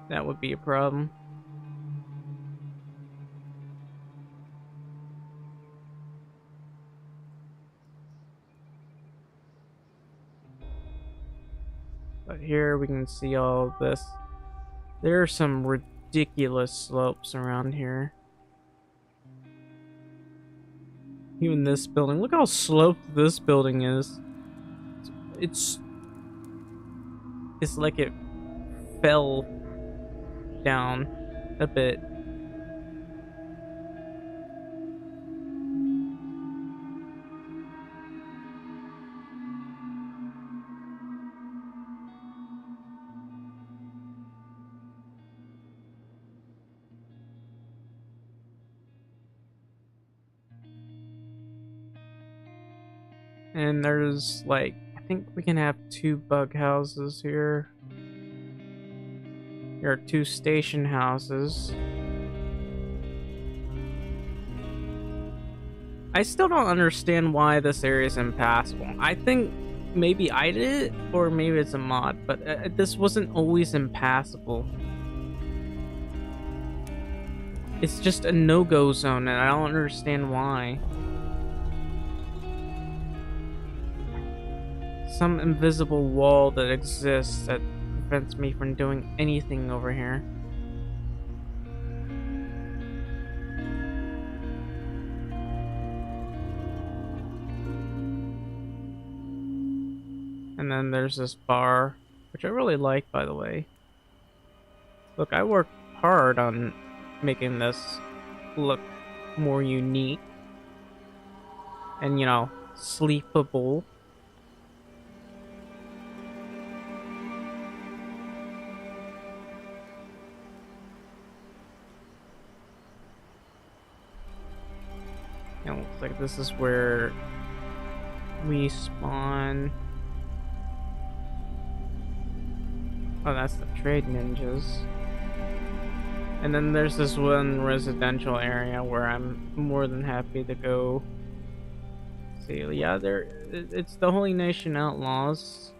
Speaker 1: That would be a problem. But here we can see all of this. There are some ridiculous slopes around here. Even this building. Look how sloped this building is. It's like it fell down a bit. And there's like, I think we can have 2 bug houses here. There are 2 station houses. I still don't understand why this area is impassable. I think maybe I did it, or maybe it's a mod, but this wasn't always impassable. It's just a no-go zone, and I don't understand why. Some invisible wall that exists that prevents me from doing anything over here. And then there's this bar, which I really like, by the way. Look, I worked hard on making this look more unique and, you know, sleepable. It looks like this is where we spawn. Oh, that's the trade ninjas. And then there's this one residential area where I'm more than happy to go see. Yeah, it's the Holy Nation Outlaws.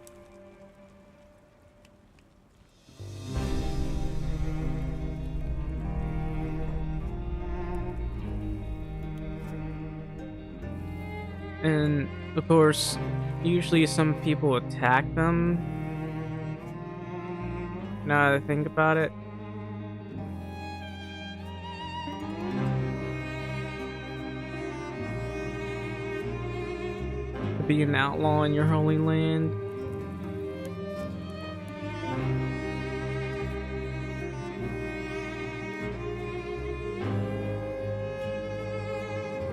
Speaker 1: And of course, usually some people attack them. Now that I think about it. To be an outlaw in your holy land.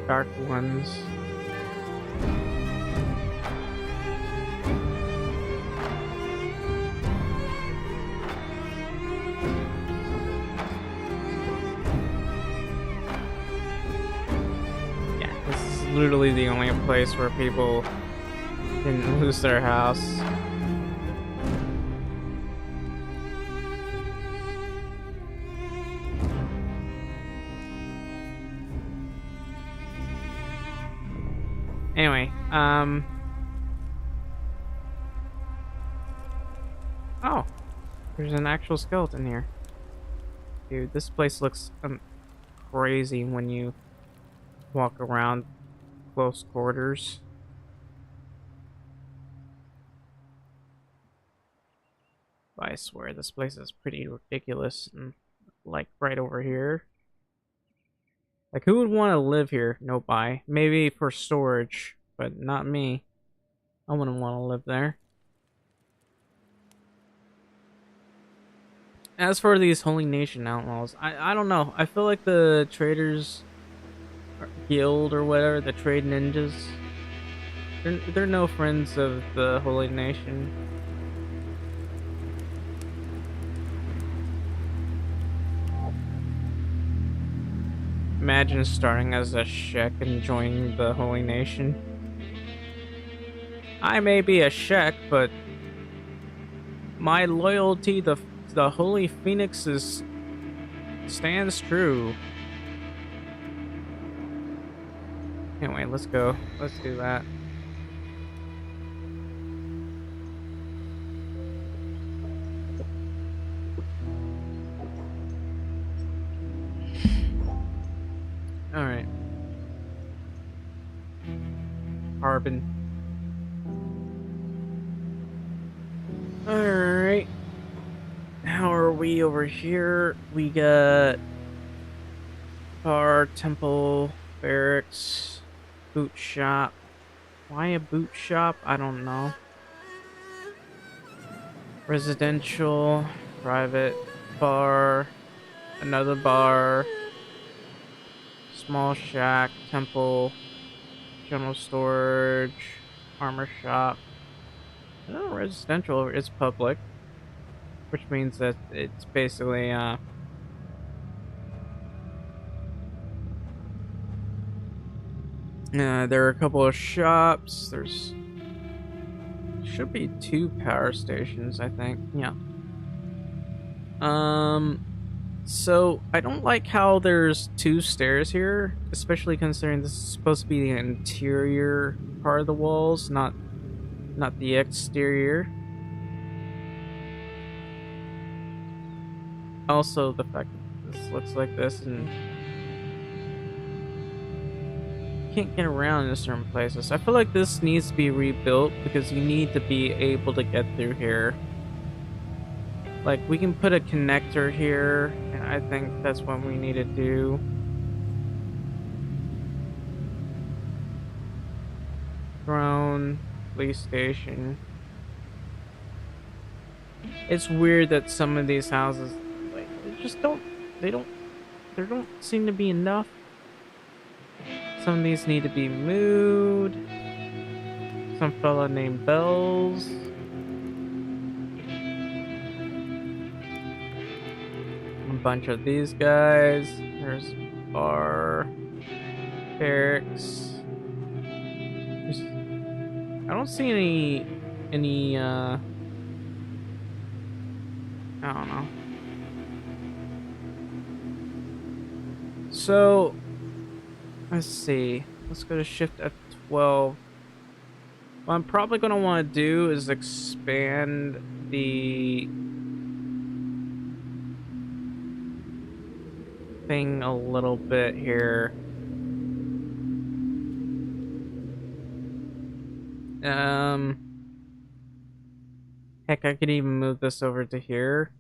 Speaker 1: Dark ones. Yeah, this is literally the only place where people can lose their house. Anyway, oh, there's an actual skeleton here. Dude, this place looks crazy when you walk around close quarters. I swear this place is pretty ridiculous. And like right over here. Like who would want to live here? Nobody. Maybe for storage, but not me. I wouldn't want to live there. As for these Holy Nation outlaws, I don't know. I feel like the traders guild or whatever, the trade ninjas, they're no friends of the Holy Nation. Imagine starting as a Shek and joining the Holy Nation. I may be a Shek, but my loyalty to the Holy Phoenix stands true. Anyway, let's go. Let's do that. Alright. Carbon. Alright. How are we over here? We got bar, temple, barracks, boot shop. Why a boot shop? I don't know. Residential, private, bar, another bar, small shack, temple, general storage, armor shop. No, residential is public, which means that it's basically there are a couple of shops. There's should be 2 power stations, I think. Yeah. So I don't like how there's 2 stairs here, especially considering this is supposed to be the interior part of the walls, not the exterior. Also, the fact that this looks like this and you can't get around in certain places. I feel like this needs to be rebuilt because you need to be able to get through here. Like, we can put a connector here, and I think that's what we need to do. Throne, police station. It's weird that some of these houses, like, they don't seem to be enough. Some of these need to be moved. Some fella named Bells. A bunch of these guys. There's bar, barracks. I don't see any I don't know. So, let's see. Let's go to Shift F12. What I'm probably going to want to do is expand the thing a little bit here. Um, Heck, I could even move this over to here.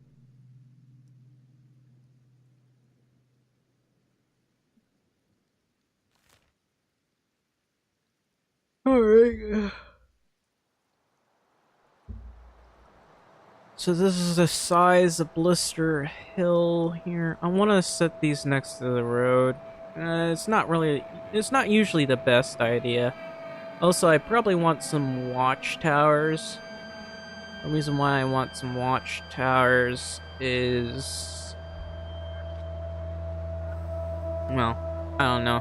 Speaker 1: Alright. So this is the size of Blister Hill here. I want to set these next to the road. It's not usually the best idea. Also, I probably want some watchtowers. The reason why I want some watchtowers is... well, I don't know.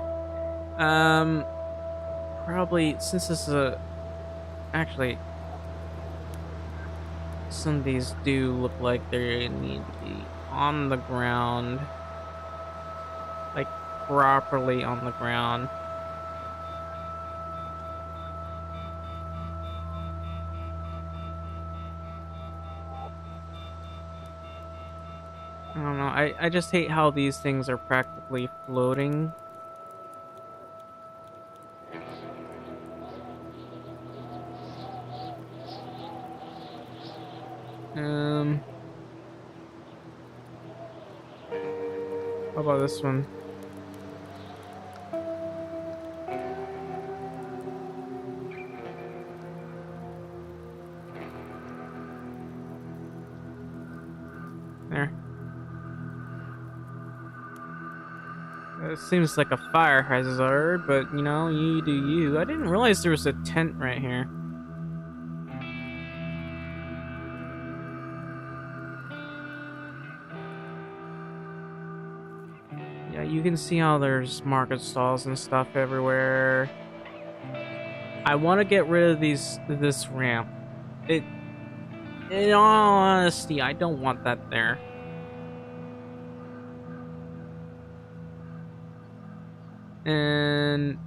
Speaker 1: Probably, since this is a... actually... some of these do look like they need to be on the ground. Like, properly on the ground. I don't know, I just hate how these things are practically floating. How about this one? There. It seems like a fire hazard, but you know, you do you. I didn't realize there was a tent right here. Yeah, you can see how there's market stalls and stuff everywhere. I want to get rid of this ramp. In all honesty, I don't want that there. And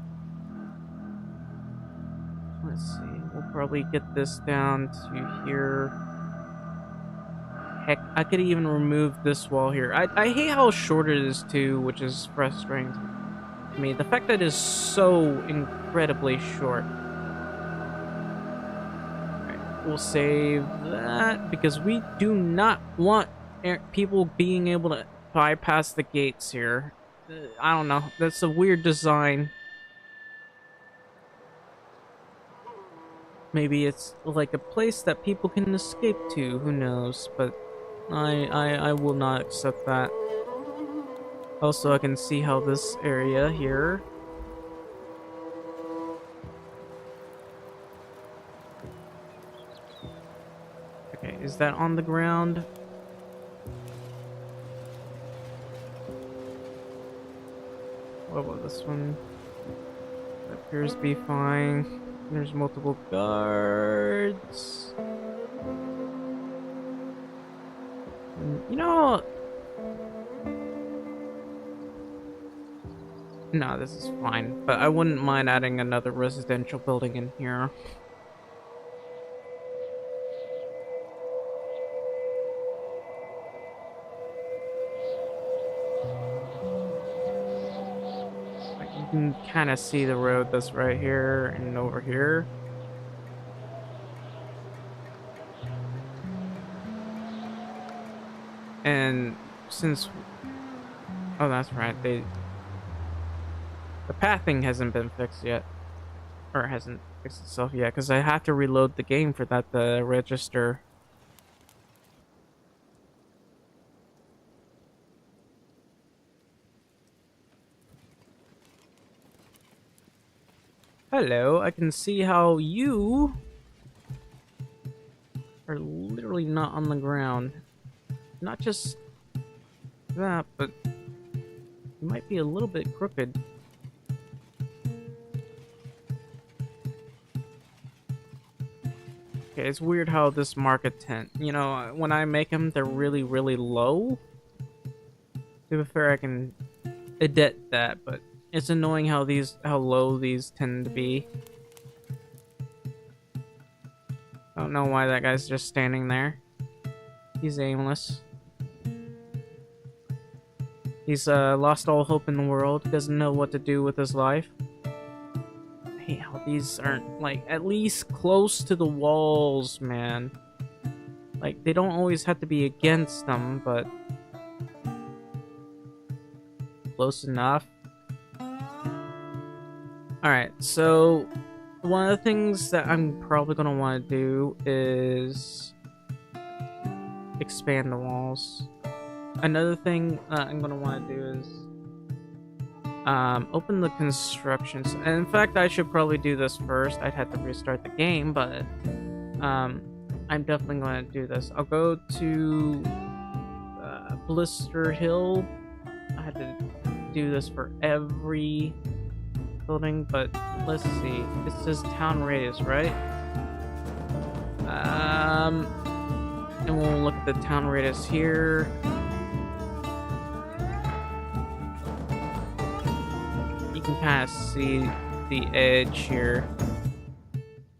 Speaker 1: let's see, we'll probably get this down to here. Heck, I could even remove this wall here. I hate how short it is too, which is frustrating to me. The fact that it is so incredibly short. Alright, we'll save that because we do not want people being able to bypass the gates here. I don't know. That's a weird design. Maybe it's like a place that people can escape to. Who knows? But I will not accept that. Also, I can see how this area here. Okay, is that on the ground? What about this one? That appears to be fine. There's multiple guards. And, you know... no, this is fine. But I wouldn't mind adding another residential building in here. You can kind of see the road that's right here and over here. And since... oh, that's right. The pathing hasn't been fixed yet. Or hasn't fixed itself yet, because I have to reload the game for that to register. Hello, I can see how you are literally not on the ground. Not just that, but you might be a little bit crooked. Okay, it's weird how this market tent, you know, when I make them, they're really, really low. To be fair, I can edit that, but it's annoying how low these tend to be. I don't know why that guy's just standing there. He's aimless. He's lost all hope in the world. Doesn't know what to do with his life. I hate how these aren't like at least close to the walls, man. Like they don't always have to be against them, but close enough. Alright, so one of the things that I'm probably gonna want to do is expand the walls. Another thing I'm gonna want to do is open the construction. And in fact, I should probably do this first. I'd have to restart the game, but I'm definitely going to do this. I'll go to Blister Hill. I had to do this for every building, but let's see. It says town radius, right? And we'll look at the town radius here. You can kind of see the edge here.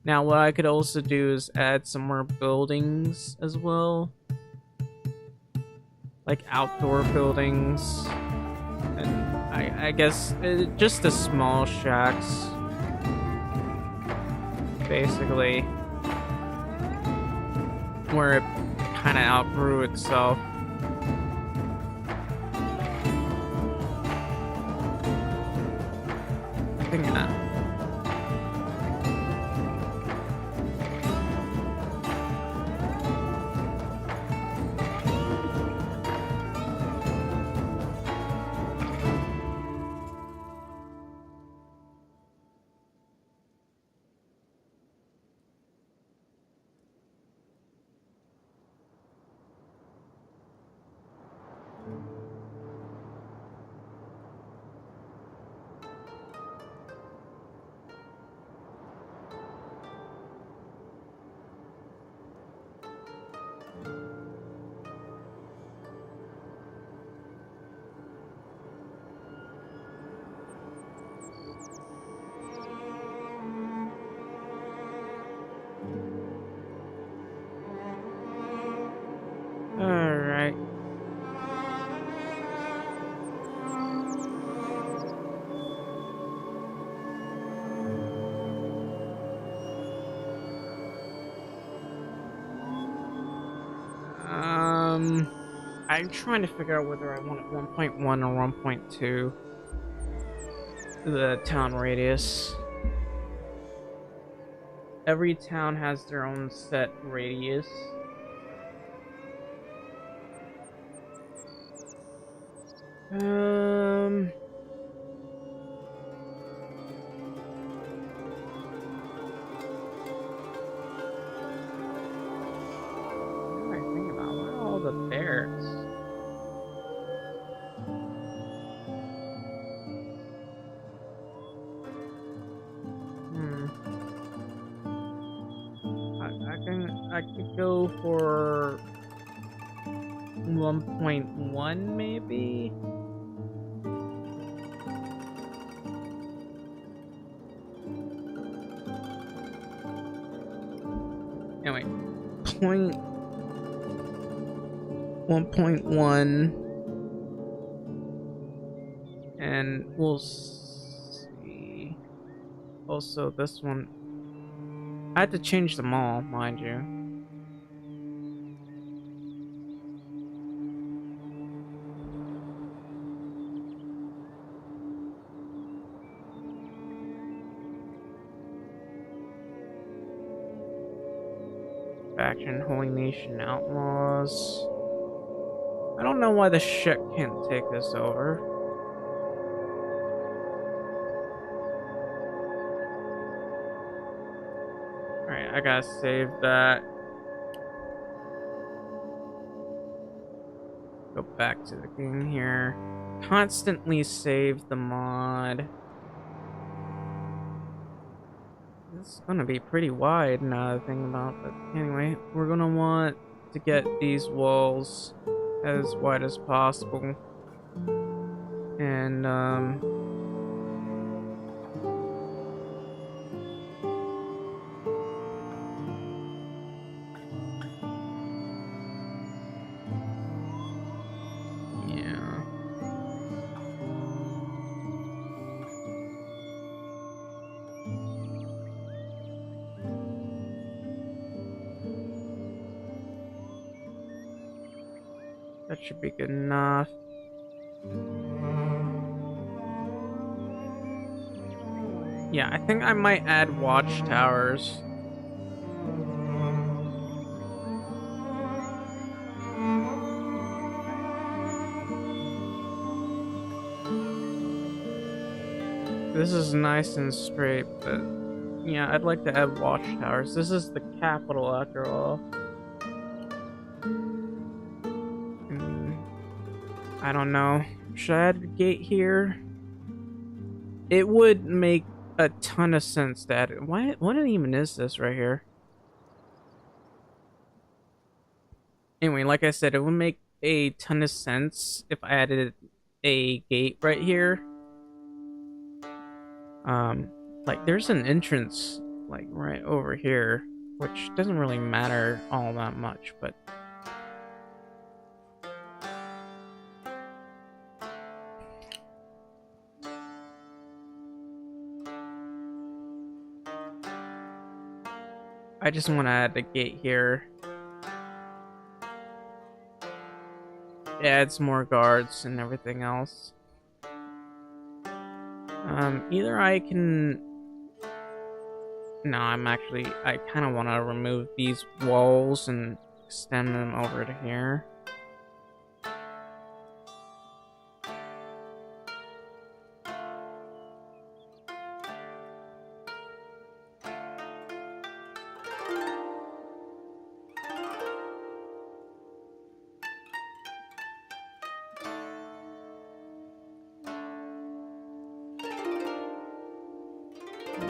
Speaker 1: Now, what I could also do is add some more buildings as well, like outdoor buildings, and I guess just the small shacks, basically, where it kind of outgrew itself. I think that. Alright. I'm trying to figure out whether I want it 1.1 or 1.2. The town radius. Every town has their own set radius. What am I thinking about? What are all the bears? I could go for 1.1 maybe. Anyway, 1.1, and we'll see. Also, this one, I had to change them all, mind you. Faction, Holy Nation, Outlaws. I don't know why the shit can't take this over. Alright, I gotta save that. Go back to the game here. Constantly save the mod. It's gonna be pretty wide now to think about, but anyway, we're gonna want to get these walls as wide as possible. And yeah. That should be good enough. Yeah, I think I might add watchtowers. This is nice and straight, but yeah, I'd like to add watchtowers. This is the capital after all. I don't know. Should I add a gate here? It would make a ton of sense to add it. What even is this right here? Anyway, like I said, it would make a ton of sense if I added a gate right here. Like there's an entrance like right over here, which doesn't really matter all that much, but I just want to add a gate here. It adds more guards and everything else. Either I can... No, I kind of want to remove these walls and extend them over to here.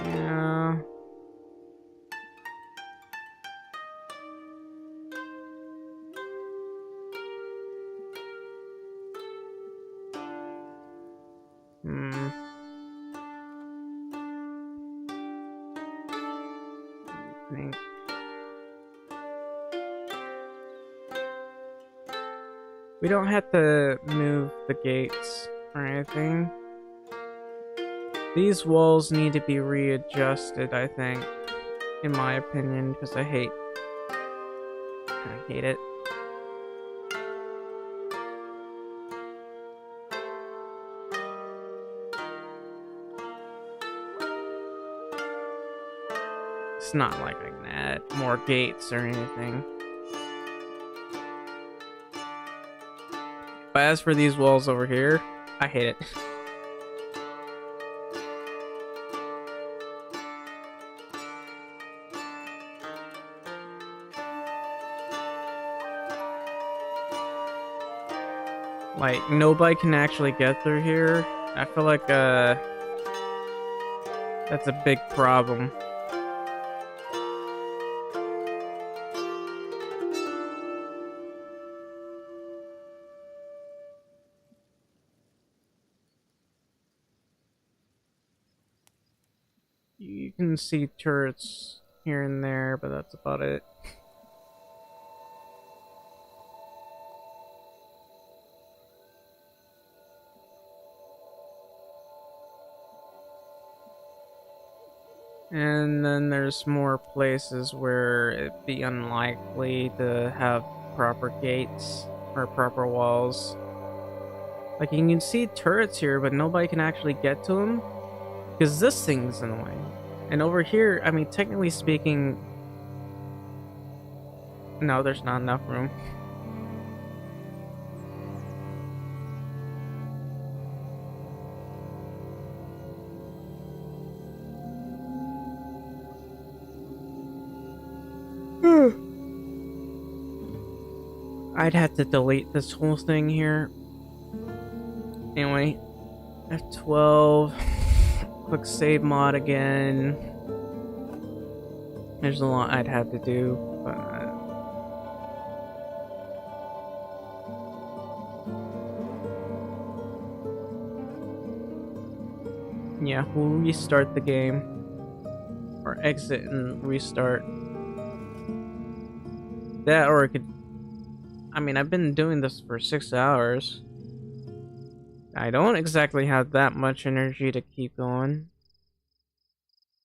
Speaker 1: Yeah. I think. We don't have to move the gates or anything. These walls need to be readjusted, I think, in my opinion, because I hate it. It's not like I can add more gates or anything. But as for these walls over here, I hate it. Like, nobody can actually get through here. I feel like, that's a big problem. You can see turrets here and there, but that's about it. And then there's more places where it'd be unlikely to have proper gates or proper walls. Like, you can see turrets here, but nobody can actually get to them because this thing's in the way. And over here, I mean, technically speaking, no, there's not enough room. I'd have to delete this whole thing here. Anyway, F12. Click save mod again. There's a lot I'd have to do, but yeah, we'll restart the game. Or exit and restart. That, or it could... I mean, I've been doing this for 6 hours. I don't exactly have that much energy to keep going.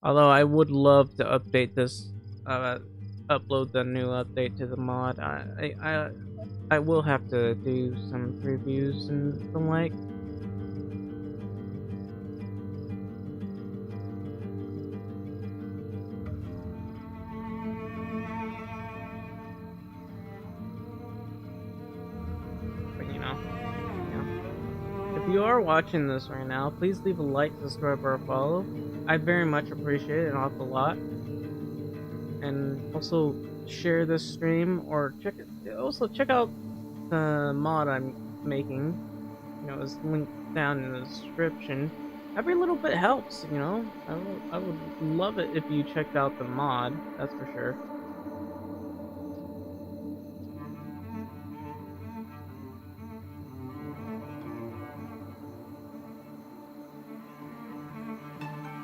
Speaker 1: Although I would love to update this, upload the new update to the mod. I will have to do some previews and the like. But if you are watching this right now, please leave a like, subscribe, or a follow. I very much appreciate it an awful lot. And also share this stream or check out the mod I'm making. It's linked down in the description. Every little bit helps, I would love it if you checked out the mod, that's for sure.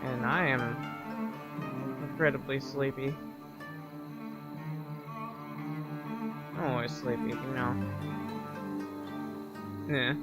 Speaker 1: And I am incredibly sleepy. I'm always sleepy, Yeah.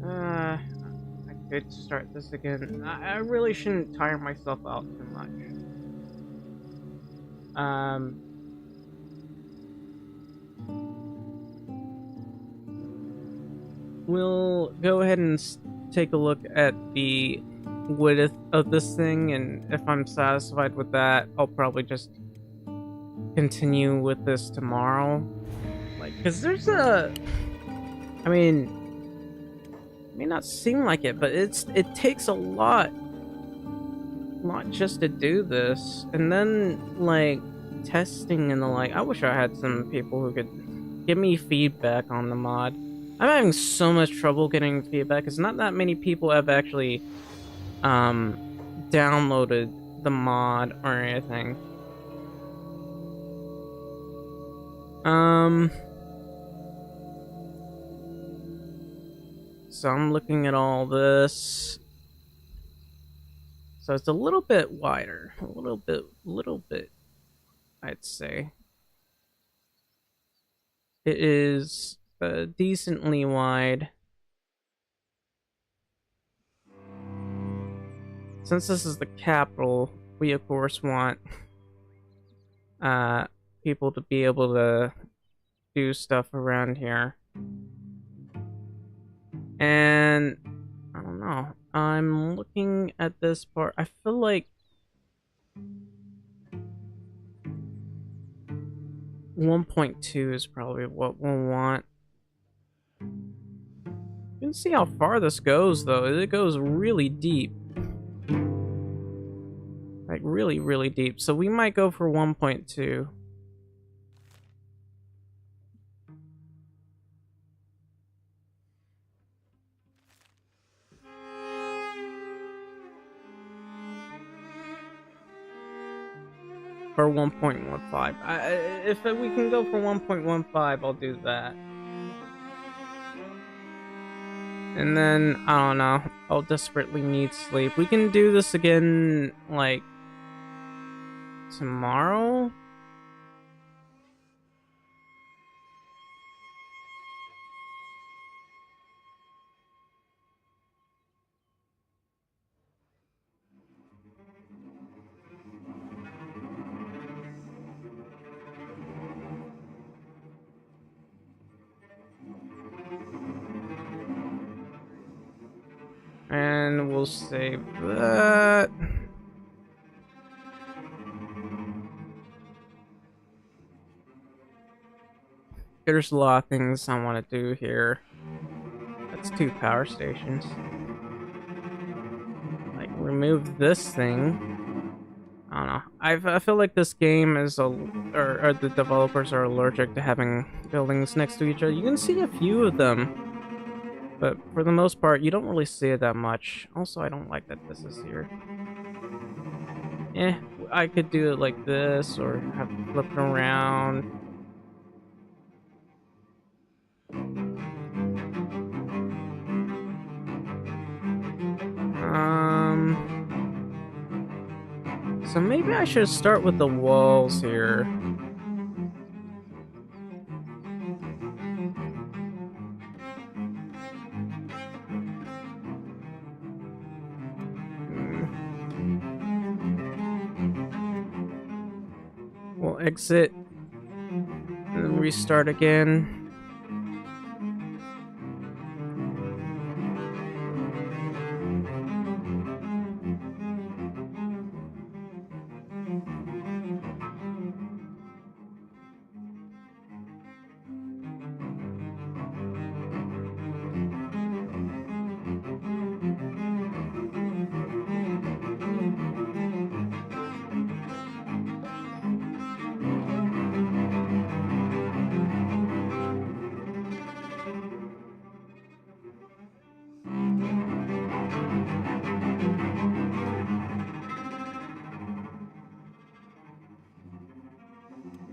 Speaker 1: I could start this again. I really shouldn't tire myself out too much. We'll go ahead and take a look at the width of this thing, and if I'm satisfied with that, I'll probably just continue with this tomorrow. Because there's I mean, it may not seem like it, but it takes a lot just to do this, and then testing and the like. I wish I had some people who could give me feedback on the mod. I'm having so much trouble getting feedback. It's not that many people have actually downloaded the mod or anything. So I'm looking at all this. So it's a little bit wider. A little bit, I'd say. It is decently wide. Since this is the capital, we of course want people to be able to do stuff around here. And I don't know. I'm looking at this part. I feel like 1.2 is probably what we'll want. You can see how far this goes, though. It goes really deep. Like, really, really deep. So we might go for 1.2. Or 1.15. If we can go for 1.15, I'll do that. And then, I don't know, I'll desperately need sleep. We can do this again, tomorrow? And we'll save that. There's a lot of things I want to do here. That's 2 power stations. Like, remove this thing. I don't know. I feel like this game is or the developers are allergic to having buildings next to each other. You can see a few of them, but for the most part, you don't really see it that much. Also, I don't like that this is here. I could do it like this, or have it flipped around. So maybe I should start with the walls here. We'll exit and then restart again.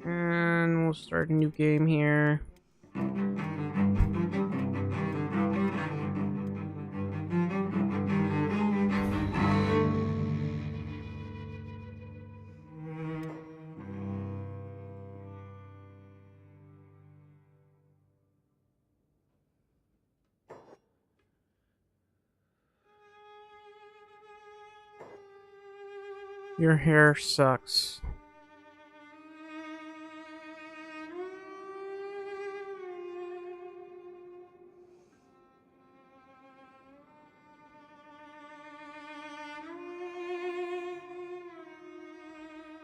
Speaker 1: And we'll start a new game here. Your hair sucks.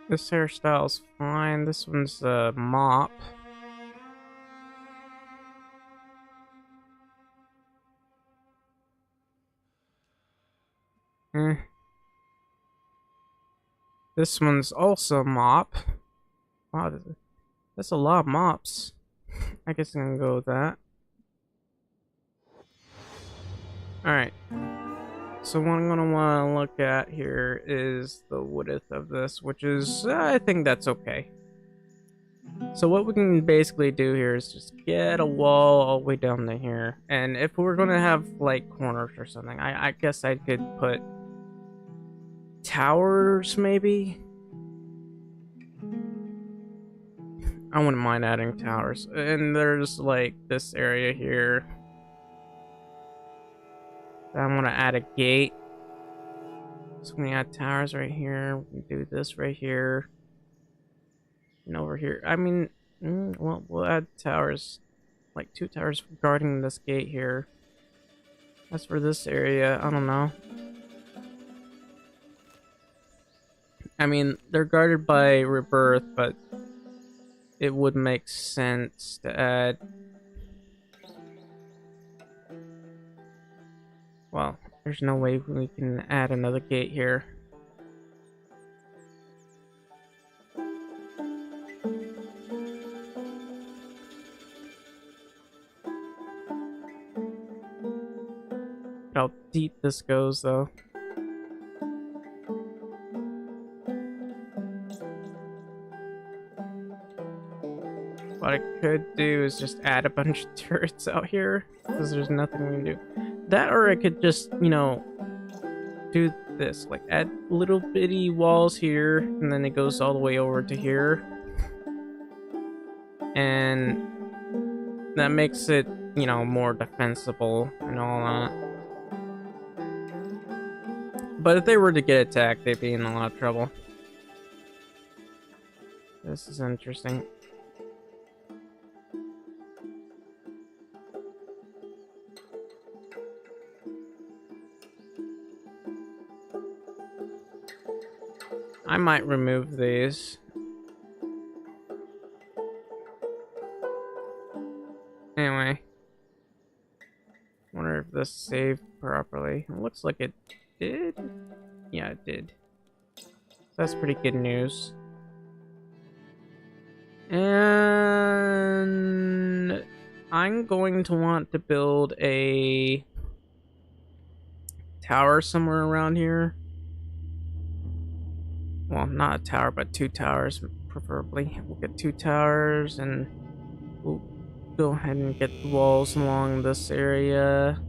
Speaker 1: This hairstyle's fine. This one's a mop. Eh. This one's also a mop. Wow, that's a lot of mops. I guess I'm gonna go with that. Alright. So what I'm gonna want to look at here is the width of this, which is, I think that's okay. So what we can basically do here is just get a wall all the way down to here. And if we're gonna have like corners or something, I guess I could put towers maybe. I wouldn't mind adding towers. And there's like this area here. I want to add a gate. So we add towers right here. We do this right here. And over here. I mean, well, we'll add towers. Like 2 towers guarding this gate here. As for this area, I don't know. I mean, they're guarded by Rebirth, but it would make sense to add... Well, there's no way we can add another gate here. How deep this goes, though. What I could do is just add a bunch of turrets out here, because there's nothing we can do. That, or I could just, you know, do this. Like, add little bitty walls here, and then it goes all the way over to here. And that makes it, you know, more defensible and all that. But if they were to get attacked, they'd be in a lot of trouble. This is interesting. I might remove these. Anyway. Wonder if this saved properly. It looks like it did. Yeah, it did. That's pretty good news. And I'm going to want to build a tower somewhere around here. Well, not a tower, but 2 towers, preferably. We'll get 2 towers, and we'll go ahead and get the walls along this area.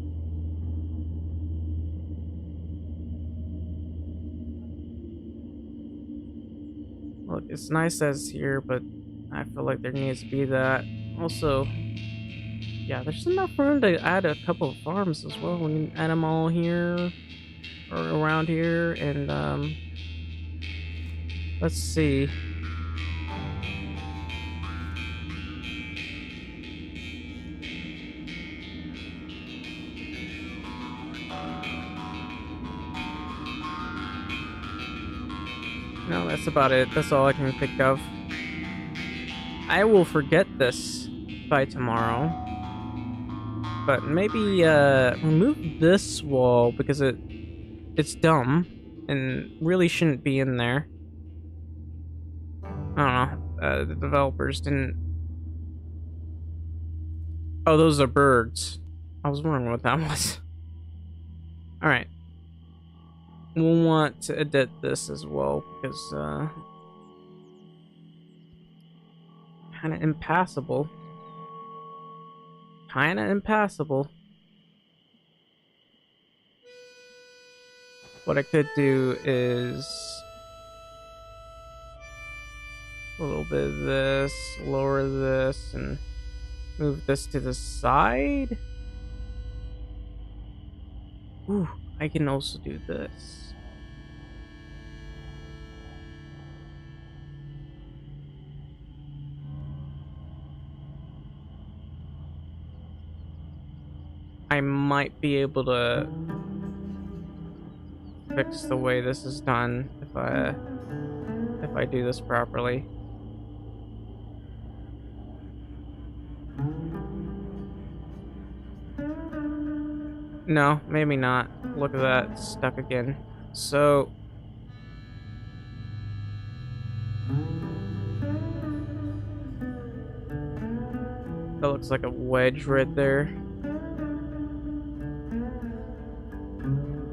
Speaker 1: Look, it's nice as here, but I feel like there needs to be that. Also, yeah, there's enough room to add a couple of farms as well. We can add them all here or around here, and let's see. No, that's about it. That's all I can think of. I will forget this by tomorrow. But maybe remove this wall because it's dumb and really shouldn't be in there. I don't know. The developers didn't. Oh, those are birds. I was wondering what that was. All right. We'll want to edit this as well because kind of impassable. Kind of impassable. What I could do is a little bit of this, lower this, and move this to the side. Ooh, I can also do this. I might be able to fix the way this is done if I do this properly. No, maybe not. Look at that, it's stuck again. So that looks like a wedge right there.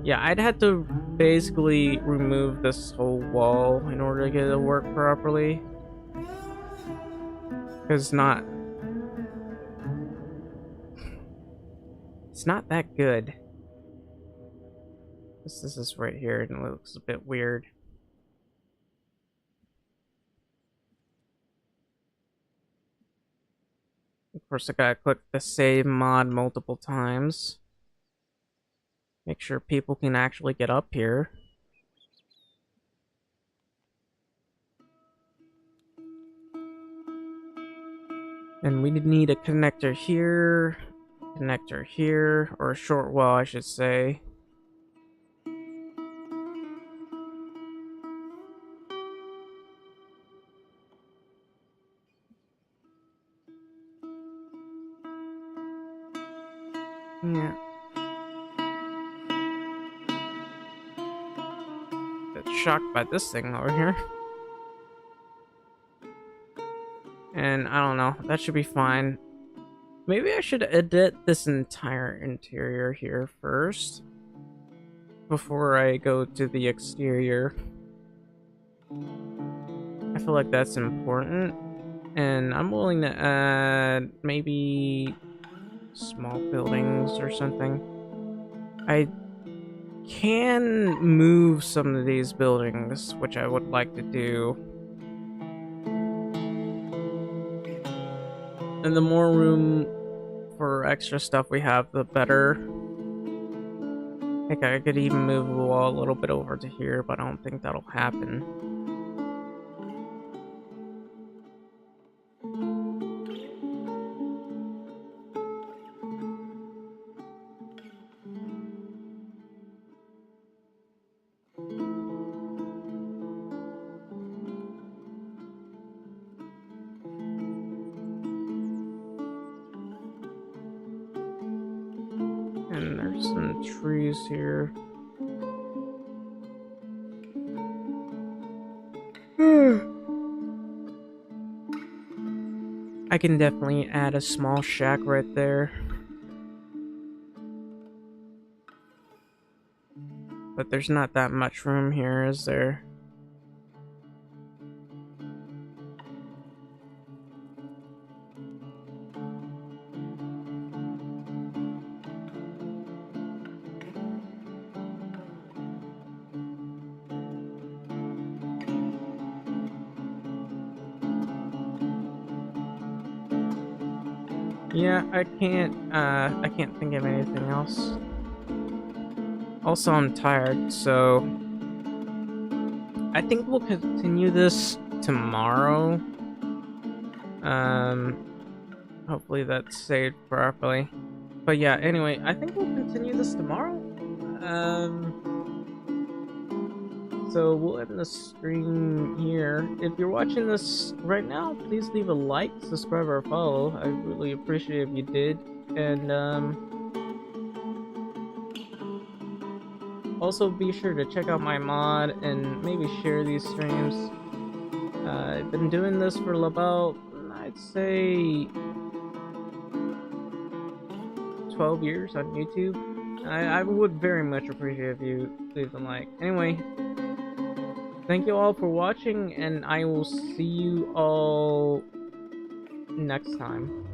Speaker 1: Yeah, I'd have to basically remove this whole wall in order to get it to work properly. Because it's not that good. This is right here and it looks a bit weird. Of course, I gotta click the save mod multiple times. Make sure people can actually get up here. And we need a connector here, or a short wall, I should say. Yeah. Bit shocked by this thing over here. And I don't know, that should be fine. Maybe I should edit this entire interior here first before I go to the exterior. I feel like that's important. And I'm willing to add maybe small buildings or something. I can move some of these buildings, which I would like to do. And the more room for extra stuff we have, the better. I think I could even move the wall a little bit over to here, but I don't think that'll happen. use here. I can definitely add a small shack right there. But there's not that much room here, is there? Yeah, I can't think of anything else. Also, I'm tired, so I think we'll continue this tomorrow. Hopefully that's saved properly. But yeah, anyway, I think we'll continue this tomorrow. So we'll end the stream here. If you're watching this right now, please leave a like, subscribe, or follow. I really appreciate if you did. And also be sure to check out my mod and maybe share these streams. I've been doing this for about, I'd say, 12 years on YouTube. I would very much appreciate if you leave a like. Anyway, thank you all for watching, and I will see you all next time.